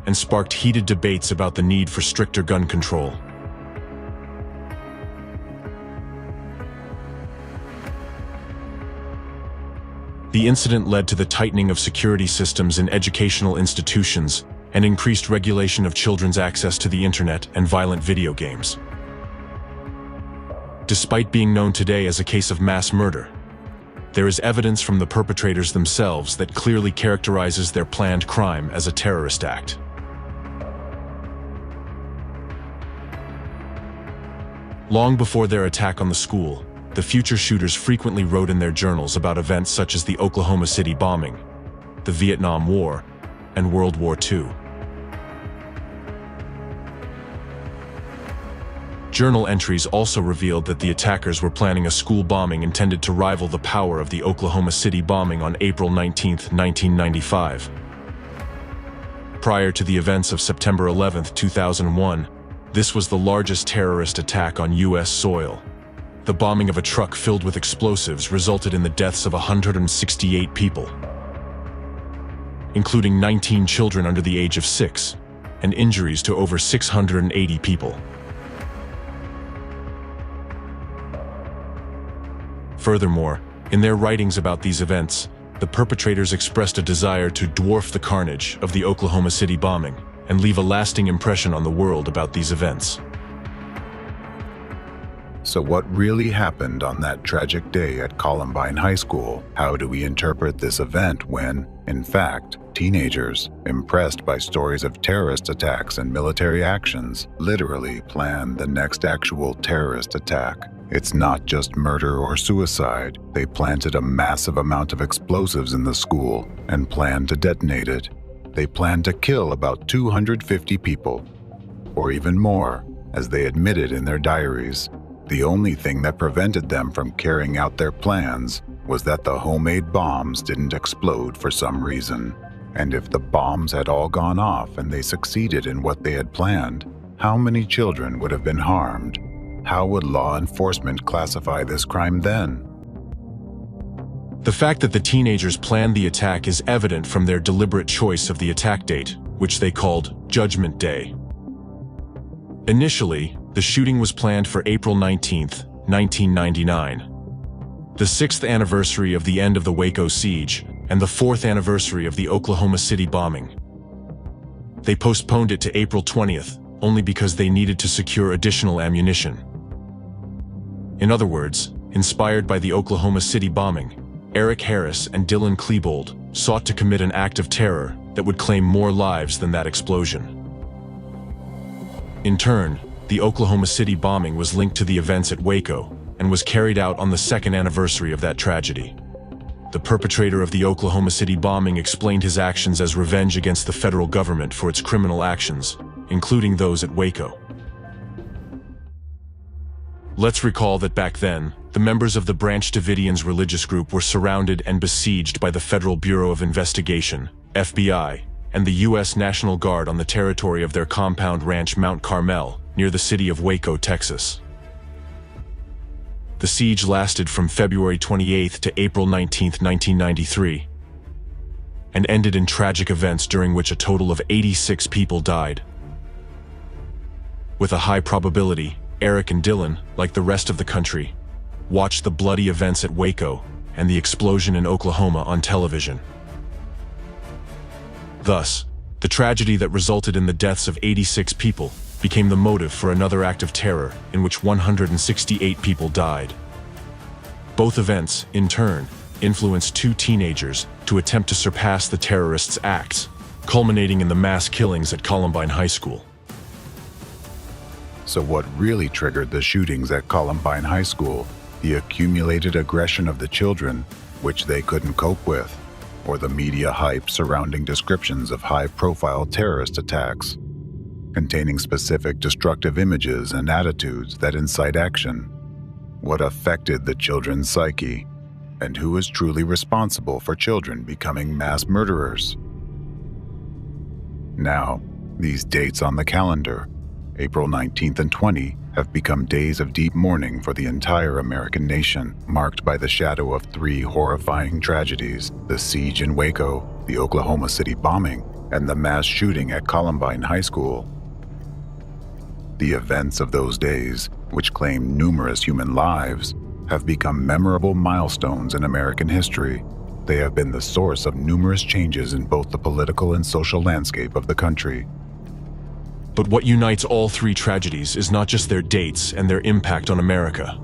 and sparked heated debates about the need for stricter gun control. The incident led to the tightening of security systems in educational institutions and increased regulation of children's access to the internet and violent video games. Despite being known today as a case of mass murder, there is evidence from the perpetrators themselves that clearly characterizes their planned crime as a terrorist act. Long before their attack on the school, the future shooters frequently wrote in their journals about events such as the Oklahoma City bombing, the Vietnam War, and World War II. Journal entries also revealed that the attackers were planning a school bombing intended to rival the power of the Oklahoma City bombing on April 19, 1995. Prior to the events of September 11, 2001, this was the largest terrorist attack on U.S. soil. The bombing of a truck filled with explosives resulted in the deaths of 168 people, including 19 children under the age of 6, and injuries to over 680 people. Furthermore, in their writings about these events, the perpetrators expressed a desire to dwarf the carnage of the Oklahoma City bombing and leave a lasting impression on the world about these events. So what really happened on that tragic day at Columbine High School? How do we interpret this event when, in fact, teenagers, impressed by stories of terrorist attacks and military actions, literally planned the next actual terrorist attack? It's not just murder or suicide. They planted a massive amount of explosives in the school and planned to detonate it. They planned to kill about 250 people, or even more, as they admitted in their diaries. The only thing that prevented them from carrying out their plans was that the homemade bombs didn't explode for some reason. And if the bombs had all gone off and they succeeded in what they had planned, how many children would have been harmed? How would law enforcement classify this crime then? The fact that the teenagers planned the attack is evident from their deliberate choice of the attack date, which they called Judgment Day. Initially, the shooting was planned for April 19, 1999, the 6th anniversary of the end of the Waco siege and the 4th anniversary of the Oklahoma City bombing. They postponed it to April 20th only because they needed to secure additional ammunition. In other words, inspired by the Oklahoma City bombing, Eric Harris and Dylan Klebold sought to commit an act of terror that would claim more lives than that explosion. In turn, the Oklahoma City bombing was linked to the events at Waco and was carried out on the 2nd anniversary of that tragedy. The perpetrator of the Oklahoma City bombing explained his actions as revenge against the federal government for its criminal actions, including those at Waco. Let's recall that back then, the members of the Branch Davidians religious group were surrounded and besieged by the Federal Bureau of Investigation, FBI, and the U.S. National Guard on the territory of their compound ranch Mount Carmel, near the city of Waco, Texas. The siege lasted from February 28 to April 19, 1993, and ended in tragic events during which a total of 86 people died. With a high probability, Eric and Dylan, like the rest of the country, watched the bloody events at Waco and the explosion in Oklahoma on television. Thus, the tragedy that resulted in the deaths of 86 people became the motive for another act of terror in which 168 people died. Both events, in turn, influenced two teenagers to attempt to surpass the terrorists' acts, culminating in the mass killings at Columbine High School. So what really triggered the shootings at Columbine High School? The accumulated aggression of the children, which they couldn't cope with, or the media hype surrounding descriptions of high-profile terrorist attacks, containing specific destructive images and attitudes that incite action? What affected the children's psyche? And who is truly responsible for children becoming mass murderers? Now, these dates on the calendar, April 19th and 20, have become days of deep mourning for the entire American nation, marked by the shadow of three horrifying tragedies: the siege in Waco, the Oklahoma City bombing, and the mass shooting at Columbine High School. The events of those days, which claimed numerous human lives, have become memorable milestones in American history. They have been the source of numerous changes in both the political and social landscape of the country. But what unites all three tragedies is not just their dates and their impact on America,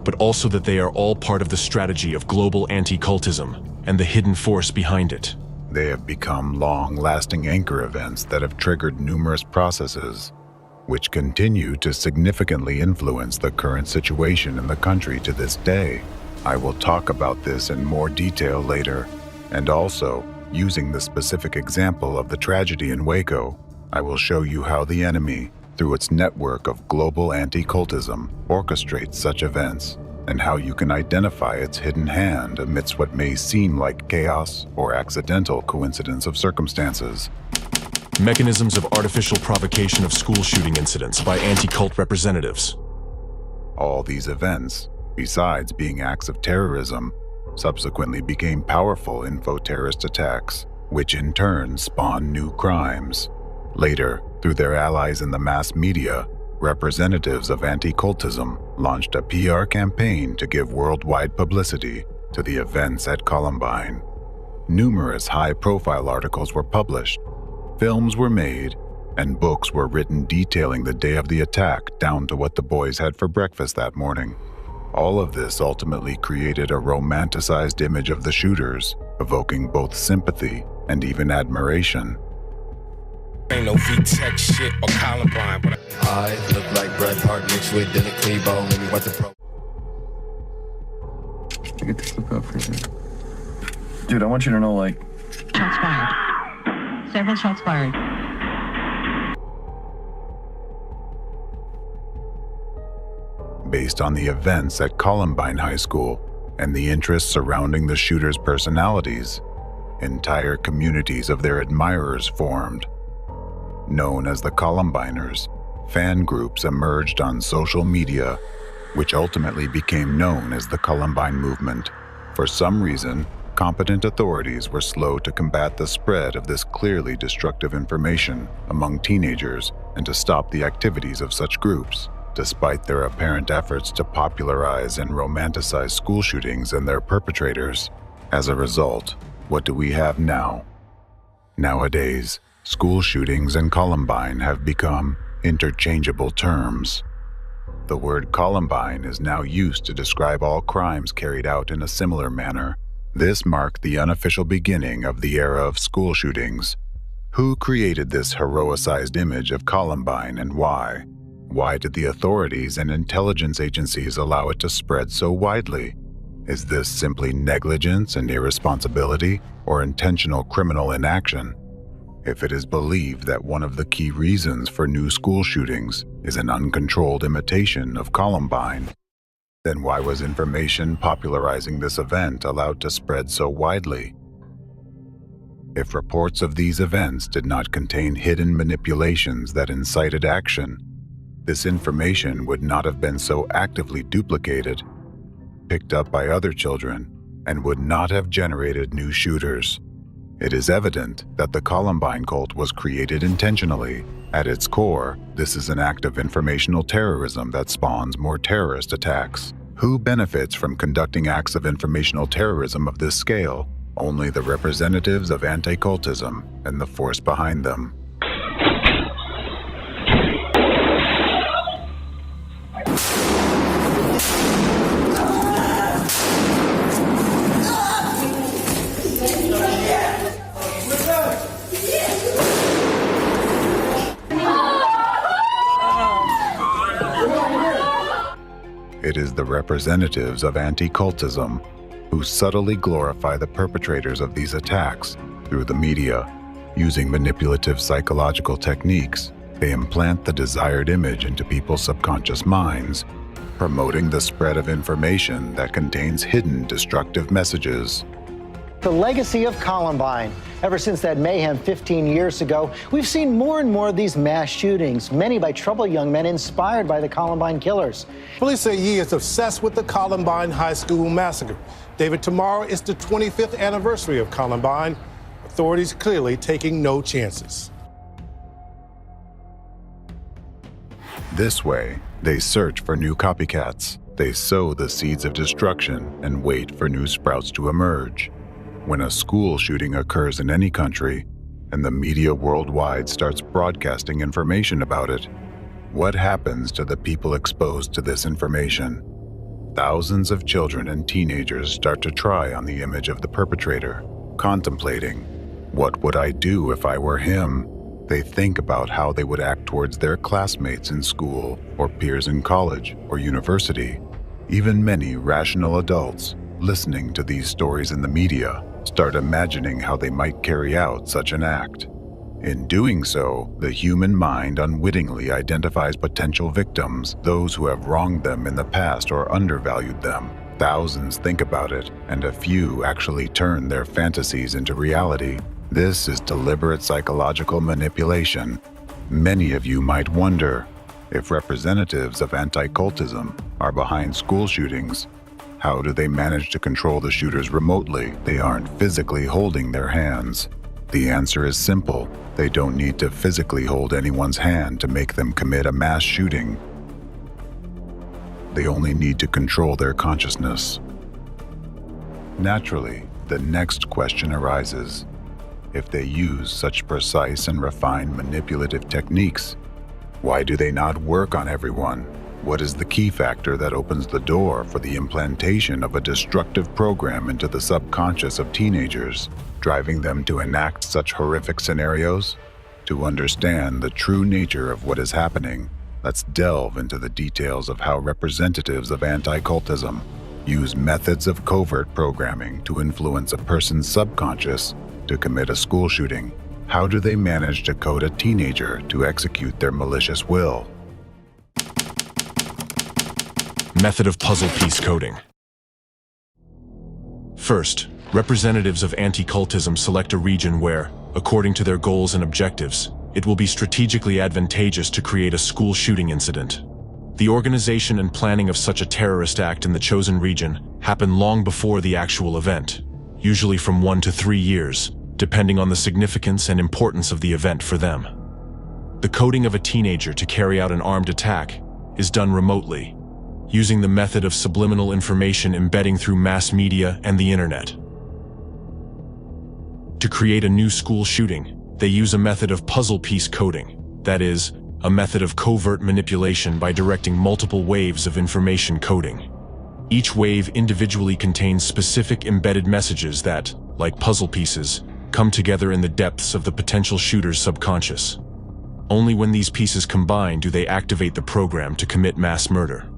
but also that they are all part of the strategy of global anti-cultism and the hidden force behind it. They have become long-lasting anchor events that have triggered numerous processes, which continue to significantly influence the current situation in the country to this day. I will talk about this in more detail later, and also, using the specific example of the tragedy in Waco, I will show you how the enemy, through its network of global anti-cultism, orchestrates such events, and how you can identify its hidden hand amidst what may seem like chaos or accidental coincidence of circumstances. Mechanisms of artificial provocation of school shooting incidents by anti-cult representatives. All these events, besides being acts of terrorism, subsequently became powerful info-terrorist attacks, which in turn spawned new crimes. Later, through their allies in the mass media, representatives of anti-cultism launched a PR campaign to give worldwide publicity to the events at Columbine. Numerous high-profile articles were published, films were made, and books were written detailing the day of the attack down to what the boys had for breakfast that morning. All of this ultimately created a romanticized image of the shooters, evoking both sympathy and even admiration. Ain't no V-Tech shit or Columbine, but I look like Bret Hart mixed with Dylan Clevo. Let me what the pro. I get this look up for you. Dude, I want you to know, like. Shots fired. Several shots fired. Based on the events at Columbine High School and the interests surrounding the shooters' personalities, entire communities of their admirers formed. Known as the Columbiners, fan groups emerged on social media, which ultimately became known as the Columbine movement. For some reason, competent authorities were slow to combat the spread of this clearly destructive information among teenagers and to stop the activities of such groups, despite their apparent efforts to popularize and romanticize school shootings and their perpetrators. As a result, what do we have now? Nowadays, school shootings and Columbine have become interchangeable terms. The word Columbine is now used to describe all crimes carried out in a similar manner. This marked the unofficial beginning of the era of school shootings. Who created this heroicized image of Columbine and why? Why did the authorities and intelligence agencies allow it to spread so widely? Is this simply negligence and irresponsibility, or intentional criminal inaction? If it is believed that one of the key reasons for new school shootings is an uncontrolled imitation of Columbine, Then why was information popularizing this event allowed to spread so widely? If reports of these events did not contain hidden manipulations that incited action, this information would not have been so actively duplicated, picked up by other children, and would not have generated new shooters. It is evident that the Columbine cult was created intentionally. At its core, this is an act of informational terrorism that spawns more terrorist attacks. Who benefits from conducting acts of informational terrorism of this scale? Only the representatives of anti-cultism and the force behind them. It is the representatives of anti-cultism who subtly glorify the perpetrators of these attacks through the media. Using manipulative psychological techniques, they implant the desired image into people's subconscious minds, promoting the spread of information that contains hidden destructive messages. The legacy of Columbine. Ever since that mayhem 15 years ago, we've seen more and more of these mass shootings, many by troubled young men inspired by the Columbine killers. Police say Yee is obsessed with the Columbine High School massacre. David, tomorrow is the 25th anniversary of Columbine. Authorities clearly taking no chances. This way, they search for new copycats. They sow the seeds of destruction and wait for new sprouts to emerge. When a school shooting occurs in any country, and the media worldwide starts broadcasting information about it, what happens to the people exposed to this information? Thousands of children and teenagers start to try on the image of the perpetrator, contemplating, what would I do if I were him? They think about how they would act towards their classmates in school, or peers in college or university. Even many rational adults, listening to these stories in the media, start imagining how they might carry out such an act. In doing so, the human mind unwittingly identifies potential victims, those who have wronged them in the past or undervalued them. Thousands think about it, and a few actually turn their fantasies into reality. This is deliberate psychological manipulation. Many of you might wonder, if representatives of anti-cultism are behind school shootings, how do they manage to control the shooters remotely? They aren't physically holding their hands. The answer is simple. They don't need to physically hold anyone's hand to make them commit a mass shooting. They only need to control their consciousness. Naturally, the next question arises. If they use such precise and refined manipulative techniques, why do they not work on everyone? What is the key factor that opens the door for the implantation of a destructive program into the subconscious of teenagers, driving them to enact such horrific scenarios? To understand the true nature of what is happening, let's delve into the details of how representatives of anti-cultism use methods of covert programming to influence a person's subconscious to commit a school shooting. How do they manage to code a teenager to execute their malicious will? Method of puzzle piece coding. First, representatives of anti-cultism select a region where, according to their goals and objectives, it will be strategically advantageous to create a school shooting incident. The organization and planning of such a terrorist act in the chosen region happen long before the actual event, usually from 1 to 3 years, depending on the significance and importance of the event for them. The coding of a teenager to carry out an armed attack is done remotely, using the method of subliminal information embedding through mass media and the internet. To create a new school shooting, they use a method of puzzle piece coding, that is, a method of covert manipulation by directing multiple waves of information coding. Each wave individually contains specific embedded messages that, like puzzle pieces, come together in the depths of the potential shooter's subconscious. Only when these pieces combine do they activate the program to commit mass murder.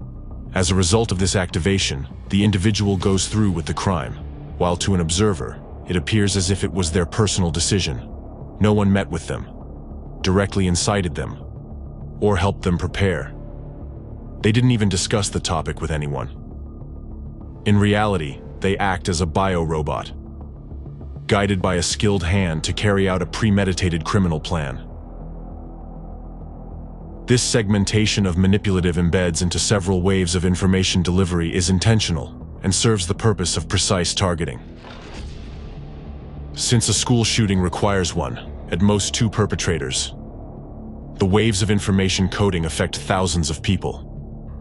As a result of this activation, the individual goes through with the crime, while to an observer, it appears as if it was their personal decision. No one met with them, directly incited them, or helped them prepare. They didn't even discuss the topic with anyone. In reality, they act as a biorobot, guided by a skilled hand to carry out a premeditated criminal plan. This segmentation of manipulative embeds into several waves of information delivery is intentional and serves the purpose of precise targeting. Since a school shooting requires one, at most two perpetrators, the waves of information coding affect thousands of people.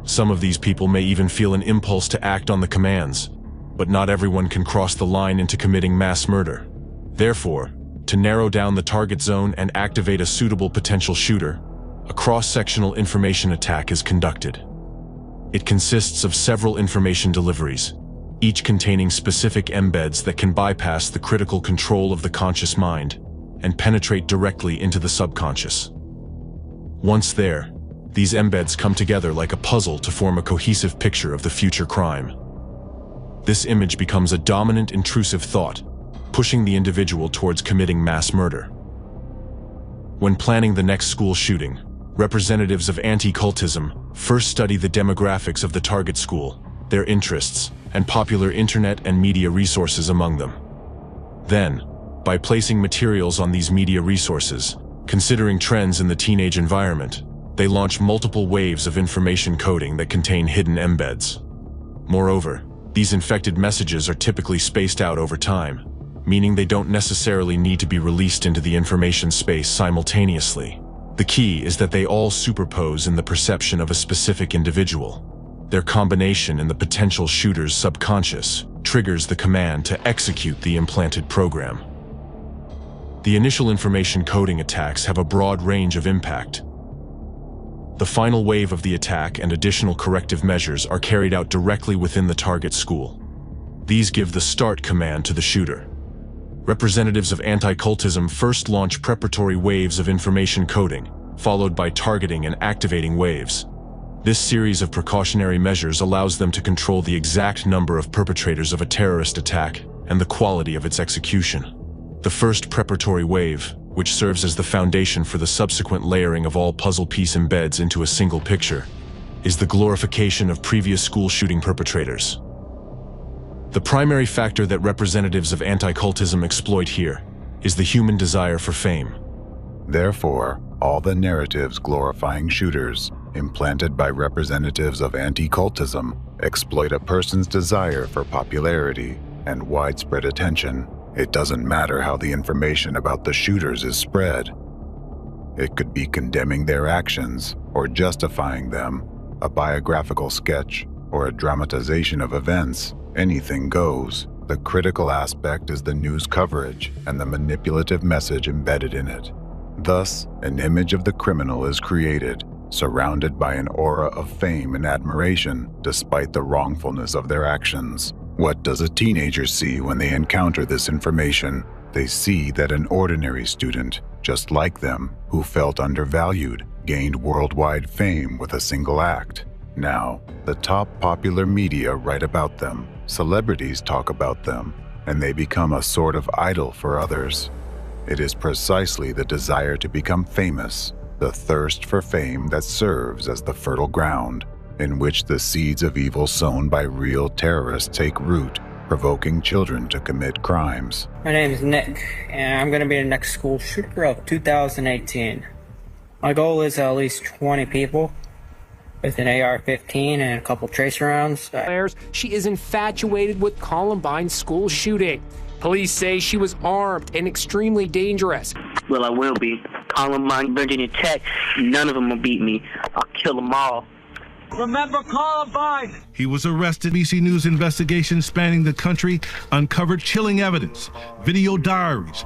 Some of these people may even feel an impulse to act on the commands, but not everyone can cross the line into committing mass murder. Therefore, to narrow down the target zone and activate a suitable potential shooter, a cross-sectional information attack is conducted. It consists of several information deliveries, each containing specific embeds that can bypass the critical control of the conscious mind and penetrate directly into the subconscious. Once there, these embeds come together like a puzzle to form a cohesive picture of the future crime. This image becomes a dominant intrusive thought, pushing the individual towards committing mass murder. When planning the next school shooting, representatives of anti-cultism first study the demographics of the target school, their interests, and popular internet and media resources among them. Then, by placing materials on these media resources, considering trends in the teenage environment, they launch multiple waves of information coding that contain hidden embeds. Moreover, these infected messages are typically spaced out over time, meaning they don't necessarily need to be released into the information space simultaneously. The key is that they all superpose in the perception of a specific individual. Their combination in the potential shooter's subconscious triggers the command to execute the implanted program. The initial information coding attacks have a broad range of impact. The final wave of the attack and additional corrective measures are carried out directly within the target school. These give the start command to the shooter. Representatives of anti-cultism first launch preparatory waves of information coding, followed by targeting and activating waves. This series of precautionary measures allows them to control the exact number of perpetrators of a terrorist attack and the quality of its execution. The first preparatory wave, which serves as the foundation for the subsequent layering of all puzzle piece embeds into a single picture, is the glorification of previous school shooting perpetrators. The primary factor that representatives of anti-cultism exploit here is the human desire for fame. Therefore, all the narratives glorifying shooters, implanted by representatives of anti-cultism, exploit a person's desire for popularity and widespread attention. It doesn't matter how the information about the shooters is spread. It could be condemning their actions or justifying them, a biographical sketch, or a dramatization of events. Anything goes. The critical aspect is the news coverage and the manipulative message embedded in it. Thus, an image of the criminal is created, surrounded by an aura of fame and admiration, despite the wrongfulness of their actions. What does a teenager see when they encounter this information? They see that an ordinary student, just like them, who felt undervalued, gained worldwide fame with a single act. Now, the top popular media write about them, celebrities talk about them, and they become a sort of idol for others. It is precisely the desire to become famous, the thirst for fame, that serves as the fertile ground in which the seeds of evil sown by real terrorists take root, provoking children to commit crimes. My name is Nick, and I'm going to be the next school shooter of 2018. My goal is at least 20 people with an AR-15 and a couple tracer rounds. She is infatuated with Columbine's school shooting. Police say she was armed and extremely dangerous. Well, I will be. Columbine, Virginia Tech, none of them will beat me. I'll kill them all. Remember Columbine! He was arrested. BBC News investigation spanning the country uncovered chilling evidence, video diaries.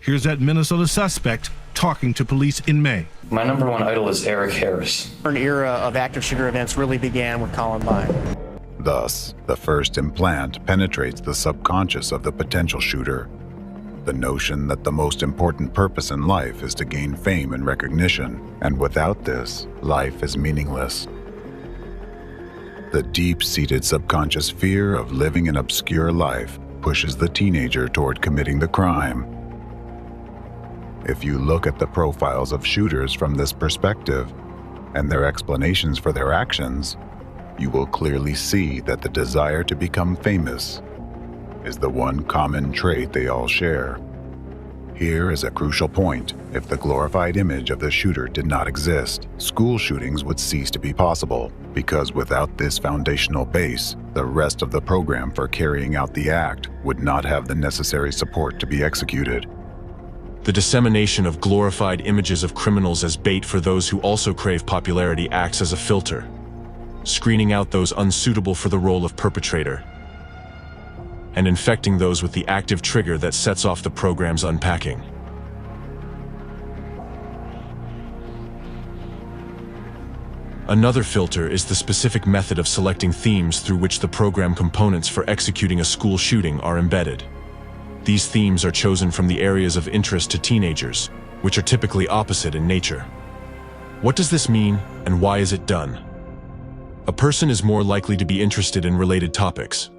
Here's that Minnesota suspect talking to police in May. My number one idol is Eric Harris. An era of active shooter events really began with Columbine. Thus, the first implant penetrates the subconscious of the potential shooter. The notion that the most important purpose in life is to gain fame and recognition, and without this, life is meaningless. The deep-seated subconscious fear of living an obscure life pushes the teenager toward committing the crime. If you look at the profiles of shooters from this perspective, and their explanations for their actions, you will clearly see that the desire to become famous is the one common trait they all share. Here is a crucial point. If the glorified image of the shooter did not exist, school shootings would cease to be possible, because without this foundational base, the rest of the program for carrying out the act would not have the necessary support to be executed. The dissemination of glorified images of criminals as bait for those who also crave popularity acts as a filter, screening out those unsuitable for the role of perpetrator, and infecting those with the active trigger that sets off the program's unpacking. Another filter is the specific method of selecting themes through which the program components for executing a school shooting are embedded. These themes are chosen from the areas of interest to teenagers, which are typically opposite in nature. What does this mean, and why is it done? A person is more likely to be interested in related topics.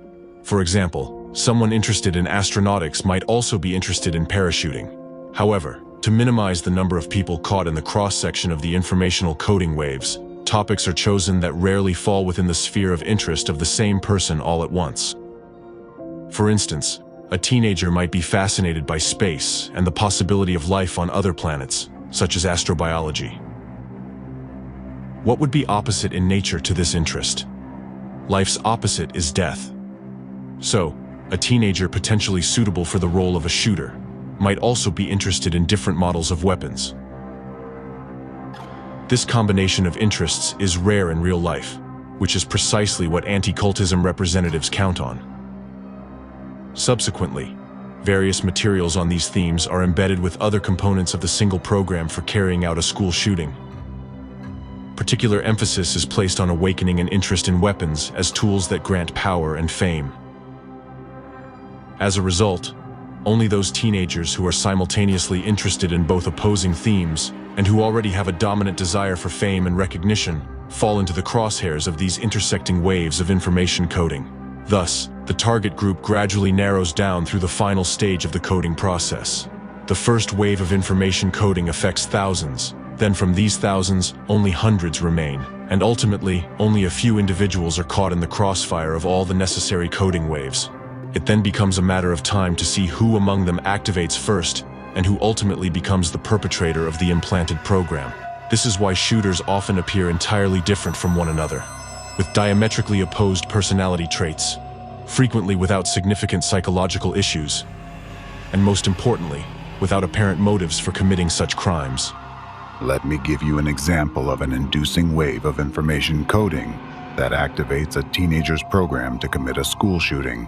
For example, someone interested in astronautics might also be interested in parachuting. However, to minimize the number of people caught in the cross-section of the informational coding waves, topics are chosen that rarely fall within the sphere of interest of the same person all at once. For instance, a teenager might be fascinated by space and the possibility of life on other planets, such as astrobiology. What would be opposite in nature to this interest? Life's opposite is death. So, a teenager potentially suitable for the role of a shooter might also be interested in different models of weapons. This combination of interests is rare in real life, which is precisely what anti-cultism representatives count on. Subsequently, various materials on these themes are embedded with other components of the single program for carrying out a school shooting. Particular emphasis is placed on awakening an interest in weapons as tools that grant power and fame. As a result, only those teenagers who are simultaneously interested in both opposing themes and who already have a dominant desire for fame and recognition fall into the crosshairs of these intersecting waves of information coding. Thus, the target group gradually narrows down through the final stage of the coding process. The first wave of information coding affects thousands, then from these thousands, only hundreds remain, and ultimately, only a few individuals are caught in the crossfire of all the necessary coding waves. It then becomes a matter of time to see who among them activates first, and who ultimately becomes the perpetrator of the implanted program. This is why shooters often appear entirely different from one another, with diametrically opposed personality traits, frequently without significant psychological issues, and most importantly, without apparent motives for committing such crimes. Let me give you an example of an inducing wave of information coding that activates a teenager's program to commit a school shooting.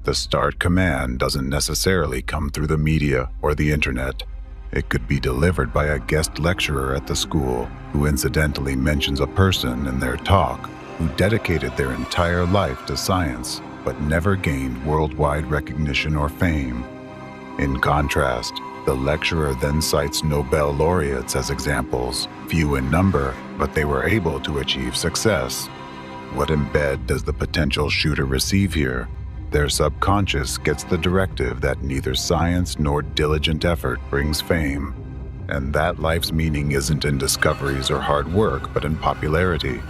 The start command doesn't necessarily come through the media or the internet. It could be delivered by a guest lecturer at the school who incidentally mentions a person in their talk who dedicated their entire life to science but never gained worldwide recognition or fame. In contrast, the lecturer then cites Nobel laureates as examples, few in number, but they were able to achieve success. What embed does the potential shooter receive here? Their subconscious gets the directive that neither science nor diligent effort brings fame, and that life's meaning isn't in discoveries or hard work, but in popularity.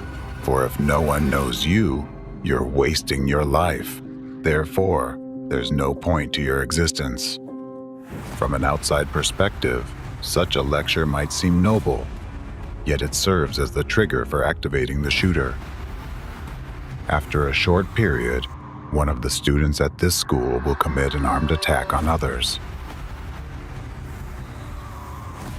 For if no one knows you, you're wasting your life. Therefore, there's no point to your existence. From an outside perspective, such a lecture might seem noble, yet it serves as the trigger for activating the shooter. After a short period, one of the students at this school will commit an armed attack on others.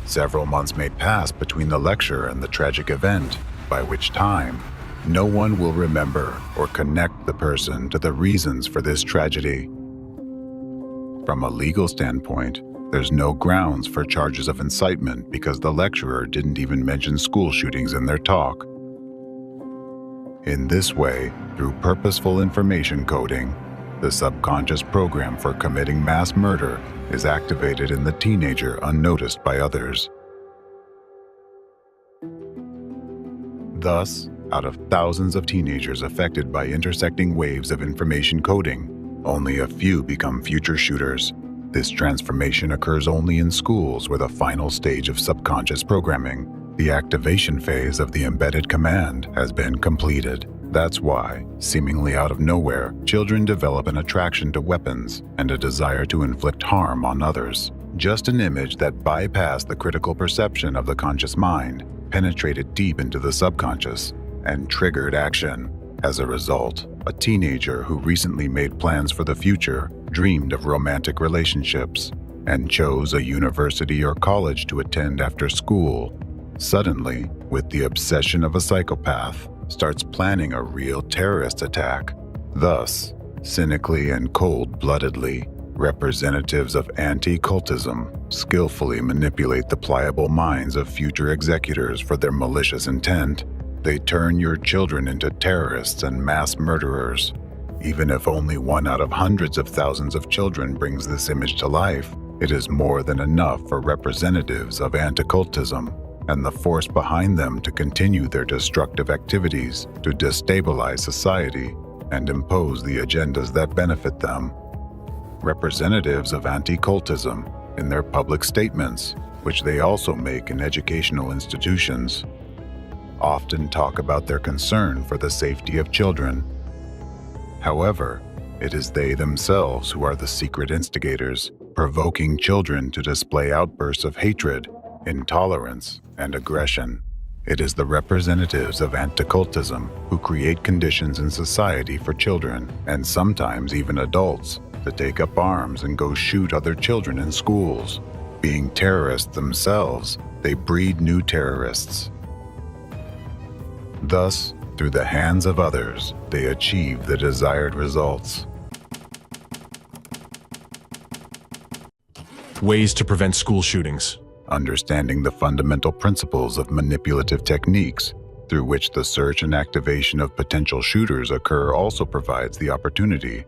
Several months may pass between the lecture and the tragic event, by which time no one will remember or connect the person to the reasons for this tragedy. From a legal standpoint, there's no grounds for charges of incitement because the lecturer didn't even mention school shootings in their talk. In this way, through purposeful information coding, the subconscious program for committing mass murder is activated in the teenager unnoticed by others. Thus, out of thousands of teenagers affected by intersecting waves of information coding, only a few become future shooters. This transformation occurs only in schools where the final stage of subconscious programming, the activation phase of the embedded command, has been completed. That's why, seemingly out of nowhere, children develop an attraction to weapons and a desire to inflict harm on others. Just an image that bypassed the critical perception of the conscious mind, penetrated deep into the subconscious, and triggered action. As a result, a teenager who recently made plans for the future dreamed of romantic relationships and chose a university or college to attend after school, suddenly, with the obsession of a psychopath, starts planning a real terrorist attack. Thus, cynically and cold-bloodedly, representatives of anti-cultism skillfully manipulate the pliable minds of future executors for their malicious intent. They turn your children into terrorists and mass murderers. Even if only one out of hundreds of thousands of children brings this image to life, it is more than enough for representatives of anti-cultism and the force behind them to continue their destructive activities to destabilize society and impose the agendas that benefit them. Representatives of anti-cultism, in their public statements, which they also make in educational institutions, often talk about their concern for the safety of children. However, it is they themselves who are the secret instigators, provoking children to display outbursts of hatred, intolerance, and aggression. It is the representatives of anti-cultism who create conditions in society for children, and sometimes even adults, to take up arms and go shoot other children in schools. Being terrorists themselves, they breed new terrorists. Thus, through the hands of others, they achieve the desired results. Ways to prevent school shootings. Understanding the fundamental principles of manipulative techniques through which the search and activation of potential shooters occur also provides the opportunity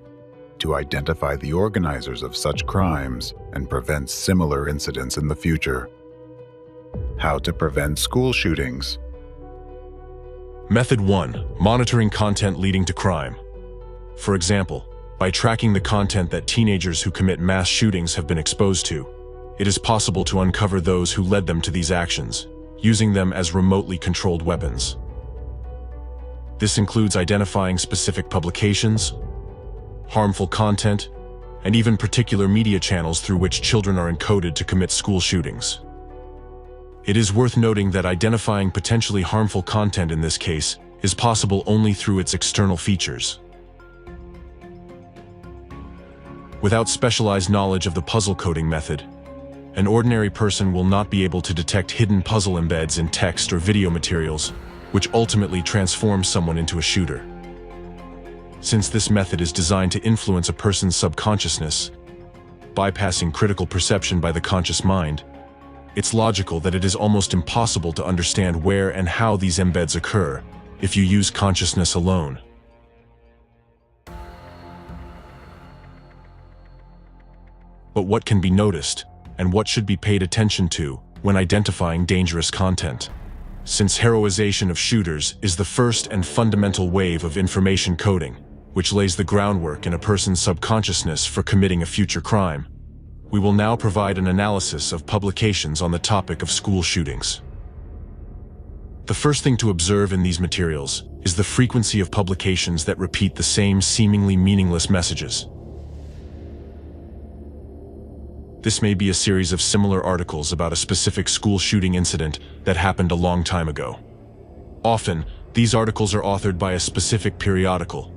to identify the organizers of such crimes and prevent similar incidents in the future. How to prevent school shootings. Method 1. Monitoring content leading to crime. For example, by tracking the content that teenagers who commit mass shootings have been exposed to, it is possible to uncover those who led them to these actions, using them as remotely controlled weapons. This includes identifying specific publications, harmful content, and even particular media channels through which children are encoded to commit school shootings. It is worth noting that identifying potentially harmful content in this case is possible only through its external features. Without specialized knowledge of the puzzle coding method, an ordinary person will not be able to detect hidden puzzle embeds in text or video materials, which ultimately transform someone into a shooter. Since this method is designed to influence a person's subconsciousness, bypassing critical perception by the conscious mind, it's logical that it is almost impossible to understand where and how these embeds occur if you use consciousness alone. But what can be noticed, and what should be paid attention to when identifying dangerous content? Since heroization of shooters is the first and fundamental wave of information coding, which lays the groundwork in a person's subconsciousness for committing a future crime, we will now provide an analysis of publications on the topic of school shootings. The first thing to observe in these materials is the frequency of publications that repeat the same seemingly meaningless messages. This may be a series of similar articles about a specific school shooting incident that happened a long time ago. Often, these articles are authored by a specific periodical,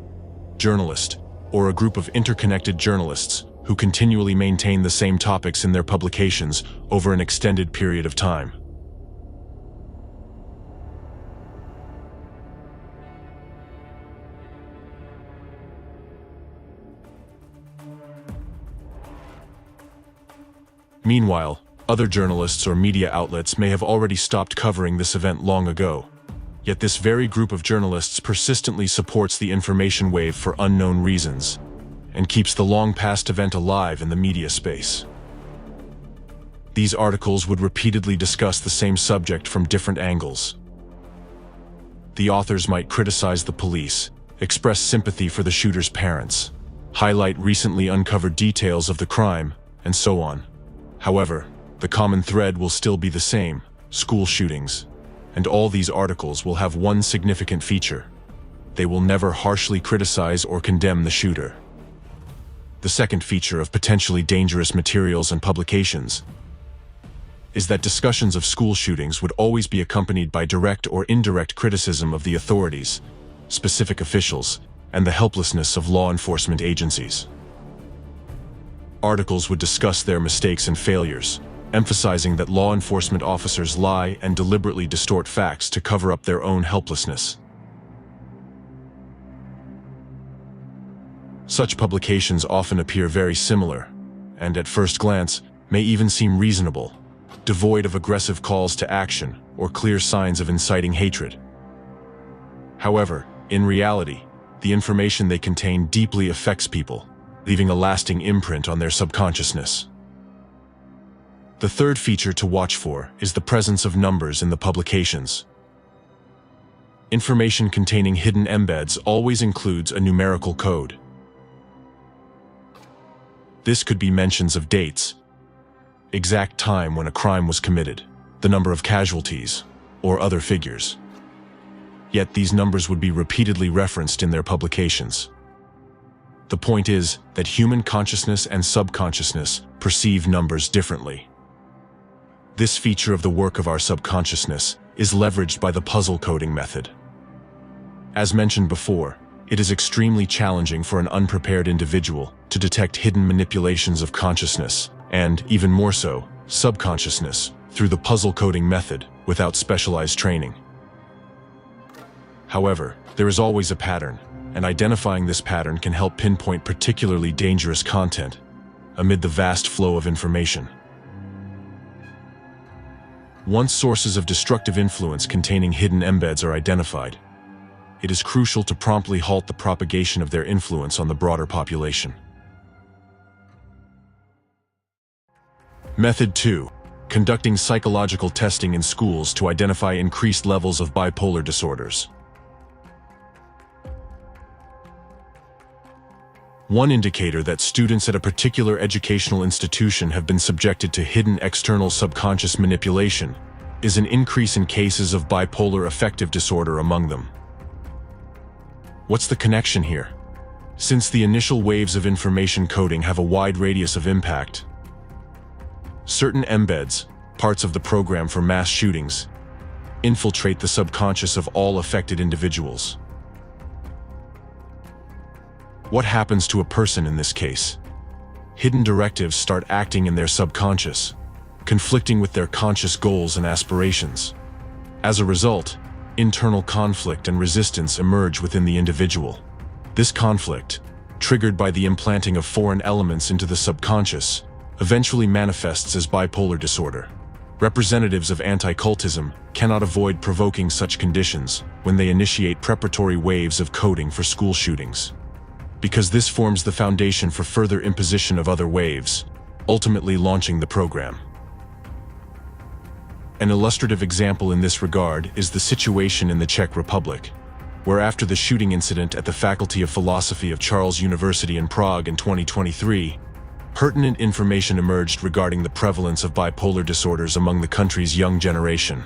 journalist, or a group of interconnected journalists who continually maintain the same topics in their publications over an extended period of time. Meanwhile, other journalists or media outlets may have already stopped covering this event long ago. Yet this very group of journalists persistently supports the information wave for unknown reasons, and keeps the long-past event alive in the media space. These articles would repeatedly discuss the same subject from different angles. The authors might criticize the police, express sympathy for the shooter's parents, highlight recently uncovered details of the crime, and so on. However, the common thread will still be the same: school shootings. And all these articles will have one significant feature. they will never harshly criticize or condemn the shooter. The second feature of potentially dangerous materials and publications is that discussions of school shootings would always be accompanied by direct or indirect criticism of the authorities, specific officials, and the helplessness of law enforcement agencies. Articles would discuss their mistakes and failures, emphasizing that law enforcement officers lie and deliberately distort facts to cover up their own helplessness. Such publications often appear very similar, and at first glance, may even seem reasonable, devoid of aggressive calls to action or clear signs of inciting hatred. However, in reality, the information they contain deeply affects people, leaving a lasting imprint on their subconsciousness. The third feature to watch for is the presence of numbers in the publications. Information containing hidden embeds always includes a numerical code. This could be mentions of dates, exact time when a crime was committed, the number of casualties, or other figures. Yet these numbers would be repeatedly referenced in their publications. The point is that human consciousness and subconsciousness perceive numbers differently. This feature of the work of our subconsciousness is leveraged by the puzzle coding method. As mentioned before, it is extremely challenging for an unprepared individual to detect hidden manipulations of consciousness, and, even more so, subconsciousness, through the puzzle coding method without specialized training. However, there is always a pattern, and identifying this pattern can help pinpoint particularly dangerous content amid the vast flow of information. Once sources of destructive influence containing hidden embeds are identified, it is crucial to promptly halt the propagation of their influence on the broader population. Method 2. Conducting psychological testing in schools to identify increased levels of bipolar disorders. One indicator that students at a particular educational institution have been subjected to hidden external subconscious manipulation is an increase in cases of bipolar affective disorder among them. What's the connection here? Since the initial waves of information coding have a wide radius of impact, certain embeds, parts of the program for mass shootings, infiltrate the subconscious of all affected individuals. What happens to a person in this case? Hidden directives start acting in their subconscious, conflicting with their conscious goals and aspirations. As a result, internal conflict and resistance emerge within the individual. This conflict, triggered by the implanting of foreign elements into the subconscious, eventually manifests as bipolar disorder. Representatives of anti-cultism cannot avoid provoking such conditions when they initiate preparatory waves of coding for school shootings, because this forms the foundation for further imposition of other waves, ultimately launching the program. An illustrative example in this regard is the situation in the Czech Republic, where after the shooting incident at the Faculty of Philosophy of Charles University in Prague in 2023, pertinent information emerged regarding the prevalence of bipolar disorders among the country's young generation.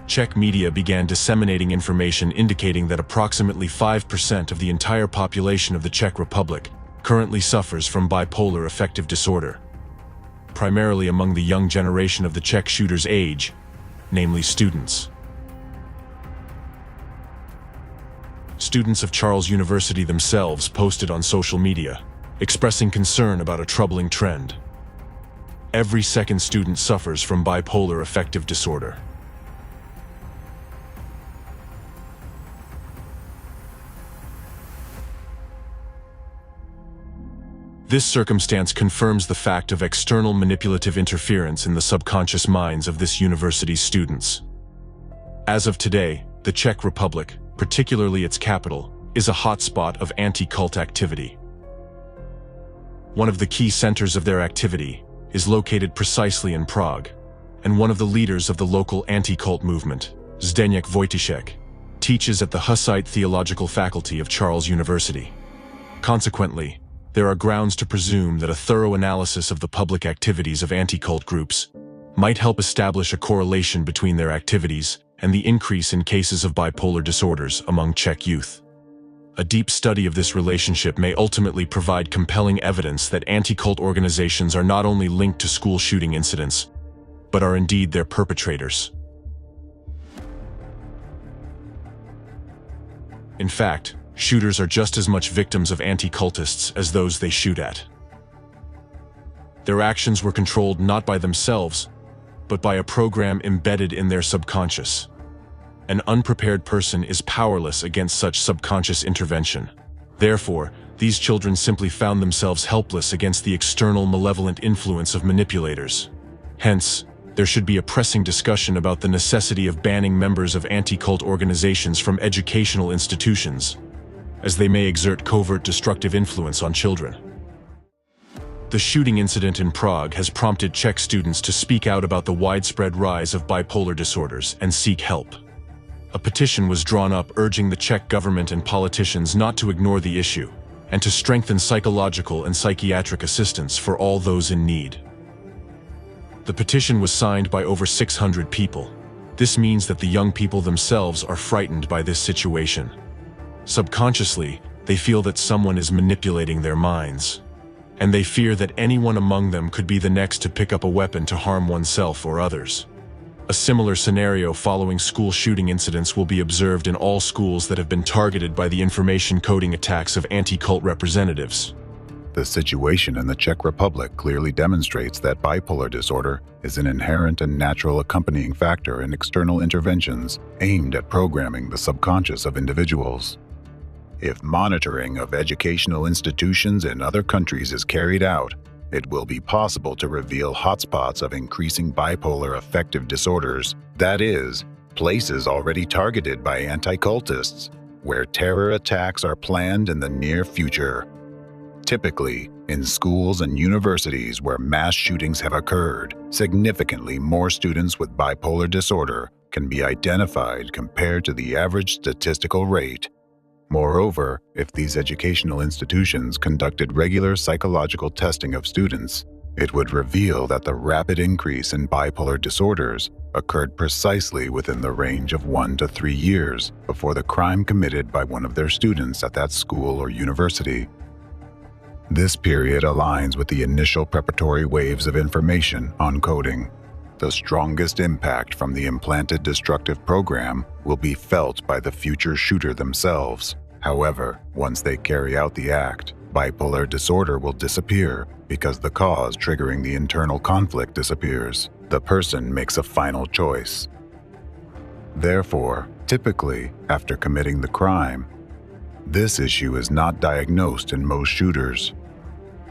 Czech media began disseminating information indicating that approximately 5% of the entire population of the Czech Republic currently suffers from bipolar affective disorder, primarily among the young generation of the Czech shooters' age, namely students. Students of Charles University themselves posted on social media, expressing concern about a troubling trend. Every second student suffers from bipolar affective disorder. This circumstance confirms the fact of external manipulative interference in the subconscious minds of this university's students. As of today, the Czech Republic, particularly its capital, is a hotspot of anti-cult activity. One of the key centers of their activity is located precisely in Prague, and one of the leaders of the local anti-cult movement, Zdeněk Vojtěšek, teaches at the Hussite Theological Faculty of Charles University. Consequently, there are grounds to presume that a thorough analysis of the public activities of anti-cult groups might help establish a correlation between their activities and the increase in cases of bipolar disorders among Czech youth. A deep study of this relationship may ultimately provide compelling evidence that anti-cult organizations are not only linked to school shooting incidents, but are indeed their perpetrators. In fact, shooters are just as much victims of anti-cultists as those they shoot at. Their actions were controlled not by themselves, but by a program embedded in their subconscious. An unprepared person is powerless against such subconscious intervention. Therefore, these children simply found themselves helpless against the external malevolent influence of manipulators. Hence, there should be a pressing discussion about the necessity of banning members of anti-cult organizations from educational institutions, as they may exert covert destructive influence on children. The shooting incident in Prague has prompted Czech students to speak out about the widespread rise of bipolar disorders and seek help. A petition was drawn up urging the Czech government and politicians not to ignore the issue, and to strengthen psychological and psychiatric assistance for all those in need. The petition was signed by over 600 people. This means that the young people themselves are frightened by this situation. Subconsciously, they feel that someone is manipulating their minds, and they fear that anyone among them could be the next to pick up a weapon to harm oneself or others. A similar scenario following school shooting incidents will be observed in all schools that have been targeted by the information coding attacks of anti-cult representatives. The situation in the Czech Republic clearly demonstrates that bipolar disorder is an inherent and natural accompanying factor in external interventions aimed at programming the subconscious of individuals. If monitoring of educational institutions in other countries is carried out, it will be possible to reveal hotspots of increasing bipolar affective disorders, that is, places already targeted by anti-cultists, where terror attacks are planned in the near future. Typically, in schools and universities where mass shootings have occurred, significantly more students with bipolar disorder can be identified compared to the average statistical rate. Moreover, if these educational institutions conducted regular psychological testing of students, it would reveal that the rapid increase in bipolar disorders occurred precisely within the range of 1 to 3 years before the crime committed by one of their students at that school or university. This period aligns with the initial preparatory waves of information on coding. The strongest impact from the implanted destructive program will be felt by the future shooter themselves. However, once they carry out the act, bipolar disorder will disappear because the cause triggering the internal conflict disappears. The person makes a final choice. Therefore, typically, after committing the crime, this issue is not diagnosed in most shooters.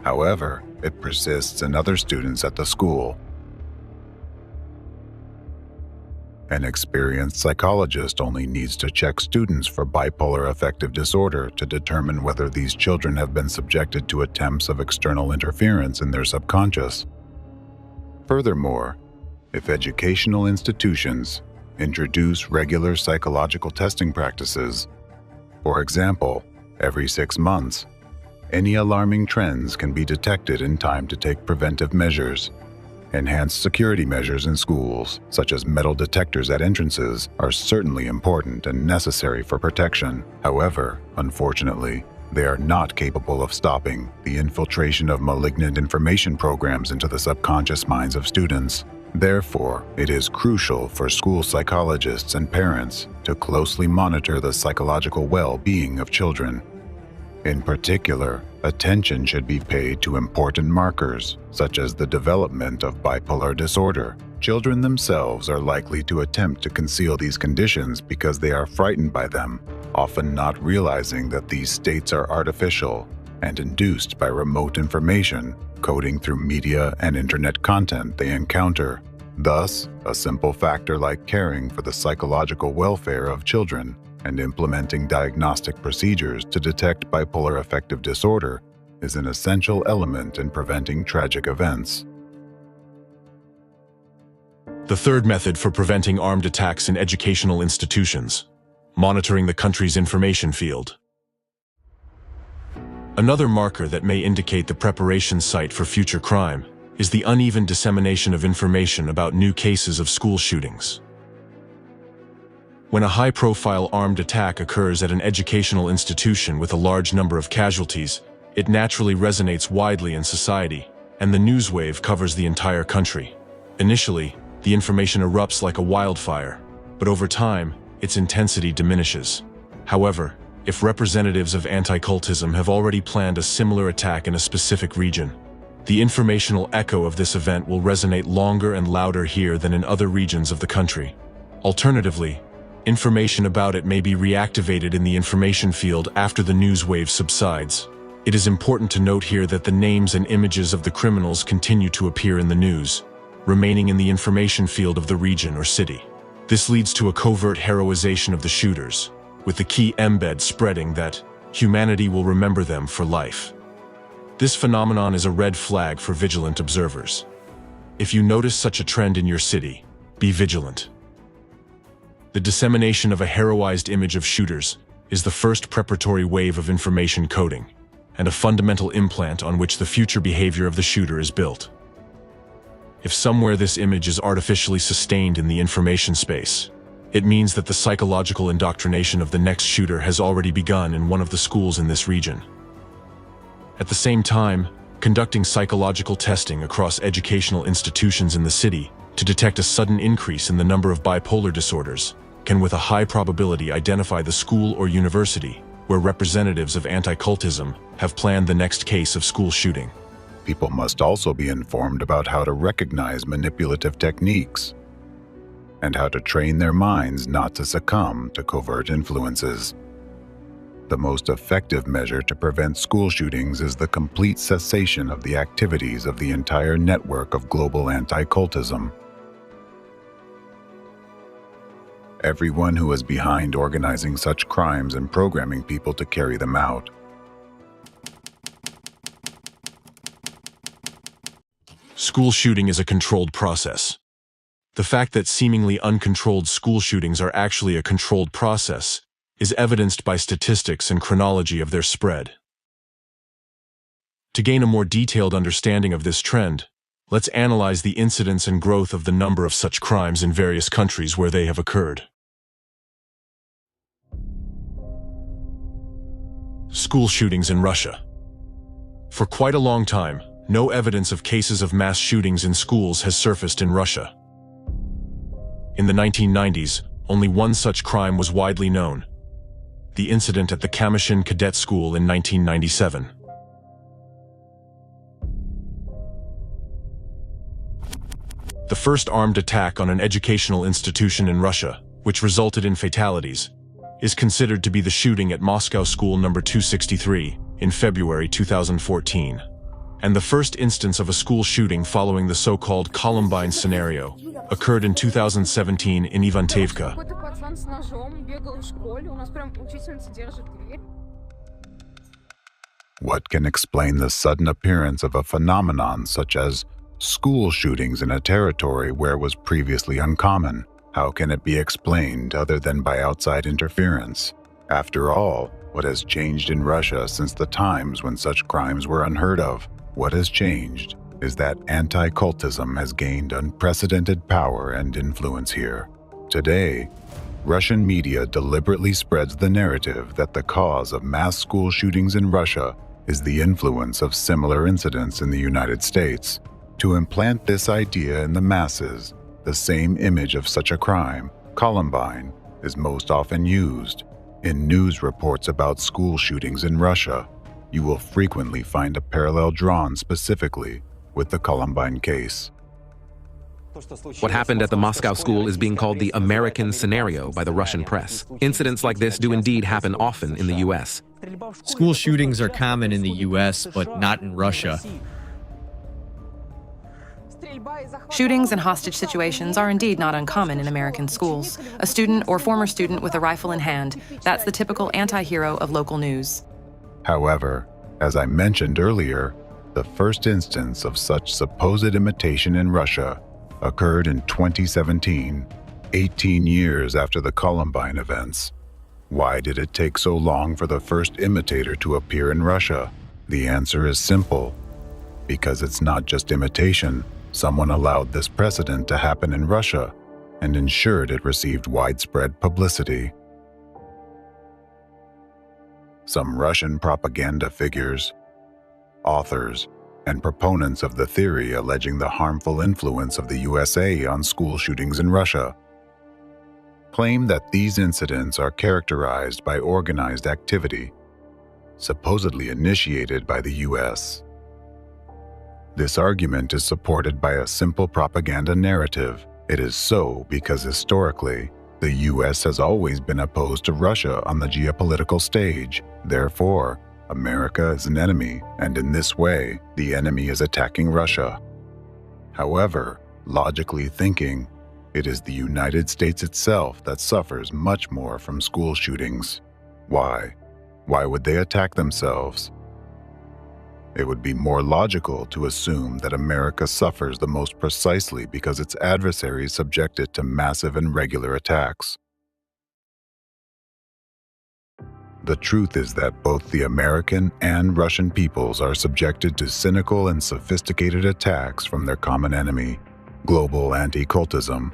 However, it persists in other students at the school. An experienced psychologist only needs to check students for bipolar affective disorder to determine whether these children have been subjected to attempts of external interference in their subconscious. Furthermore, if educational institutions introduce regular psychological testing practices, for example, every 6 months, any alarming trends can be detected in time to take preventive measures. Enhanced security measures in schools, such as metal detectors at entrances, are certainly important and necessary for protection. However, unfortunately, they are not capable of stopping the infiltration of malignant information programs into the subconscious minds of students. Therefore, it is crucial for school psychologists and parents to closely monitor the psychological well-being of children. In particular, attention should be paid to important markers, such as the development of bipolar disorder. Children themselves are likely to attempt to conceal these conditions because they are frightened by them, often not realizing that these states are artificial and induced by remote information coding through media and internet content they encounter. Thus, a simple factor like caring for the psychological welfare of children and implementing diagnostic procedures to detect bipolar affective disorder is an essential element in preventing tragic events. The third method for preventing armed attacks in educational institutions: monitoring the country's information field. Another marker that may indicate the preparation site for future crime is the uneven dissemination of information about new cases of school shootings. When a high-profile armed attack occurs at an educational institution with a large number of casualties, it naturally resonates widely in society, and the news wave covers the entire country. Initially, the information erupts like a wildfire, but over time, its intensity diminishes. However, if representatives of anti-cultism have already planned a similar attack in a specific region, the informational echo of this event will resonate longer and louder here than in other regions of the country. Alternatively, information about it may be reactivated in the information field after the news wave subsides. It is important to note here that the names and images of the criminals continue to appear in the news, remaining in the information field of the region or city. This leads to a covert heroization of the shooters, with the key embed spreading that humanity will remember them for life. This phenomenon is a red flag for vigilant observers. If you notice such a trend in your city, be vigilant. The dissemination of a heroized image of shooters is the first preparatory wave of information coding, and a fundamental implant on which the future behavior of the shooter is built. If somewhere this image is artificially sustained in the information space, it means that the psychological indoctrination of the next shooter has already begun in one of the schools in this region. At the same time, conducting psychological testing across educational institutions in the city to detect a sudden increase in the number of bipolar disorders can with a high probability identify the school or university where representatives of anti-cultism have planned the next case of school shooting. People must also be informed about how to recognize manipulative techniques and how to train their minds not to succumb to covert influences. The most effective measure to prevent school shootings is the complete cessation of the activities of the entire network of global anti-cultism. Everyone who is behind organizing such crimes and programming people to carry them out. School shooting is a controlled process. The fact that seemingly uncontrolled school shootings are actually a controlled process is evidenced by statistics and chronology of their spread. To gain a more detailed understanding of this trend, let's analyze the incidence and growth of the number of such crimes in various countries where they have occurred. School shootings in Russia. For quite a long time, no evidence of cases of mass shootings in schools has surfaced in Russia. In the 1990s, only one such crime was widely known: the incident at the Kamyshin Cadet School in 1997. The first armed attack on an educational institution in Russia, which resulted in fatalities, is considered to be the shooting at Moscow School No. 263 in February 2014, and the first instance of a school shooting following the so-called Columbine scenario occurred in 2017 in Ivantevka. What can explain the sudden appearance of a phenomenon such as school shootings in a territory where it was previously uncommon? How can it be explained other than by outside interference? After all, what has changed in Russia since the times when such crimes were unheard of? What has changed is that anti-cultism has gained unprecedented power and influence here. Today, Russian media deliberately spreads the narrative that the cause of mass school shootings in Russia is the influence of similar incidents in the United States. To implant this idea in the masses, the same image of such a crime, Columbine, is most often used. In news reports about school shootings in Russia, you will frequently find a parallel drawn specifically with the Columbine case. What happened at the Moscow school is being called the American scenario by the Russian press. Incidents like this do indeed happen often in the U.S. School shootings are common in the U.S., but not in Russia. Shootings and hostage situations are indeed not uncommon in American schools. A student or former student with a rifle in hand, that's the typical anti-hero of local news. However, as I mentioned earlier, the first instance of such supposed imitation in Russia occurred in 2017, 18 years after the Columbine events. Why did it take so long for the first imitator to appear in Russia? The answer is simple. Because it's not just imitation. Someone allowed this precedent to happen in Russia. and ensured it received widespread publicity. Some Russian propaganda figures, authors, and proponents of the theory alleging the harmful influence of the USA on school shootings in Russia claim that these incidents are characterized by organized activity, supposedly initiated by the US. This argument is supported by a simple propaganda narrative. It is so because historically, the US has always been opposed to Russia on the geopolitical stage. Therefore, America is an enemy, and in this way, the enemy is attacking Russia. However, logically thinking, it is the United States itself that suffers much more from school shootings. Why? Why would they attack themselves? It would be more logical to assume that America suffers the most precisely because its adversaries subject it to massive and regular attacks. The truth is that both the American and Russian peoples are subjected to cynical and sophisticated attacks from their common enemy, global anti-cultism.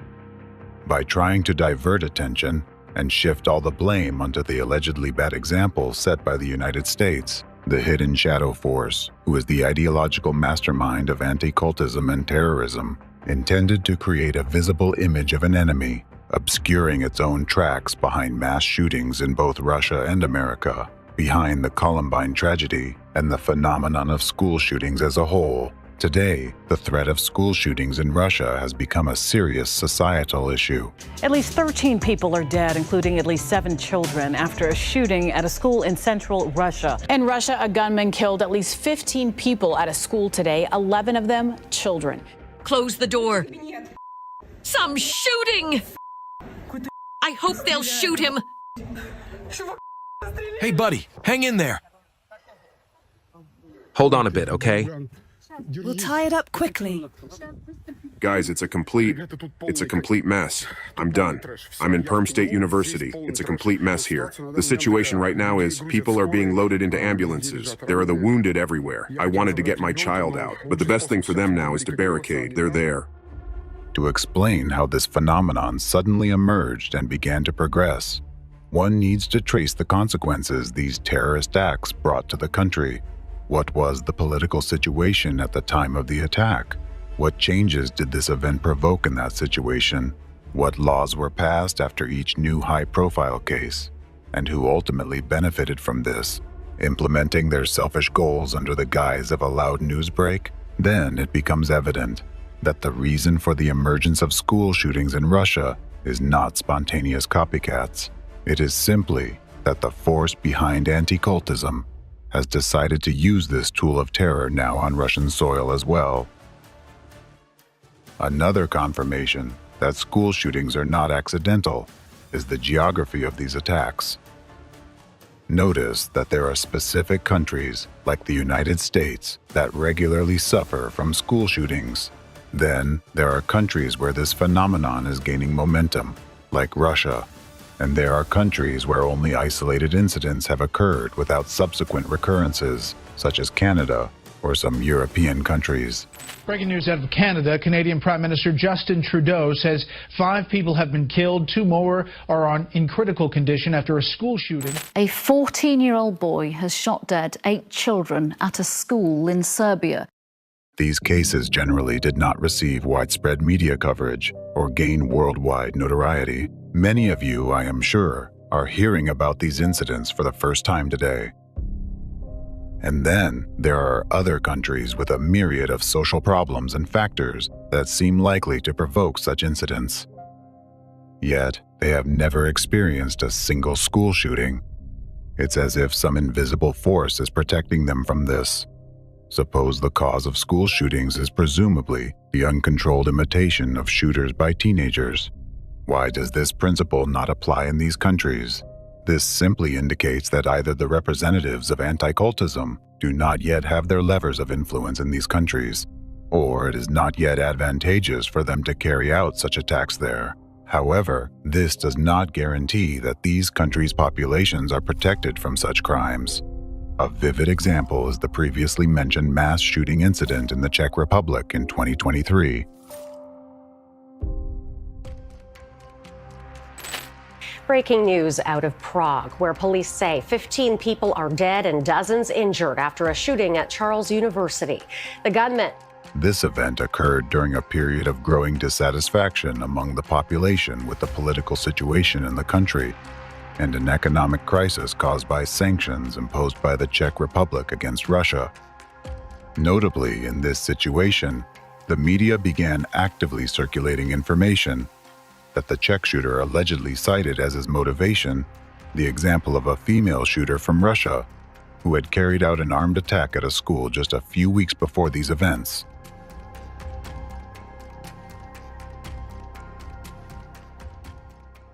By trying to divert attention and shift all the blame onto the allegedly bad example set by the United States, the hidden shadow force, who is the ideological mastermind of anti-cultism and terrorism, intended to create a visible image of an enemy, obscuring its own tracks behind mass shootings in both Russia and America, behind the Columbine tragedy and the phenomenon of school shootings as a whole. Today, the threat of school shootings in Russia has become a serious societal issue. At least 13 people are dead, including at least 7 children, after a shooting at a school in central Russia. In Russia, a gunman killed at least 15 people at a school today, 11 of them children. Close the door. Some shooting! I hope they'll shoot him. Hey, buddy, hang in there. Hold on a bit, okay? We'll tie it up quickly. Guys, it's a complete mess. I'm done. I'm in Perm State University. It's a complete mess here. The situation right now is people are being loaded into ambulances. There are the wounded everywhere. I wanted to get my child out, but the best thing for them now is to barricade. They're there. To explain how this phenomenon suddenly emerged and began to progress, one needs to trace the consequences these terrorist acts brought to the country. What was the political situation at the time of the attack? What changes did this event provoke in that situation? What laws were passed after each new high-profile case? And who ultimately benefited from this, implementing their selfish goals under the guise of a loud news break? Then it becomes evident that the reason for the emergence of school shootings in Russia is not spontaneous copycats. It is simply that the force behind anti-cultism has decided to use this tool of terror now on Russian soil as well. Another confirmation that school shootings are not accidental is the geography of these attacks. Notice that there are specific countries, like the United States, that regularly suffer from school shootings. Then there are countries where this phenomenon is gaining momentum, like Russia. And there are countries where only isolated incidents have occurred without subsequent recurrences, such as Canada or some European countries. Breaking news out of Canada, Canadian Prime Minister Justin Trudeau says 5 people have been killed, 2 more are in critical condition after a school shooting. A 14-year-old boy has shot dead 8 children at a school in Serbia. These cases generally did not receive widespread media coverage or gain worldwide notoriety. Many of you, I am sure, are hearing about these incidents for the first time today. And then there are other countries with a myriad of social problems and factors that seem likely to provoke such incidents. Yet, they have never experienced a single school shooting. It's as if some invisible force is protecting them from this. Suppose the cause of school shootings is presumably the uncontrolled imitation of shooters by teenagers. Why does this principle not apply in these countries? This simply indicates that either the representatives of anti-cultism do not yet have their levers of influence in these countries, or it is not yet advantageous for them to carry out such attacks there. However, this does not guarantee that these countries' populations are protected from such crimes. A vivid example is the previously mentioned mass shooting incident in the Czech Republic in 2023. Breaking news out of Prague, where police say 15 people are dead and dozens injured after a shooting at Charles University. The gunman. This event occurred during a period of growing dissatisfaction among the population with the political situation in the country and an economic crisis caused by sanctions imposed by the Czech Republic against Russia. Notably, in this situation, the media began actively circulating information that the Czech shooter allegedly cited as his motivation the example of a female shooter from Russia who had carried out an armed attack at a school just a few weeks before these events.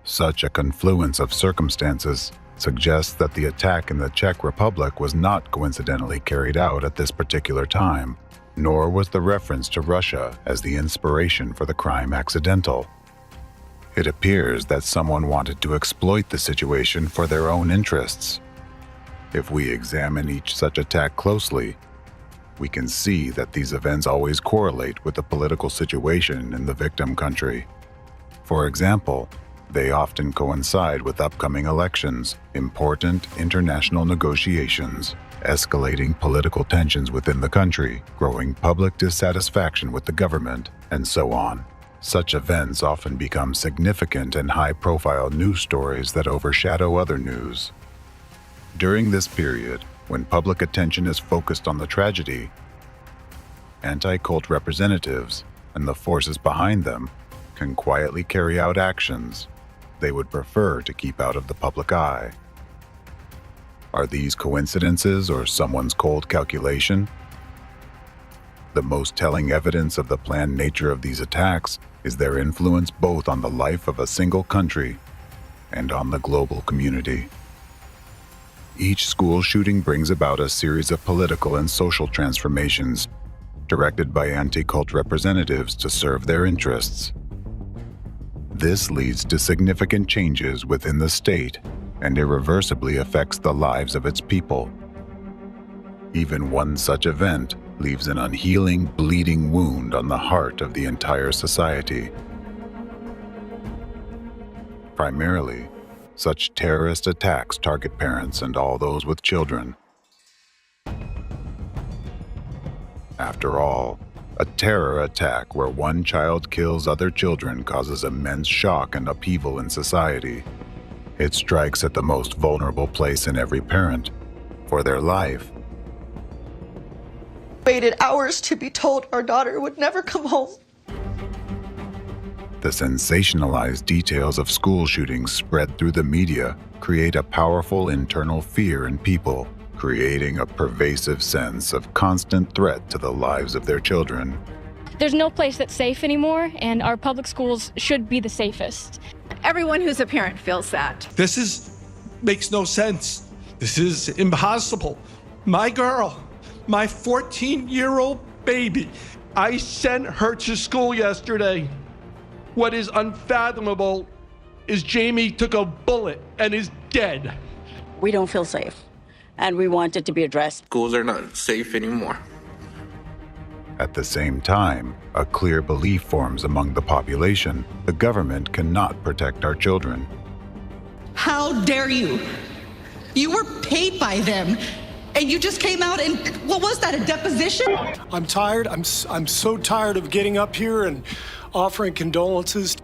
Such a confluence of circumstances suggests that the attack in the Czech Republic was not coincidentally carried out at this particular time, nor was the reference to Russia as the inspiration for the crime accidental. It appears that someone wanted to exploit the situation for their own interests. If we examine each such attack closely, we can see that these events always correlate with the political situation in the victim country. For example, they often coincide with upcoming elections, important international negotiations, escalating political tensions within the country, growing public dissatisfaction with the government, and so on. Such events often become significant and high-profile news stories that overshadow other news. During this period, when public attention is focused on the tragedy, anti-cult representatives and the forces behind them can quietly carry out actions they would prefer to keep out of the public eye. Are these coincidences or someone's cold calculation? The most telling evidence of the planned nature of these attacks is their influence both on the life of a single country and on the global community. Each school shooting brings about a series of political and social transformations directed by anti-cult representatives to serve their interests. This leads to significant changes within the state and irreversibly affects the lives of its people. Even one such event leaves an unhealing, bleeding wound on the heart of the entire society. Primarily, such terrorist attacks target parents and all those with children. After all, a terror attack where one child kills other children causes immense shock and upheaval in society. It strikes at the most vulnerable place in every parent, for their life. Waited hours to be told our daughter would never come home. The sensationalized details of school shootings spread through the media create a powerful internal fear in people, creating a pervasive sense of constant threat to the lives of their children. There's no place that's safe anymore, and our public schools should be the safest. Everyone who's a parent feels that. This makes no sense. This is impossible. My girl, my 14-year-old baby, I sent her to school yesterday. What is unfathomable is Jamie took a bullet and is dead. We don't feel safe, and we want it to be addressed. Schools are not safe anymore. At the same time, a clear belief forms among the population: the government cannot protect our children. How dare you? You were paid by them, and you just came out and, what was that, a deposition? I'm tired. I'm so tired of getting up here and offering condolences.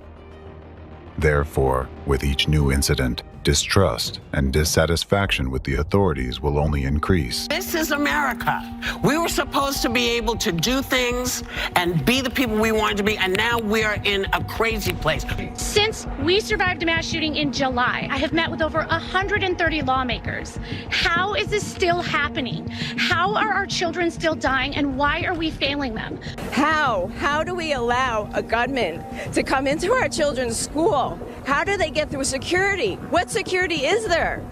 Therefore, with each new incident, distrust and dissatisfaction with the authorities will only increase. This is America. We were supposed to be able to do things and be the people we wanted to be, and now we are in a crazy place. Since we survived a mass shooting in July, I have met with over 130 lawmakers. How is this still happening? How are our children still dying, and why are we failing them? How do we allow a gunman to come into our children's school? How do they get through security? What security is there?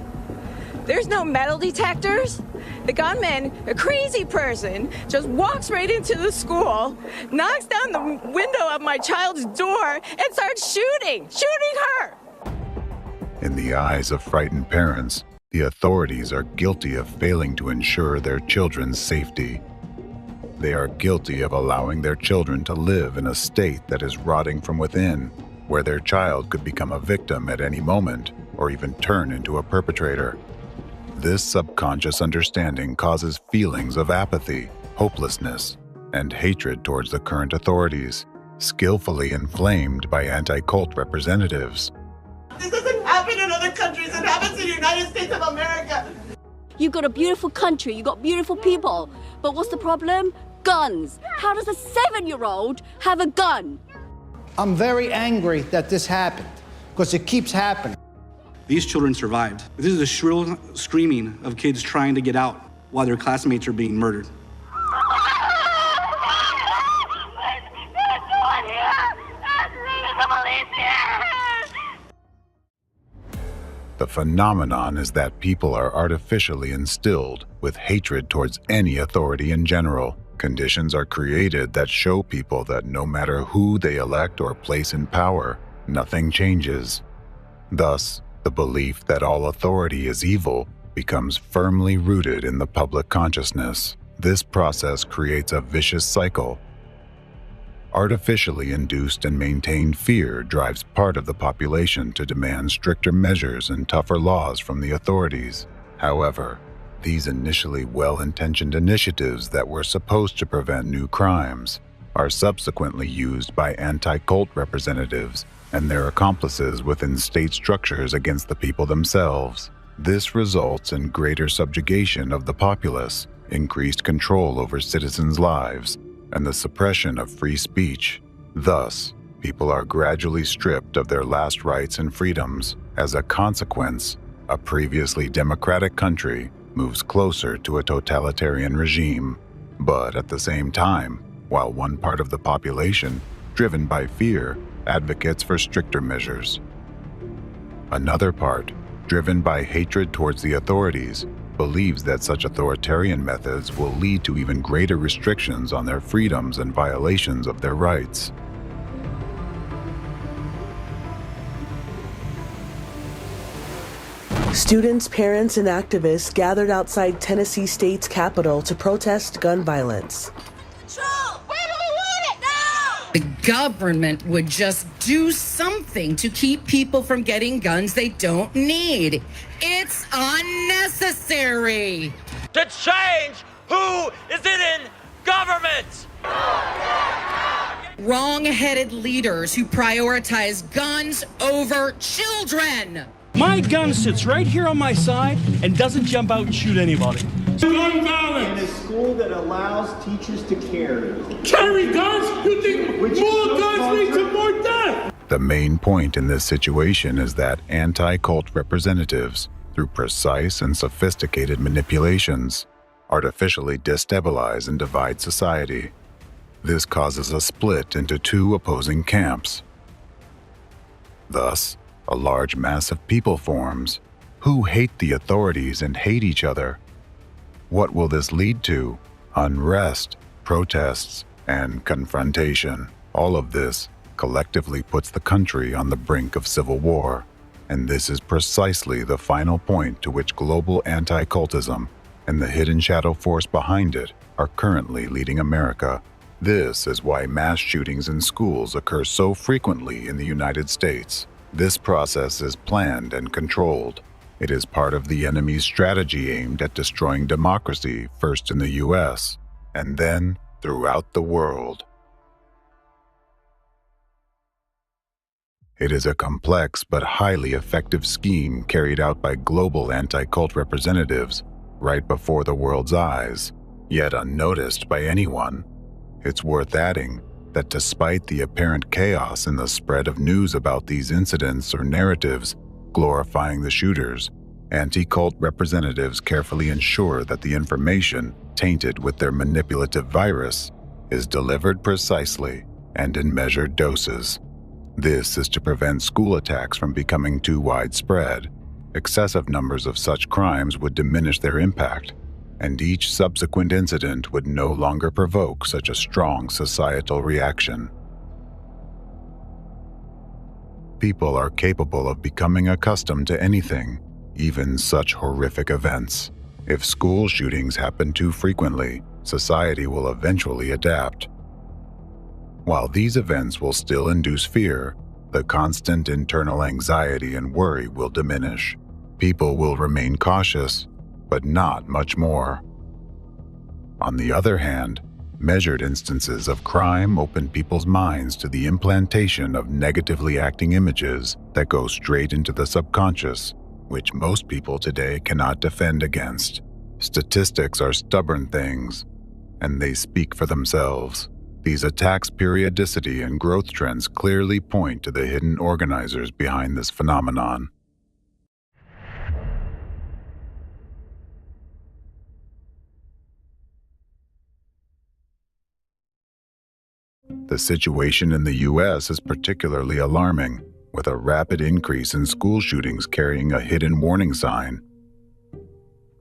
There's no metal detectors. The gunman, a crazy person, just walks right into the school, knocks down the window of my child's door, and starts shooting her. In the eyes of frightened parents, the authorities are guilty of failing to ensure their children's safety. They are guilty of allowing their children to live in a state that is rotting from within, where their child could become a victim at any moment, or even turn into a perpetrator. This subconscious understanding causes feelings of apathy, hopelessness, and hatred towards the current authorities, skillfully inflamed by anti-cult representatives. This doesn't happen in other countries, it happens in the United States of America. You've got a beautiful country, you've got beautiful people, but what's the problem? Guns. How does a 7-year-old have a gun? I'm very angry that this happened, because it keeps happening. These children survived. This is the shrill screaming of kids trying to get out while their classmates are being murdered. The phenomenon is that people are artificially instilled with hatred towards any authority in general. Conditions are created that show people that no matter who they elect or place in power, nothing changes. Thus, the belief that all authority is evil becomes firmly rooted in the public consciousness. This process creates a vicious cycle. Artificially induced and maintained fear drives part of the population to demand stricter measures and tougher laws from the authorities. However, these initially well-intentioned initiatives that were supposed to prevent new crimes are subsequently used by anti-cult representatives and their accomplices within state structures against the people themselves. This results in greater subjugation of the populace, increased control over citizens' lives, and the suppression of free speech. Thus, people are gradually stripped of their last rights and freedoms. As a consequence, a previously democratic country moves closer to a totalitarian regime. But at the same time, while one part of the population, driven by fear, advocates for stricter measures, another part, driven by hatred towards the authorities, believes that such authoritarian methods will lead to even greater restrictions on their freedoms and violations of their rights. Students, parents, and activists gathered outside Tennessee State's Capitol to protest gun violence. The government would just do something to keep people from getting guns they don't need. It's unnecessary. To change who is in government. Wrong-headed leaders who prioritize guns over children. My gun sits right here on my side and doesn't jump out and shoot anybody. Gun violence! In a school that allows teachers to carry guns? You think more guns lead to more death? The main point in this situation is that anti-cult representatives, through precise and sophisticated manipulations, artificially destabilize and divide society. This causes a split into two opposing camps. Thus, a large mass of people forms who hate the authorities and hate each other. What will this lead to? Unrest, protests, and confrontation. All of this collectively puts the country on the brink of civil war. And this is precisely the final point to which global anti-cultism and the hidden shadow force behind it are currently leading America. This is why mass shootings in schools occur so frequently in the United States. This process is planned and controlled. It is part of the enemy's strategy aimed at destroying democracy, first in the US, and then throughout the world. It is a complex but highly effective scheme carried out by global anti-cult representatives right before the world's eyes, yet unnoticed by anyone. It's worth adding that despite the apparent chaos in the spread of news about these incidents or narratives glorifying the shooters, anti-cult representatives carefully ensure that the information, tainted with their manipulative virus, is delivered precisely and in measured doses. This is to prevent school attacks from becoming too widespread. Excessive numbers of such crimes would diminish their impact, and each subsequent incident would no longer provoke such a strong societal reaction. People are capable of becoming accustomed to anything, even such horrific events. If school shootings happen too frequently, society will eventually adapt. While these events will still induce fear, the constant internal anxiety and worry will diminish. People will remain cautious, but not much more. On the other hand, measured instances of crime open people's minds to the implantation of negatively acting images that go straight into the subconscious, which most people today cannot defend against. Statistics are stubborn things, and they speak for themselves. These attacks' periodicity and growth trends clearly point to the hidden organizers behind this phenomenon. The situation in the U.S. is particularly alarming, with a rapid increase in school shootings carrying a hidden warning sign.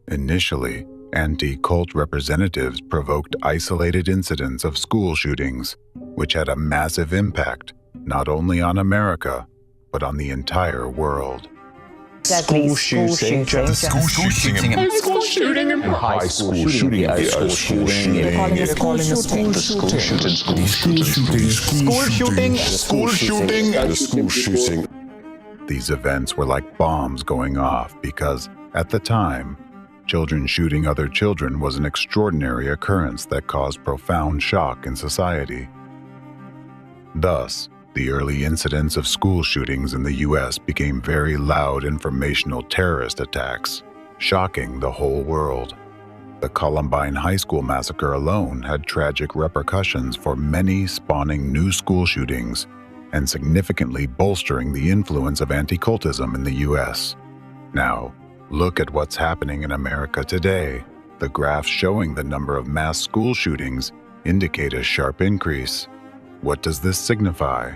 Initially, anti-cult representatives provoked isolated incidents of school shootings, which had a massive impact not only on America, but on the entire world. School shooting, high school shooting, school shooting, These events were like bombs going off because, at the time, children shooting other children was an extraordinary occurrence that caused profound shock in society. Thus, the early incidents of school shootings in the U.S. became very loud informational terrorist attacks, shocking the whole world. The Columbine High School massacre alone had tragic repercussions for many, spawning new school shootings and significantly bolstering the influence of anti-cultism in the U.S. Now, look at what's happening in America today. The graphs showing the number of mass school shootings indicate a sharp increase. What does this signify?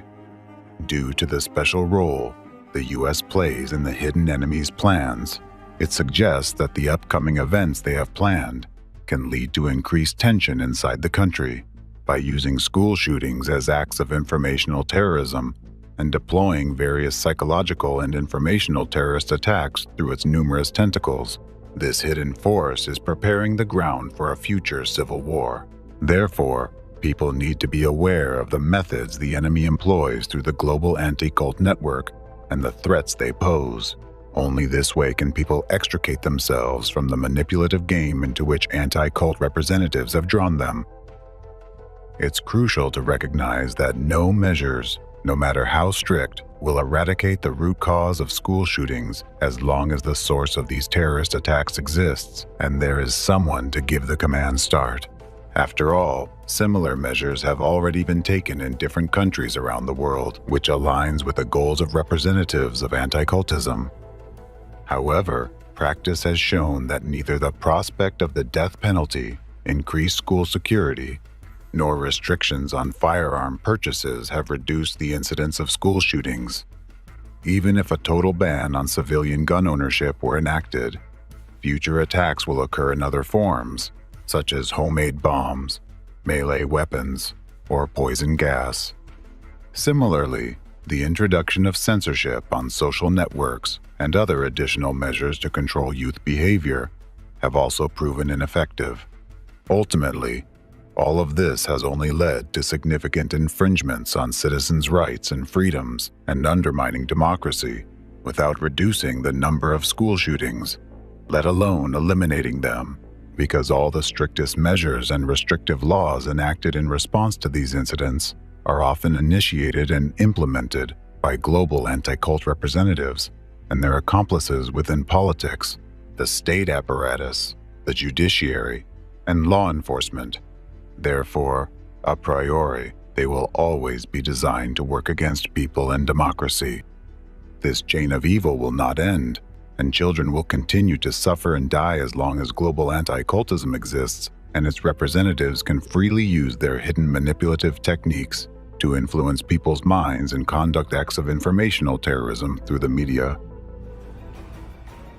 Due to the special role the U.S. plays in the hidden enemy's plans, it suggests that the upcoming events they have planned can lead to increased tension inside the country. By using school shootings as acts of informational terrorism and deploying various psychological and informational terrorist attacks through its numerous tentacles, this hidden force is preparing the ground for a future civil war. Therefore, people need to be aware of the methods the enemy employs through the global anti-cult network and the threats they pose. Only this way can people extricate themselves from the manipulative game into which anti-cult representatives have drawn them. It's crucial to recognize that no measures, no matter how strict, will eradicate the root cause of school shootings as long as the source of these terrorist attacks exists and there is someone to give the command start. After all, similar measures have already been taken in different countries around the world, which aligns with the goals of representatives of anti-cultism. However, practice has shown that neither the prospect of the death penalty, increased school security, nor restrictions on firearm purchases have reduced the incidence of school shootings. Even if a total ban on civilian gun ownership were enacted, future attacks will occur in other forms, such as homemade bombs, melee weapons, or poison gas. Similarly, the introduction of censorship on social networks and other additional measures to control youth behavior have also proven ineffective. Ultimately, all of this has only led to significant infringements on citizens' rights and freedoms and undermining democracy without reducing the number of school shootings, let alone eliminating them, because all the strictest measures and restrictive laws enacted in response to these incidents are often initiated and implemented by global anti-cult representatives and their accomplices within politics, the state apparatus, the judiciary, and law enforcement. Therefore, a priori, they will always be designed to work against people and democracy. This chain of evil will not end, and children will continue to suffer and die as long as global anti-cultism exists and its representatives can freely use their hidden manipulative techniques to influence people's minds and conduct acts of informational terrorism through the media.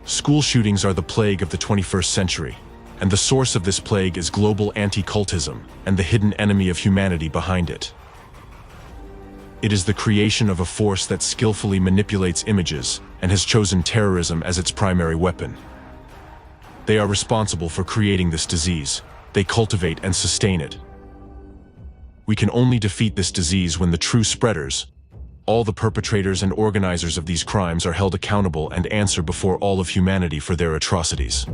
School shootings are the plague of the 21st century, and the source of this plague is global anti-cultism and the hidden enemy of humanity behind it. It is the creation of a force that skillfully manipulates images and has chosen terrorism as its primary weapon. They are responsible for creating this disease. They cultivate and sustain it. We can only defeat this disease when the true spreaders, all the perpetrators and organizers of these crimes are held accountable and answer before all of humanity for their atrocities.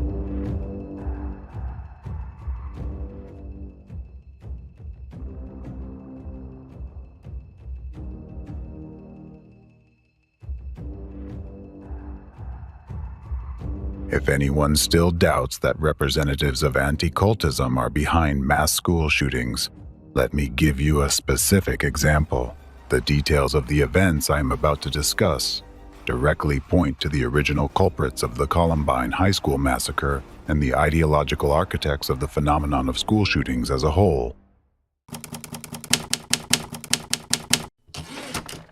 If anyone still doubts that representatives of anti-cultism are behind mass school shootings, let me give you a specific example. The details of the events I am about to discuss directly point to the original culprits of the Columbine High School massacre and the ideological architects of the phenomenon of school shootings as a whole.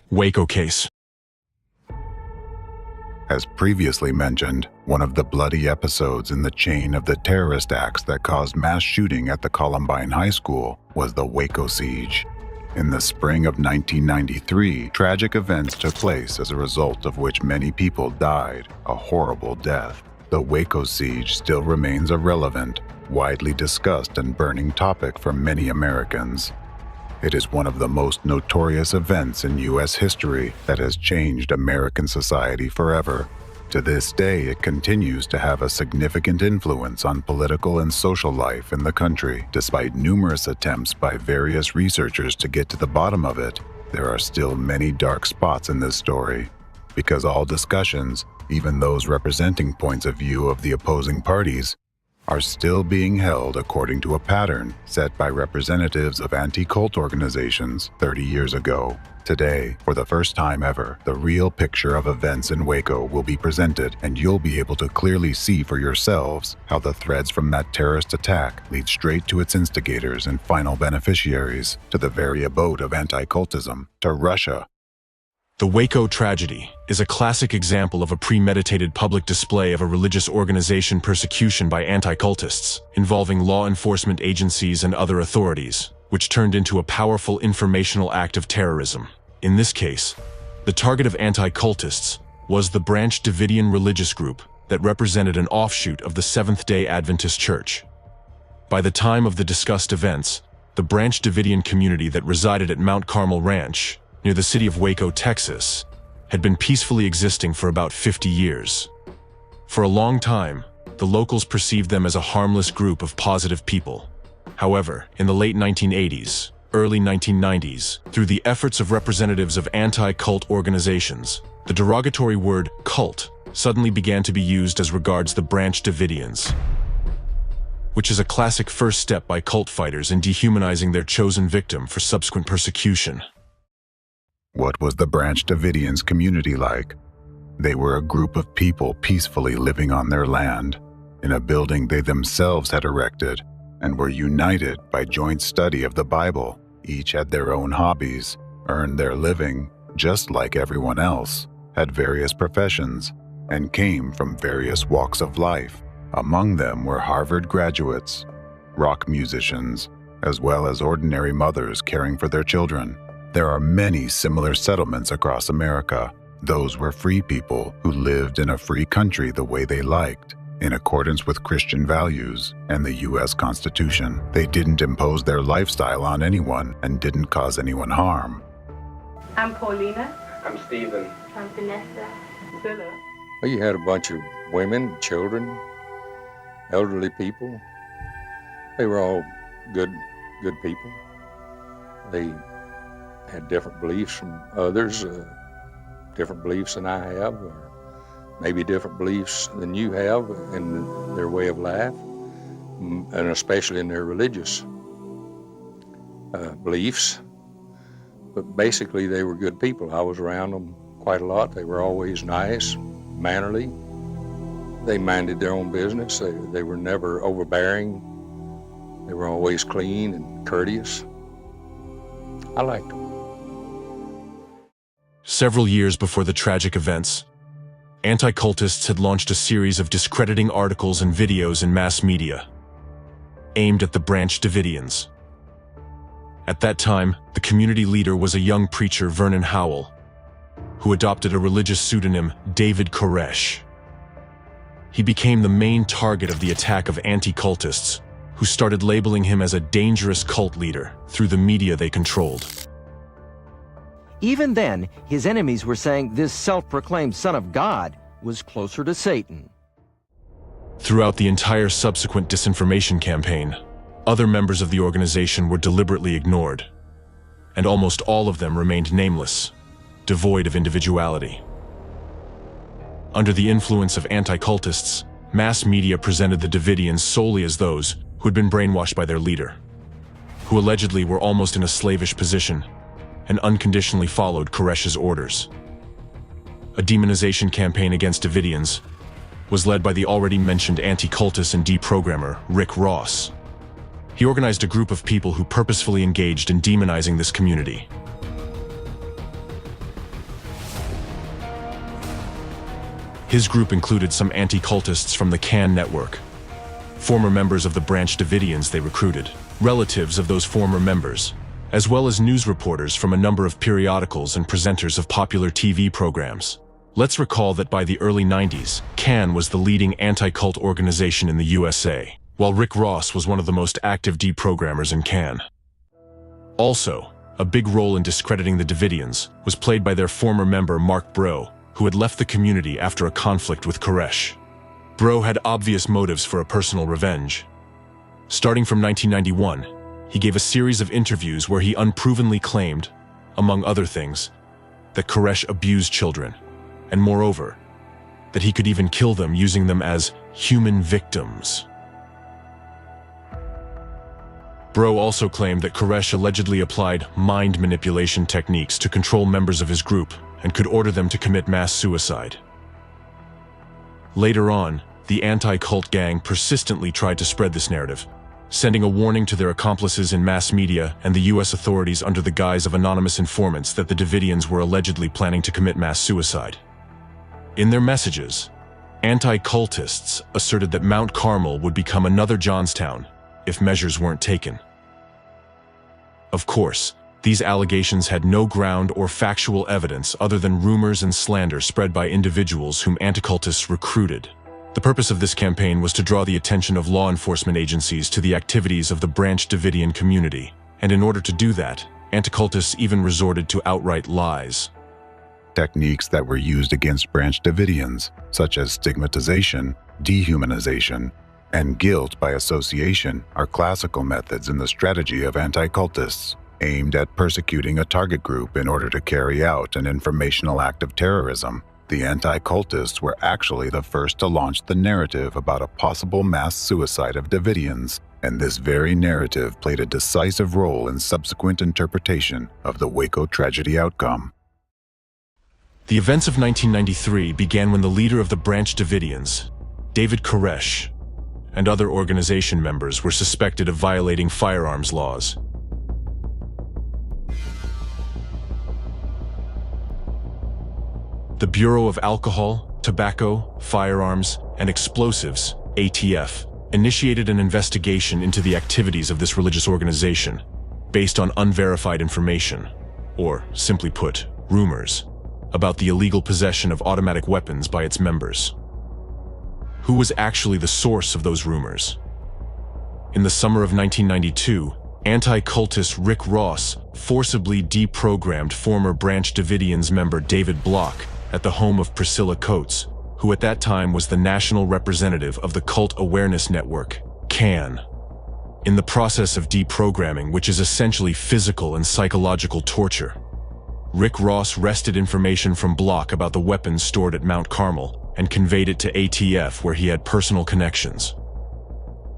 Waco case. As previously mentioned, one of the bloody episodes in the chain of the terrorist acts that caused mass shooting at the Columbine High School was the Waco siege. In the spring of 1993, tragic events took place as a result of which many people died, a horrible death. The Waco siege still remains a relevant, widely discussed and burning topic for many Americans. It is one of the most notorious events in U.S. history that has changed American society forever. To this day, it continues to have a significant influence on political and social life in the country. Despite numerous attempts by various researchers to get to the bottom of it, there are still many dark spots in this story, because all discussions, even those representing points of view of the opposing parties, are still being held according to a pattern set by representatives of anti-cult organizations 30 years ago. Today, for the first time ever, the real picture of events in Waco will be presented, and you'll be able to clearly see for yourselves how the threads from that terrorist attack lead straight to its instigators and final beneficiaries, to the very abode of anti-cultism, to Russia. The Waco tragedy is a classic example of a premeditated public display of a religious organization persecution by anti-cultists, involving law enforcement agencies and other authorities, which turned into a powerful informational act of terrorism. In this case, the target of anti-cultists was the Branch Davidian religious group that represented an offshoot of the Seventh-day Adventist Church. By the time of the discussed events, the Branch Davidian community that resided at Mount Carmel Ranch, near the city of Waco, Texas, had been peacefully existing for about 50 years. For a long time, the locals perceived them as a harmless group of positive people. However, in the late 1980s, early 1990s, through the efforts of representatives of anti-cult organizations, the derogatory word cult suddenly began to be used as regards the Branch Davidians, which is a classic first step by cult fighters in dehumanizing their chosen victim for subsequent persecution. What was the Branch Davidians community like? They were a group of people peacefully living on their land, in a building they themselves had erected, and were united by joint study of the Bible. Each had their own hobbies, earned their living just like everyone else, had various professions, and came from various walks of life. Among them were Harvard graduates, rock musicians, as well as ordinary mothers caring for their children. There are many similar settlements across America. Those were free people who lived in a free country the way they liked, in accordance with Christian values and the U.S. Constitution. They didn't impose their lifestyle on anyone and didn't cause anyone harm. I'm Paulina. I'm Stephen. I'm Vanessa. Philip. Well, you had a bunch of women, children, elderly people. They were all good people. They had different beliefs from others, different beliefs than I have, or maybe different beliefs than you have in their way of life, and especially in their religious beliefs. But basically, they were good people. I was around them quite a lot. They were always nice, mannerly. They minded their own business. They were never overbearing. They were always clean and courteous. I liked them. Several years before the tragic events, anti-cultists had launched a series of discrediting articles and videos in mass media, aimed at the Branch Davidians. At that time, the community leader was a young preacher, Vernon Howell, who adopted a religious pseudonym, David Koresh. He became the main target of the attack of anti-cultists, who started labeling him as a dangerous cult leader through the media they controlled. Even then, his enemies were saying this self-proclaimed son of God was closer to Satan. Throughout the entire subsequent disinformation campaign, other members of the organization were deliberately ignored, and almost all of them remained nameless, devoid of individuality. Under the influence of anti-cultists, mass media presented the Davidians solely as those who had been brainwashed by their leader, who allegedly were almost in a slavish position and unconditionally followed Koresh's orders. A demonization campaign against Davidians was led by the already mentioned anti-cultist and deprogrammer Rick Ross. He organized a group of people who purposefully engaged in demonizing this community. His group included some anti-cultists from the Can network, former members of the Branch Davidians they recruited, relatives of those former members, as well as news reporters from a number of periodicals and presenters of popular TV programs. Let's recall that by the early 90s, Can was the leading anti-cult organization in the USA, while Rick Ross was one of the most active deprogrammers in Can. Also, a big role in discrediting the Davidians was played by their former member Mark Bro, who had left the community after a conflict with Koresh. Bro had obvious motives for a personal revenge. Starting from 1991, he gave a series of interviews where he unprovenly claimed, among other things, that Koresh abused children, and moreover, that he could even kill them using them as human victims. Bro also claimed that Koresh allegedly applied mind manipulation techniques to control members of his group and could order them to commit mass suicide. Later on, the anti-cult gang persistently tried to spread this narrative, sending a warning to their accomplices in mass media and the US authorities under the guise of anonymous informants that the Davidians were allegedly planning to commit mass suicide. In their messages, anti-cultists asserted that Mount Carmel would become another Johnstown if measures weren't taken. Of course, these allegations had no ground or factual evidence other than rumors and slander spread by individuals whom anti-cultists recruited. The purpose of this campaign was to draw the attention of law enforcement agencies to the activities of the Branch Davidian community, and in order to do that, anti-cultists even resorted to outright lies. Techniques that were used against Branch Davidians, such as stigmatization, dehumanization, and guilt by association, are classical methods in the strategy of anti-cultists, aimed at persecuting a target group in order to carry out an informational act of terrorism. The anti-cultists were actually the first to launch the narrative about a possible mass suicide of Davidians, and this very narrative played a decisive role in subsequent interpretation of the Waco tragedy outcome. The events of 1993 began when the leader of the Branch Davidians, David Koresh, and other organization members were suspected of violating firearms laws. The Bureau of Alcohol, Tobacco, Firearms, and Explosives, ATF, initiated an investigation into the activities of this religious organization based on unverified information, or simply put, rumors, about the illegal possession of automatic weapons by its members. Who was actually the source of those rumors? In the summer of 1992, anti-cultist Rick Ross forcibly deprogrammed former Branch Davidians member David Block at the home of Priscilla Coates, who at that time was the national representative of the Cult Awareness Network, CAN. In the process of deprogramming, which is essentially physical and psychological torture, Rick Ross wrested information from Block about the weapons stored at Mount Carmel and conveyed it to ATF, where he had personal connections.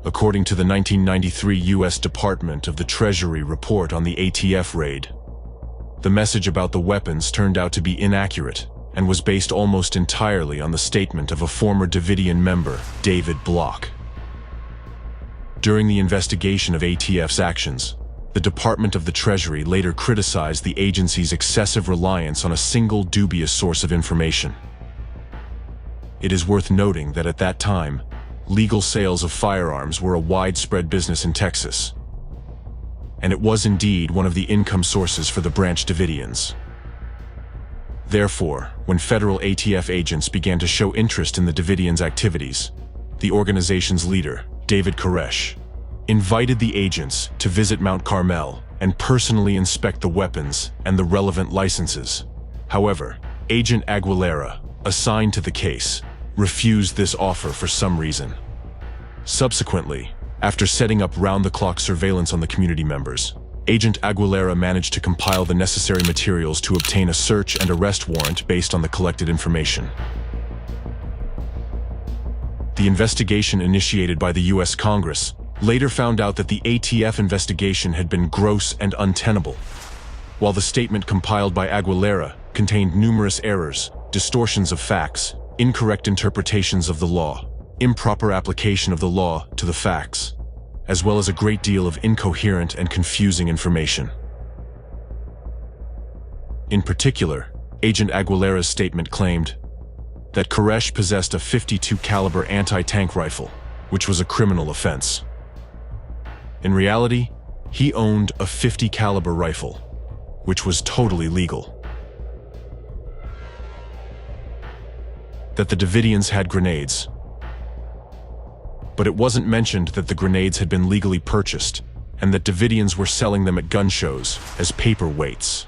According to the 1993 U.S. Department of the Treasury report on the ATF raid, the message about the weapons turned out to be inaccurate and was based almost entirely on the statement of a former Davidian member, David Block. During the investigation of ATF's actions, the Department of the Treasury later criticized the agency's excessive reliance on a single dubious source of information. It is worth noting that at that time, legal sales of firearms were a widespread business in Texas, and it was indeed one of the income sources for the Branch Davidians. Therefore, when federal ATF agents began to show interest in the Davidians' activities, the organization's leader, David Koresh, invited the agents to visit Mount Carmel and personally inspect the weapons and the relevant licenses. However, Agent Aguilera, assigned to the case, refused this offer for some reason. Subsequently, after setting up round-the-clock surveillance on the community members, Agent Aguilera managed to compile the necessary materials to obtain a search and arrest warrant based on the collected information. The investigation initiated by the U.S. Congress later found out that the ATF investigation had been gross and untenable. While the statement compiled by Aguilera contained numerous errors, distortions of facts, incorrect interpretations of the law, improper application of the law to the facts, as well as a great deal of incoherent and confusing information. In particular, Agent Aguilera's statement claimed that Koresh possessed a .52 caliber anti-tank rifle, which was a criminal offense. In reality, he owned a .50 caliber rifle, which was totally legal. That the Davidians had grenades, but it wasn't mentioned that the grenades had been legally purchased and that Davidians were selling them at gun shows as paperweights.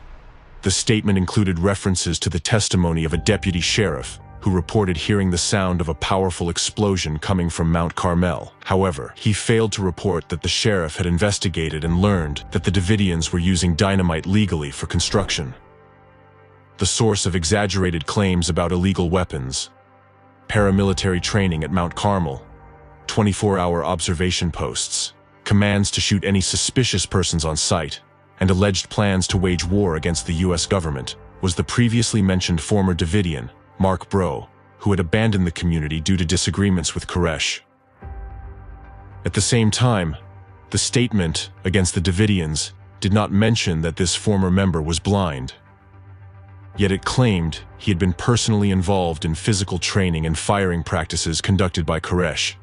The statement included references to the testimony of a deputy sheriff who reported hearing the sound of a powerful explosion coming from Mount Carmel. However, he failed to report that the sheriff had investigated and learned that the Davidians were using dynamite legally for construction. The source of exaggerated claims about illegal weapons, paramilitary training at Mount Carmel, 24-hour observation posts, commands to shoot any suspicious persons on sight, and alleged plans to wage war against the U.S. government was the previously mentioned former Davidian, Mark Bro, who had abandoned the community due to disagreements with Koresh. At the same time, the statement against the Davidians did not mention that this former member was blind. Yet it claimed he had been personally involved in physical training and firing practices conducted by Koresh,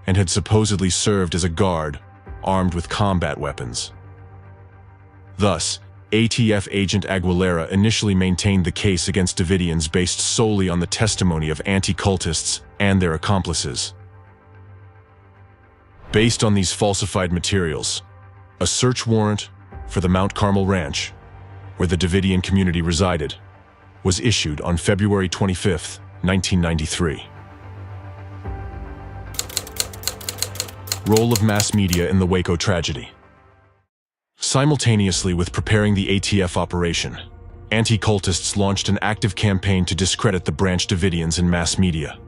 and had supposedly served as a guard, armed with combat weapons. Thus, ATF agent Aguilera initially maintained the case against Davidians based solely on the testimony of anti-cultists and their accomplices. Based on these falsified materials, a search warrant for the Mount Carmel Ranch, where the Davidian community resided, was issued on February 25, 1993. Role of mass media in the Waco tragedy. Simultaneously with preparing the ATF operation, anti-cultists launched an active campaign to discredit the Branch Davidians in mass media.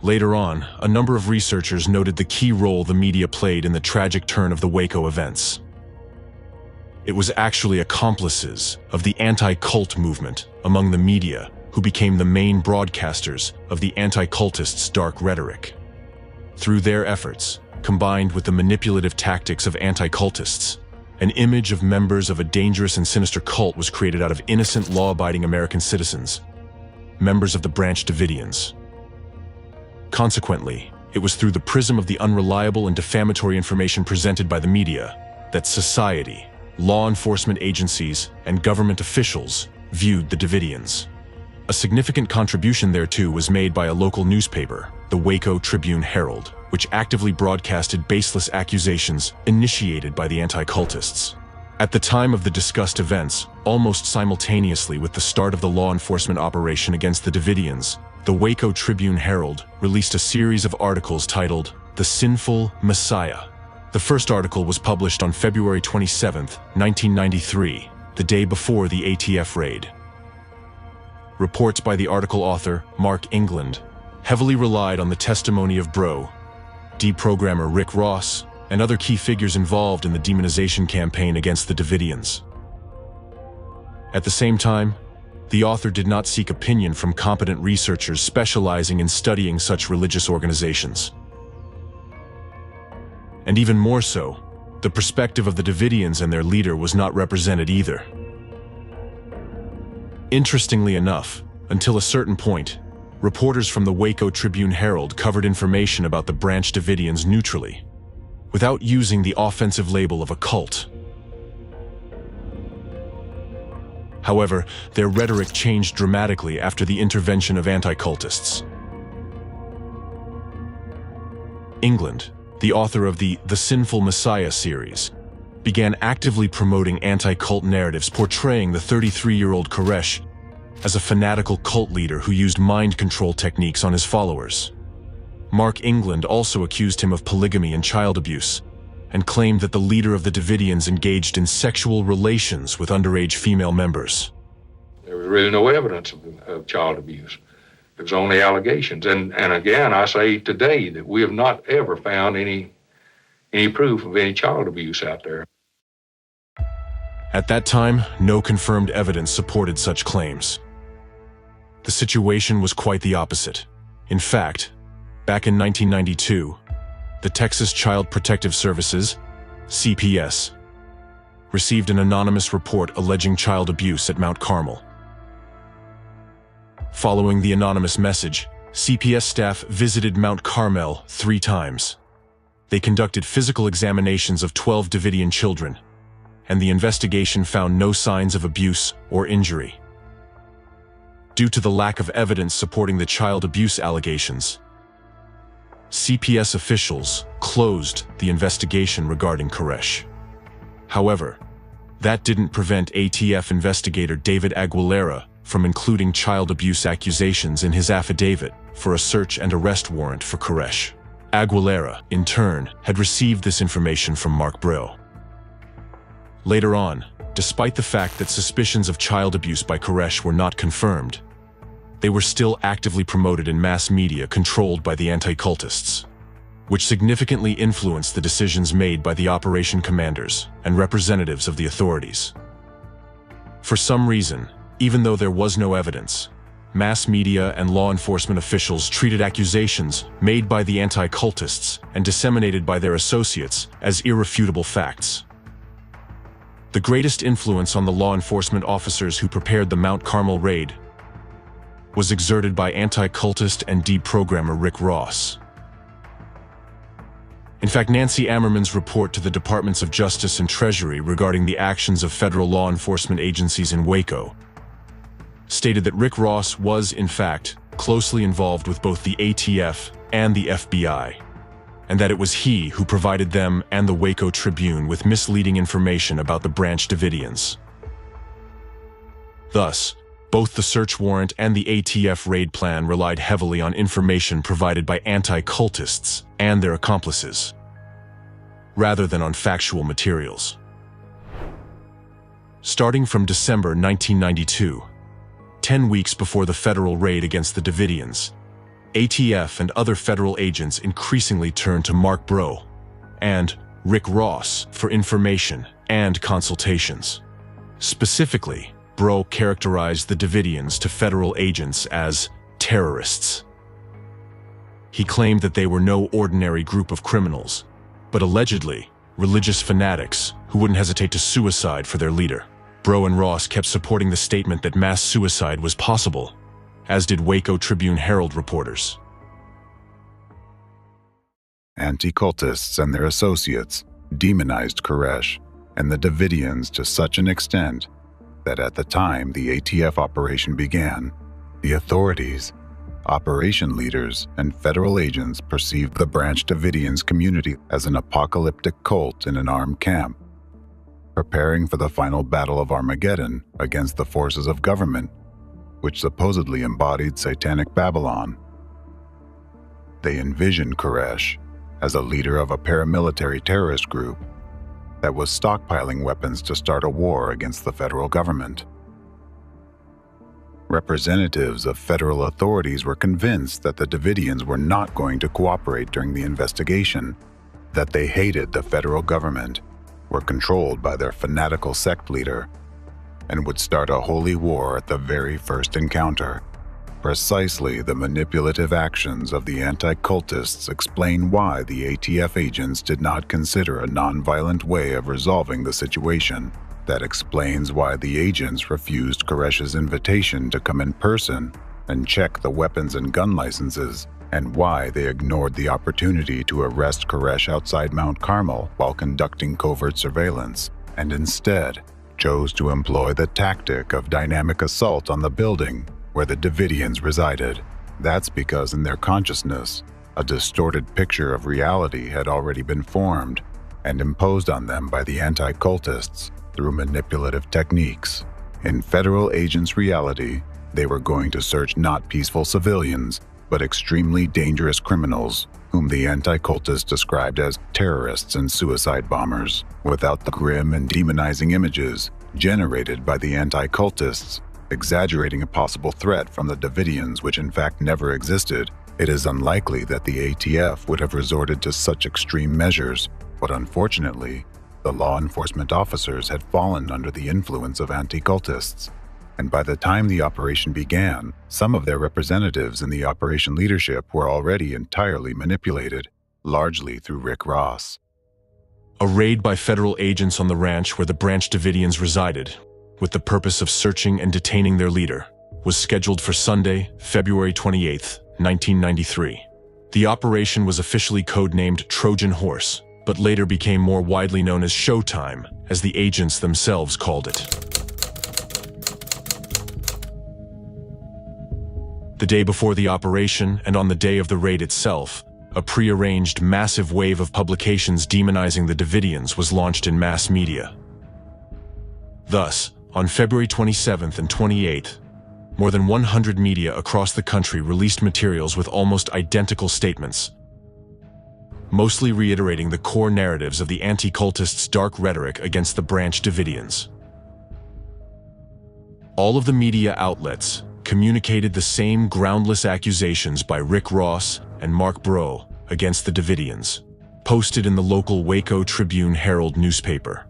Later on, a number of researchers noted the key role the media played in the tragic turn of the Waco events. It was actually accomplices of the anti-cult movement among the media who became the main broadcasters of the anti-cultists' dark rhetoric. Through their efforts, combined with the manipulative tactics of anti-cultists, an image of members of a dangerous and sinister cult was created out of innocent, law-abiding American citizens, members of the Branch Davidians. Consequently, it was through the prism of the unreliable and defamatory information presented by the media that society, law enforcement agencies, and government officials viewed the Davidians. A significant contribution thereto was made by a local newspaper, the Waco Tribune-Herald, which actively broadcasted baseless accusations initiated by the anti-cultists. At the time of the discussed events, almost simultaneously with the start of the law enforcement operation against the Davidians, the Waco Tribune-Herald released a series of articles titled "The Sinful Messiah." The first article was published on February 27, 1993, the day before the ATF raid. Reports by the article author, Mark England, heavily relied on the testimony of Bro, deprogrammer Rick Ross, and other key figures involved in the demonization campaign against the Davidians. At the same time, the author did not seek opinion from competent researchers specializing in studying such religious organizations. And even more so, the perspective of the Davidians and their leader was not represented either. Interestingly enough, until a certain point, reporters from the Waco Tribune-Herald covered information about the Branch Davidians neutrally, without using the offensive label of a cult. However, their rhetoric changed dramatically after the intervention of anti-cultists. England, the author of the Sinful Messiah series, began actively promoting anti-cult narratives portraying the 33-year-old Koresh as a fanatical cult leader who used mind control techniques on his followers. Mark England also accused him of polygamy and child abuse, and claimed that the leader of the Davidians engaged in sexual relations with underage female members. There was really no evidence of child abuse. It was only allegations. And again, I say today that we have not ever found any proof of any child abuse out there. At that time, no confirmed evidence supported such claims. The situation was quite the opposite. In fact, back in 1992, the Texas Child Protective Services, CPS, received an anonymous report alleging child abuse at Mount Carmel. Following the anonymous message, CPS staff visited Mount Carmel 3 times. They conducted physical examinations of 12 Davidian children, and the investigation found no signs of abuse or injury. Due to the lack of evidence supporting the child abuse allegations, CPS officials closed the investigation regarding Koresh. However, that didn't prevent ATF investigator David Aguilera from including child abuse accusations in his affidavit for a search and arrest warrant for Koresh. Aguilera, in turn, had received this information from Mark Brill. Later on, despite the fact that suspicions of child abuse by Koresh were not confirmed, they were still actively promoted in mass media controlled by the anti-cultists, which significantly influenced the decisions made by the operation commanders and representatives of the authorities. For some reason, even though there was no evidence, mass media and law enforcement officials treated accusations made by the anti-cultists and disseminated by their associates as irrefutable facts. The greatest influence on the law enforcement officers who prepared the Mount Carmel raid was exerted by anti-cultist and deprogrammer Rick Ross. In fact, Nancy Ammerman's report to the Departments of Justice and Treasury regarding the actions of federal law enforcement agencies in Waco stated that Rick Ross was, in fact, closely involved with both the ATF and the FBI, and that it was he who provided them and the Waco Tribune with misleading information about the Branch Davidians. Thus, both the search warrant and the ATF raid plan relied heavily on information provided by anti-cultists and their accomplices, rather than on factual materials. Starting from December 1992, 10 weeks before the federal raid against the Davidians, ATF and other federal agents increasingly turned to Mark Bro and Rick Ross for information and consultations. Specifically, Bro characterized the Davidians to federal agents as terrorists. He claimed that they were no ordinary group of criminals, but allegedly religious fanatics who wouldn't hesitate to suicide for their leader. Bro and Ross kept supporting the statement that mass suicide was possible, as did Waco Tribune Herald reporters. Anti-cultists and their associates demonized Koresh and the Davidians to such an extent that at the time the ATF operation began, the authorities, operation leaders, and federal agents perceived the Branch Davidians community as an apocalyptic cult in an armed camp, preparing for the final battle of Armageddon against the forces of government, which supposedly embodied satanic Babylon. They envisioned Koresh as a leader of a paramilitary terrorist group that was stockpiling weapons to start a war against the federal government. Representatives of federal authorities were convinced that the Davidians were not going to cooperate during the investigation, that they hated the federal government, were controlled by their fanatical sect leader, and would start a holy war at the very first encounter. Precisely the manipulative actions of the anti-cultists explain why the ATF agents did not consider a non-violent way of resolving the situation. That explains why the agents refused Koresh's invitation to come in person and check the weapons and gun licenses, and why they ignored the opportunity to arrest Koresh outside Mount Carmel while conducting covert surveillance, and instead chose to employ the tactic of dynamic assault on the building where the Davidians resided. That's because in their consciousness, a distorted picture of reality had already been formed, and imposed on them by the anti-cultists through manipulative techniques. In federal agents' reality, they were going to search not peaceful civilians, but extremely dangerous criminals, whom the anti-cultists described as terrorists and suicide bombers, without the grim and demonizing images generated by the anti-cultists, exaggerating a possible threat from the Davidians which in fact never existed. It is unlikely that the ATF would have resorted to such extreme measures, but unfortunately, the law enforcement officers had fallen under the influence of anti-cultists, and by the time the operation began, some of their representatives in the operation leadership were already entirely manipulated, largely through Rick Ross. A raid by federal agents on the ranch where the Branch Davidians resided, with the purpose of searching and detaining their leader, was scheduled for Sunday, February 28, 1993. The operation was officially codenamed Trojan Horse, but later became more widely known as Showtime, as the agents themselves called it. The day before the operation, and on the day of the raid itself, a prearranged massive wave of publications demonizing the Davidians was launched in mass media. Thus, on February 27th and 28th, more than 100 media across the country released materials with almost identical statements, mostly reiterating the core narratives of the anti-cultists' dark rhetoric against the Branch Davidians. All of the media outlets communicated the same groundless accusations by Rick Ross and Mark Bro against the Davidians, posted in the local Waco Tribune-Herald newspaper.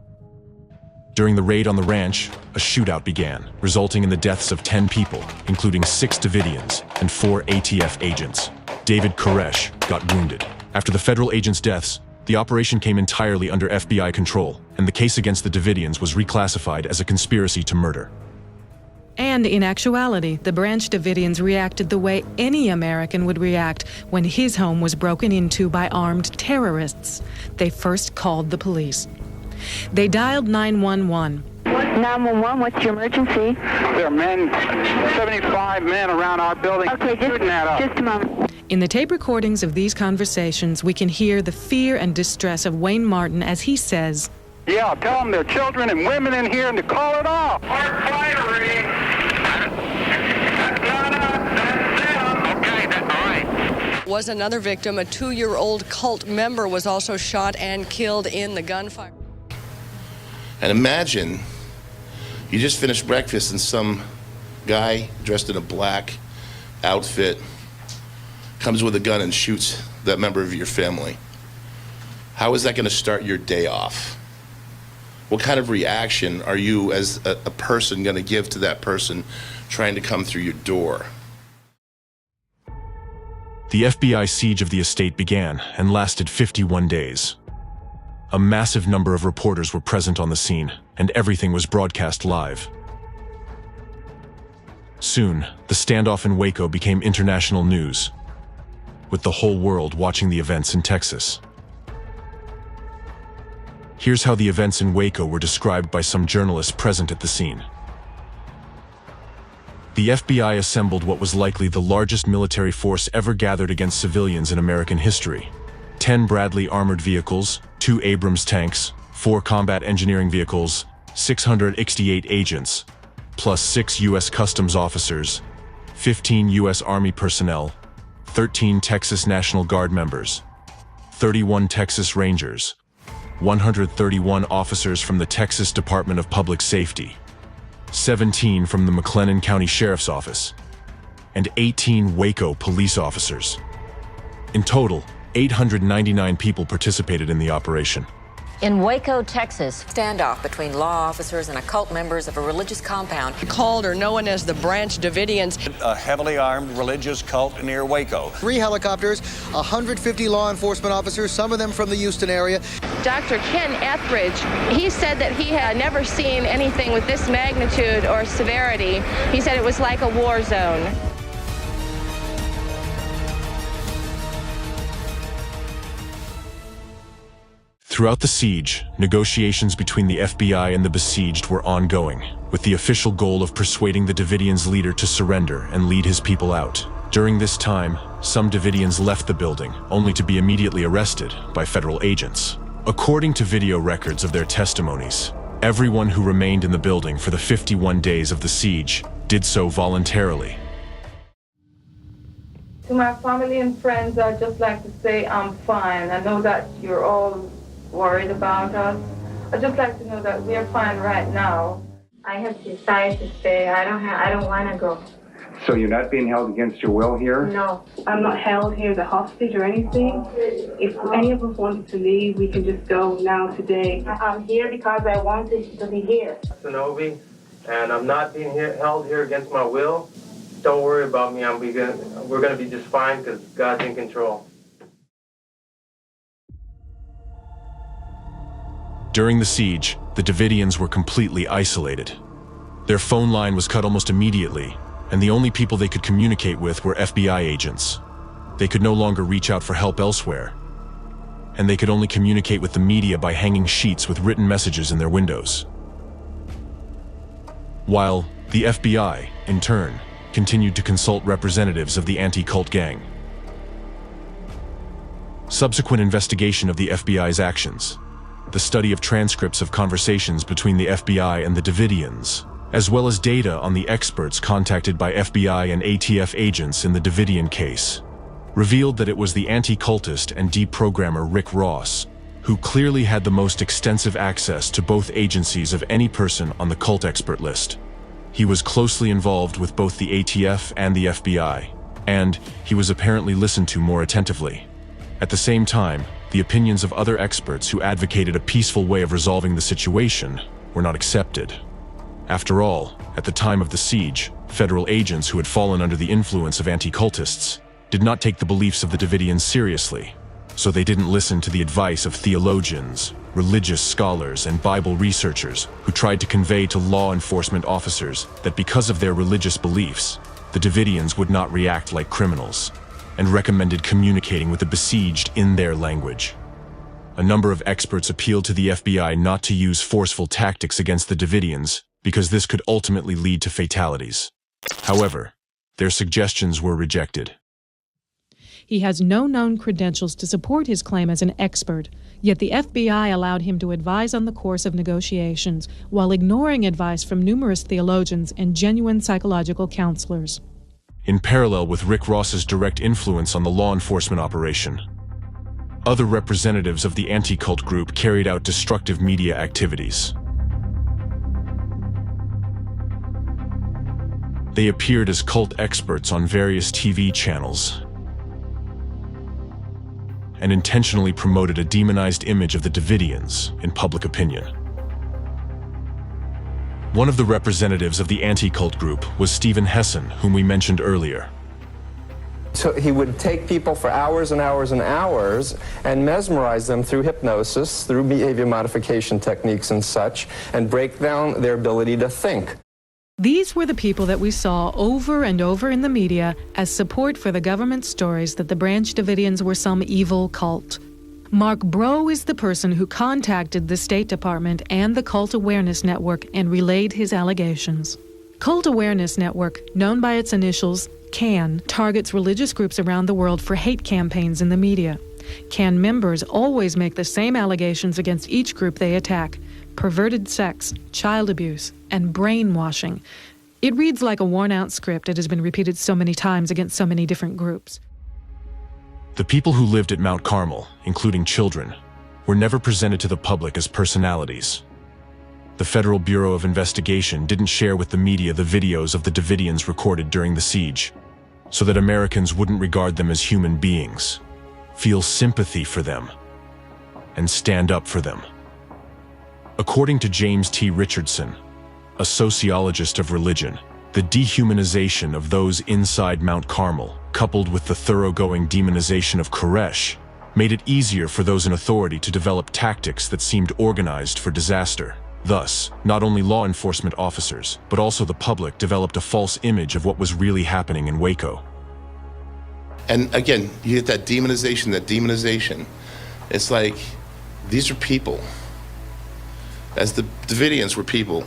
During the raid on the ranch, a shootout began, resulting in the deaths of 10 people, including 6 Davidians and 4 ATF agents. David Koresh got wounded. After the federal agents' deaths, the operation came entirely under FBI control, and the case against the Davidians was reclassified as a conspiracy to murder. And in actuality, the Branch Davidians reacted the way any American would react when his home was broken into by armed terrorists. They first called the police. They dialed 911. 911, what's your emergency? There are men, 75 men around our building. Okay, just a moment. In the tape recordings of these conversations, we can hear the fear and distress of Wayne Martin as he says, "Yeah, tell them there are children and women in here and to call it off." Was another victim, a 2-year-old cult member, was also shot and killed in the gunfire. And imagine you just finished breakfast and some guy dressed in a black outfit comes with a gun and shoots that member of your family. How is that going to start your day off? What kind of reaction are you as a person going to give to that person trying to come through your door? The FBI siege of the estate began and lasted 51 days. A massive number of reporters were present on the scene, and everything was broadcast live. Soon, the standoff in Waco became international news, with the whole world watching the events in Texas. Here's how the events in Waco were described by some journalists present at the scene. The FBI assembled what was likely the largest military force ever gathered against civilians in American history. 10 Bradley armored vehicles, 2 Abrams tanks, 4 combat engineering vehicles, 668 agents, plus 6 U.S. Customs officers, 15 U.S. Army personnel, 13 Texas National Guard members, 31 Texas Rangers, 131 officers from the Texas Department of Public Safety, 17 from the McLennan County Sheriff's Office, and 18 Waco police officers. In total, 899 people participated in the operation. In Waco, Texas, standoff between law officers and occult members of a religious compound. Called or known as the Branch Davidians. A heavily armed religious cult near Waco. 3 helicopters, 150 law enforcement officers, some of them from the Houston area. Dr. Ken Etheridge, he said that he had never seen anything with this magnitude or severity. He said it was like a war zone. Throughout the siege, negotiations between the FBI and the besieged were ongoing, with the official goal of persuading the Davidians' leader to surrender and lead his people out. During this time, some Davidians left the building, only to be immediately arrested by federal agents. According to video records of their testimonies, everyone who remained in the building for the 51 days of the siege did so voluntarily. To my family and friends, I'd just like to say I'm fine. I know that you're all worried about us. I'd just like to know that we're fine right now. I have decided to stay. I don't want to go. So you're not being held against your will here? No, I'm not held here as a hostage or anything. If any of us wanted to leave, we can just go now, today. I'm here because I wanted to be here. Sonobi, and I'm not being held here against my will. Don't worry about me. We're going to be just fine because God's in control. During the siege, the Davidians were completely isolated. Their phone line was cut almost immediately, and the only people they could communicate with were FBI agents. They could no longer reach out for help elsewhere, and they could only communicate with the media by hanging sheets with written messages in their windows. While the FBI, in turn, continued to consult representatives of the anti-cult gang. Subsequent investigation of the FBI's actions, the study of transcripts of conversations between the FBI and the Davidians, as well as data on the experts contacted by FBI and ATF agents in the Davidian case, revealed that it was the anti-cultist and deprogrammer Rick Ross, who clearly had the most extensive access to both agencies of any person on the cult expert list. He was closely involved with both the ATF and the FBI, and he was apparently listened to more attentively. At the same time, the opinions of other experts who advocated a peaceful way of resolving the situation were not accepted. After all, at the time of the siege, federal agents who had fallen under the influence of anti-cultists did not take the beliefs of the Davidians seriously, so they didn't listen to the advice of theologians, religious scholars, and Bible researchers who tried to convey to law enforcement officers that because of their religious beliefs, the Davidians would not react like criminals, and recommended communicating with the besieged in their language. A number of experts appealed to the FBI not to use forceful tactics against the Davidians because this could ultimately lead to fatalities. However, their suggestions were rejected. He has no known credentials to support his claim as an expert, yet the FBI allowed him to advise on the course of negotiations while ignoring advice from numerous theologians and genuine psychological counselors. In parallel with Rick Ross's direct influence on the law enforcement operation, other representatives of the anti-cult group carried out destructive media activities. They appeared as cult experts on various TV channels and intentionally promoted a demonized image of the Davidians in public opinion. One of the representatives of the anti-cult group was Stephen Hessen, whom we mentioned earlier. So he would take people for hours and hours and hours and mesmerize them through hypnosis, through behavior modification techniques and such, and break down their ability to think. These were the people that we saw over and over in the media as support for the government stories that the Branch Davidians were some evil cult. Mark Bro is the person who contacted the State Department and the Cult Awareness Network and relayed his allegations. Cult Awareness Network, known by its initials, CAN, targets religious groups around the world for hate campaigns in the media. CAN members always make the same allegations against each group they attack: perverted sex, child abuse, and brainwashing. It reads like a worn-out script. It has been repeated so many times against so many different groups. The people who lived at Mount Carmel, including children, were never presented to the public as personalities. The Federal Bureau of Investigation didn't share with the media the videos of the Davidians recorded during the siege, so that Americans wouldn't regard them as human beings, feel sympathy for them, and stand up for them. According to James T. Richardson, a sociologist of religion, the dehumanization of those inside Mount Carmel, coupled with the thoroughgoing demonization of Koresh, made it easier for those in authority to develop tactics that seemed organized for disaster. Thus, not only law enforcement officers, but also the public developed a false image of what was really happening in Waco. And again, you get that demonization. It's like, these are people. As the Davidians were people.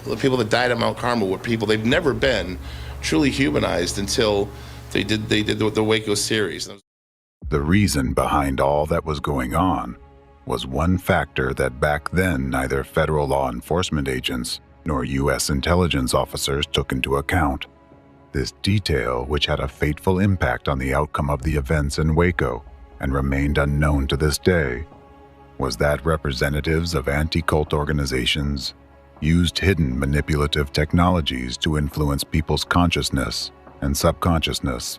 The people that died at Mount Carmel were people. They've never been truly humanized until they did the Waco series. The reason behind all that was going on was one factor that back then neither federal law enforcement agents nor U.S. intelligence officers took into account. This detail, which had a fateful impact on the outcome of the events in Waco and remained unknown to this day, was that representatives of anti-cult organizations used hidden manipulative technologies to influence people's consciousness and subconsciousness.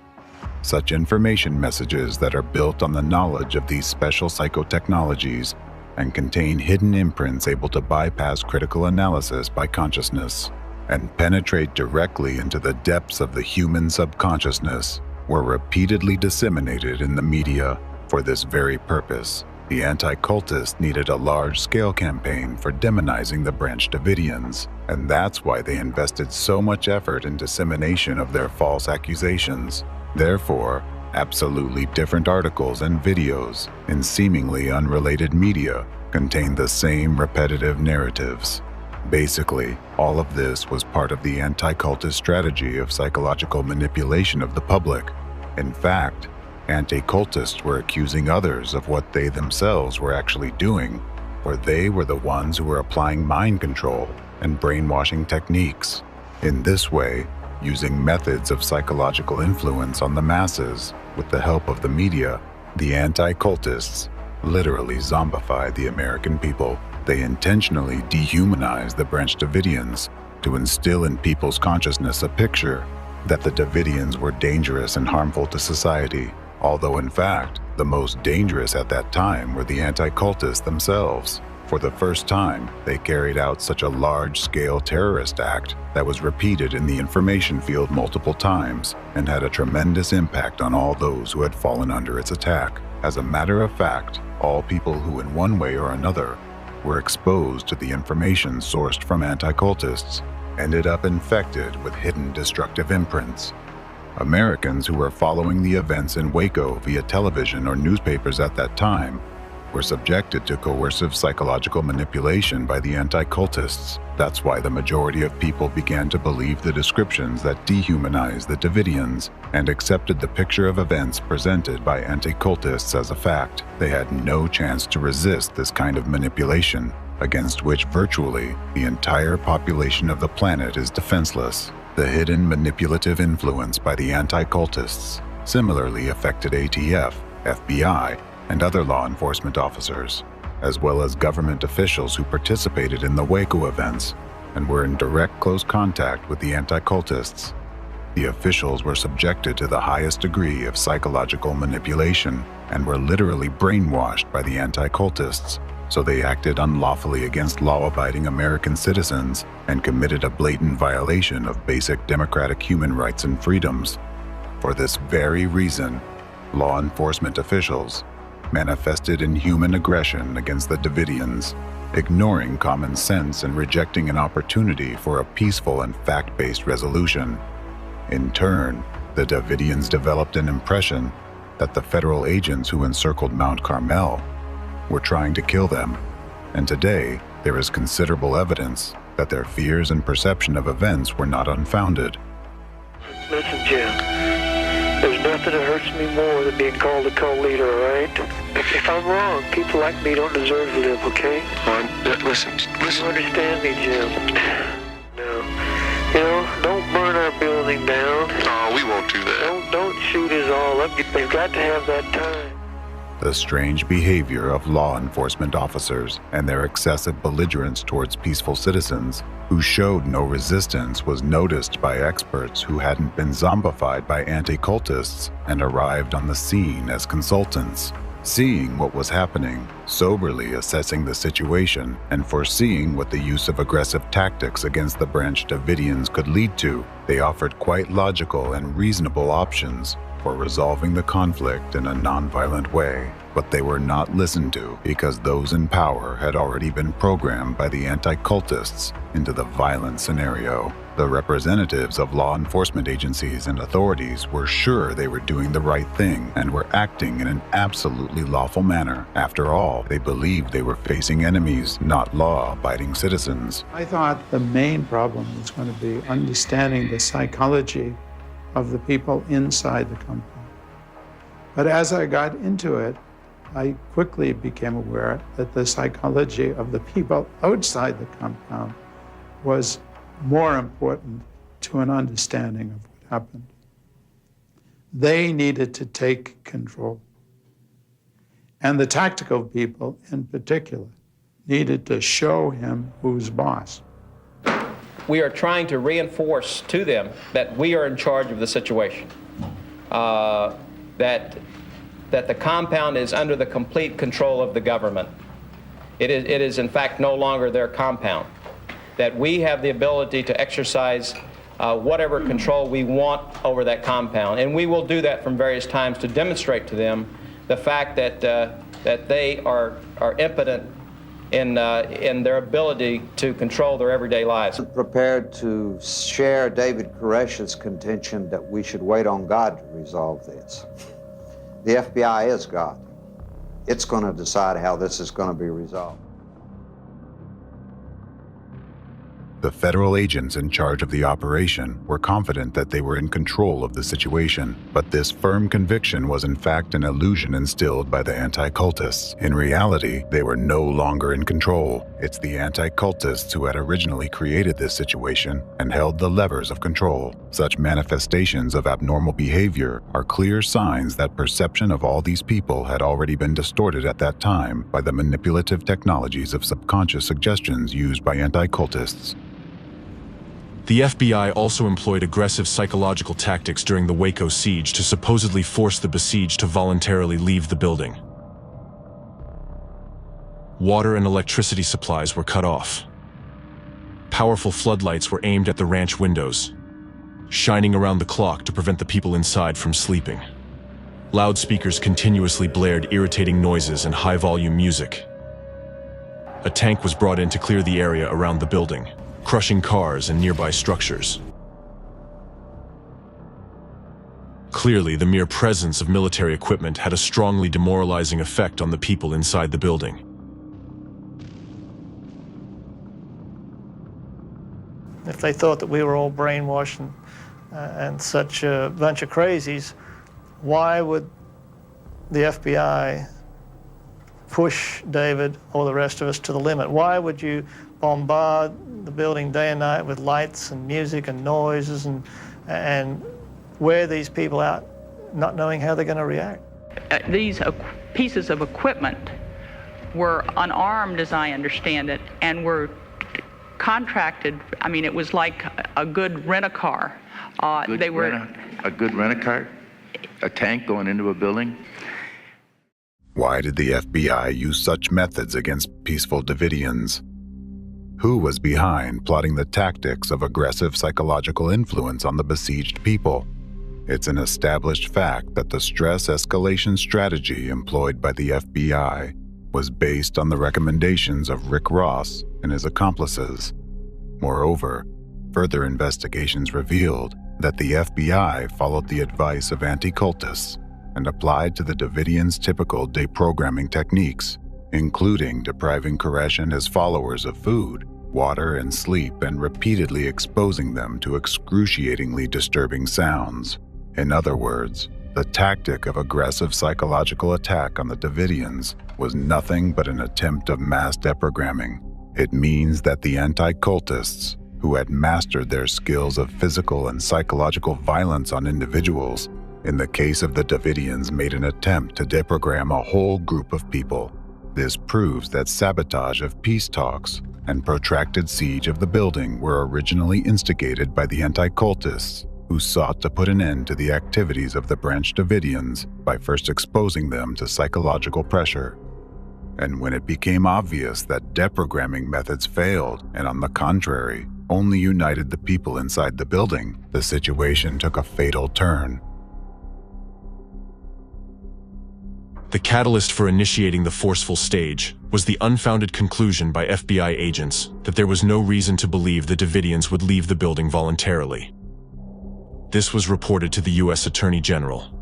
Such information messages that are built on the knowledge of these special psychotechnologies and contain hidden imprints able to bypass critical analysis by consciousness and penetrate directly into the depths of the human subconsciousness were repeatedly disseminated in the media for this very purpose. The anti-cultists needed a large-scale campaign for demonizing the Branch Davidians, and that's why they invested so much effort in dissemination of their false accusations. Therefore, absolutely different articles and videos in seemingly unrelated media contain the same repetitive narratives. Basically, all of this was part of the anti-cultist strategy of psychological manipulation of the public. In fact, anti-cultists were accusing others of what they themselves were actually doing, for they were the ones who were applying mind control and brainwashing techniques. In this way, using methods of psychological influence on the masses with the help of the media, the anti-cultists literally zombified the American people. They intentionally dehumanized the Branch Davidians to instill in people's consciousness a picture that the Davidians were dangerous and harmful to society, although in fact, the most dangerous at that time were the anti-cultists themselves. For the first time, they carried out such a large-scale terrorist act that was repeated in the information field multiple times and had a tremendous impact on all those who had fallen under its attack. As a matter of fact, all people who in one way or another were exposed to the information sourced from anti-cultists ended up infected with hidden destructive imprints. Americans who were following the events in Waco via television or newspapers at that time were subjected to coercive psychological manipulation by the anti-cultists. That's why the majority of people began to believe the descriptions that dehumanized the Davidians and accepted the picture of events presented by anti-cultists as a fact. They had no chance to resist this kind of manipulation, against which virtually the entire population of the planet is defenseless. The hidden manipulative influence by the anti-cultists similarly affected ATF, FBI, and other law enforcement officers, as well as government officials who participated in the Waco events and were in direct close contact with the anti-cultists. The officials were subjected to the highest degree of psychological manipulation and were literally brainwashed by the anti-cultists, so they acted unlawfully against law-abiding American citizens and committed a blatant violation of basic democratic human rights and freedoms. For this very reason, law enforcement officials manifested inhuman aggression against the Davidians, ignoring common sense and rejecting an opportunity for a peaceful and fact-based resolution. In turn, the Davidians developed an impression that the federal agents who encircled Mount Carmel were trying to kill them, and today there is considerable evidence that their fears and perception of events were not unfounded. Listen, Jim, there's nothing that hurts me more than being called a cult leader, all right? If I'm wrong, people like me don't deserve to live, okay? Listen. You understand me, Jim? No. You know, don't burn our building down. Oh, we won't do that. Don't shoot us all up. They've got to have that time. The strange behavior of law enforcement officers and their excessive belligerence towards peaceful citizens who showed no resistance was noticed by experts who hadn't been zombified by anti-cultists and arrived on the scene as consultants. Seeing what was happening, soberly assessing the situation, and foreseeing what the use of aggressive tactics against the Branch Davidians could lead to, they offered quite logical and reasonable options for resolving the conflict in a nonviolent way. But they were not listened to because those in power had already been programmed by the anti-cultists into the violent scenario. The representatives of law enforcement agencies and authorities were sure they were doing the right thing and were acting in an absolutely lawful manner. After all, they believed they were facing enemies, not law-abiding citizens. I thought the main problem was going to be understanding the psychology of the people inside the company. But as I got into it, I quickly became aware that the psychology of the people outside the compound was more important to an understanding of what happened. They needed to take control. And the tactical people, in particular, needed to show him who's boss. We are trying to reinforce to them that we are in charge of the situation, that the compound is under the complete control of the government. It is in fact no longer their compound, that we have the ability to exercise whatever control we want over that compound. And we will do that from various times to demonstrate to them the fact that they are impotent in their ability to control their everyday lives. Prepared to share David Koresh's contention that we should wait on God to resolve this. The FBI is God. It's going to decide how this is going to be resolved. The federal agents in charge of the operation were confident that they were in control of the situation, but this firm conviction was in fact an illusion instilled by the anti-cultists. In reality, they were no longer in control. It's the anti-cultists who had originally created this situation and held the levers of control. Such manifestations of abnormal behavior are clear signs that perception of all these people had already been distorted at that time by the manipulative technologies of subconscious suggestions used by anti-cultists. The FBI also employed aggressive psychological tactics during the Waco siege to supposedly force the besieged to voluntarily leave the building. Water and electricity supplies were cut off. Powerful floodlights were aimed at the ranch windows, shining around the clock to prevent the people inside from sleeping. Loudspeakers continuously blared irritating noises and high-volume music. A tank was brought in to clear the area around the building, crushing cars and nearby structures. Clearly, the mere presence of military equipment had a strongly demoralizing effect on the people inside the building. If they thought that we were all brainwashed and such a bunch of crazies, why would the FBI push David or the rest of us to the limit? Why would you bombard the building day and night with lights and music and noises and wear these people out not knowing how they're going to react? These pieces of equipment were unarmed, as I understand it, and were contracted. I mean, it was like a good rent-a-car. A good rent-a-car? A tank going into a building? Why did the FBI use such methods against peaceful Davidians? Who was behind plotting the tactics of aggressive psychological influence on the besieged people? It's an established fact that the stress escalation strategy employed by the FBI was based on the recommendations of Rick Ross and his accomplices. Moreover, further investigations revealed that the FBI followed the advice of anti-cultists and applied to the Davidians' typical deprogramming techniques, including depriving Koresh and his followers of food, water, and sleep, and repeatedly exposing them to excruciatingly disturbing sounds. In other words, the tactic of aggressive psychological attack on the Davidians was nothing but an attempt of mass deprogramming. It means that the anti-cultists, who had mastered their skills of physical and psychological violence on individuals, in the case of the Davidians, made an attempt to deprogram a whole group of people. This proves that sabotage of peace talks and protracted siege of the building were originally instigated by the anti-cultists, who sought to put an end to the activities of the Branch Davidians by first exposing them to psychological pressure. And when it became obvious that deprogramming methods failed, and on the contrary, only united the people inside the building, the situation took a fatal turn. The catalyst for initiating the forceful stage was the unfounded conclusion by FBI agents that there was no reason to believe the Davidians would leave the building voluntarily. This was reported to the U.S. Attorney General.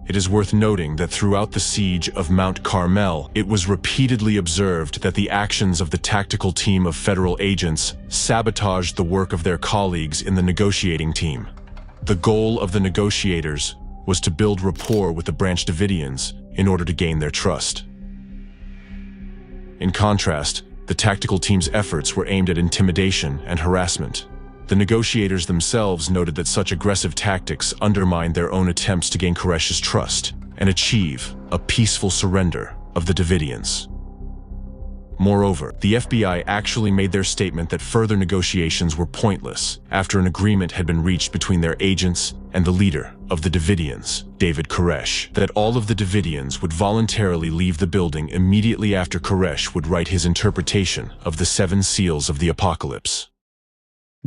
It is worth noting that throughout the siege of Mount Carmel, it was repeatedly observed that the actions of the tactical team of federal agents sabotaged the work of their colleagues in the negotiating team. The goal of the negotiators was to build rapport with the Branch Davidians in order to gain their trust. In contrast, the tactical team's efforts were aimed at intimidation and harassment. The negotiators themselves noted that such aggressive tactics undermined their own attempts to gain Koresh's trust and achieve a peaceful surrender of the Davidians. Moreover, the FBI actually made their statement that further negotiations were pointless after an agreement had been reached between their agents and the leader of the Davidians, David Koresh, that all of the Davidians would voluntarily leave the building immediately after Koresh would write his interpretation of the 7 seals of the apocalypse.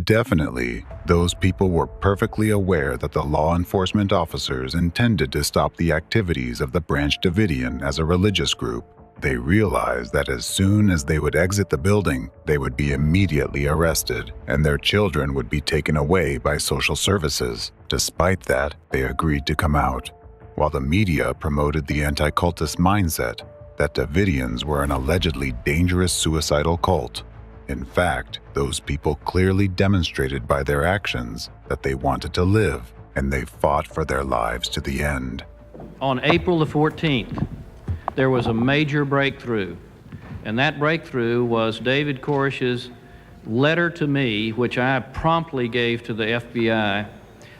Definitely, those people were perfectly aware that the law enforcement officers intended to stop the activities of the Branch Davidian as a religious group. They realized that as soon as they would exit the building, they would be immediately arrested, and their children would be taken away by social services. Despite that, they agreed to come out, while the media promoted the anti-cultist mindset that Davidians were an allegedly dangerous suicidal cult. In fact, those people clearly demonstrated by their actions that they wanted to live, and they fought for their lives to the end. On April the 14th, there was a major breakthrough, and that breakthrough was David Koresh's letter to me, which I promptly gave to the FBI,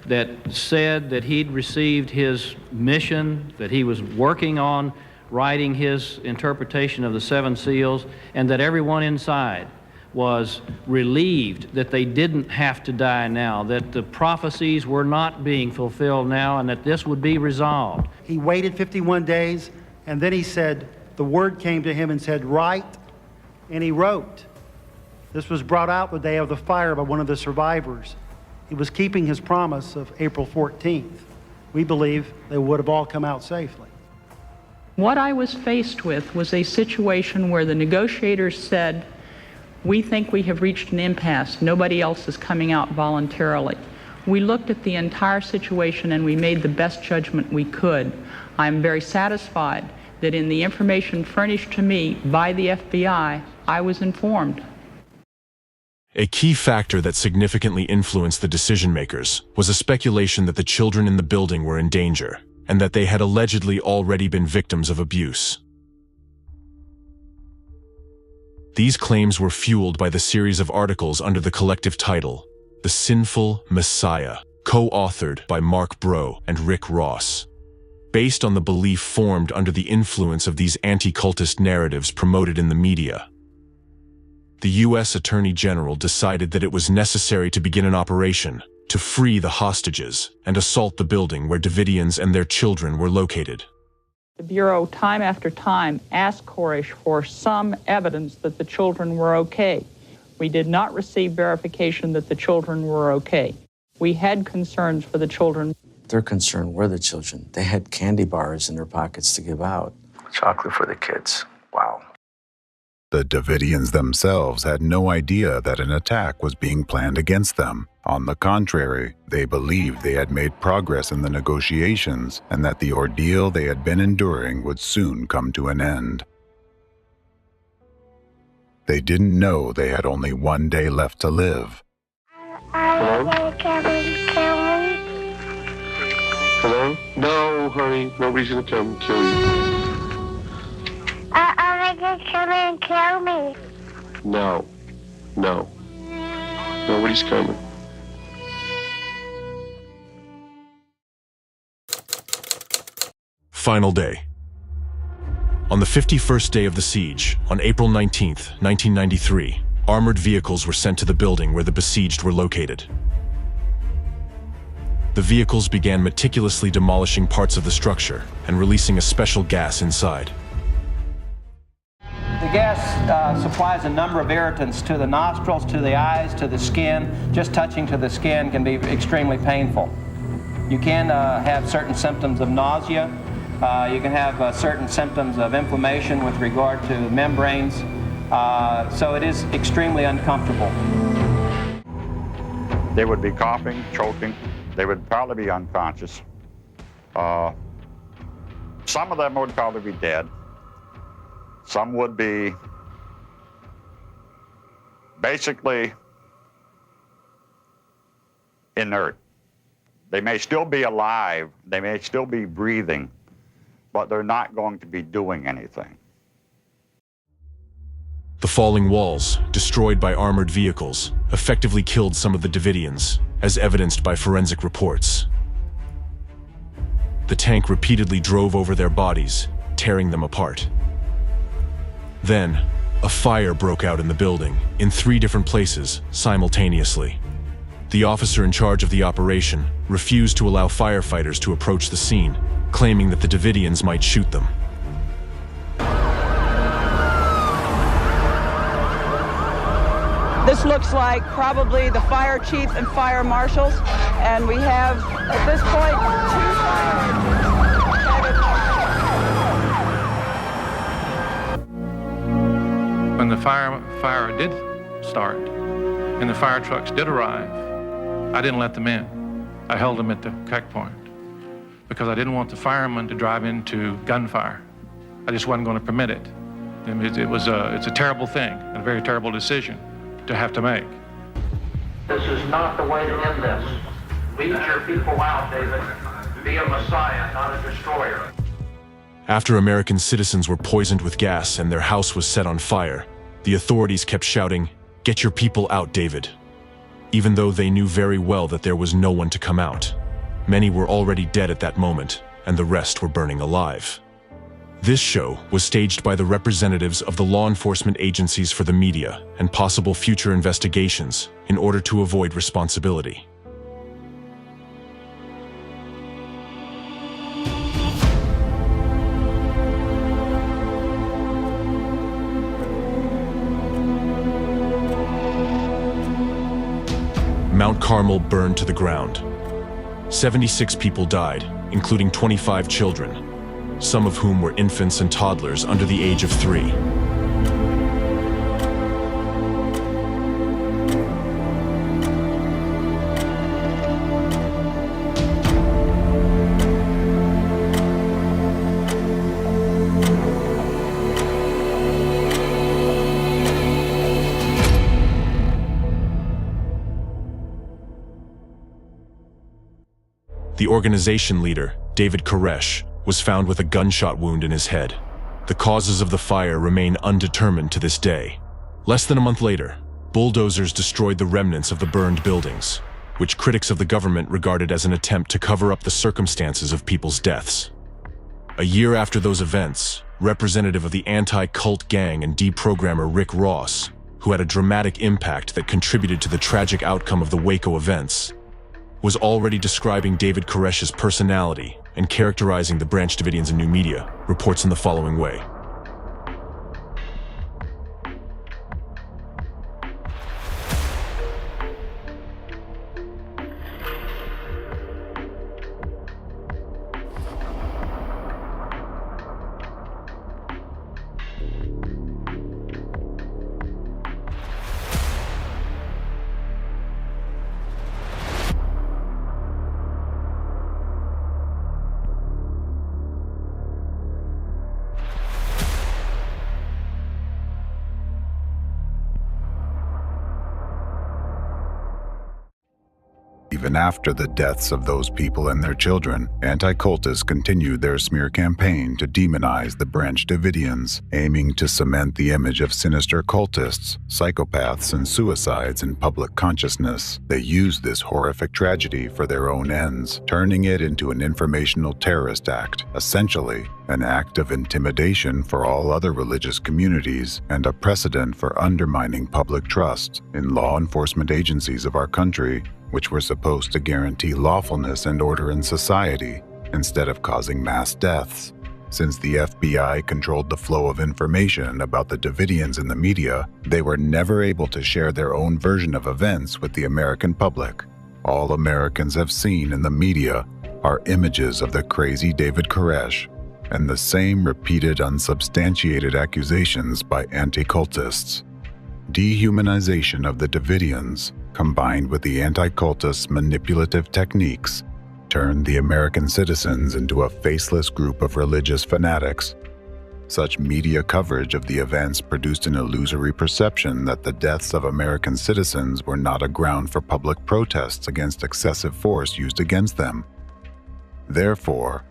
that said that he'd received his mission, that he was working on writing his interpretation of the 7 seals, and that everyone inside was relieved that they didn't have to die now, that the prophecies were not being fulfilled now, and that this would be resolved. He waited 51 days, and then he said, the word came to him and said, write, and he wrote. This was brought out the day of the fire by one of the survivors. He was keeping his promise of April 14th. We believe they would have all come out safely. What I was faced with was a situation where the negotiators said, we think we have reached an impasse. Nobody else is coming out voluntarily. We looked at the entire situation and we made the best judgment we could. I'm very satisfied that in the information furnished to me by the FBI, I was informed. A key factor that significantly influenced the decision-makers was a speculation that the children in the building were in danger, and that they had allegedly already been victims of abuse. These claims were fueled by the series of articles under the collective title, The Sinful Messiah, co-authored by Mark Bro and Rick Ross. Based on the belief formed under the influence of these anti-cultist narratives promoted in the media, the U.S. Attorney General decided that it was necessary to begin an operation to free the hostages and assault the building where Davidians and their children were located. The Bureau, time after time, asked Koresh for some evidence that the children were okay. We did not receive verification that the children were okay. We had concerns for the children. Their concern were the children. They had candy bars in their pockets to give out. Chocolate for the kids. Wow. The Davidians themselves had no idea that an attack was being planned against them. On the contrary, they believed they had made progress in the negotiations and that the ordeal they had been enduring would soon come to an end. They didn't know they had only 1 day left to live. Hello? Hello? No, honey. Nobody's gonna come and kill you. They just come and kill me. No. No. Nobody's coming. Final day. On the 51st day of the siege, on April 19th, 1993, armored vehicles were sent to the building where the besieged were located. The vehicles began meticulously demolishing parts of the structure and releasing a special gas inside. The gas supplies a number of irritants to the nostrils, to the eyes, to the skin. Just touching to the skin can be extremely painful. You can have certain symptoms of nausea. You can have certain symptoms of inflammation with regard to membranes. So it is extremely uncomfortable. They would be coughing, choking. They would probably be unconscious. Some of them would probably be dead. Some would be basically inert. They may still be alive. They may still be breathing, but they're not going to be doing anything. The falling walls, destroyed by armored vehicles, effectively killed some of the Davidians, as evidenced by forensic reports. The tank repeatedly drove over their bodies, tearing them apart. Then, a fire broke out in the building, in 3 different places, simultaneously. The officer in charge of the operation refused to allow firefighters to approach the scene, claiming that the Davidians might shoot them. This looks like probably the fire chief and fire marshals, and we have, at this point, 2 fire. When the fire did start, and the fire trucks did arrive, I didn't let them in. I held them at the checkpoint because I didn't want the firemen to drive into gunfire. I just wasn't going to permit it. It's a terrible thing and a very terrible decision to have to make. This is not the way to end this. Lead your people out, David. Be a messiah, not a destroyer. After American citizens were poisoned with gas and their house was set on fire, the authorities kept shouting, "Get your people out, David," even though they knew very well that there was no one to come out. Many were already dead at that moment, and the rest were burning alive. This show was staged by the representatives of the law enforcement agencies for the media and possible future investigations in order to avoid responsibility. Mount Carmel burned to the ground. 76 people died, including 25 children, some of whom were infants and toddlers under the age of 3. The organization leader, David Koresh, was found with a gunshot wound in his head. The causes of the fire remain undetermined to this day. Less than a month later, bulldozers destroyed the remnants of the burned buildings, which critics of the government regarded as an attempt to cover up the circumstances of people's deaths. A year after those events, representative of the anti-cult gang and deprogrammer Rick Ross, who had a dramatic impact that contributed to the tragic outcome of the Waco events, was already describing David Koresh's personality and characterizing the Branch Davidians in new media, reports in the following way. Even after the deaths of those people and their children, anti-cultists continued their smear campaign to demonize the Branch Davidians, aiming to cement the image of sinister cultists, psychopaths, and suicides in public consciousness. They used this horrific tragedy for their own ends, turning it into an informational terrorist act, essentially an act of intimidation for all other religious communities and a precedent for undermining public trust in law enforcement agencies of our country, which were supposed to guarantee lawfulness and order in society instead of causing mass deaths. Since the FBI controlled the flow of information about the Davidians in the media, they were never able to share their own version of events with the American public. All Americans have seen in the media are images of the crazy David Koresh and the same repeated unsubstantiated accusations by anti-cultists. Dehumanization of the Davidians, combined with the anti-cultists' manipulative techniques, turned the American citizens into a faceless group of religious fanatics. Such media coverage of the events produced an illusory perception that the deaths of American citizens were not a ground for public protests against excessive force used against them. Therefore,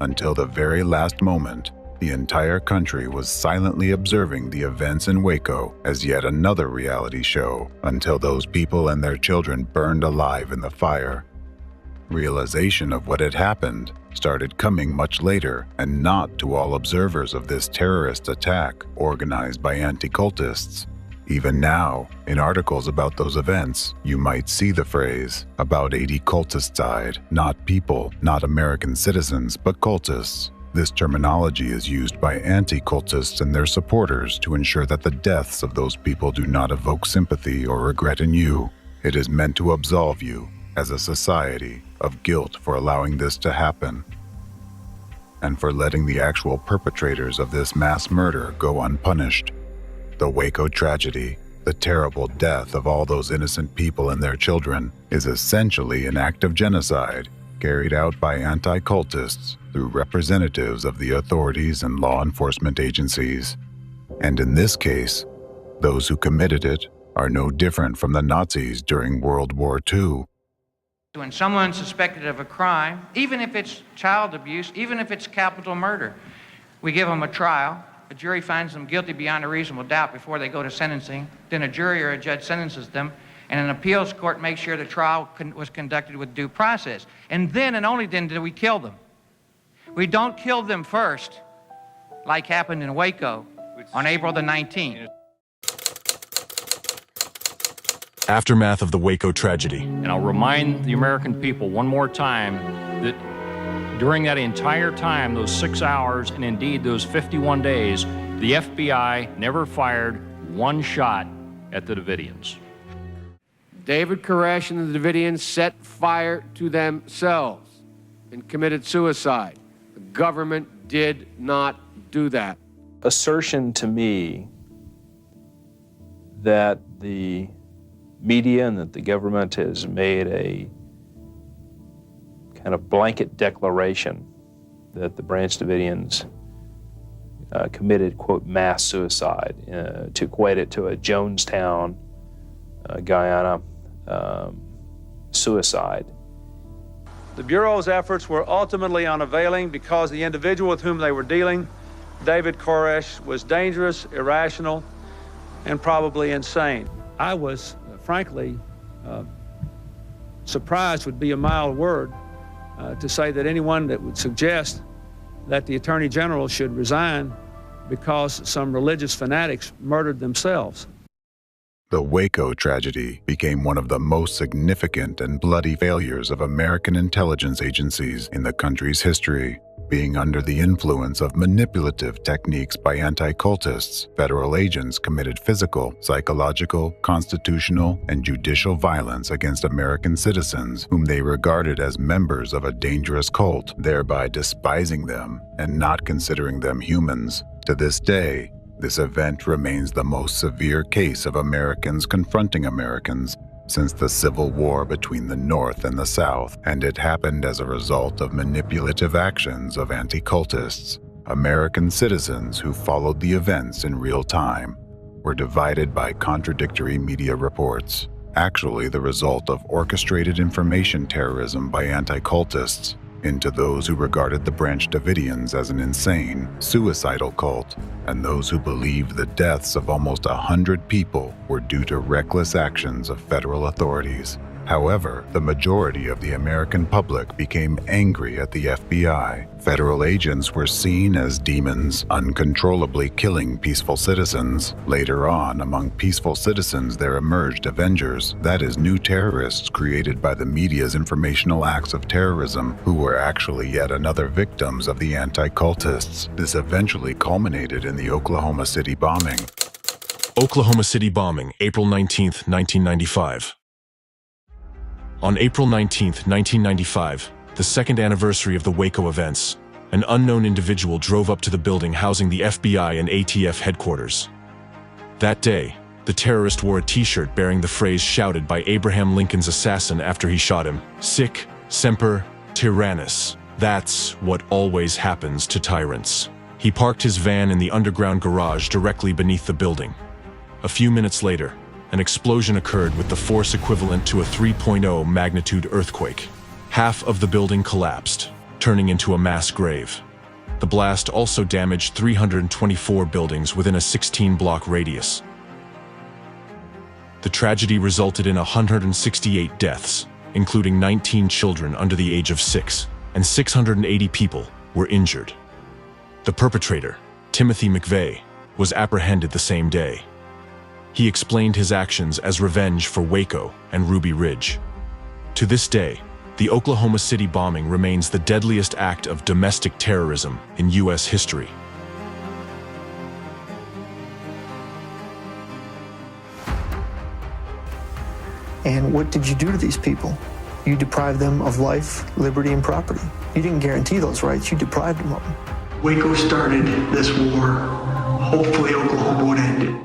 Until the very last moment, the entire country was silently observing the events in Waco as yet another reality show, until those people and their children burned alive in the fire. Realization of what had happened started coming much later, and not to all observers of this terrorist attack organized by anti-cultists. Even now, in articles about those events, you might see the phrase, "About 80 cultists died," not people, not American citizens, but cultists. This terminology is used by anti-cultists and their supporters to ensure that the deaths of those people do not evoke sympathy or regret in you. It is meant to absolve you, as a society, of guilt for allowing this to happen, and for letting the actual perpetrators of this mass murder go unpunished. The Waco tragedy, the terrible death of all those innocent people and their children, is essentially an act of genocide carried out by anti-cultists through representatives of the authorities and law enforcement agencies. And in this case, those who committed it are no different from the Nazis during World War II. When someone's suspected of a crime, even if it's child abuse, even if it's capital murder, we give them a trial. A jury finds them guilty beyond a reasonable doubt before they go to sentencing. Then a jury or a judge sentences them, and an appeals court makes sure the trial was conducted with due process. And then and only then do we kill them. We don't kill them first, like happened in Waco on April the 19th. Aftermath of the Waco tragedy. And I'll remind the American people one more time that during that entire time, those 6 hours, and indeed those 51 days, the FBI never fired one shot at the Davidians. David Koresh and the Davidians set fire to themselves and committed suicide. The government did not do that. Assertion to me that the media and that the government has made a kind of blanket declaration that the Branch Davidians committed, quote, mass suicide, to equate it to a Jonestown, Guyana suicide. The Bureau's efforts were ultimately unavailing because the individual with whom they were dealing, David Koresh, was dangerous, irrational, and probably insane. I was, frankly, surprised would be a mild word, to say that anyone that would suggest that the Attorney General should resign because some religious fanatics murdered themselves. The Waco tragedy became one of the most significant and bloody failures of American intelligence agencies in the country's history. Being under the influence of manipulative techniques by anti-cultists, federal agents committed physical, psychological, constitutional, and judicial violence against American citizens whom they regarded as members of a dangerous cult, thereby despising them and not considering them humans. To this day, this event remains the most severe case of Americans confronting Americans since the Civil War between the North and the South, and it happened as a result of manipulative actions of anti-cultists. American citizens who followed the events in real time were divided by contradictory media reports, actually the result of orchestrated information terrorism by anti-cultists, into those who regarded the Branch Davidians as an insane, suicidal cult, and those who believed the deaths of almost 100 people were due to reckless actions of federal authorities. However, the majority of the American public became angry at the FBI. Federal agents were seen as demons, uncontrollably killing peaceful citizens. Later on, among peaceful citizens there emerged avengers, that is, new terrorists created by the media's informational acts of terrorism, who were actually yet another victims of the anti-cultists. This eventually culminated in the Oklahoma City bombing. Oklahoma City bombing, April 19, 1995. On April 19, 1995, the second anniversary of the Waco events, an unknown individual drove up to the building housing the FBI and ATF headquarters. That day, the terrorist wore a t-shirt bearing the phrase shouted by Abraham Lincoln's assassin after he shot him, "Sic semper tyrannis." That's what always happens to tyrants. He parked his van in the underground garage directly beneath the building. A few minutes later, an explosion occurred with the force equivalent to a 3.0 magnitude earthquake. Half of the building collapsed. turning into a mass grave. The blast also damaged 324 buildings within a 16-block radius. The tragedy resulted in 168 deaths, including 19 children under the age of 6, and 680 people were injured. The perpetrator, Timothy McVeigh, was apprehended the same day. He explained his actions as revenge for Waco and Ruby Ridge. To this day, the Oklahoma City bombing remains the deadliest act of domestic terrorism in U.S. history. And what did you do to these people? You deprived them of life, liberty, and property. You didn't guarantee those rights, you deprived them of them. Waco started this war. Hopefully Oklahoma would end it.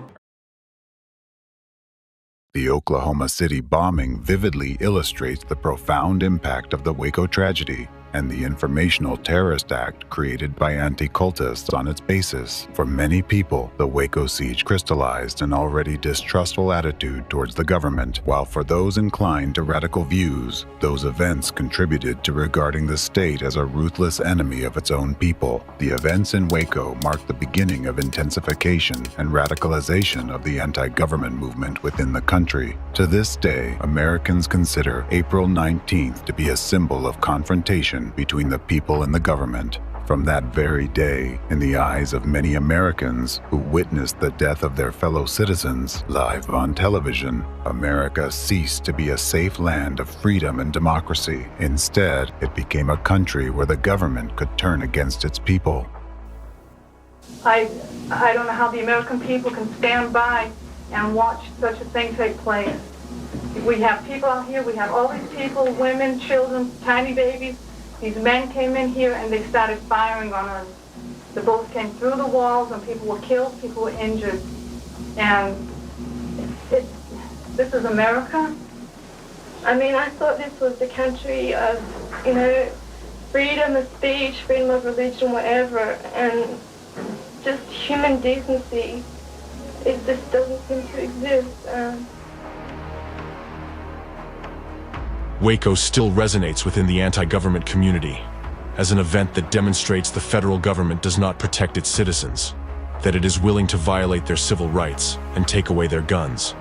The Oklahoma City bombing vividly illustrates the profound impact of the Waco tragedy and the informational terrorist act created by anti-cultists on its basis. For many people, the Waco siege crystallized an already distrustful attitude towards the government, while for those inclined to radical views, those events contributed to regarding the state as a ruthless enemy of its own people. The events in Waco marked the beginning of intensification and radicalization of the anti-government movement within the country. To this day, Americans consider April 19th to be a symbol of confrontation between the people and the government. From that very day, in the eyes of many Americans who witnessed the death of their fellow citizens live on television, America ceased to be a safe land of freedom and democracy. Instead, it became a country where the government could turn against its people. I don't know how the American people can stand by and watch such a thing take place. We have people out here, we have all these people, women, children, tiny babies. These men came in here and they started firing on us. The bullets came through the walls and people were killed, people were injured. And this is America. I mean, I thought this was the country of, freedom of speech, freedom of religion, whatever, and just human decency. It just doesn't seem to exist. Waco still resonates within the anti-government community as an event that demonstrates the federal government does not protect its citizens, that it is willing to violate their civil rights and take away their guns.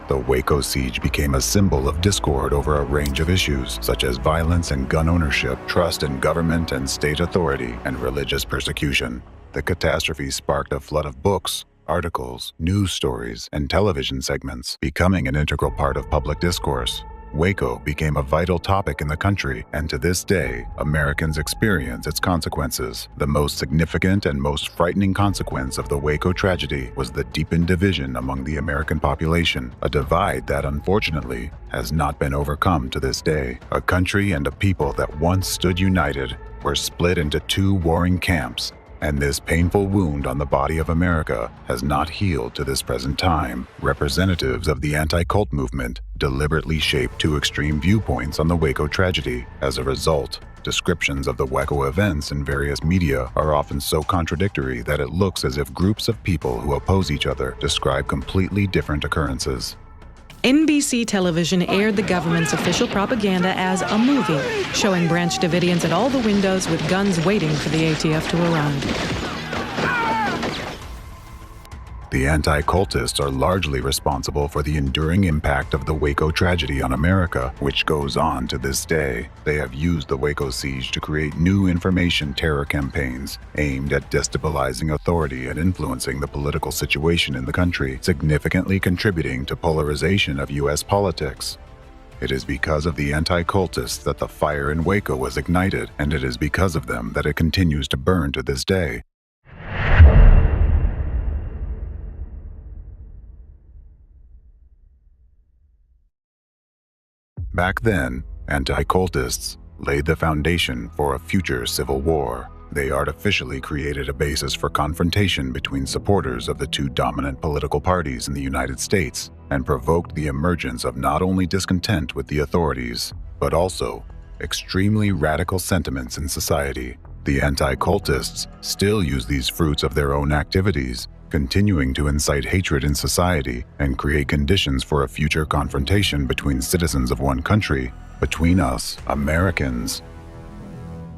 The Waco siege became a symbol of discord over a range of issues, such as violence and gun ownership, trust in government and state authority, and religious persecution. The catastrophe sparked a flood of books, articles, news stories, and television segments, becoming an integral part of public discourse. Waco became a vital topic in the country, and to this day, Americans experience its consequences. The most significant and most frightening consequence of the Waco tragedy was the deepened division among the American population, a divide that, unfortunately, has not been overcome to this day. A country and a people that once stood united were split into two warring camps, and this painful wound on the body of America has not healed to this present time. Representatives of the anti-cult movement deliberately shaped two extreme viewpoints on the Waco tragedy. As a result, descriptions of the Waco events in various media are often so contradictory that it looks as if groups of people who oppose each other describe completely different occurrences. NBC television aired the government's official propaganda as a movie, showing Branch Davidians at all the windows with guns waiting for the ATF to arrive. The anti-cultists are largely responsible for the enduring impact of the Waco tragedy on America, which goes on to this day. They have used the Waco siege to create new information terror campaigns aimed at destabilizing authority and influencing the political situation in the country, significantly contributing to polarization of U.S. politics. It is because of the anti-cultists that the fire in Waco was ignited, and it is because of them that it continues to burn to this day. Back then, anti-cultists laid the foundation for a future civil war. They artificially created a basis for confrontation between supporters of the two dominant political parties in the United States and provoked the emergence of not only discontent with the authorities, but also extremely radical sentiments in society. The anti-cultists still use these fruits of their own activities, continuing to incite hatred in society and create conditions for a future confrontation between citizens of one country, between us, Americans.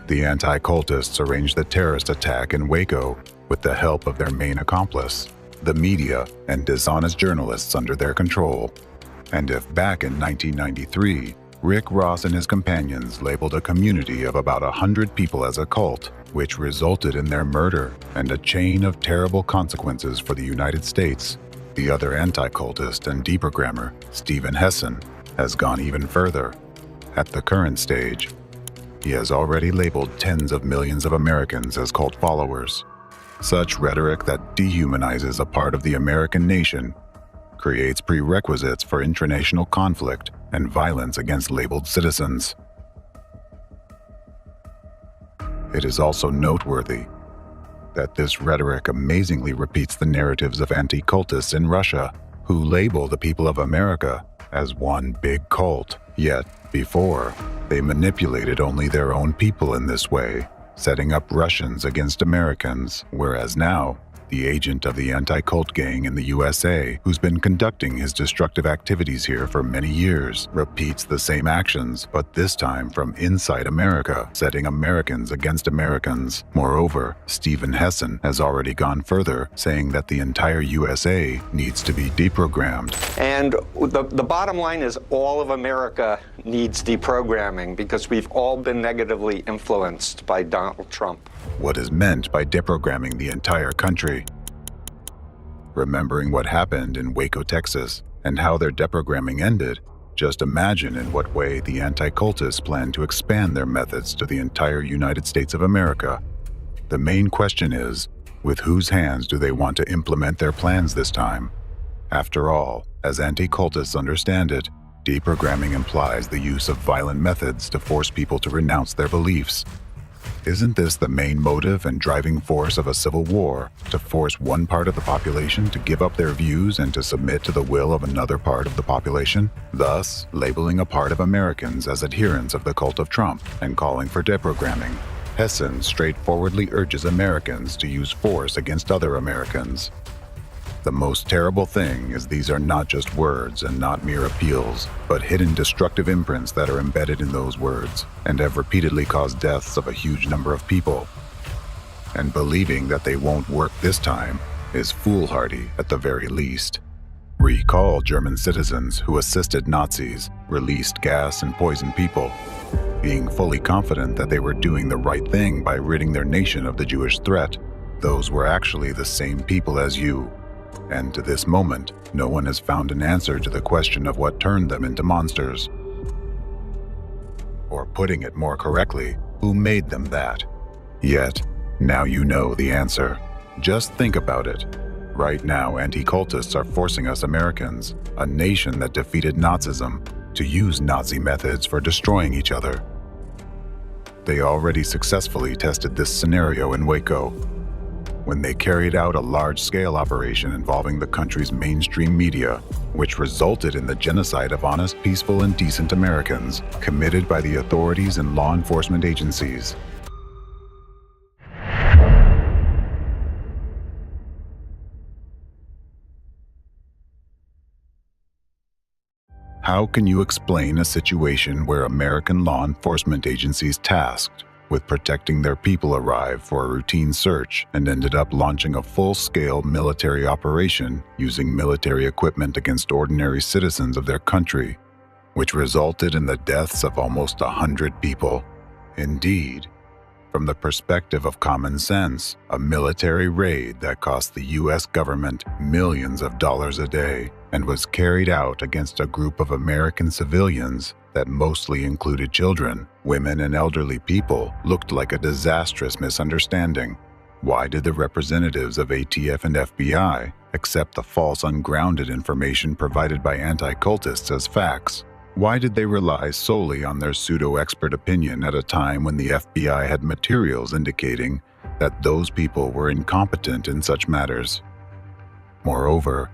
The anti-cultists arranged the terrorist attack in Waco with the help of their main accomplice, the media and dishonest journalists under their control. And if back in 1993, Rick Ross and his companions labeled a community of about 100 people as a cult, which resulted in their murder and a chain of terrible consequences for the United States, the other anti-cultist and deprogrammer, Stephen Hessen, has gone even further. At the current stage, he has already labeled tens of millions of Americans as cult followers. Such rhetoric that dehumanizes a part of the American nation creates prerequisites for international conflict and violence against labeled citizens. It is also noteworthy that this rhetoric amazingly repeats the narratives of anti-cultists in Russia, who label the people of America as one big cult. Yet, before, they manipulated only their own people in this way, setting up Russians against Americans, whereas now, the agent of the anti-cult gang in the USA, who's been conducting his destructive activities here for many years, repeats the same actions, but this time from inside America, setting Americans against Americans. Moreover, Stephen Hessen has already gone further, saying that the entire USA needs to be deprogrammed. And the bottom line is all of America needs deprogramming because we've all been negatively influenced by Donald Trump. What is meant by deprogramming the entire country? Remembering what happened in Waco, Texas, and how their deprogramming ended, just imagine in what way the anti-cultists plan to expand their methods to the entire United States of America. The main question is, with whose hands do they want to implement their plans this time? After all, as anti-cultists understand it, deprogramming implies the use of violent methods to force people to renounce their beliefs. Isn't this the main motive and driving force of a civil war, to force one part of the population to give up their views and to submit to the will of another part of the population, thus labeling a part of Americans as adherents of the cult of Trump and calling for deprogramming? Hessen straightforwardly urges Americans to use force against other Americans. The most terrible thing is these are not just words and not mere appeals, but hidden destructive imprints that are embedded in those words and have repeatedly caused deaths of a huge number of people. And believing that they won't work this time is foolhardy at the very least. Recall German citizens who assisted Nazis, released gas and poisoned people, being fully confident that they were doing the right thing by ridding their nation of the Jewish threat. Those were actually the same people as you. And to this moment, no one has found an answer to the question of what turned them into monsters. Or putting it more correctly, who made them that? Yet, now you know the answer. Just think about it. Right now, anti-cultists are forcing us Americans, a nation that defeated Nazism, to use Nazi methods for destroying each other. They already successfully tested this scenario in Waco, when they carried out a large-scale operation involving the country's mainstream media, which resulted in the genocide of honest, peaceful, and decent Americans committed by the authorities and law enforcement agencies. How can you explain a situation where American law enforcement agencies tasked with protecting their people arrived for a routine search and ended up launching a full-scale military operation using military equipment against ordinary citizens of their country, which resulted in the deaths of almost 100 people? Indeed, from the perspective of common sense, a military raid that cost the U.S. government millions of dollars a day and was carried out against a group of American civilians that mostly included children, women, and elderly people looked like a disastrous misunderstanding. Why did the representatives of ATF and FBI accept the false, ungrounded information provided by anti-cultists as facts? Why did they rely solely on their pseudo-expert opinion at a time when the FBI had materials indicating that those people were incompetent in such matters? Moreover,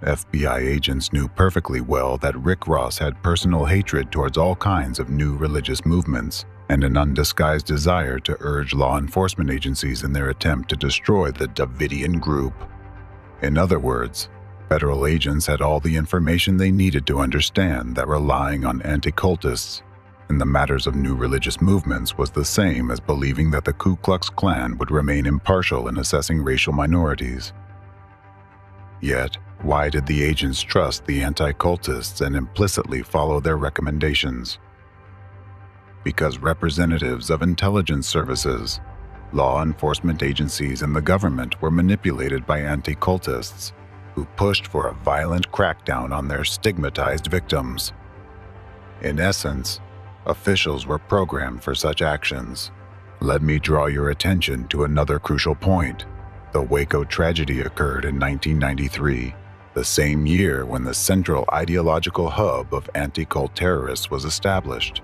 FBI agents knew perfectly well that Rick Ross had personal hatred towards all kinds of new religious movements and an undisguised desire to urge law enforcement agencies in their attempt to destroy the Davidian group. In other words, federal agents had all the information they needed to understand that relying on anti-cultists in the matters of new religious movements was the same as believing that the Ku Klux Klan would remain impartial in assessing racial minorities. Yet, why did the agents trust the anti-cultists and implicitly follow their recommendations? Because representatives of intelligence services, law enforcement agencies, and the government were manipulated by anti-cultists who pushed for a violent crackdown on their stigmatized victims. In essence, officials were programmed for such actions. Let me draw your attention to another crucial point. The Waco tragedy occurred in 1993, the same year when the central ideological hub of anti-cult terrorists was established.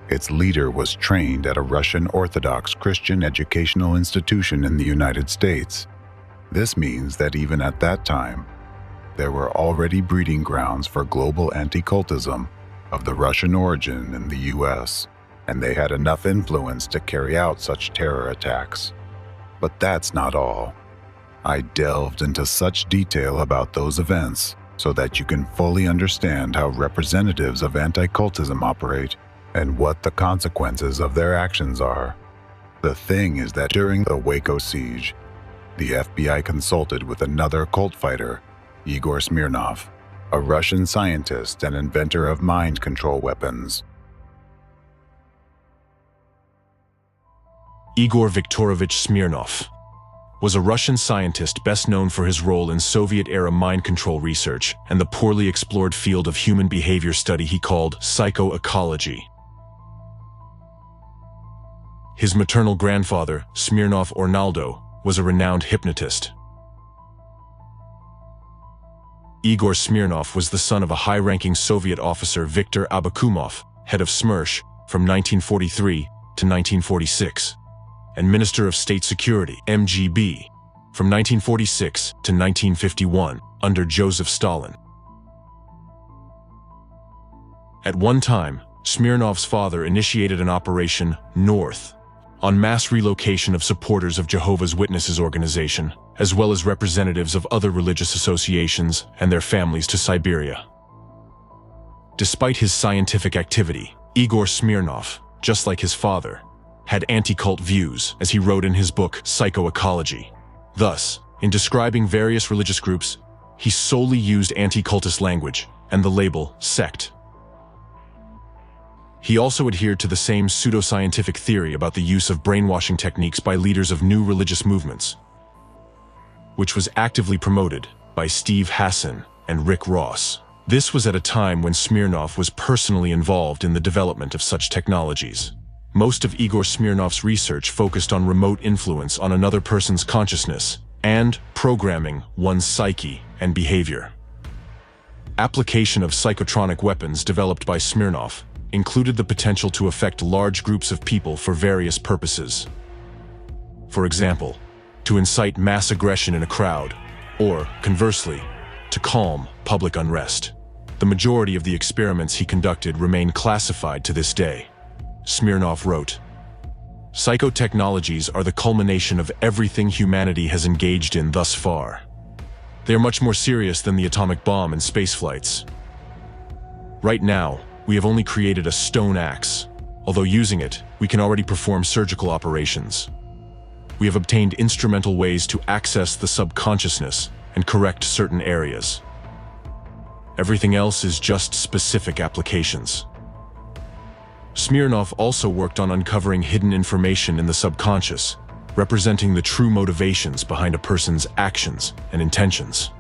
Its leader was trained at a Russian Orthodox Christian educational institution in the United States. This means that even at that time, there were already breeding grounds for global anti-cultism of the Russian origin in the US, and they had enough influence to carry out such terror attacks. But that's not all. I delved into such detail about those events so that you can fully understand how representatives of anti-cultism operate and what the consequences of their actions are. The thing is that during the Waco siege, the FBI consulted with another cult fighter, Igor Smirnov, a Russian scientist and inventor of mind control weapons. Igor Viktorovich Smirnov was a Russian scientist best known for his role in Soviet-era mind control research and the poorly explored field of human behavior study he called psychoecology. His maternal grandfather, Smirnov Ornaldo, was a renowned hypnotist. Igor Smirnov was the son of a high-ranking Soviet officer, Viktor Abakumov, head of SMERSH from 1943 to 1946, and Minister of State Security, MGB, from 1946 to 1951 under Joseph Stalin. At one time, Smirnov's father initiated an Operation North on mass relocation of supporters of Jehovah's Witnesses organization, as well as representatives of other religious associations and their families to Siberia. Despite his scientific activity, Igor Smirnov, just like his father, had anti-cult views, as he wrote in his book Psychoecology. Thus, in describing various religious groups, he solely used anti-cultist language and the label sect. He also adhered to the same pseudoscientific theory about the use of brainwashing techniques by leaders of new religious movements, which was actively promoted by Steve Hassan and Rick Ross. This was at a time when Smirnov was personally involved in the development of such technologies. Most of Igor Smirnov's research focused on remote influence on another person's consciousness and programming one's psyche and behavior. Application of psychotronic weapons developed by Smirnov included the potential to affect large groups of people for various purposes. For example, to incite mass aggression in a crowd, or, conversely, to calm public unrest. The majority of the experiments he conducted remain classified to this day. Smirnov wrote, "Psychotechnologies are the culmination of everything humanity has engaged in thus far. They are much more serious than the atomic bomb and space flights. Right now, we have only created a stone axe. Although using it, we can already perform surgical operations. We have obtained instrumental ways to access the subconsciousness and correct certain areas. Everything else is just specific applications." Smirnov also worked on uncovering hidden information in the subconscious, representing the true motivations behind a person's actions and intentions.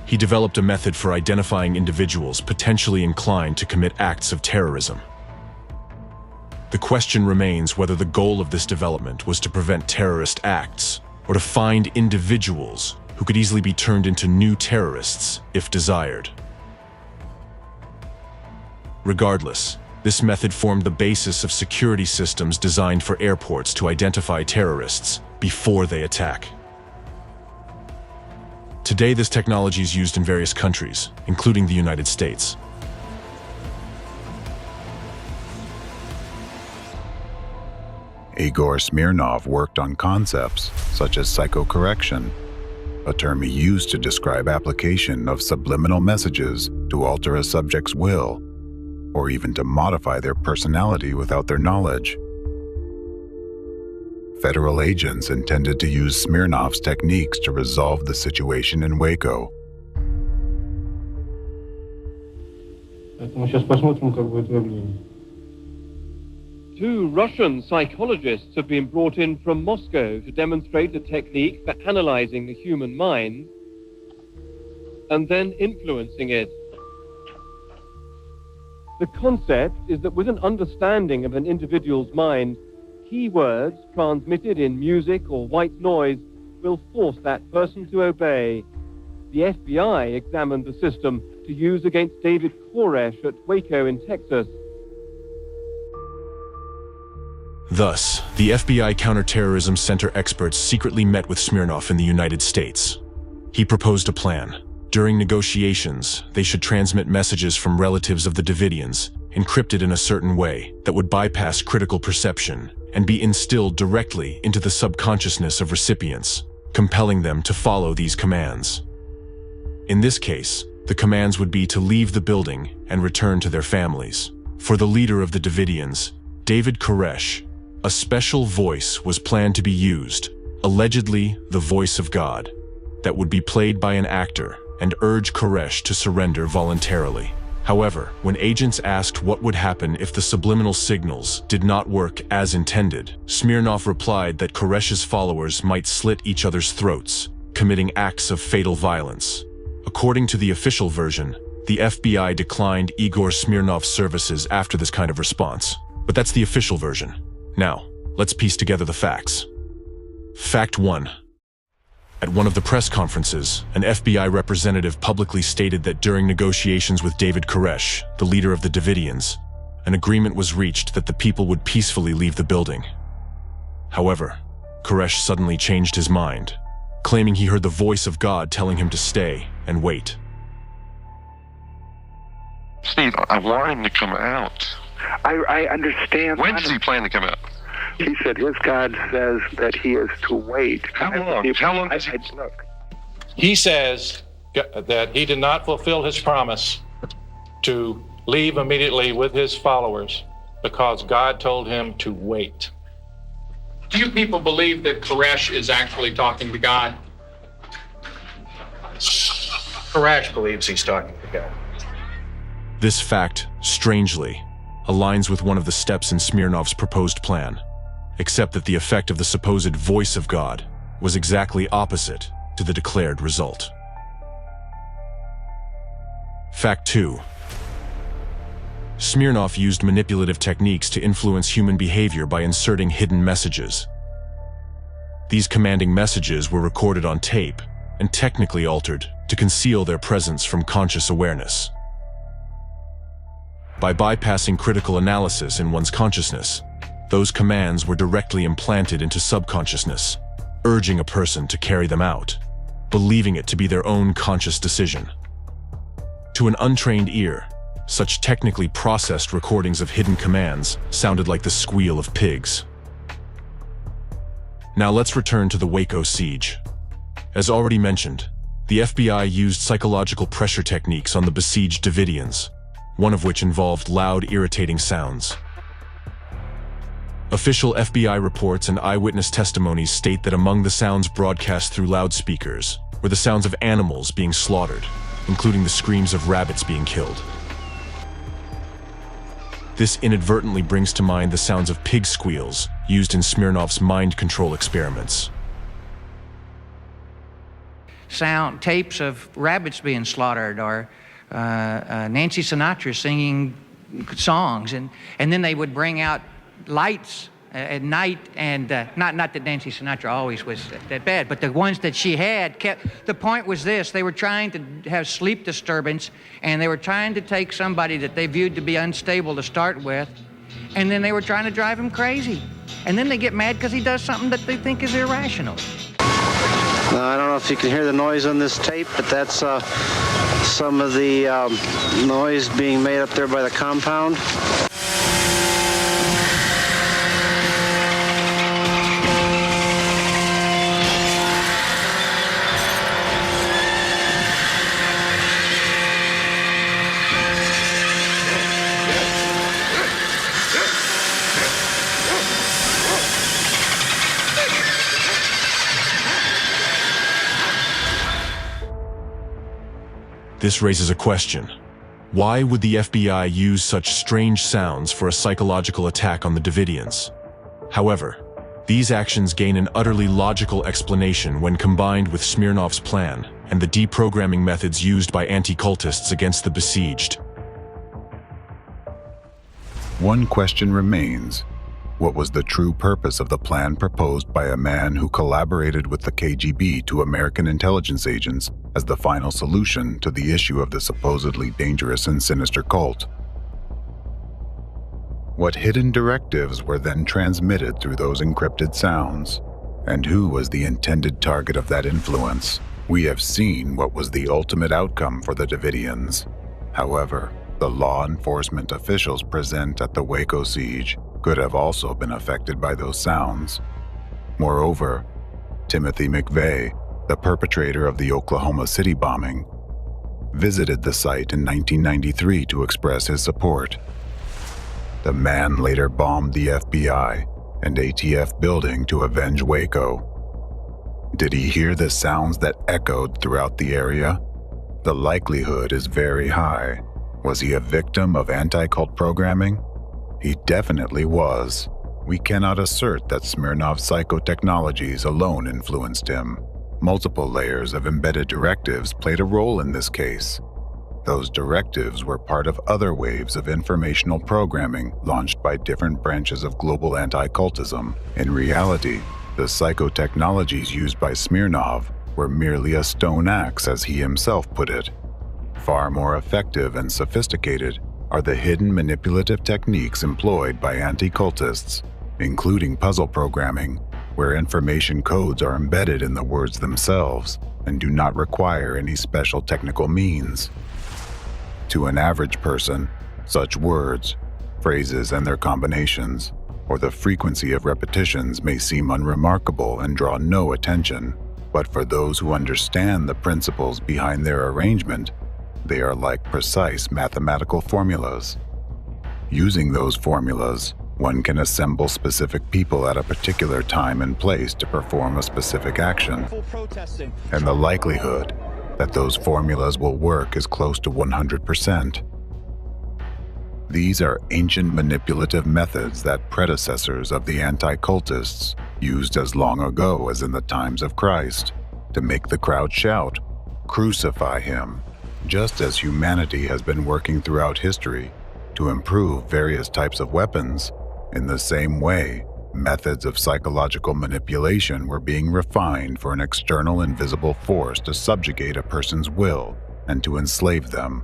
He developed a method for identifying individuals potentially inclined to commit acts of terrorism. The question remains whether the goal of this development was to prevent terrorist acts, or to find individuals who could easily be turned into new terrorists if desired. Regardless, this method formed the basis of security systems designed for airports to identify terrorists before they attack. Today, this technology is used in various countries, including the United States. Igor Smirnov worked on concepts such as psychocorrection, a term he used to describe application of subliminal messages to alter a subject's will, or even to modify their personality without their knowledge. Federal agents intended to use Smirnov's techniques to resolve the situation in Waco. Two Russian psychologists have been brought in from Moscow to demonstrate a technique for analyzing the human mind and then influencing it. The concept is that with an understanding of an individual's mind, keywords transmitted in music or white noise will force that person to obey. The FBI examined the system to use against David Koresh at Waco in Texas. Thus, the FBI Counterterrorism Center experts secretly met with Smirnov in the United States. He proposed a plan. During negotiations, they should transmit messages from relatives of the Davidians, encrypted in a certain way that would bypass critical perception and be instilled directly into the subconsciousness of recipients, compelling them to follow these commands. In this case, the commands would be to leave the building and return to their families. For the leader of the Davidians, David Koresh, a special voice was planned to be used, allegedly the voice of God, that would be played by an actor and urge Koresh to surrender voluntarily. However, when agents asked what would happen if the subliminal signals did not work as intended, Smirnov replied that Koresh's followers might slit each other's throats, committing acts of fatal violence. According to the official version, the FBI declined Igor Smirnov's services after this kind of response. But that's the official version. Now, let's piece together the facts. Fact 1. At one of the press conferences, an FBI representative publicly stated that during negotiations with David Koresh, the leader of the Davidians, an agreement was reached that the people would peacefully leave the building. However, Koresh suddenly changed his mind, claiming he heard the voice of God telling him to stay and wait. Steve, I want him to come out. I understand. When does he plan to come out? He said his God says that he is to wait. How long? How long does he look? He says that he did not fulfill his promise to leave immediately with his followers because God told him to wait. Do you people believe that Koresh is actually talking to God? Koresh believes he's talking to God. This fact, strangely, aligns with one of the steps in Smirnov's proposed plan, except that the effect of the supposed voice of God was exactly opposite to the declared result. Fact 2. Smirnov used manipulative techniques to influence human behavior by inserting hidden messages. These commanding messages were recorded on tape and technically altered to conceal their presence from conscious awareness. By bypassing critical analysis in one's consciousness, those commands were directly implanted into subconsciousness, urging a person to carry them out, believing it to be their own conscious decision. To an untrained ear, such technically processed recordings of hidden commands sounded like the squeal of pigs. Now let's return to the Waco siege. As already mentioned, the FBI used psychological pressure techniques on the besieged Davidians, one of which involved loud, irritating sounds. Official FBI reports and eyewitness testimonies state that among the sounds broadcast through loudspeakers were the sounds of animals being slaughtered, including the screams of rabbits being killed. This inadvertently brings to mind the sounds of pig squeals used in Smirnov's mind control experiments. Sound tapes of rabbits being slaughtered, or Nancy Sinatra singing songs, and then they would bring out lights at night, and not that Nancy Sinatra always was that bad, but the ones that she had kept. The point was this: they were trying to have sleep disturbance, and they were trying to take somebody that they viewed to be unstable to start with, and then they were trying to drive him crazy, and then they get mad because he does something that they think is irrational. I don't know if you can hear the noise on this tape, but that's some of the noise being made up there by the compound. This raises a question. Why would the FBI use such strange sounds for a psychological attack on the Davidians? However, these actions gain an utterly logical explanation when combined with Smirnov's plan and the deprogramming methods used by anti-cultists against the besieged. One question remains. What was the true purpose of the plan proposed by a man who collaborated with the KGB to American intelligence agents as the final solution to the issue of the supposedly dangerous and sinister cult? What hidden directives were then transmitted through those encrypted sounds? And who was the intended target of that influence? We have seen what was the ultimate outcome for the Davidians. However, the law enforcement officials present at the Waco siege could have also been affected by those sounds. Moreover, Timothy McVeigh, the perpetrator of the Oklahoma City bombing, visited the site in 1993 to express his support. The man later bombed the FBI and ATF building to avenge Waco. Did he hear the sounds that echoed throughout the area? The likelihood is very high. Was he a victim of anti-cult programming? He definitely was. We cannot assert that Smirnov's psychotechnologies alone influenced him. Multiple layers of embedded directives played a role in this case. Those directives were part of other waves of informational programming launched by different branches of global anti-cultism. In reality, the psychotechnologies used by Smirnov were merely a stone axe, as he himself put it. Far more effective and sophisticated are the hidden manipulative techniques employed by anti-cultists, including puzzle programming, where information codes are embedded in the words themselves and do not require any special technical means. To an average person, such words, phrases and their combinations, or the frequency of repetitions may seem unremarkable and draw no attention, but for those who understand the principles behind their arrangement, they are like precise mathematical formulas. Using those formulas, one can assemble specific people at a particular time and place to perform a specific action. And the likelihood that those formulas will work is close to 100%. These are ancient manipulative methods that predecessors of the anti-cultists used as long ago as in the times of Christ to make the crowd shout, "Crucify him!" Just as humanity has been working throughout history to improve various types of weapons, in the same way, methods of psychological manipulation were being refined for an external invisible force to subjugate a person's will and to enslave them.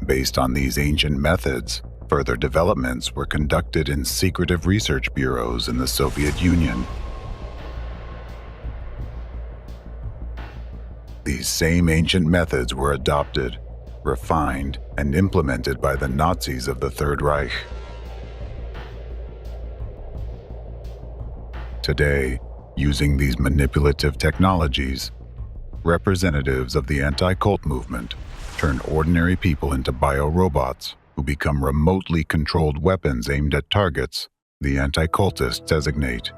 Based on these ancient methods, further developments were conducted in secretive research bureaus in the Soviet Union. These same ancient methods were adopted, refined, and implemented by the Nazis of the Third Reich. Today, using these manipulative technologies, representatives of the anti-cult movement turn ordinary people into biorobots who become remotely controlled weapons aimed at targets the anti-cultists designate.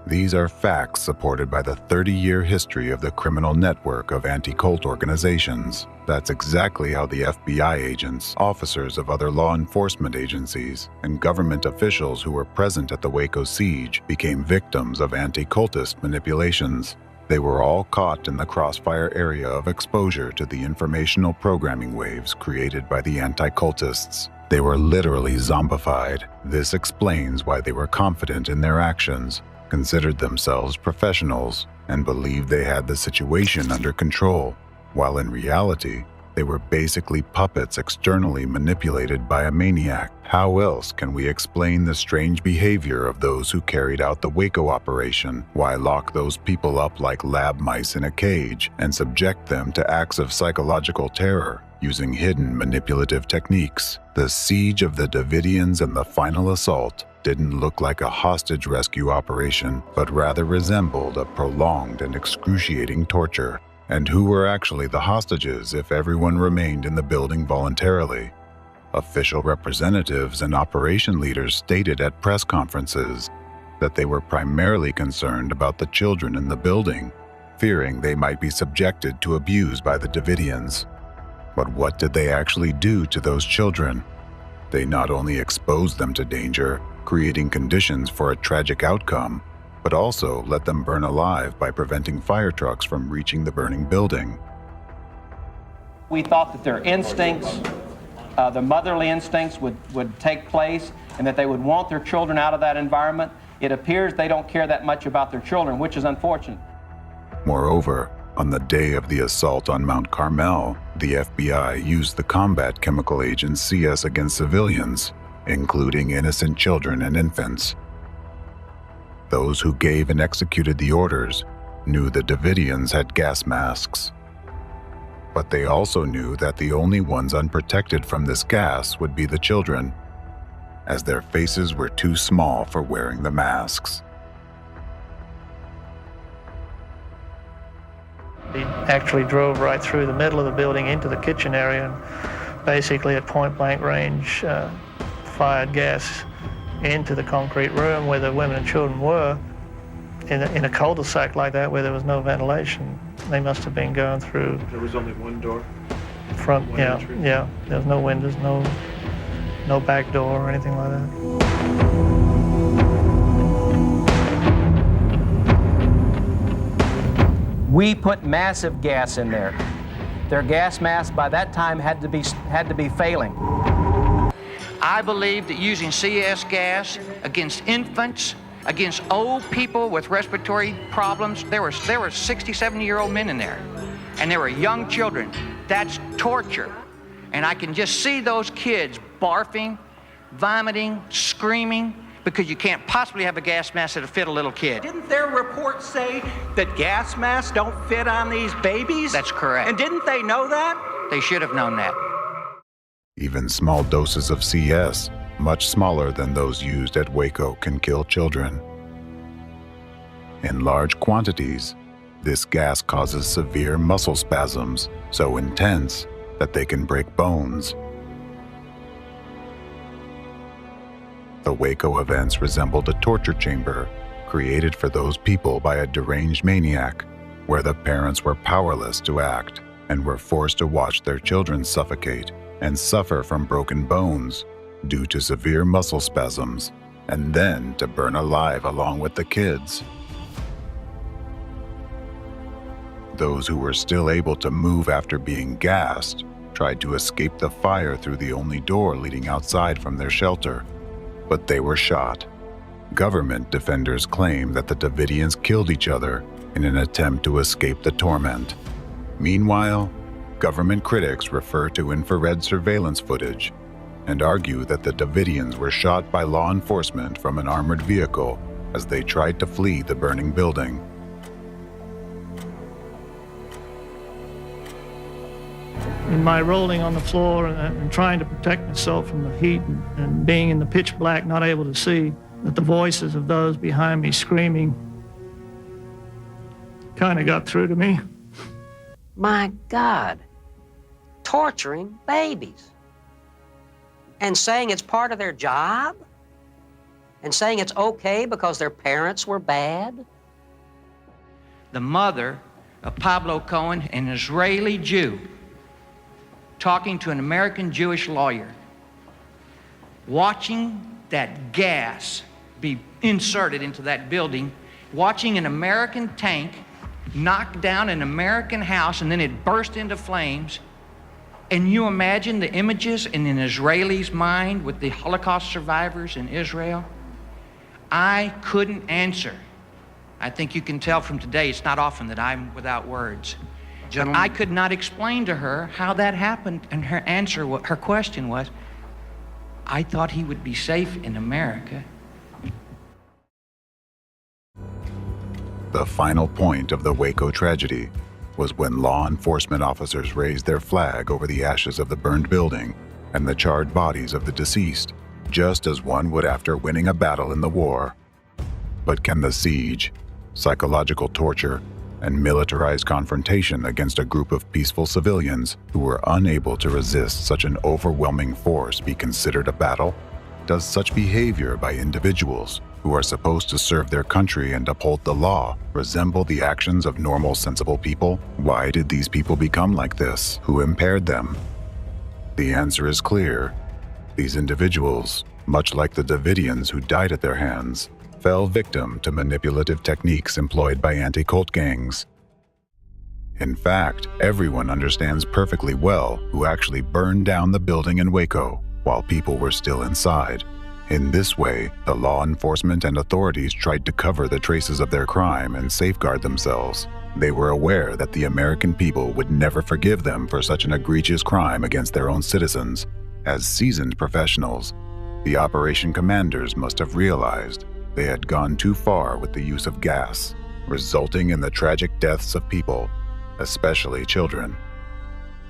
These are facts supported by the 30-year history of the criminal network of anti-cult organizations. That's exactly how the FBI agents, officers of other law enforcement agencies, and government officials who were present at the Waco siege became victims of anti-cultist manipulations. They were all caught in the crossfire area of exposure to the informational programming waves created by the anti-cultists. They were literally zombified. This explains why they were confident in their actions, considered themselves professionals, and believed they had the situation under control, while in reality, they were basically puppets externally manipulated by a maniac. How else can we explain the strange behavior of those who carried out the Waco operation? Why lock those people up like lab mice in a cage and subject them to acts of psychological terror using hidden manipulative techniques? The siege of the Davidians and the final assault didn't look like a hostage rescue operation, but rather resembled a prolonged and excruciating torture. And who were actually the hostages if everyone remained in the building voluntarily? Official representatives and operation leaders stated at press conferences that they were primarily concerned about the children in the building, fearing they might be subjected to abuse by the Davidians. But what did they actually do to those children? They not only exposed them to danger, creating conditions for a tragic outcome, but also let them burn alive by preventing fire trucks from reaching the burning building. We thought that their instincts, the motherly instincts would take place and that they would want their children out of that environment. It appears they don't care that much about their children, which is unfortunate. Moreover, on the day of the assault on Mount Carmel, the FBI used the combat chemical agent CS against civilians, including innocent children and infants. Those who gave and executed the orders knew the Davidians had gas masks. But they also knew that the only ones unprotected from this gas would be the children, as their faces were too small for wearing the masks. He actually drove right through the middle of the building into the kitchen area and basically at point-blank range fired gas into the concrete room where the women and children were. In a cul-de-sac like that where there was no ventilation, they must have been going through. There was only one door? Front, one entry. Yeah. There was no windows, no back door or anything like that. We put massive gas in there. Their gas mask by that time had to be failing. I believe that using CS gas against infants, against old people with respiratory problems, there were 60, 70-year-old men in there, and there were young children. That's torture. And I can just see those kids barfing, vomiting, screaming, because you can't possibly have a gas mask that'll fit a little kid. Didn't their report say that gas masks don't fit on these babies? That's correct. And didn't they know that? They should have known that. Even small doses of CS, much smaller than those used at Waco, can kill children. In large quantities, this gas causes severe muscle spasms, so intense that they can break bones. The Waco events resembled a torture chamber created for those people by a deranged maniac, where the parents were powerless to act and were forced to watch their children suffocate and suffer from broken bones due to severe muscle spasms, and then to burn alive along with the kids. Those who were still able to move after being gassed tried to escape the fire through the only door leading outside from their shelter, but they were shot. Government defenders claim that the Davidians killed each other in an attempt to escape the torment. Meanwhile, government critics refer to infrared surveillance footage and argue that the Davidians were shot by law enforcement from an armored vehicle as they tried to flee the burning building. In my rolling on the floor and trying to protect myself from the heat and being in the pitch black, not able to see, that the voices of those behind me screaming kind of got through to me. My God, torturing babies and saying it's part of their job and saying it's okay because their parents were bad. The mother of Pablo Cohen, an Israeli Jew, talking to an American Jewish lawyer, watching that gas be inserted into that building, watching an American tank knock down an American house and then it burst into flames. And you imagine the images in an Israeli's mind with the Holocaust survivors in Israel? I couldn't answer. I think you can tell from today, it's not often that I'm without words. But I could not explain to her how that happened, and her answer, her question was, I thought he would be safe in America. The final point of the Waco tragedy was when law enforcement officers raised their flag over the ashes of the burned building and the charred bodies of the deceased, just as one would after winning a battle in the war. But can the siege, psychological torture, and militarized confrontation against a group of peaceful civilians who were unable to resist such an overwhelming force be considered a battle? Does such behavior by individuals who are supposed to serve their country and uphold the law, resemble the actions of normal, sensible people? Why did these people become like this? Who impaired them? The answer is clear. These individuals, much like the Davidians who died at their hands, fell victim to manipulative techniques employed by anti-cult gangs. In fact, everyone understands perfectly well who actually burned down the building in Waco while people were still inside. In this way, the law enforcement and authorities tried to cover the traces of their crime and safeguard themselves. They were aware that the American people would never forgive them for such an egregious crime against their own citizens. As seasoned professionals, the operation commanders must have realized they had gone too far with the use of gas, resulting in the tragic deaths of people, especially children.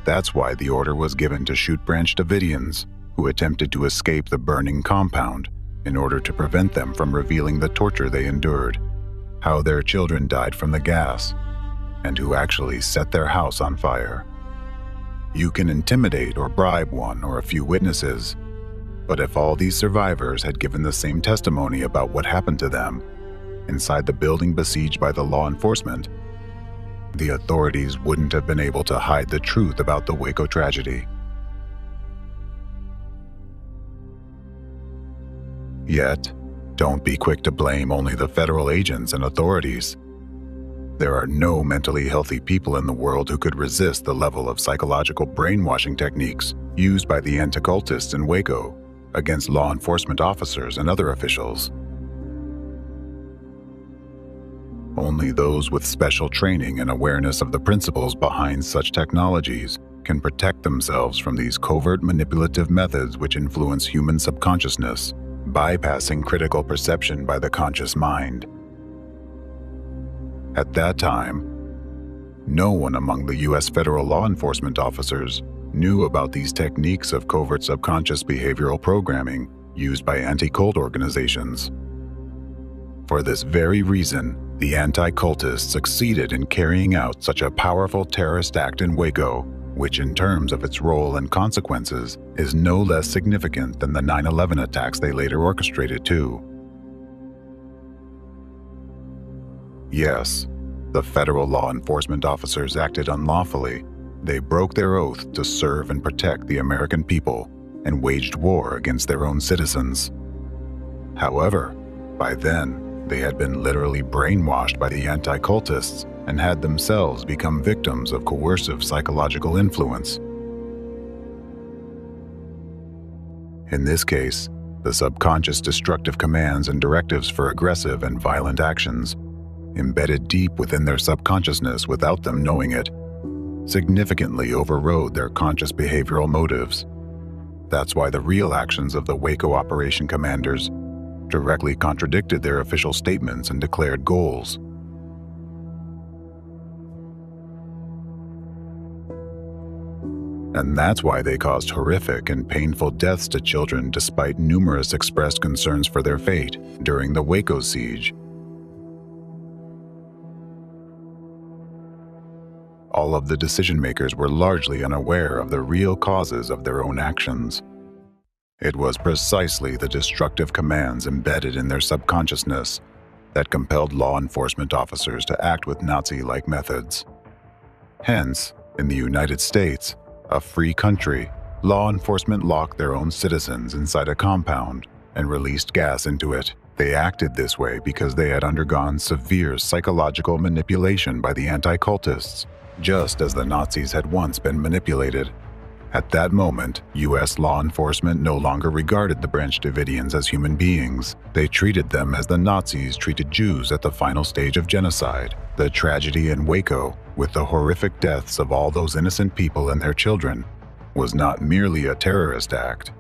That's why the order was given to shoot Branch Davidians who attempted to escape the burning compound in order to prevent them from revealing the torture they endured, how their children died from the gas, and who actually set their house on fire. You can intimidate or bribe one or a few witnesses, but if all these survivors had given the same testimony about what happened to them inside the building besieged by the law enforcement, the authorities wouldn't have been able to hide the truth about the Waco tragedy. Yet, don't be quick to blame only the federal agents and authorities. There are no mentally healthy people in the world who could resist the level of psychological brainwashing techniques used by the anti-cultists in Waco against law enforcement officers and other officials. Only those with special training and awareness of the principles behind such technologies can protect themselves from these covert manipulative methods which influence human subconsciousness, bypassing critical perception by the conscious mind. At that time, no one among the U.S. federal law enforcement officers knew about these techniques of covert subconscious behavioral programming used by anti-cult organizations. For this very reason, the anti-cultists succeeded in carrying out such a powerful terrorist act in Waco, which in terms of its role and consequences is no less significant than the 9/11 attacks they later orchestrated too. Yes, the federal law enforcement officers acted unlawfully. They broke their oath to serve and protect the American people and waged war against their own citizens. However, by then, they had been literally brainwashed by the anti-cultists and had themselves become victims of coercive psychological influence. In this case, the subconscious destructive commands and directives for aggressive and violent actions, embedded deep within their subconsciousness without them knowing it, significantly overrode their conscious behavioral motives. That's why the real actions of the Waco operation commanders directly contradicted their official statements and declared goals. And that's why they caused horrific and painful deaths to children despite numerous expressed concerns for their fate during the Waco siege. All of the decision-makers were largely unaware of the real causes of their own actions. It was precisely the destructive commands embedded in their subconsciousness that compelled law enforcement officers to act with Nazi-like methods. Hence, in the United States, a free country, law enforcement locked their own citizens inside a compound and released gas into it. They acted this way because they had undergone severe psychological manipulation by the anti-cultists, just as the Nazis had once been manipulated. At that moment, U.S. law enforcement no longer regarded the Branch Davidians as human beings. They treated them as the Nazis treated Jews at the final stage of genocide. The tragedy in Waco, with the horrific deaths of all those innocent people and their children, was not merely a terrorist act,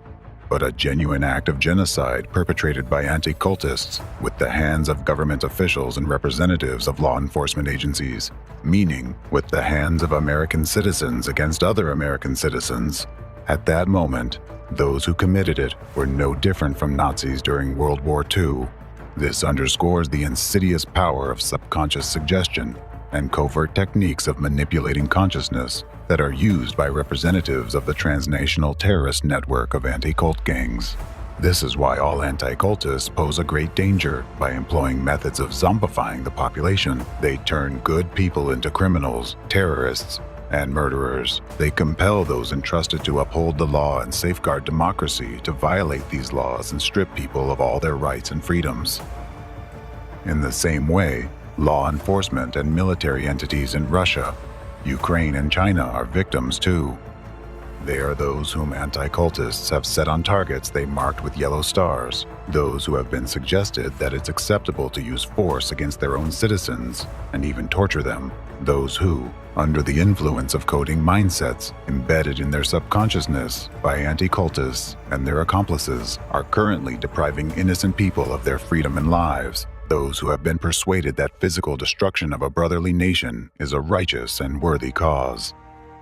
but a genuine act of genocide perpetrated by anti-cultists with the hands of government officials and representatives of law enforcement agencies, meaning with the hands of American citizens against other American citizens. At that moment, those who committed it were no different from Nazis during World War II. This underscores the insidious power of subconscious suggestion and covert techniques of manipulating consciousness that are used by representatives of the transnational terrorist network of anti-cult gangs. This is why all anti-cultists pose a great danger. By employing methods of zombifying the population, they turn good people into criminals, terrorists, and murderers. They compel those entrusted to uphold the law and safeguard democracy to violate these laws and strip people of all their rights and freedoms. In the same way, law enforcement and military entities in Russia, Ukraine, and China are victims too. They are those whom anti-cultists have set on targets they marked with yellow stars, those who have been suggested that it's acceptable to use force against their own citizens and even torture them, those who, under the influence of coding mindsets embedded in their subconsciousness by anti-cultists and their accomplices, are currently depriving innocent people of their freedom and lives, those who have been persuaded that physical destruction of a brotherly nation is a righteous and worthy cause.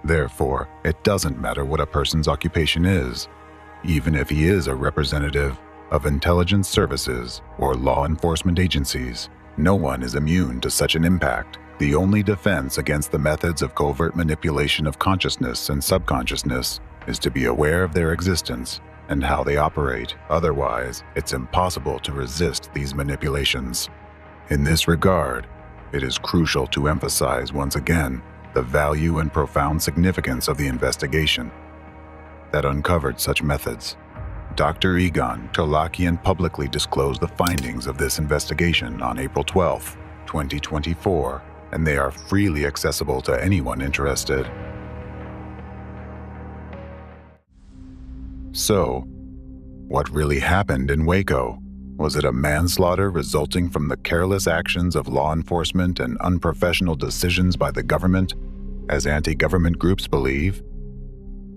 Therefore, it doesn't matter what a person's occupation is, even if he is a representative of intelligence services or law enforcement agencies. No one is immune to such an impact. The only defense against the methods of covert manipulation of consciousness and subconsciousness is to be aware of their existence and how they operate. Otherwise, it's impossible to resist these manipulations. In this regard, it is crucial to emphasize once again the value and profound significance of the investigation that uncovered such methods. Dr. Egon Tolakian publicly disclosed the findings of this investigation on April 12, 2024, and they are freely accessible to anyone interested. So, what really happened in Waco? Was it a manslaughter resulting from the careless actions of law enforcement and unprofessional decisions by the government, as anti-government groups believe?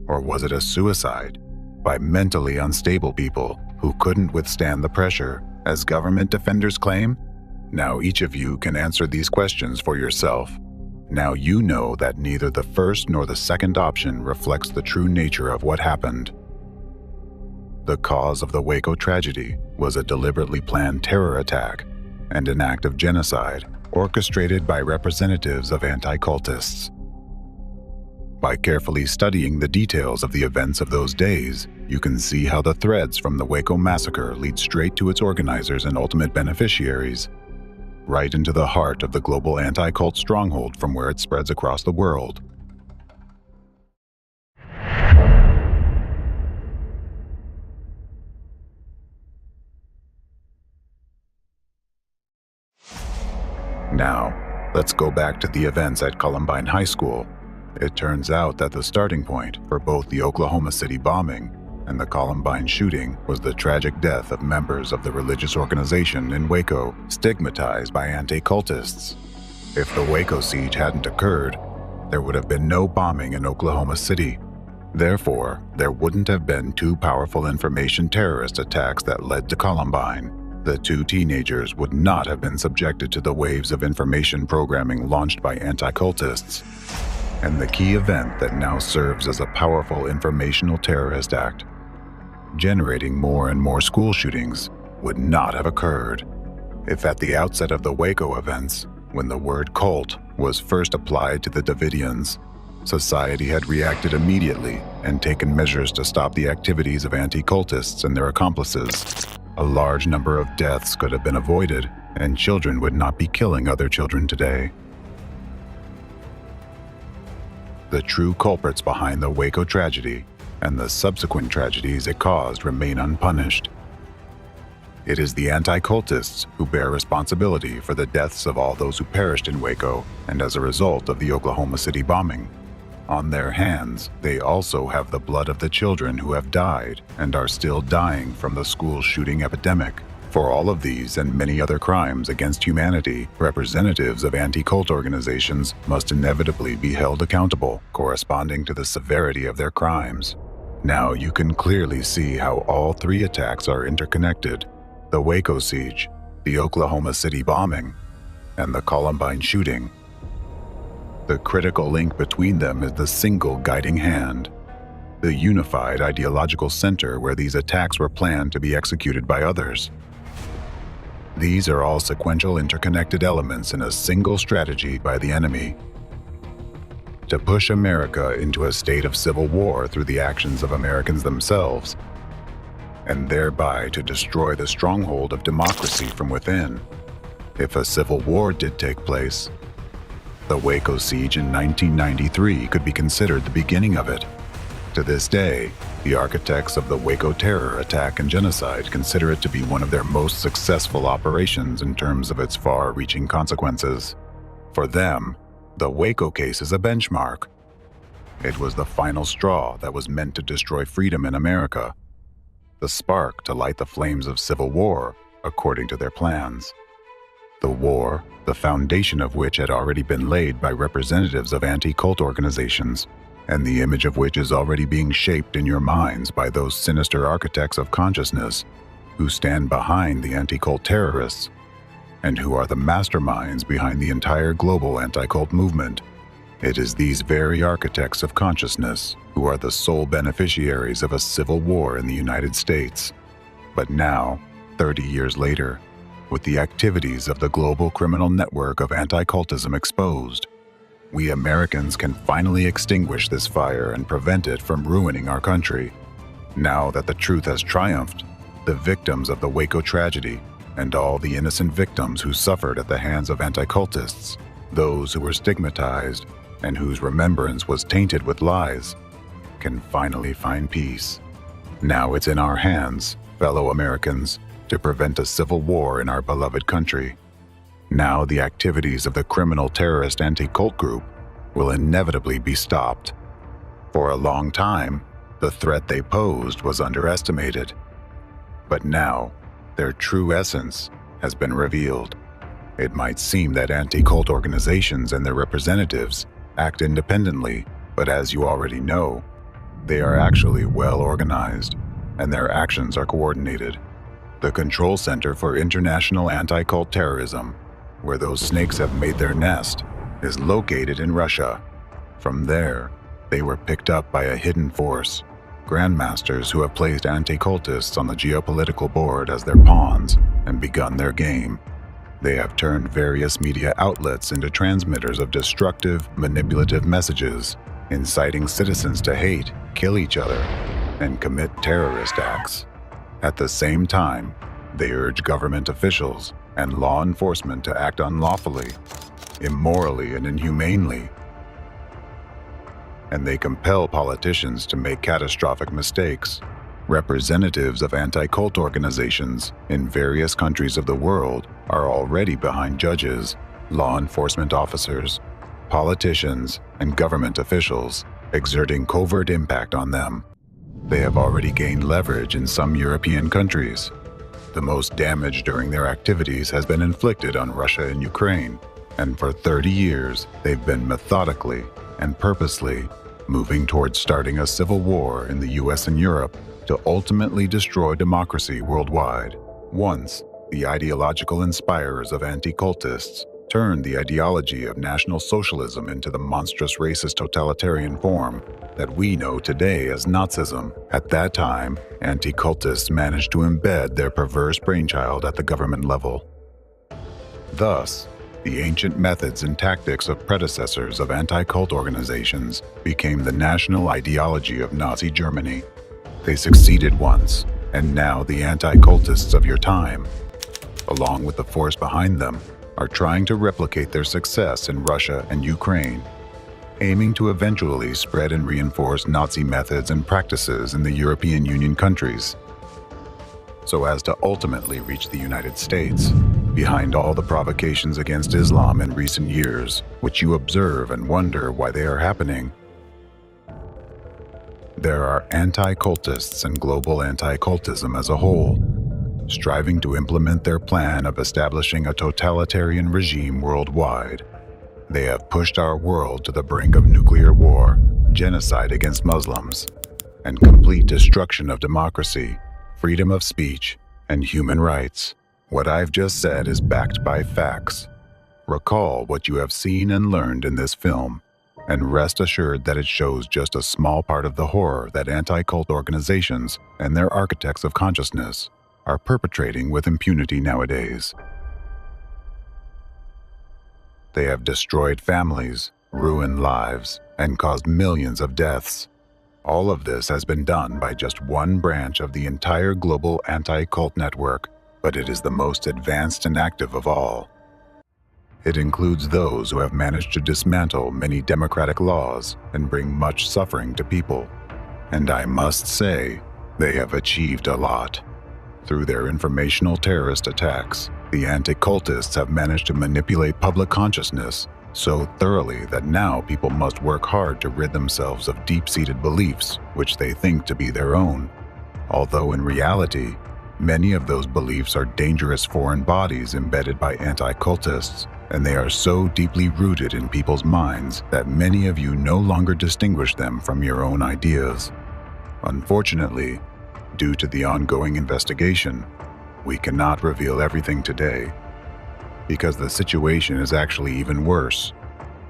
Or was it a suicide by mentally unstable people who couldn't withstand the pressure, as government defenders claim? Now each of you can answer these questions for yourself. Now you know that neither the first nor the second option reflects the true nature of what happened. The cause of the Waco tragedy was a deliberately planned terror attack and an act of genocide orchestrated by representatives of anti-cultists. By carefully studying the details of the events of those days, you can see how the threads from the Waco massacre lead straight to its organizers and ultimate beneficiaries, right into the heart of the global anti-cult stronghold from where it spreads across the world. Now, let's go back to the events at Columbine High School. It turns out that the starting point for both the Oklahoma City bombing and the Columbine shooting was the tragic death of members of the religious organization in Waco, stigmatized by anti-cultists. If the Waco siege hadn't occurred, there would have been no bombing in Oklahoma City. Therefore, there wouldn't have been two powerful information terrorist attacks that led to Columbine. The two teenagers would not have been subjected to the waves of information programming launched by anti-cultists. And the key event that now serves as a powerful informational terrorist act, generating more and more school shootings, would not have occurred if at the outset of the Waco events, when the word cult was first applied to the Davidians, society had reacted immediately and taken measures to stop the activities of anti-cultists and their accomplices. A large number of deaths could have been avoided, and children would not be killing other children today. The true culprits behind the Waco tragedy and the subsequent tragedies it caused remain unpunished. It is the anti-cultists who bear responsibility for the deaths of all those who perished in Waco and as a result of the Oklahoma City bombing. On their hands, they also have the blood of the children who have died and are still dying from the school shooting epidemic. For all of these and many other crimes against humanity, representatives of anti-cult organizations must inevitably be held accountable, corresponding to the severity of their crimes. Now you can clearly see how all three attacks are interconnected: the Waco siege, the Oklahoma City bombing, and the Columbine shooting. The critical link between them is the single guiding hand, the unified ideological center where these attacks were planned to be executed by others. These are all sequential interconnected elements in a single strategy by the enemy to push America into a state of civil war through the actions of Americans themselves, and thereby to destroy the stronghold of democracy from within. If a civil war did take place, the Waco siege in 1993 could be considered the beginning of it. To this day, the architects of the Waco terror attack and genocide consider it to be one of their most successful operations in terms of its far-reaching consequences. For them, the Waco case is a benchmark. It was the final straw that was meant to destroy freedom in America, the spark to light the flames of civil war, according to their plans. The war, the foundation of which had already been laid by representatives of anti-cult organizations, and the image of which is already being shaped in your minds by those sinister architects of consciousness who stand behind the anti-cult terrorists, and who are the masterminds behind the entire global anti-cult movement. It is these very architects of consciousness who are the sole beneficiaries of a civil war in the United States. But now, 30 years later, with the activities of the global criminal network of anti-cultism exposed, we Americans can finally extinguish this fire and prevent it from ruining our country. Now that the truth has triumphed, the victims of the Waco tragedy and all the innocent victims who suffered at the hands of anti-cultists, those who were stigmatized and whose remembrance was tainted with lies, can finally find peace. Now it's in our hands, fellow Americans, to prevent a civil war in our beloved country. Now the activities of the criminal terrorist anti-cult group will inevitably be stopped. For a long time, the threat they posed was underestimated. But now, their true essence has been revealed. It might seem that anti-cult organizations and their representatives act independently, but as you already know, they are actually well organized, and their actions are coordinated. The Control Center for International Anti-Cult Terrorism, where those snakes have made their nest, is located in Russia. From there, they were picked up by a hidden force, grandmasters who have placed anti-cultists on the geopolitical board as their pawns and begun their game. They have turned various media outlets into transmitters of destructive, manipulative messages, inciting citizens to hate, kill each other, and commit terrorist acts. At the same time, they urge government officials and law enforcement to act unlawfully, immorally, and inhumanely. And they compel politicians to make catastrophic mistakes. Representatives of anti-cult organizations in various countries of the world are already behind judges, law enforcement officers, politicians, and government officials, exerting covert impact on them. They have already gained leverage in some European countries. The most damage during their activities has been inflicted on Russia and Ukraine, and for 30 years they've been methodically and purposely moving towards starting a civil war in the US and Europe to ultimately destroy democracy worldwide. Once, the ideological inspirers of anti-cultists turned the ideology of National Socialism into the monstrous racist totalitarian form that we know today as Nazism. At that time, anti-cultists managed to embed their perverse brainchild at the government level. Thus, the ancient methods and tactics of predecessors of anti-cult organizations became the national ideology of Nazi Germany. They succeeded once, and now the anti-cultists of your time, along with the force behind them, are trying to replicate their success in Russia and Ukraine, aiming to eventually spread and reinforce Nazi methods and practices in the European Union countries, so as to ultimately reach the United States. Behind all the provocations against Islam in recent years, which you observe and wonder why they are happening, there are anti-cultists and global anti-cultism as a whole, striving to implement their plan of establishing a totalitarian regime worldwide. They have pushed our world to the brink of nuclear war, genocide against Muslims, and complete destruction of democracy, freedom of speech, and human rights. What I've just said is backed by facts. Recall what you have seen and learned in this film, and rest assured that it shows just a small part of the horror that anti-cult organizations and their architects of consciousness are perpetrating with impunity nowadays. They have destroyed families, ruined lives, and caused millions of deaths. All of this has been done by just one branch of the entire global anti-cult network, but it is the most advanced and active of all. It includes those who have managed to dismantle many democratic laws and bring much suffering to people. And I must say, they have achieved a lot. Through their informational terrorist attacks, the anti-cultists have managed to manipulate public consciousness so thoroughly that now people must work hard to rid themselves of deep-seated beliefs which they think to be their own. Although in reality, many of those beliefs are dangerous foreign bodies embedded by anti-cultists, and they are so deeply rooted in people's minds that many of you no longer distinguish them from your own ideas. Unfortunately, due to the ongoing investigation, we cannot reveal everything today, because the situation is actually even worse.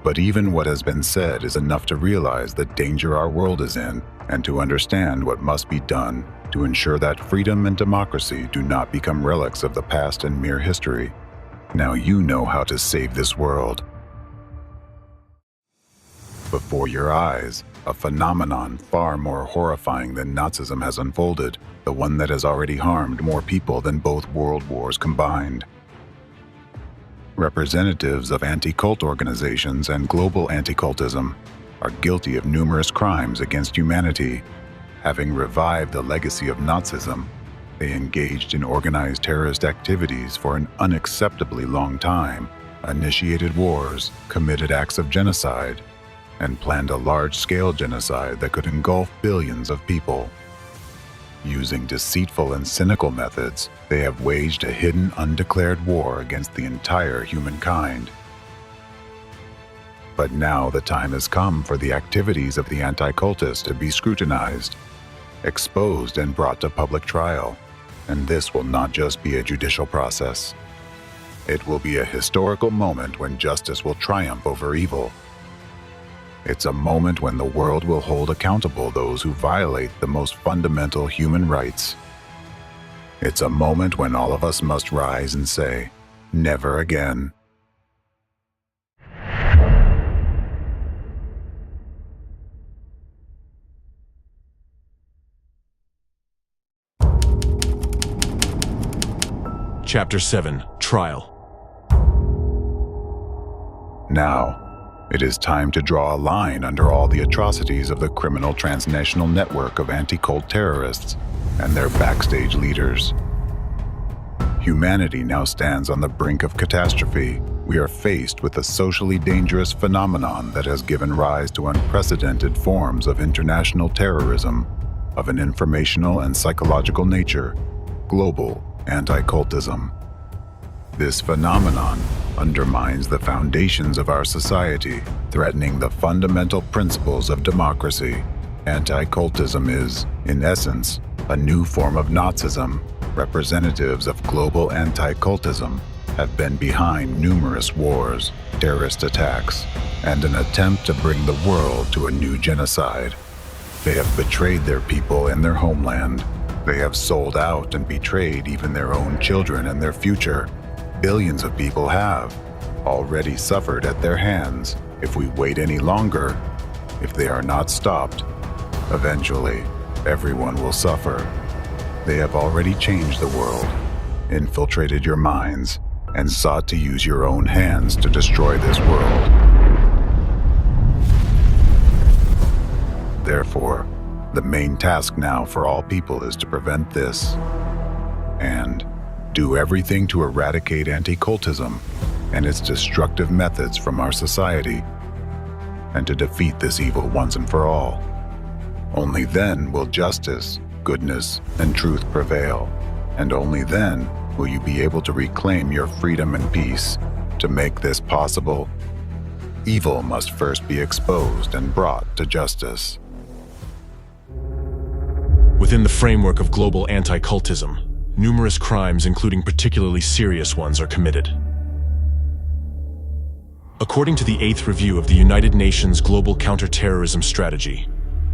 But even what has been said is enough to realize the danger our world is in and to understand what must be done to ensure that freedom and democracy do not become relics of the past and mere history. Now you know how to save this world. Before your eyes, a phenomenon far more horrifying than Nazism has unfolded, the one that has already harmed more people than both world wars combined. Representatives of anti-cult organizations and global anti-cultism are guilty of numerous crimes against humanity. Having revived the legacy of Nazism, they engaged in organized terrorist activities for an unacceptably long time, initiated wars, committed acts of genocide, and planned a large-scale genocide that could engulf billions of people. Using deceitful and cynical methods, they have waged a hidden, undeclared war against the entire humankind. But now the time has come for the activities of the anti-cultists to be scrutinized, exposed, and brought to public trial. And this will not just be a judicial process. It will be a historical moment when justice will triumph over evil. It's a moment when the world will hold accountable those who violate the most fundamental human rights. It's a moment when all of us must rise and say, never again. Chapter 7, Trial. Now, it is time to draw a line under all the atrocities of the criminal transnational network of anti-cult terrorists and their backstage leaders. Humanity now stands on the brink of catastrophe. We are faced with a socially dangerous phenomenon that has given rise to unprecedented forms of international terrorism of an informational and psychological nature, global anti-cultism. This phenomenon undermines the foundations of our society, threatening the fundamental principles of democracy. Anti-cultism is, in essence, a new form of Nazism. Representatives of global anti-cultism have been behind numerous wars, terrorist attacks, and an attempt to bring the world to a new genocide. They have betrayed their people and their homeland. They have sold out and betrayed even their own children and their future. Billions of people have already suffered at their hands. If we wait any longer, if they are not stopped, eventually everyone will suffer. They have already changed the world, infiltrated your minds, and sought to use your own hands to destroy this world. Therefore, the main task now for all people is to prevent this and do everything to eradicate anti-cultism and its destructive methods from our society, and to defeat this evil once and for all. Only then will justice, goodness, and truth prevail, and only then will you be able to reclaim your freedom and peace. To make this possible, evil must first be exposed and brought to justice. Within the framework of global anti-cultism, numerous crimes, including particularly serious ones, are committed. According to the 8th review of the United Nations Global Counterterrorism Strategy,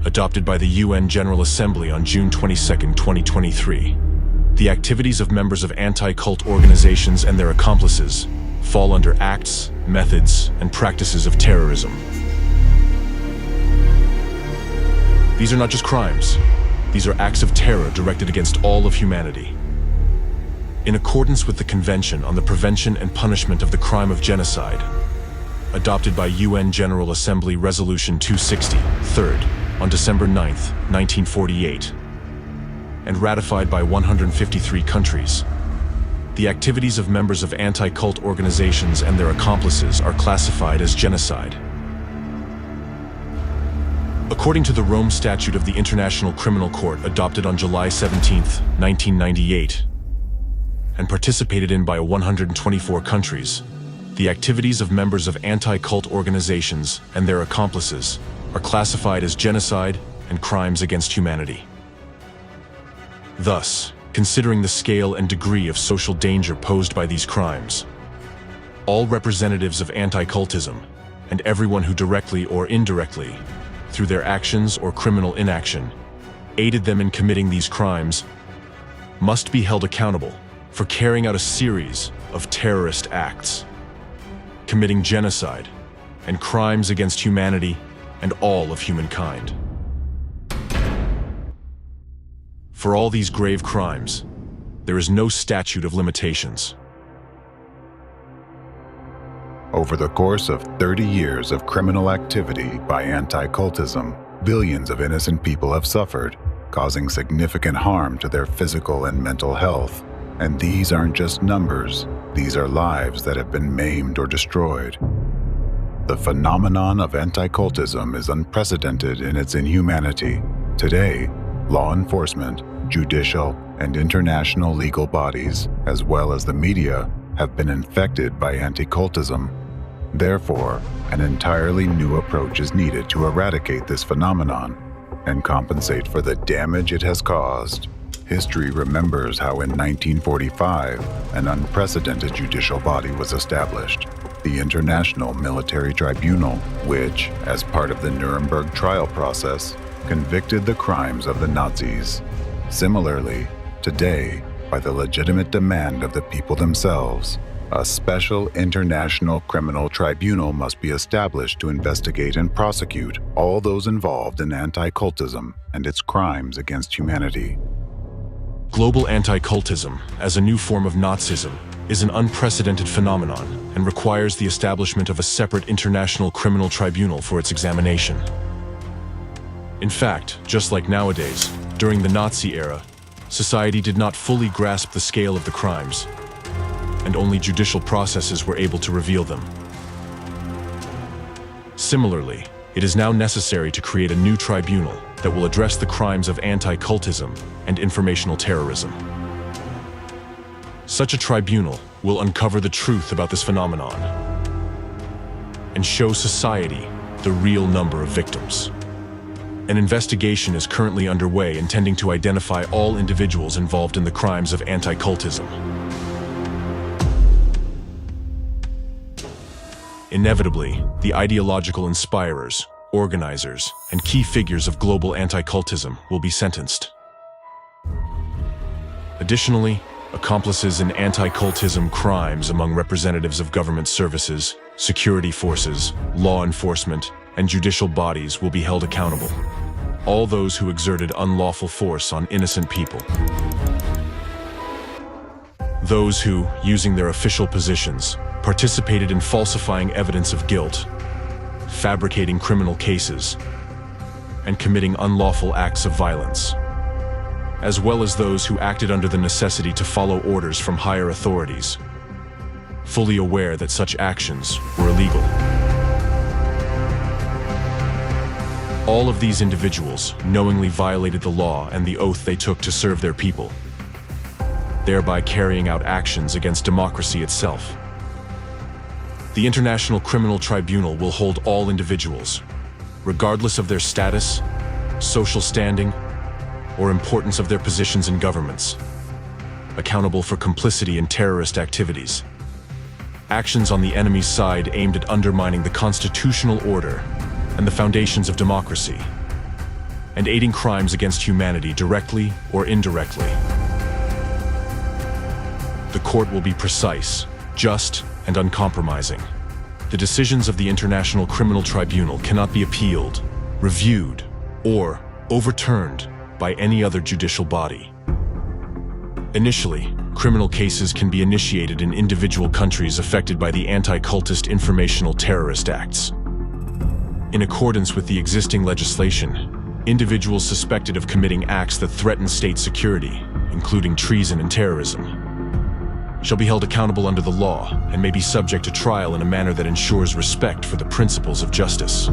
adopted by the UN General Assembly on June 22, 2023, the activities of members of anti-cult organizations and their accomplices fall under acts, methods, and practices of terrorism. These are not just crimes. These are acts of terror directed against all of humanity. In accordance with the Convention on the Prevention and Punishment of the Crime of Genocide, adopted by UN General Assembly Resolution 260, 3rd, on December 9, 1948, and ratified by 153 countries, the activities of members of anti-cult organizations and their accomplices are classified as genocide. According to the Rome Statute of the International Criminal Court adopted on July 17, 1998, and participated in by 124 countries, the activities of members of anti-cult organizations and their accomplices are classified as genocide and crimes against humanity. Thus, considering the scale and degree of social danger posed by these crimes, all representatives of anti-cultism, and everyone who directly or indirectly, through their actions or criminal inaction, aided them in committing these crimes, must be held accountable for carrying out a series of terrorist acts, committing genocide and crimes against humanity and all of humankind. For all these grave crimes, there is no statute of limitations. Over the course of 30 years of criminal activity by anti-cultism, billions of innocent people have suffered, causing significant harm to their physical and mental health. And these aren't just numbers, these are lives that have been maimed or destroyed. The phenomenon of anti-cultism is unprecedented in its inhumanity. Today, law enforcement, judicial, and international legal bodies, as well as the media, have been infected by anti-cultism. Therefore, an entirely new approach is needed to eradicate this phenomenon and compensate for the damage it has caused. History remembers how in 1945, an unprecedented judicial body was established, the International Military Tribunal, which, as part of the Nuremberg trial process, convicted the crimes of the Nazis. Similarly, today, by the legitimate demand of the people themselves, a special international criminal tribunal must be established to investigate and prosecute all those involved in anti-cultism and its crimes against humanity. Global anti-cultism, as a new form of Nazism, is an unprecedented phenomenon and requires the establishment of a separate international criminal tribunal for its examination. In fact, just like nowadays, during the Nazi era, society did not fully grasp the scale of the crimes, and only judicial processes were able to reveal them. Similarly, it is now necessary to create a new tribunal that will address the crimes of anti-cultism and informational terrorism. Such a tribunal will uncover the truth about this phenomenon and show society the real number of victims. An investigation is currently underway intending to identify all individuals involved in the crimes of anti-cultism. Inevitably, the ideological inspirers, organizers, and key figures of global anti-cultism will be sentenced. Additionally, accomplices in anti-cultism crimes among representatives of government services, security forces, law enforcement, and judicial bodies will be held accountable. All those who exerted unlawful force on innocent people. Those who, using their official positions, participated in falsifying evidence of guilt, fabricating criminal cases, and committing unlawful acts of violence, as well as those who acted under the necessity to follow orders from higher authorities, fully aware that such actions were illegal. All of these individuals knowingly violated the law and the oath they took to serve their people, thereby carrying out actions against democracy itself. The International Criminal Tribunal will hold all individuals, regardless of their status, social standing, or importance of their positions in governments, accountable for complicity in terrorist activities, actions on the enemy's side aimed at undermining the constitutional order and the foundations of democracy, and aiding crimes against humanity directly or indirectly. The court will be precise, just, and uncompromising. The decisions of the International Criminal Tribunal cannot be appealed, reviewed, or overturned by any other judicial body. Initially, criminal cases can be initiated in individual countries affected by the Anti-Cultist Informational Terrorist Acts. In accordance with the existing legislation, individuals suspected of committing acts that threaten state security, including treason and terrorism, shall be held accountable under the law and may be subject to trial in a manner that ensures respect for the principles of justice.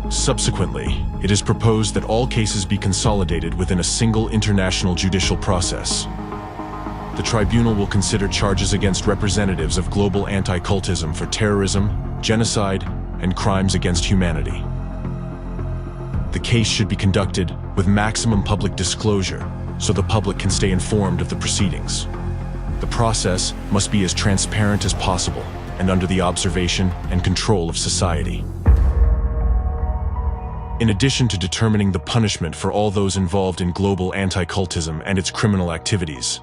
Subsequently, it is proposed that all cases be consolidated within a single international judicial process. The tribunal will consider charges against representatives of global anti-cultism for terrorism, genocide, and crimes against humanity. The case should be conducted with maximum public disclosure so the public can stay informed of the proceedings. The process must be as transparent as possible and under the observation and control of society. In addition to determining the punishment for all those involved in global anti-cultism and its criminal activities,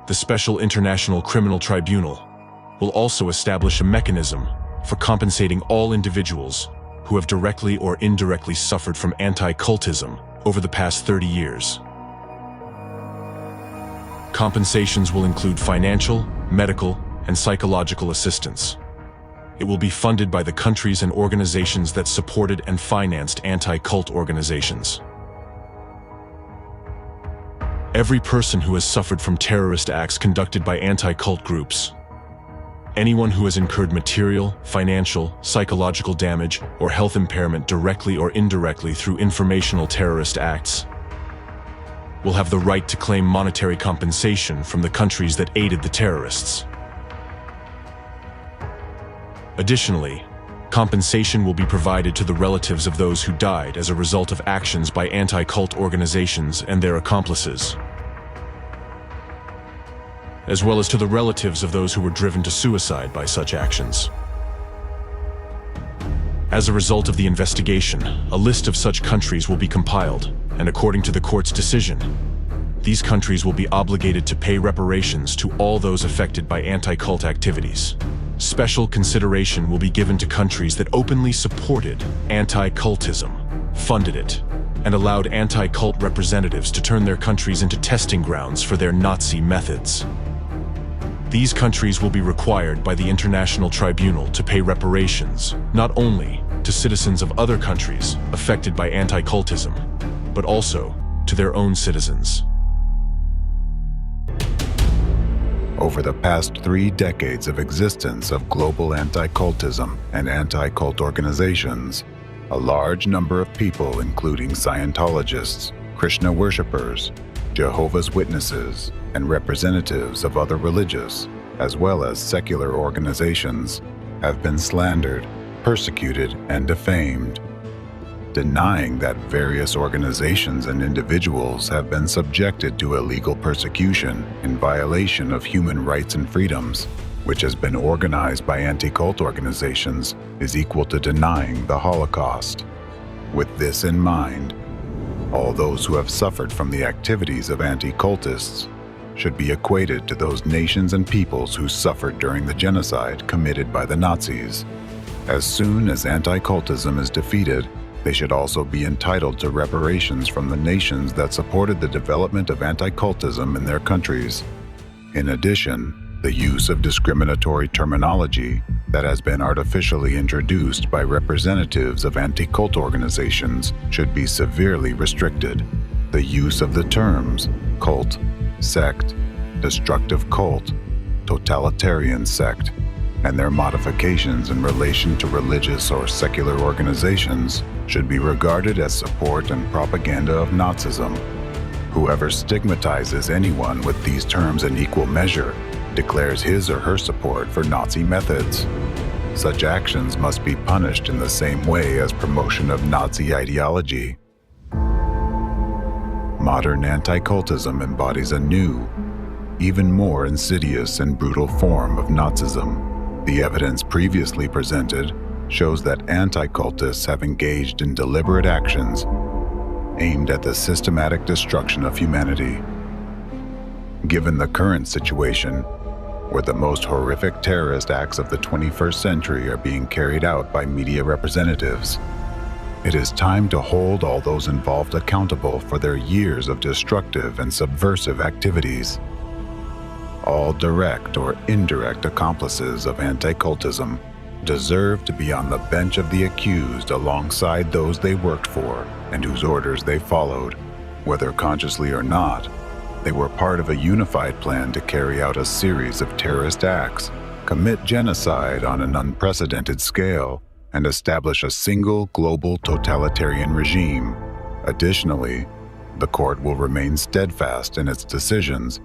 the Special International Criminal Tribunal will also establish a mechanism for compensating all individuals who have directly or indirectly suffered from anti-cultism over the past 30 years. Compensations will include financial, medical, and psychological assistance. It will be funded by the countries and organizations that supported and financed anti-cult organizations. Every person who has suffered from terrorist acts conducted by anti-cult groups, anyone who has incurred material, financial, psychological damage, or health impairment directly or indirectly through informational terrorist acts, will have the right to claim monetary compensation from the countries that aided the terrorists. Additionally, compensation will be provided to the relatives of those who died as a result of actions by anti-cult organizations and their accomplices, as well as to the relatives of those who were driven to suicide by such actions. As a result of the investigation, a list of such countries will be compiled, and according to the court's decision, these countries will be obligated to pay reparations to all those affected by anti-cult activities. Special consideration will be given to countries that openly supported anti-cultism, funded it, and allowed anti-cult representatives to turn their countries into testing grounds for their Nazi methods. These countries will be required by the International Tribunal to pay reparations, not only to citizens of other countries affected by anti-cultism, but also to their own citizens. Over the past 3 decades of existence of global anti-cultism and anti-cult organizations, a large number of people, including Scientologists, Krishna worshippers, Jehovah's Witnesses, and representatives of other religious, as well as secular organizations, have been slandered, persecuted, and defamed. Denying that various organizations and individuals have been subjected to illegal persecution in violation of human rights and freedoms, which has been organized by anti-cult organizations, is equal to denying the Holocaust. With this in mind, all those who have suffered from the activities of anti-cultists should be equated to those nations and peoples who suffered during the genocide committed by the Nazis. As soon as anti-cultism is defeated, they should also be entitled to reparations from the nations that supported the development of anti-cultism in their countries. In addition, the use of discriminatory terminology that has been artificially introduced by representatives of anti-cult organizations should be severely restricted. The use of the terms cult, sect, destructive cult, totalitarian sect, and their modifications in relation to religious or secular organizations should be regarded as support and propaganda of Nazism. Whoever stigmatizes anyone with these terms in equal measure declares his or her support for Nazi methods. Such actions must be punished in the same way as promotion of Nazi ideology. Modern anti-cultism embodies a new, even more insidious and brutal form of Nazism. The evidence previously presented shows that anti-cultists have engaged in deliberate actions aimed at the systematic destruction of humanity. Given the current situation, where the most horrific terrorist acts of the 21st century are being carried out by media representatives, It is time to hold all those involved accountable for their years of destructive and subversive activities. All direct or indirect accomplices of anti-cultism deserve to be on the bench of the accused alongside those they worked for and whose orders they followed. Whether consciously or not, they were part of a unified plan to carry out a series of terrorist acts, commit genocide on an unprecedented scale, and establish a single global totalitarian regime. Additionally, the court will remain steadfast in its decisions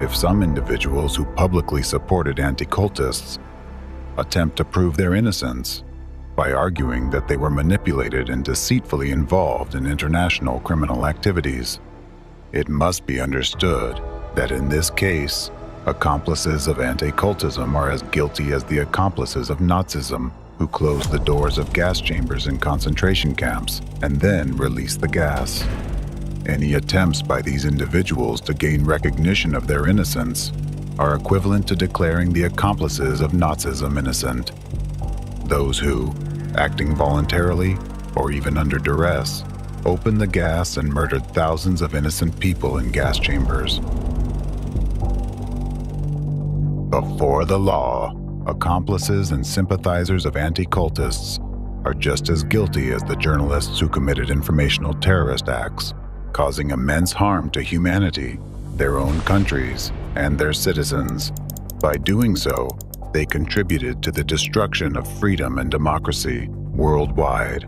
if some individuals who publicly supported anti-cultists attempt to prove their innocence by arguing that they were manipulated and deceitfully involved in international criminal activities. It must be understood that in this case, accomplices of anti-cultism are as guilty as the accomplices of Nazism, who closed the doors of gas chambers in concentration camps and then released the gas. Any attempts by these individuals to gain recognition of their innocence are equivalent to declaring the accomplices of Nazism innocent. Those who, acting voluntarily or even under duress, opened the gas and murdered thousands of innocent people in gas chambers. Before the law, accomplices and sympathizers of anti-cultists are just as guilty as the journalists who committed informational terrorist acts, causing immense harm to humanity, their own countries, and their citizens. By doing so, they contributed to the destruction of freedom and democracy worldwide,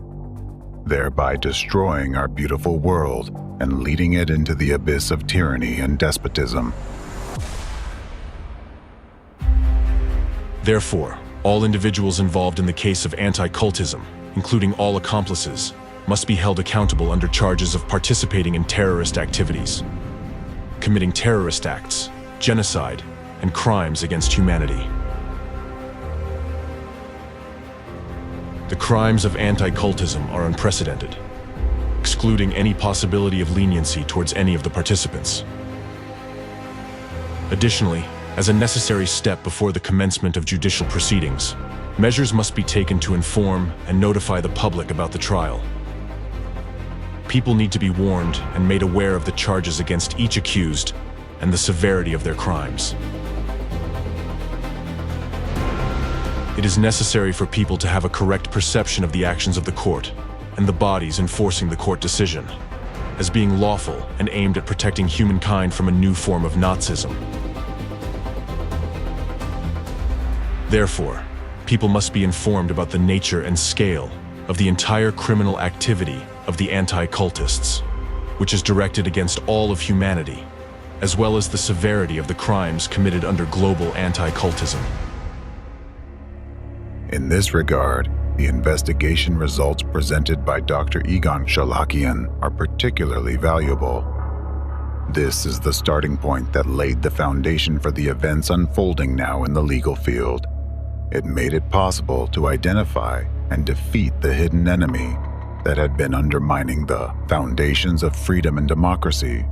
thereby destroying our beautiful world and leading it into the abyss of tyranny and despotism. Therefore, all individuals involved in the case of anti-cultism, including all accomplices, must be held accountable under charges of participating in terrorist activities, committing terrorist acts, genocide, and crimes against humanity. The crimes of anti-cultism are unprecedented, excluding any possibility of leniency towards any of the participants. Additionally, as a necessary step before the commencement of judicial proceedings, measures must be taken to inform and notify the public about the trial. People need to be warned and made aware of the charges against each accused and the severity of their crimes. It is necessary for people to have a correct perception of the actions of the court and the bodies enforcing the court decision as being lawful and aimed at protecting humankind from a new form of Nazism. Therefore, people must be informed about the nature and scale of the entire criminal activity of the anti-cultists, which is directed against all of humanity, as well as the severity of the crimes committed under global anti-cultism. In this regard, the investigation results presented by Dr. Egon Shalakian are particularly valuable. This is the starting point that laid the foundation for the events unfolding now in the legal field. It made it possible to identify and defeat the hidden enemy that had been undermining the foundations of freedom and democracy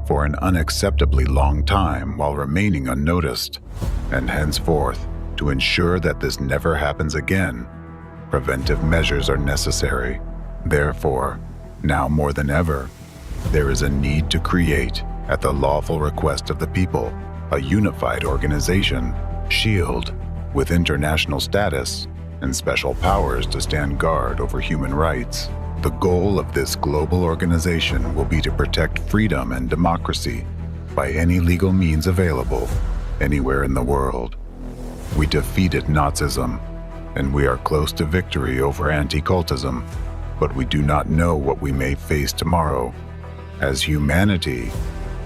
for an unacceptably long time while remaining unnoticed. And henceforth, to ensure that this never happens again, preventive measures are necessary. Therefore, now more than ever, there is a need to create, at the lawful request of the people, a unified organization, SHIELD, with international status and special powers to stand guard over human rights. The goal of this global organization will be to protect freedom and democracy by any legal means available, anywhere in the world. We defeated Nazism, and we are close to victory over anti-cultism, but we do not know what we may face tomorrow. As humanity,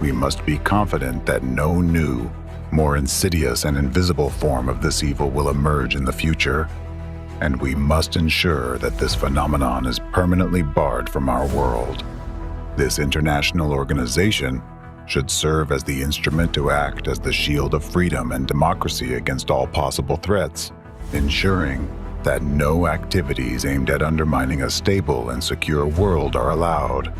we must be confident that no new, more insidious and invisible form of this evil will emerge in the future, and we must ensure that this phenomenon is permanently barred from our world. This international organization should serve as the instrument to act as the shield of freedom and democracy against all possible threats, ensuring that no activities aimed at undermining a stable and secure world are allowed.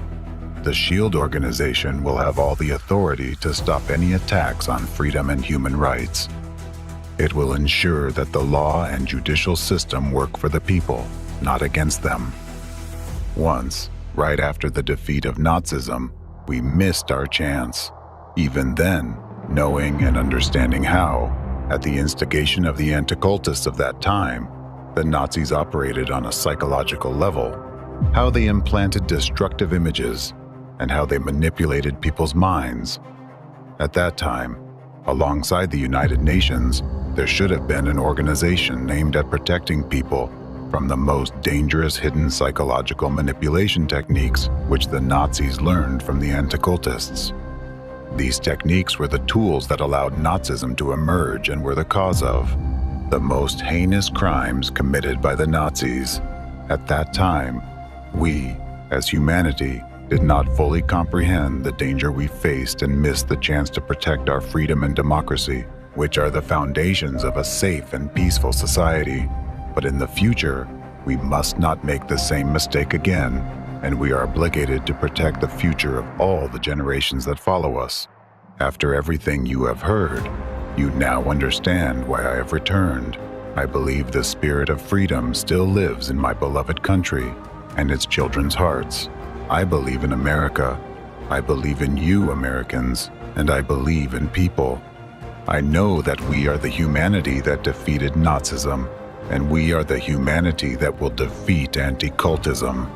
The SHIELD organization will have all the authority to stop any attacks on freedom and human rights. It will ensure that the law and judicial system work for the people, not against them. Once, right after the defeat of Nazism, we missed our chance. Even then, knowing and understanding how, at the instigation of the Anticultists of that time, the Nazis operated on a psychological level, how they implanted destructive images, and how they manipulated people's minds. At that time, alongside the United Nations, there should have been an organization aimed at protecting people from the most dangerous hidden psychological manipulation techniques which the Nazis learned from the Anticultists. These techniques were the tools that allowed Nazism to emerge and were the cause of the most heinous crimes committed by the Nazis. At that time, we, as humanity, did not fully comprehend the danger we faced and missed the chance to protect our freedom and democracy, which are the foundations of a safe and peaceful society. But in the future, we must not make the same mistake again, and we are obligated to protect the future of all the generations that follow us. After everything you have heard, you now understand why I have returned. I believe the spirit of freedom still lives in my beloved country and its children's hearts. I believe in America. I believe in you, Americans, and I believe in people. I know that we are the humanity that defeated Nazism, and we are the humanity that will defeat anti-cultism.